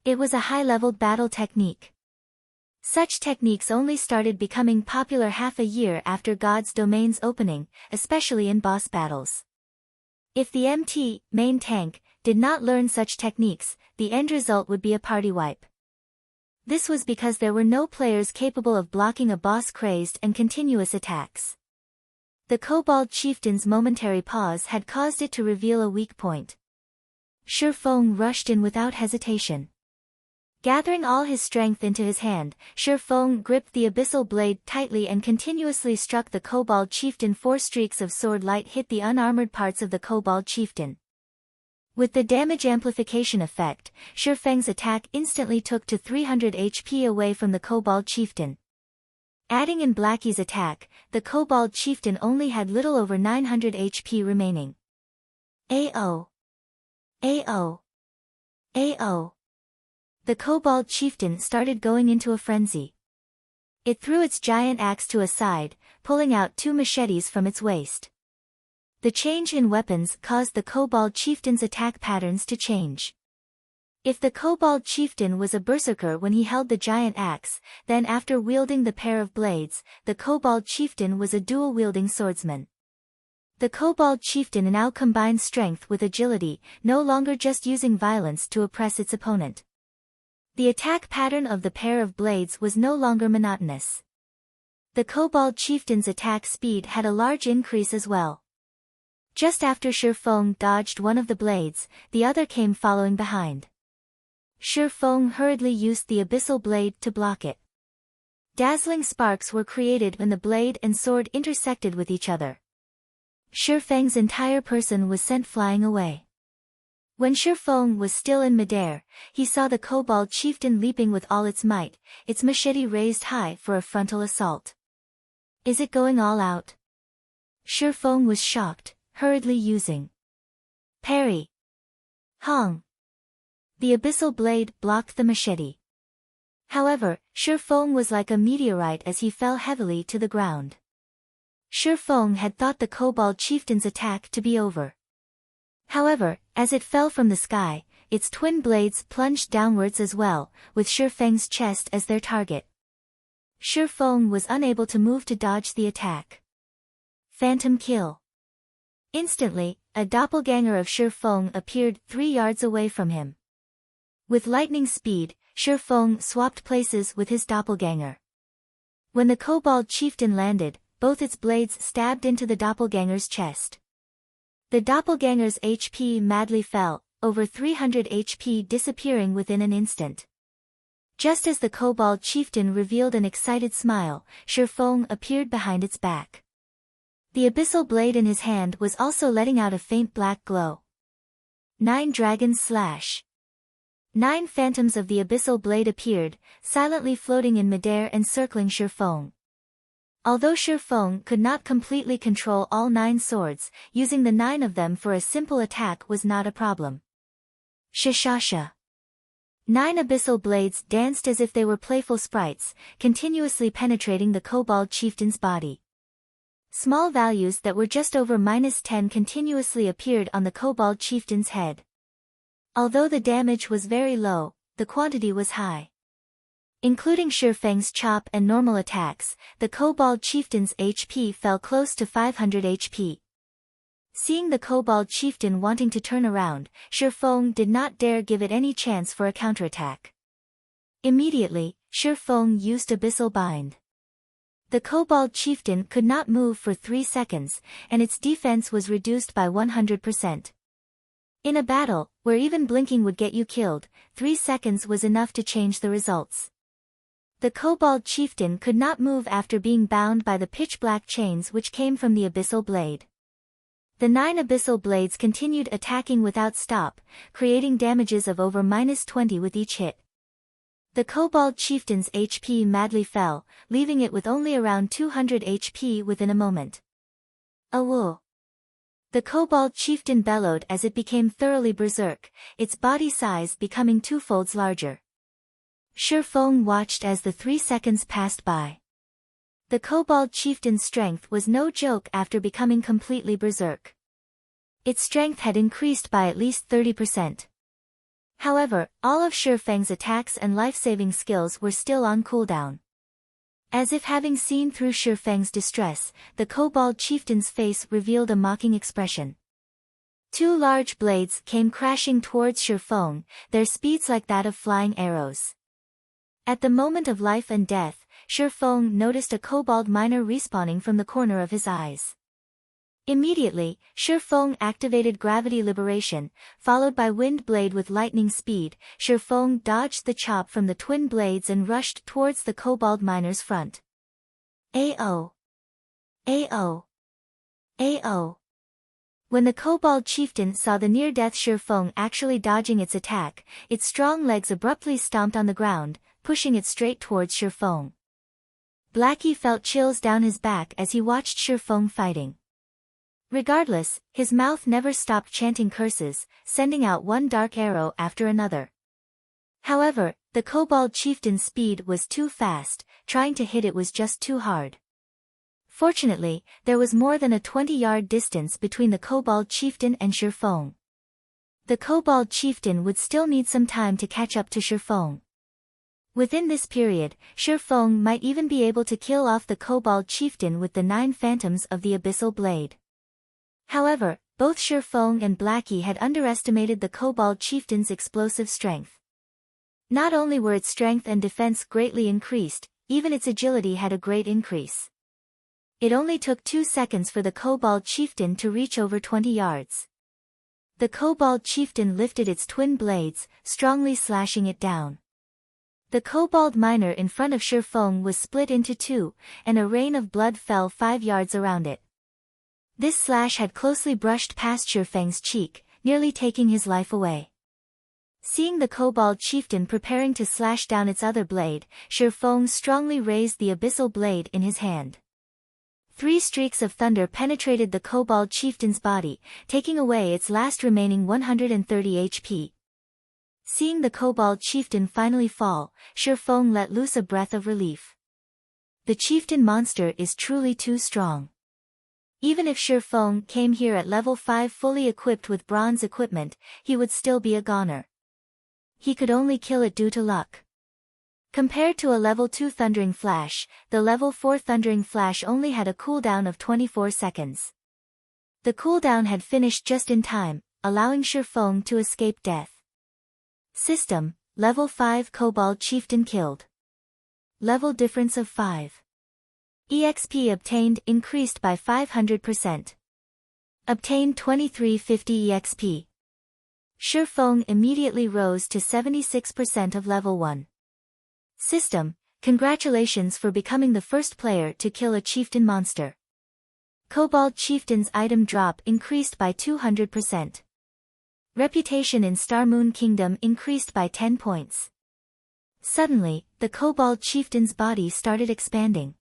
It was a high-leveled battle technique. Such techniques only started becoming popular half a year after God's domain's opening, especially in boss battles. If the main tank, did not learn such techniques, the end result would be a party wipe. This was because there were no players capable of blocking a boss crazed and continuous attacks. The Kobold Chieftain's momentary pause had caused it to reveal a weak point. Shifeng rushed in without hesitation. Gathering all his strength into his hand, Shifeng gripped the Abyssal blade tightly and continuously struck the Kobold Chieftain. 4 streaks of sword light hit the unarmored parts of the Kobold Chieftain. With the damage amplification effect, Shifeng's attack instantly took to 300 HP away from the Kobold Chieftain. Adding in Blackie's attack, the Kobold Chieftain only had little over 900 HP remaining. AO. AO. AO. The Kobold Chieftain started going into a frenzy. It threw its giant axe to a side, pulling out 2 machetes from its waist. The change in weapons caused the Kobold Chieftain's attack patterns to change. If the Kobold Chieftain was a berserker when he held the giant axe, then after wielding the pair of blades, the Kobold Chieftain was a dual-wielding swordsman. The Kobold Chieftain now combined strength with agility, no longer just using violence to oppress its opponent. The attack pattern of the pair of blades was no longer monotonous. The Kobold Chieftain's attack speed had a large increase as well. Just after Shifeng dodged one of the blades, the other came following behind. Shifeng hurriedly used the Abyssal blade to block it. Dazzling sparks were created when the blade and sword intersected with each other. Shifeng's entire person was sent flying away. When Shifeng was still in midair, he saw the Kobold Chieftain leaping with all its might, its machete raised high for a frontal assault. Is it going all out? Shifeng was shocked, hurriedly using Parry. Hong. The Abyssal blade blocked the machete. However, Shifeng was like a meteorite as he fell heavily to the ground. Shifeng had thought the Kobold Chieftain's attack to be over. However, as it fell from the sky, its twin blades plunged downwards as well, with Shifeng's chest as their target. Shifeng was unable to move to dodge the attack. Phantom kill. Instantly, a doppelganger of Shifeng appeared 3 yards away from him. With lightning speed, Shifeng swapped places with his doppelganger. When the Kobold Chieftain landed, both its blades stabbed into the doppelganger's chest. The doppelganger's HP madly fell, over 300 HP disappearing within an instant. Just as the Kobold Chieftain revealed an excited smile, Shifeng appeared behind its back. The Abyssal blade in his hand was also letting out a faint black glow. 9 dragons slash. 9 phantoms of the Abyssal blade appeared, silently floating in midair and circling Shifeng. Although Shifeng could not completely control all 9 swords, using the 9 of them for a simple attack was not a problem. Shashasha. 9 Abyssal blades danced as if they were playful sprites, continuously penetrating the Kobold Chieftain's body. Small values that were just over -10 continuously appeared on the Kobold Chieftain's head. Although the damage was very low, the quantity was high. Including Shifeng's chop and normal attacks, the Kobold Chieftain's HP fell close to 500 HP. Seeing the Kobold Chieftain wanting to turn around, Shifeng did not dare give it any chance for a counterattack. Immediately, Shifeng used Abyssal Bind. The Kobold Chieftain could not move for 3 seconds, and its defense was reduced by 100%. In a battle, where even blinking would get you killed, 3 seconds was enough to change the results. The Kobold Chieftain could not move after being bound by the pitch-black chains which came from the Abyssal blade. The 9 Abyssal blades continued attacking without stop, creating damages of over -20 with each hit. The Kobold Chieftain's HP madly fell, leaving it with only around 200 HP within a moment. Awoo! The Kobold Chieftain bellowed as it became thoroughly berserk, its body size becoming 2 folds larger. Shifeng watched as the 3 seconds passed by. The Kobold Chieftain's strength was no joke after becoming completely berserk. Its strength had increased by at least 30%. However, all of Shifeng's attacks and life-saving skills were still on cooldown. As if having seen through Shifeng's distress, the Kobold Chieftain's face revealed a mocking expression. Two large blades came crashing towards Shifeng, their speeds like that of flying arrows. At the moment of life and death, Shifeng noticed a kobold miner respawning from the corner of his eyes. Immediately, Shifeng activated gravity liberation, followed by wind blade with lightning speed. Shifeng dodged the chop from the twin blades and rushed towards the kobold miner's front. AO. AO. AO. When the kobold chieftain saw the near-death Shifeng actually dodging its attack, its strong legs abruptly stomped on the ground, pushing it straight towards Shifeng. Blackie felt chills down his back as he watched Shifeng fighting. Regardless, his mouth never stopped chanting curses, sending out one dark arrow after another. However, the kobold chieftain's speed was too fast, trying to hit it was just too hard. Fortunately, there was more than a 20-yard distance between the kobold chieftain and Shifeng. The kobold chieftain would still need some time to catch up to Shifeng. Within this period, Shifeng might even be able to kill off the kobold chieftain with the 9 phantoms of the Abyssal blade. However, both Shifeng and Blackie had underestimated the kobold chieftain's explosive strength. Not only were its strength and defense greatly increased, even its agility had a great increase. It only took 2 seconds for the kobold chieftain to reach over 20 yards. The kobold chieftain lifted its twin blades, strongly slashing it down. The kobold miner in front of Shifeng was split into 2, and a rain of blood fell 5 yards around it. This slash had closely brushed past Shifeng's cheek, nearly taking his life away. Seeing the kobold chieftain preparing to slash down its other blade, Shifeng strongly raised the abyssal blade in his hand. 3 streaks of thunder penetrated the kobold chieftain's body, taking away its last remaining 130 HP. Seeing the kobold chieftain finally fall, Shifeng let loose a breath of relief. The chieftain monster is truly too strong. Even if Shifeng came here at level 5 fully equipped with bronze equipment, he would still be a goner. He could only kill it due to luck. Compared to a level 2 Thundering Flash, the level 4 Thundering Flash only had a cooldown of 24 seconds. The cooldown had finished just in time, allowing Shifeng to escape death. System: Level 5 Kobold Chieftain killed. Level difference of 5. EXP obtained increased by 500%. Obtained 2350 EXP. Shifeng immediately rose to 76% of level 1. System: Congratulations for becoming the first player to kill a chieftain monster. Kobold Chieftain's item drop increased by 200%. Reputation in Star Moon Kingdom increased by 10 points. Suddenly, the Kobold Chieftain's body started expanding.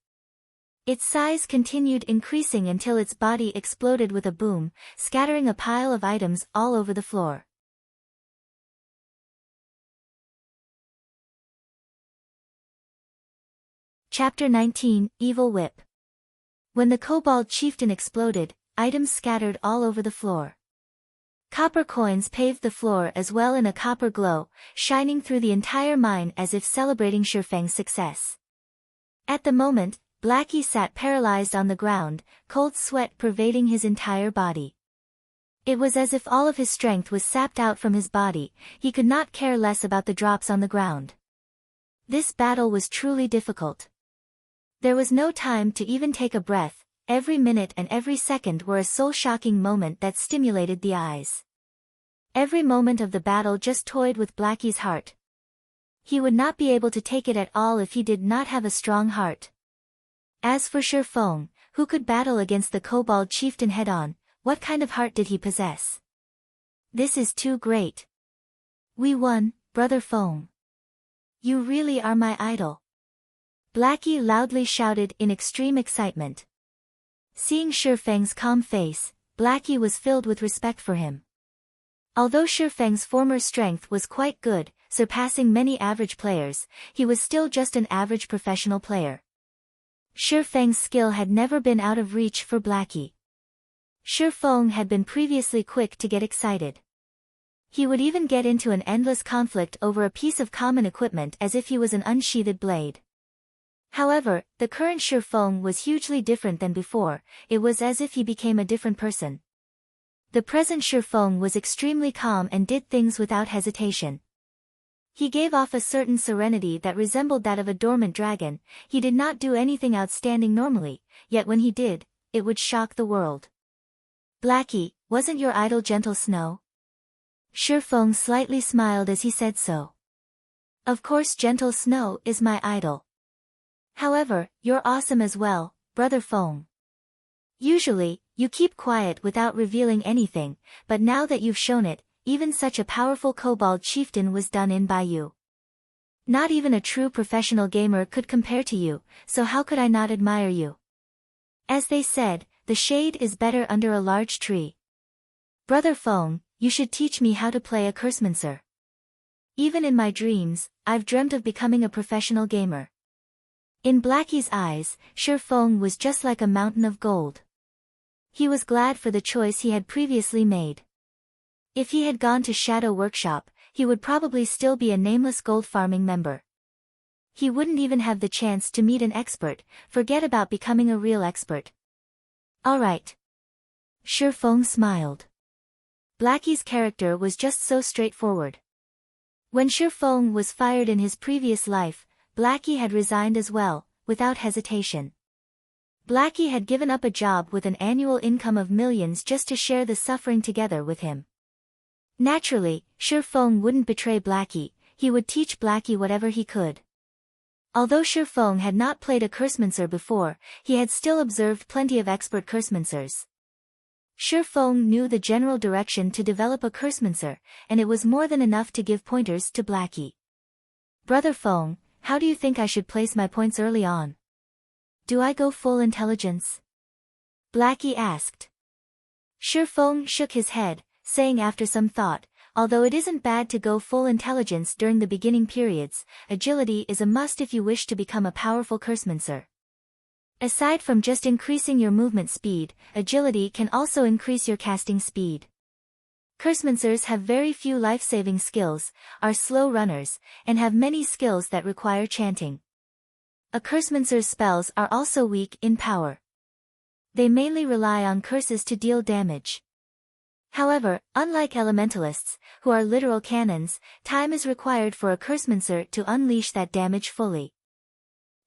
Its size continued increasing until its body exploded with a boom, scattering a pile of items all over the floor. Chapter 19, Evil Whip. When the Kobold Chieftain exploded, items scattered all over the floor. Copper coins paved the floor as well in a copper glow, shining through the entire mine as if celebrating Shifeng's success. At the moment, Blackie sat paralyzed on the ground, cold sweat pervading his entire body. It was as if all of his strength was sapped out from his body, he could not care less about the drops on the ground. This battle was truly difficult. There was no time to even take a breath, every minute and every second were a soul-shocking moment that stimulated the eyes. Every moment of the battle just toyed with Blackie's heart. He would not be able to take it at all if he did not have a strong heart. As for Shifeng, who could battle against the Kobold Chieftain head-on, what kind of heart did he possess? This is too great. We won, Brother Feng. You really are my idol. Blackie loudly shouted in extreme excitement. Seeing Shifeng's calm face, Blackie was filled with respect for him. Although Shifeng's former strength was quite good, surpassing many average players, he was still just an average professional player. Shifeng's skill had never been out of reach for Blackie. Shifeng had been previously quick to get excited. He would even get into an endless conflict over a piece of common equipment as if he was an unsheathed blade. However, the current Shifeng was hugely different than before, it was as if he became a different person. The present Shifeng was extremely calm and did things without hesitation. He gave off a certain serenity that resembled that of a dormant dragon. He did not do anything outstanding normally, yet when he did, it would shock the world. Blackie, wasn't your idol gentle snow? Shifeng slightly smiled as he said so. Of course gentle snow is my idol. However, you're awesome as well, brother Feng. Usually, you keep quiet without revealing anything, but now that you've shown it, even such a powerful kobold chieftain was done in by you. Not even a true professional gamer could compare to you, so how could I not admire you? As they said, the shade is better under a large tree. Brother Feng, you should teach me how to play a cursemancer. Even in my dreams, I've dreamt of becoming a professional gamer. In Blackie's eyes, Shifeng was just like a mountain of gold. He was glad for the choice he had previously made. If he had gone to Shadow Workshop, he would probably still be a nameless gold farming member. He wouldn't even have the chance to meet an expert, forget about becoming a real expert. Alright. Shifeng smiled. Blackie's character was just so straightforward. When Shifeng was fired in his previous life, Blackie had resigned as well, without hesitation. Blackie had given up a job with an annual income of millions just to share the suffering together with him. Naturally, Shifeng wouldn't betray Blackie, he would teach Blackie whatever he could. Although Shifeng had not played a cursemancer before, he had still observed plenty of expert cursemancers. Shifeng knew the general direction to develop a cursemancer, and it was more than enough to give pointers to Blackie. Brother Feng, how do you think I should place my points early on? Do I go full intelligence? Blackie asked. Shifeng shook his head, saying after some thought, although it isn't bad to go full intelligence during the beginning periods, agility is a must if you wish to become a powerful cursemancer. Aside from just increasing your movement speed, agility can also increase your casting speed. Cursemancers have very few life-saving skills, are slow runners, and have many skills that require chanting. A cursemancer's spells are also weak in power. They mainly rely on curses to deal damage. However, unlike elementalists, who are literal cannons, time is required for a cursemancer to unleash that damage fully.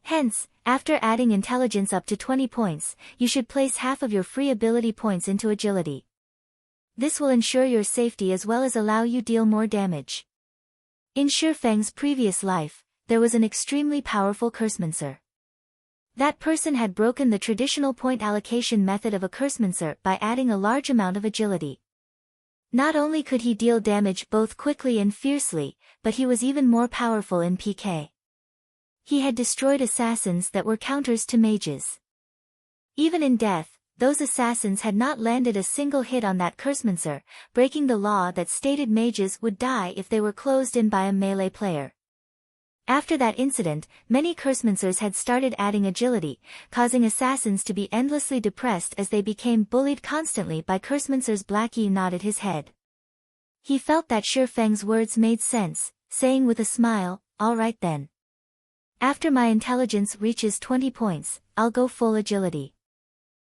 Hence, after adding intelligence up to 20 points, you should place half of your free ability points into agility. This will ensure your safety as well as allow you deal more damage. In Shifeng's previous life, there was an extremely powerful cursemancer. That person had broken the traditional point allocation method of a cursemancer by adding a large amount of agility. Not only could he deal damage both quickly and fiercely, but he was even more powerful in PK. He had destroyed assassins that were counters to mages. Even in death, those assassins had not landed a single hit on that cursemancer, breaking the law that stated mages would die if they were closed in by a melee player. After that incident, many cursemancers had started adding agility, causing assassins to be endlessly depressed as they became bullied constantly by cursemancers. Blackie nodded his head. He felt that Shifeng's words made sense, saying with a smile, "All right then. After my intelligence reaches 20 points, I'll go full agility."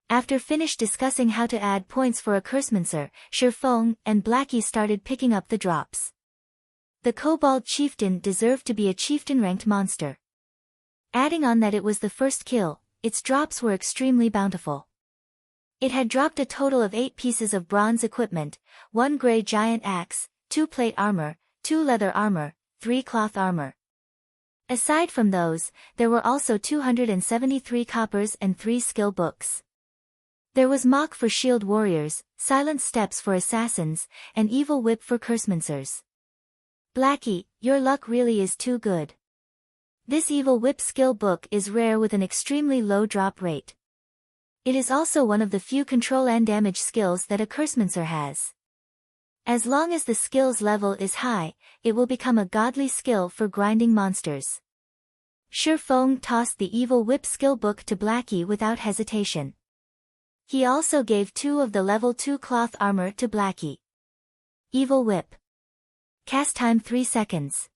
After finished discussing how to add points for a cursemancer, Shifeng and Blackie started picking up the drops. The Kobold Chieftain deserved to be a chieftain-ranked monster. Adding on that it was the first kill, its drops were extremely bountiful. It had dropped a total of 8 pieces of bronze equipment, 1 grey giant axe, 2 plate armor, 2 leather armor, 3 cloth armor. Aside from those, there were also 273 coppers and 3 skill books. There was Mock for shield warriors, Silent Steps for assassins, and Evil Whip for cursemancers. Blackie, your luck really is too good. This Evil Whip skill book is rare with an extremely low drop rate. It is also one of the few control and damage skills that a cursemancer has. As long as the skills level is high, it will become a godly skill for grinding monsters. Shifeng tossed the Evil Whip skill book to Blackie without hesitation. He also gave 2 of the level 2 cloth armor to Blackie. Evil Whip. Cast time 3 seconds.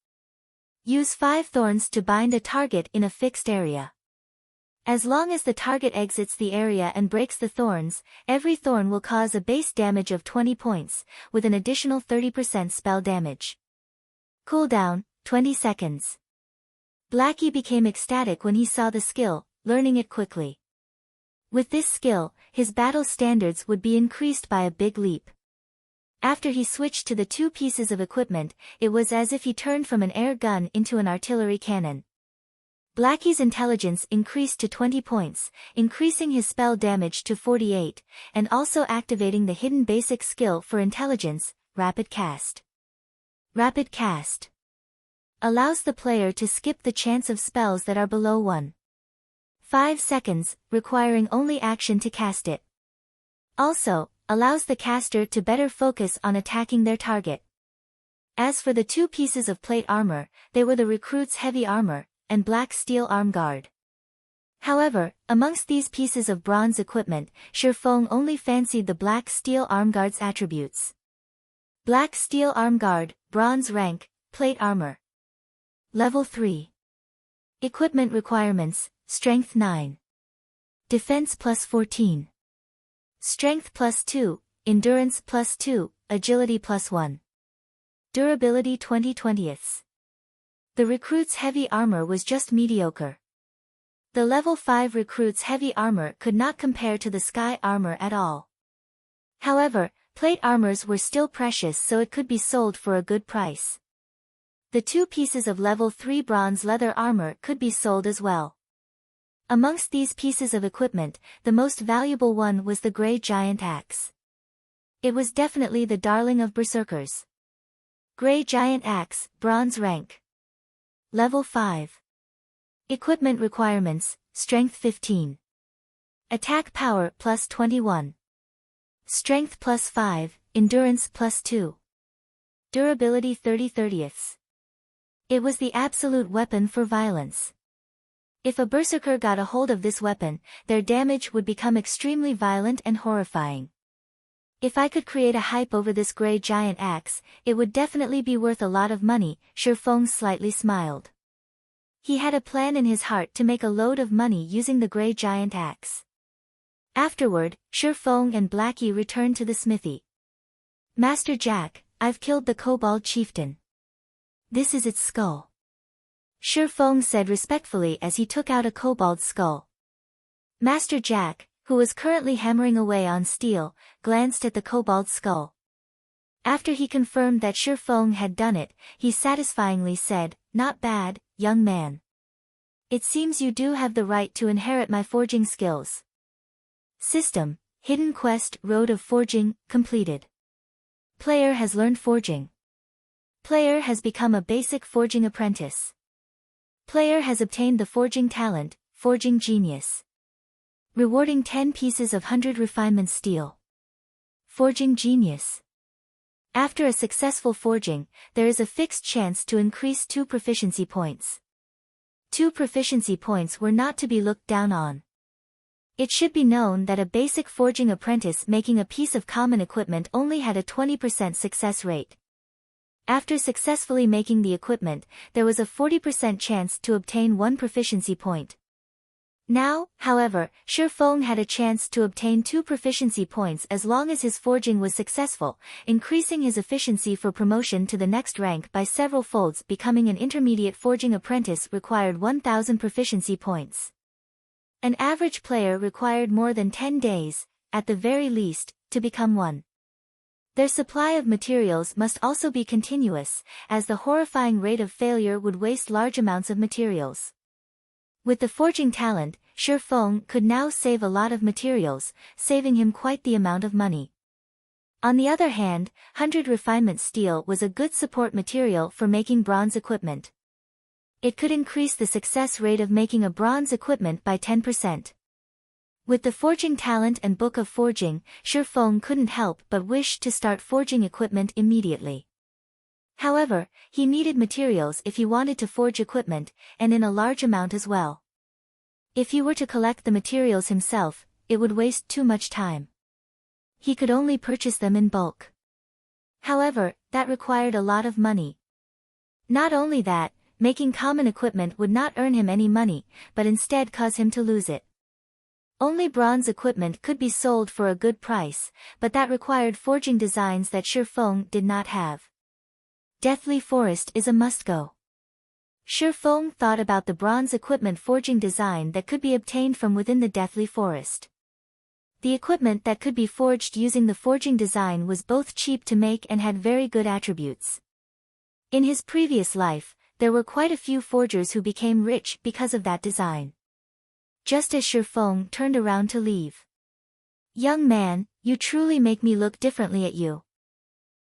Use 5 thorns to bind a target in a fixed area. As long as the target exits the area and breaks the thorns, every thorn will cause a base damage of 20 points, with an additional 30% spell damage. Cooldown, 20 seconds. Blackie became ecstatic when he saw the skill, learning it quickly. With this skill, his battle standards would be increased by a big leap. After he switched to the two pieces of equipment, it was as if he turned from an air gun into an artillery cannon. Blackie's intelligence increased to 20 points, increasing his spell damage to 48, and also activating the hidden basic skill for intelligence, Rapid Cast. Rapid Cast allows the player to skip the chance of spells that are below 1.5 seconds, requiring only action to cast it. Also, allows the caster to better focus on attacking their target. As for the two pieces of plate armor, they were the recruit's heavy armor, and black steel arm guard. However, amongst these pieces of bronze equipment, Sherlock only fancied the black steel arm guard's attributes. Black steel arm guard, bronze rank, plate armor. Level 3. Equipment requirements, strength 9. Defense plus 14. Strength plus 2, endurance plus 2, agility plus 1. Durability 20/20ths. The recruit's heavy armor was just mediocre. The level 5 recruit's heavy armor could not compare to the sky armor at all. However, plate armors were still precious, so it could be sold for a good price. The two pieces of level 3 bronze leather armor could be sold as well. Amongst these pieces of equipment, the most valuable one was the Grey Giant Axe. It was definitely the darling of berserkers. Grey Giant Axe, bronze rank. Level 5. Equipment requirements, strength 15. Attack power plus 21. Strength plus 5, endurance plus 2. Durability 30/30ths. It was the absolute weapon for violence. If a berserker got a hold of this weapon, their damage would become extremely violent and horrifying. If I could create a hype over this Grey Giant Axe, it would definitely be worth a lot of money, Sherlock slightly smiled. He had a plan in his heart to make a load of money using the Grey Giant Axe. Afterward, Sherlock and Blackie returned to the smithy. Master Jack, I've killed the Kobold Chieftain. This is its skull. Sherlock said respectfully as he took out a kobold's skull. Master Jack, who was currently hammering away on steel, glanced at the kobold's skull. After he confirmed that Sherlock had done it, he satisfyingly said, "Not bad, young man. It seems you do have the right to inherit my forging skills." System, Hidden Quest Road of Forging, completed. Player has learned forging. Player has become a basic forging apprentice. Player has obtained the forging talent, Forging Genius. Rewarding 10 pieces of 100 refinement steel. Forging Genius. After a successful forging, there is a fixed chance to increase 2 proficiency points. 2 proficiency points were not to be looked down on. It should be known that a basic forging apprentice making a piece of common equipment only had a 20% success rate. After successfully making the equipment, there was a 40% chance to obtain 1 proficiency point. Now, however, Sherlock had a chance to obtain 2 proficiency points as long as his forging was successful, increasing his efficiency for promotion to the next rank by several folds. Becoming an intermediate forging apprentice required 1,000 proficiency points. An average player required more than 10 days, at the very least, to become one. Their supply of materials must also be continuous, as the horrifying rate of failure would waste large amounts of materials. With the forging talent, Sherlock could now save a lot of materials, saving him quite the amount of money. On the other hand, 100 refinement steel was a good support material for making bronze equipment. It could increase the success rate of making a bronze equipment by 10%. With the forging talent and book of forging, Sherlock couldn't help but wish to start forging equipment immediately. However, he needed materials if he wanted to forge equipment, and in a large amount as well. If he were to collect the materials himself, it would waste too much time. He could only purchase them in bulk. However, that required a lot of money. Not only that, making common equipment would not earn him any money, but instead cause him to lose it. Only bronze equipment could be sold for a good price, but that required forging designs that Shifeng did not have. Deathly Forest is a must-go. Shifeng thought about the bronze equipment forging design that could be obtained from within the Deathly Forest. The equipment that could be forged using the forging design was both cheap to make and had very good attributes. In his previous life, there were quite a few forgers who became rich because of that design. Just as Shifeng turned around to leave. "Young man, you truly make me look differently at you.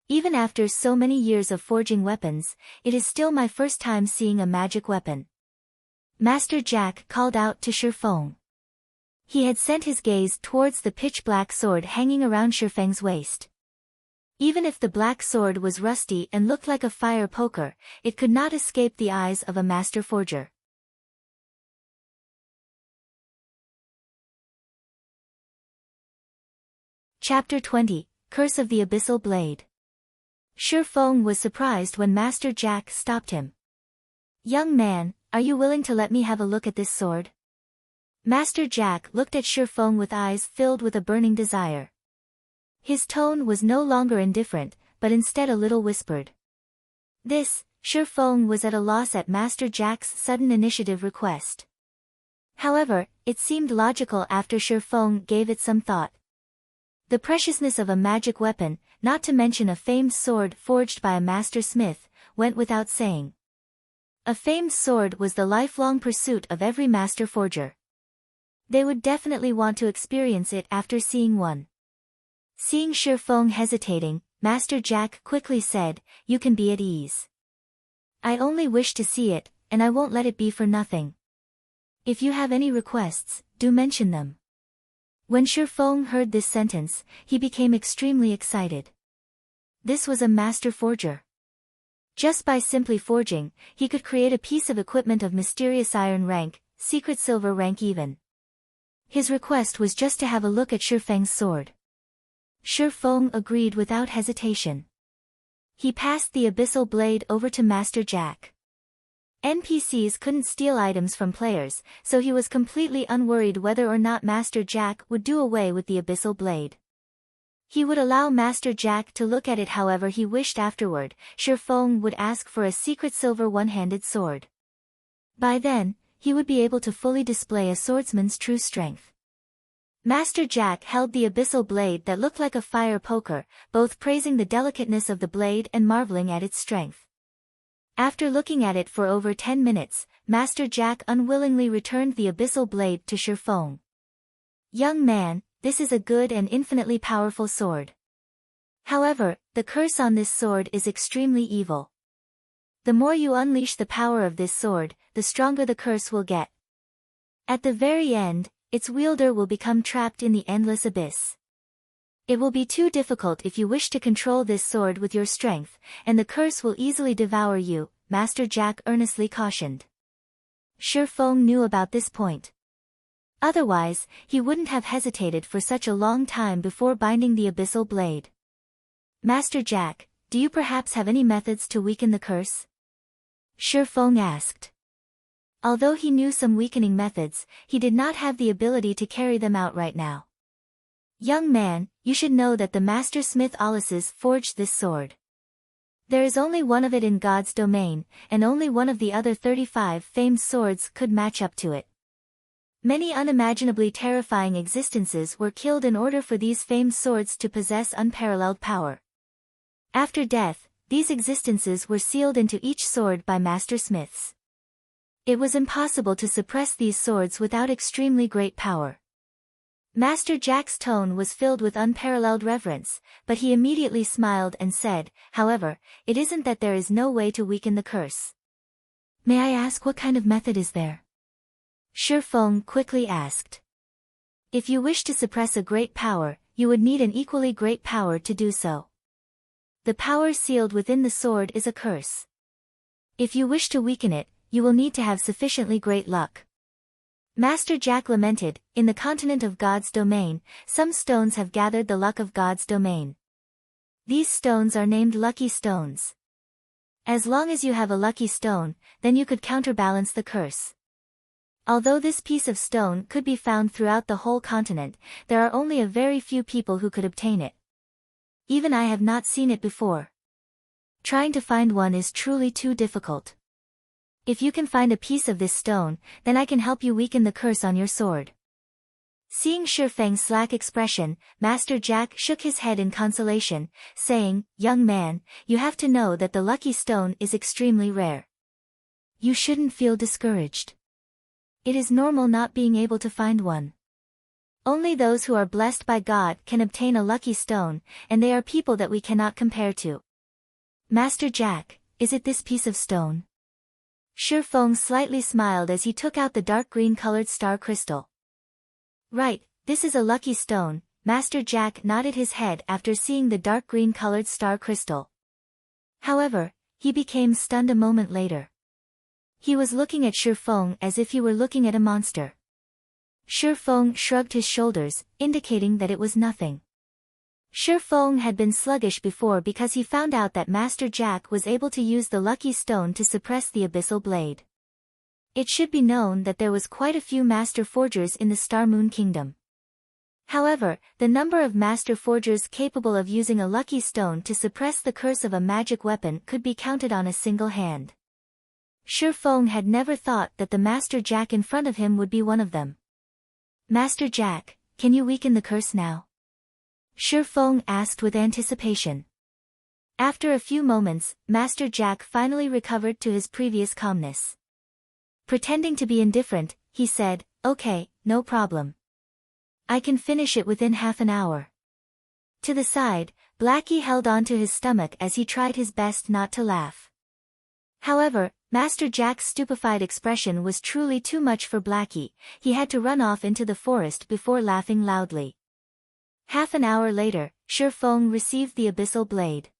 Even after so many years of forging weapons, it is still my first time seeing a magic weapon." Master Jack called out to Shifeng. He had sent his gaze towards the pitch-black sword hanging around Shifeng's waist. Even if the black sword was rusty and looked like a fire poker, it could not escape the eyes of a master forger. Chapter 20, Curse of the Abyssal Blade. Shifeng was surprised when Master Jack stopped him. "Young man, are you willing to let me have a look at this sword?" Master Jack looked at Shifeng with eyes filled with a burning desire. His tone was no longer indifferent, but instead a little whispered. Shifeng was at a loss at Master Jack's sudden initiative request. However, it seemed logical after Shifeng gave it some thought. The preciousness of a magic weapon, not to mention a famed sword forged by a master smith, went without saying. A famed sword was the lifelong pursuit of every master forger. They would definitely want to experience it after seeing one. Seeing Shifeng hesitating, Master Jack quickly said, "You can be at ease. I only wish to see it, and I won't let it be for nothing. If you have any requests, do mention them." When Shifeng heard this sentence, he became extremely excited. This was a master forger. Just by simply forging, he could create a piece of equipment of mysterious iron rank, secret silver rank even. His request was just to have a look at Shifeng's sword. Shifeng agreed without hesitation. He passed the abyssal blade over to Master Jack. NPCs couldn't steal items from players, so he was completely unworried whether or not Master Jack would do away with the abyssal blade. He would allow Master Jack to look at it however he wished afterward. Shifeng would ask for a secret silver one-handed sword. By then, he would be able to fully display a swordsman's true strength. Master Jack held the abyssal blade that looked like a fire poker, both praising the delicateness of the blade and marveling at its strength. After looking at it for over 10 minutes, Master Jack unwillingly returned the abyssal blade to Shifeng. "Young man, this is a good and infinitely powerful sword. However, the curse on this sword is extremely evil. The more you unleash the power of this sword, the stronger the curse will get. At the very end, its wielder will become trapped in the endless abyss. It will be too difficult if you wish to control this sword with your strength, and the curse will easily devour you," Master Jack earnestly cautioned. Shifeng knew about this point. Otherwise, he wouldn't have hesitated for such a long time before binding the abyssal blade. "Master Jack, do you perhaps have any methods to weaken the curse?" Shifeng asked. Although he knew some weakening methods, he did not have the ability to carry them out right now. "Young man, you should know that the master smith Ulysses forged this sword. There is only one of it in God's domain, and only one of the other 35 famed swords could match up to it. Many unimaginably terrifying existences were killed in order for these famed swords to possess unparalleled power. After death, these existences were sealed into each sword by master smiths. It was impossible to suppress these swords without extremely great power." Master Jack's tone was filled with unparalleled reverence, but he immediately smiled and said, "However, it isn't that there is no way to weaken the curse." "May I ask what kind of method is there?" Shifeng quickly asked. "If you wish to suppress a great power, you would need an equally great power to do so. The power sealed within the sword is a curse. If you wish to weaken it, you will need to have sufficiently great luck." Master Jack lamented, "In the continent of God's domain, some stones have gathered the luck of God's domain. These stones are named lucky stones. As long as you have a lucky stone, then you could counterbalance the curse. Although this piece of stone could be found throughout the whole continent, there are only a very few people who could obtain it. Even I have not seen it before. Trying to find one is truly too difficult. If you can find a piece of this stone, then I can help you weaken the curse on your sword. Seeing Shifeng's slack expression, Master Jack shook his head in consolation, saying, "Young man, you have to know that the lucky stone is extremely rare. You shouldn't feel discouraged. It is normal not being able to find one. Only those who are blessed by God can obtain a lucky stone, and they are people that we cannot compare to." "Master Jack, is it this piece of stone?" Shifeng slightly smiled as he took out the dark green-colored star crystal. "Right, this is a lucky stone." Master Jack nodded his head after seeing the dark green-colored star crystal. However, he became stunned a moment later. He was looking at Shifeng as if he were looking at a monster. Shifeng shrugged his shoulders, indicating that it was nothing. Shifeng had been sluggish before because he found out that Master Jack was able to use the lucky stone to suppress the Abyssal blade. It should be known that there was quite a few Master Forgers in the Star Moon Kingdom. However, the number of Master Forgers capable of using a lucky stone to suppress the curse of a magic weapon could be counted on a single hand. Shifeng had never thought that the Master Jack in front of him would be one of them. "Master Jack, can you weaken the curse now?" Shifeng asked with anticipation. After a few moments, Master Jack finally recovered to his previous calmness. Pretending to be indifferent, he said, "Okay, no problem. I can finish it within half an hour." To the side, Blackie held on to his stomach as he tried his best not to laugh. However, Master Jack's stupefied expression was truly too much for Blackie. He had to run off into the forest before laughing loudly. Half an hour later, Shifeng received the Abyssal Blade.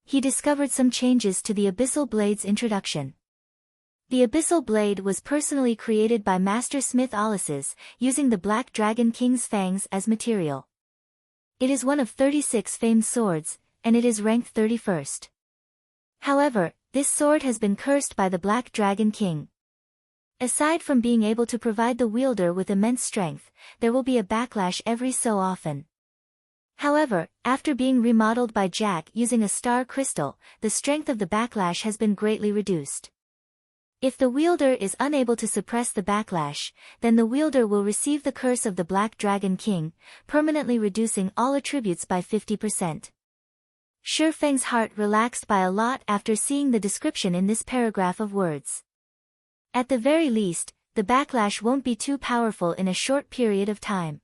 He discovered some changes to the Abyssal Blade's introduction. The Abyssal Blade was personally created by Master Smith Alices, using the Black Dragon King's fangs as material. It is one of 36 famed swords, and it is ranked 31st. However, this sword has been cursed by the Black Dragon King. Aside from being able to provide the wielder with immense strength, there will be a backlash every so often. However, after being remodeled by Jack using a star crystal, the strength of the backlash has been greatly reduced. If the wielder is unable to suppress the backlash, then the wielder will receive the curse of the Black Dragon King, permanently reducing all attributes by 50%. Shifeng's heart relaxed by a lot after seeing the description in this paragraph of words. At the very least, the backlash won't be too powerful in a short period of time.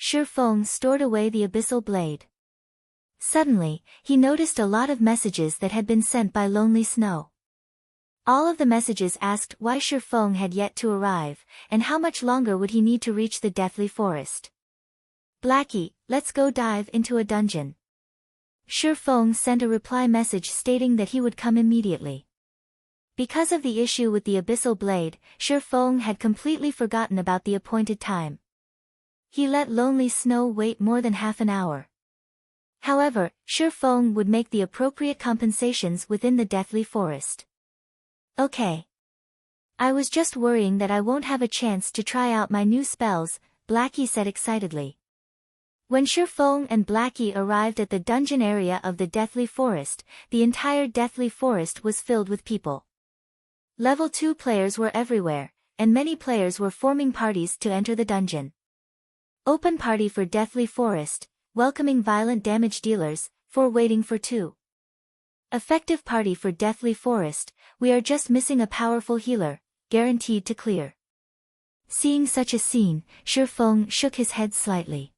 Shifeng stored away the Abyssal Blade. Suddenly, he noticed a lot of messages that had been sent by Lonely Snow. All of the messages asked why Shifeng had yet to arrive, and how much longer would he need to reach the Deathly Forest. "Blackie, let's go dive into a dungeon." Shifeng sent a reply message stating that he would come immediately. Because of the issue with the Abyssal Blade, Shifeng had completely forgotten about the appointed time. He let Lonely Snow wait more than half an hour. However, Shifeng would make the appropriate compensations within the Deathly Forest. "Okay. I was just worrying that I won't have a chance to try out my new spells," Blackie said excitedly. When Shifeng and Blackie arrived at the dungeon area of the Deathly Forest, the entire Deathly Forest was filled with people. Level 2 players were everywhere, and many players were forming parties to enter the dungeon. Open party for Deathly Forest, welcoming violent damage dealers, for waiting for 2. Effective party for Deathly Forest, we are just missing a powerful healer, guaranteed to clear. Seeing such a scene, Shifeng shook his head slightly.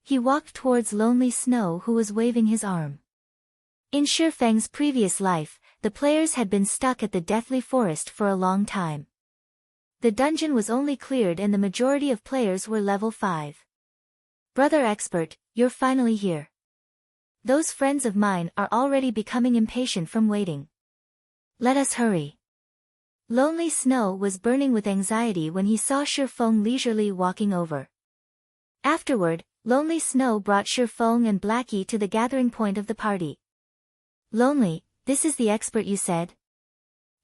He walked towards Lonely Snow who was waving his arm. In Shifeng's previous life, the players had been stuck at the Deathly Forest for a long time. The dungeon was only cleared and the majority of players were level 5. "Brother Expert, you're finally here. Those friends of mine are already becoming impatient from waiting. Let us hurry." Lonely Snow was burning with anxiety when he saw Shifeng leisurely walking over. Afterward, Lonely Snow brought Shifeng and Blackie to the gathering point of the party. "Lonely, This is the expert you said?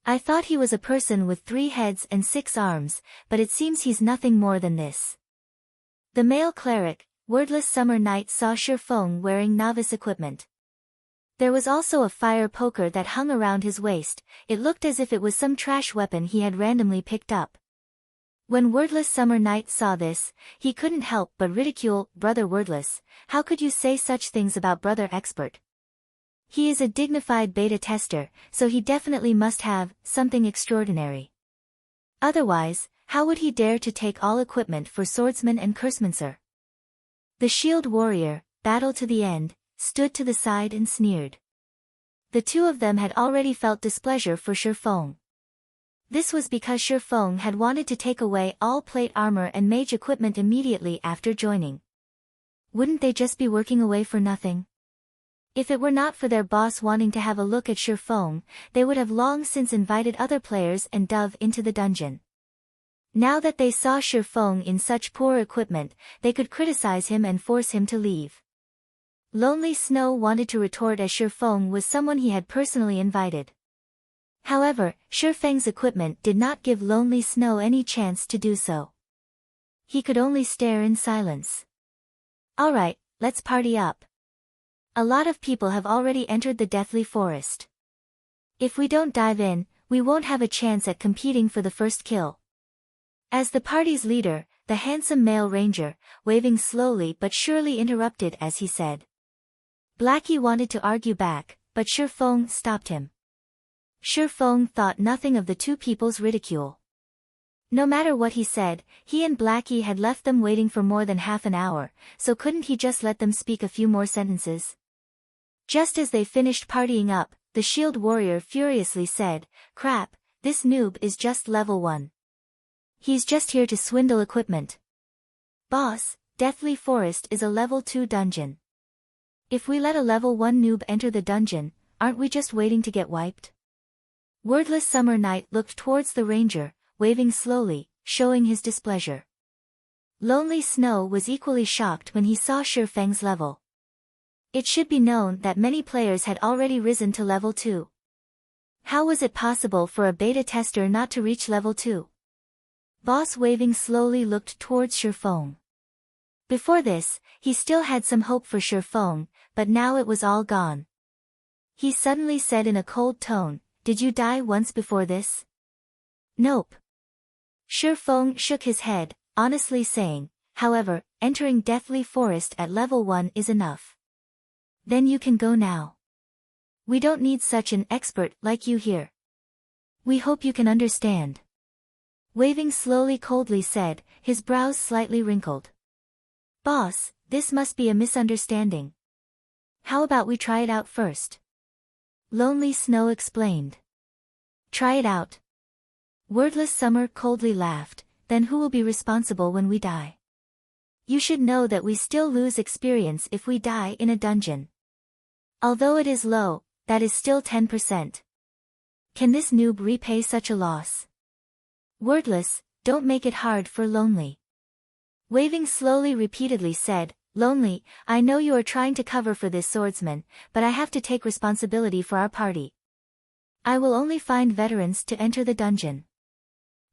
I thought he was a person with 3 heads and 6 arms, but it seems he's nothing more than this. The male cleric, Wordless Summer Night, saw Shifeng wearing novice equipment. There was also a fire poker that hung around his waist. It looked as if it was some trash weapon he had randomly picked up. When Wordless Summer Night saw this, he couldn't help but ridicule, "Brother Wordless, how could you say such things about Brother Expert? He is a dignified beta tester, so he definitely must have something extraordinary. Otherwise, how would he dare to take all equipment for Swordsman and Cursemancer?" The Shield Warrior, Battle to the End, stood to the side and sneered. The two of them had already felt displeasure for Shifeng. This was because Shifeng had wanted to take away all plate armor and mage equipment immediately after joining. Wouldn't they just be working away for nothing? If it were not for their boss wanting to have a look at Shifeng, they would have long since invited other players and dove into the dungeon. Now that they saw Shifeng in such poor equipment, they could criticize him and force him to leave. Lonely Snow wanted to retort as Shifeng was someone he had personally invited. However, Shifeng's equipment did not give Lonely Snow any chance to do so. He could only stare in silence. "Alright, let's party up. A lot of people have already entered the Deathly Forest. If we don't dive in, we won't have a chance at competing for the first kill." As the party's leader, the handsome male ranger, waving slowly but surely, interrupted as he said. Blackie wanted to argue back, but Shifeng stopped him. Shifeng thought nothing of the two people's ridicule. No matter what he said, he and Blackie had left them waiting for more than half an hour, so couldn't he just let them speak a few more sentences? Just as they finished partying up, the Shield Warrior furiously said, "Crap, this noob is just level 1. He's just here to swindle equipment. Boss, Deathly Forest is a level 2 dungeon. If we let a level 1 noob enter the dungeon, aren't we just waiting to get wiped?" Wordless Summer Night looked towards the ranger, waving slowly, showing his displeasure. Lonely Snow was equally shocked when he saw Shifeng's level. It should be known that many players had already risen to level 2. How was it possible for a beta tester not to reach level 2? Boss waving slowly looked towards Shifeng. Before this, he still had some hope for Shifeng, but now it was all gone. He suddenly said in a cold tone, "Did you die once before this?" "Nope." Shifeng shook his head, honestly saying, "However, entering Deathly Forest at level 1 is enough. Then you can go now. We don't need such an expert like you here. We hope you can understand." Waving slowly coldly said, his brows slightly wrinkled. "Boss, this must be a misunderstanding. How about we try it out first?" Lonely Snow explained. "Try it out?" Wordless Summer coldly laughed, "Then who will be responsible when we die? You should know that we still lose experience if we die in a dungeon. Although it is low, that is still 10%. Can this noob repay such a loss?" Wordless, don't make it hard for Lonely. Waving slowly repeatedly said, "Lonely, I know you are trying to cover for this swordsman, but I have to take responsibility for our party. I will only find veterans to enter the dungeon.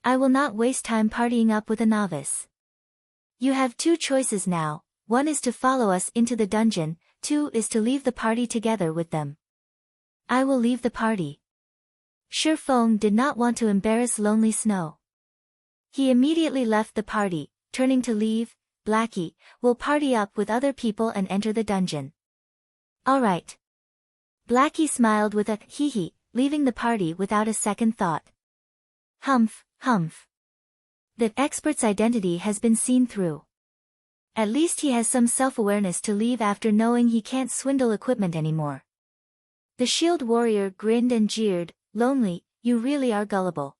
I will not waste time partying up with a novice. You have 2 choices now, 1 is to follow us into the dungeon, 2 is to leave the party together with them." "I will leave the party." Shifeng did not want to embarrass Lonely Snow. He immediately left the party, turning to leave. "Blackie, will party up with other people and enter the dungeon." "Alright." Blackie smiled with a hee-hee, leaving the party without a second thought. Humph, humph. The expert's identity has been seen through. At least he has some self-awareness to leave after knowing he can't swindle equipment anymore. The Shield Warrior grinned and jeered, "Lonely, you really are gullible.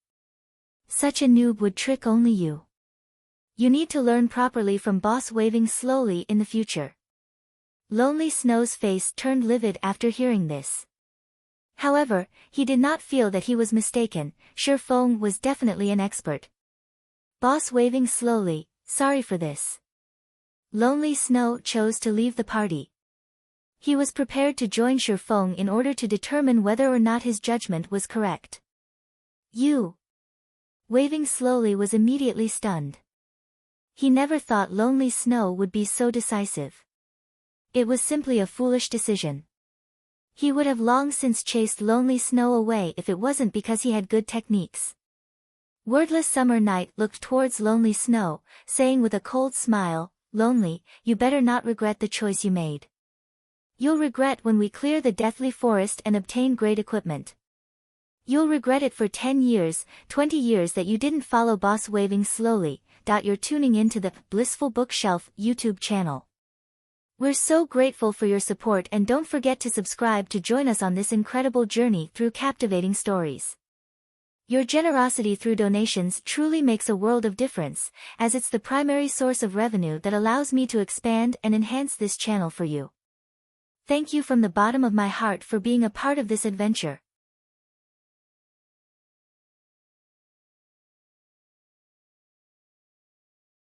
Such a noob would trick only you. You need to learn properly from Boss." Waving slowly in the future. Lonely Snow's face turned livid after hearing this. However, he did not feel that he was mistaken. Shifeng was definitely an expert. Boss waving slowly, "Sorry for this." Lonely Snow chose to leave the party. He was prepared to join Sherfeng in order to determine whether or not his judgment was correct. You. Waving slowly was immediately stunned. He never thought Lonely Snow would be so decisive. It was simply a foolish decision. He would have long since chased Lonely Snow away if it wasn't because he had good techniques. Wordless Summer Night looked towards Lonely Snow, saying with a cold smile, "Lonely, you better not regret the choice you made. You'll regret when we clear the deathly forest and obtain great equipment. You'll regret it for 10 years, 20 years that you didn't follow Boss." Waving slowly, "You're tuning into the Blissful Bookshelf YouTube channel. We're so grateful for your support, and don't forget to subscribe to join us on this incredible journey through captivating stories. Your generosity through donations truly makes a world of difference, as it's the primary source of revenue that allows me to expand and enhance this channel for you. Thank you from the bottom of my heart for being a part of this adventure.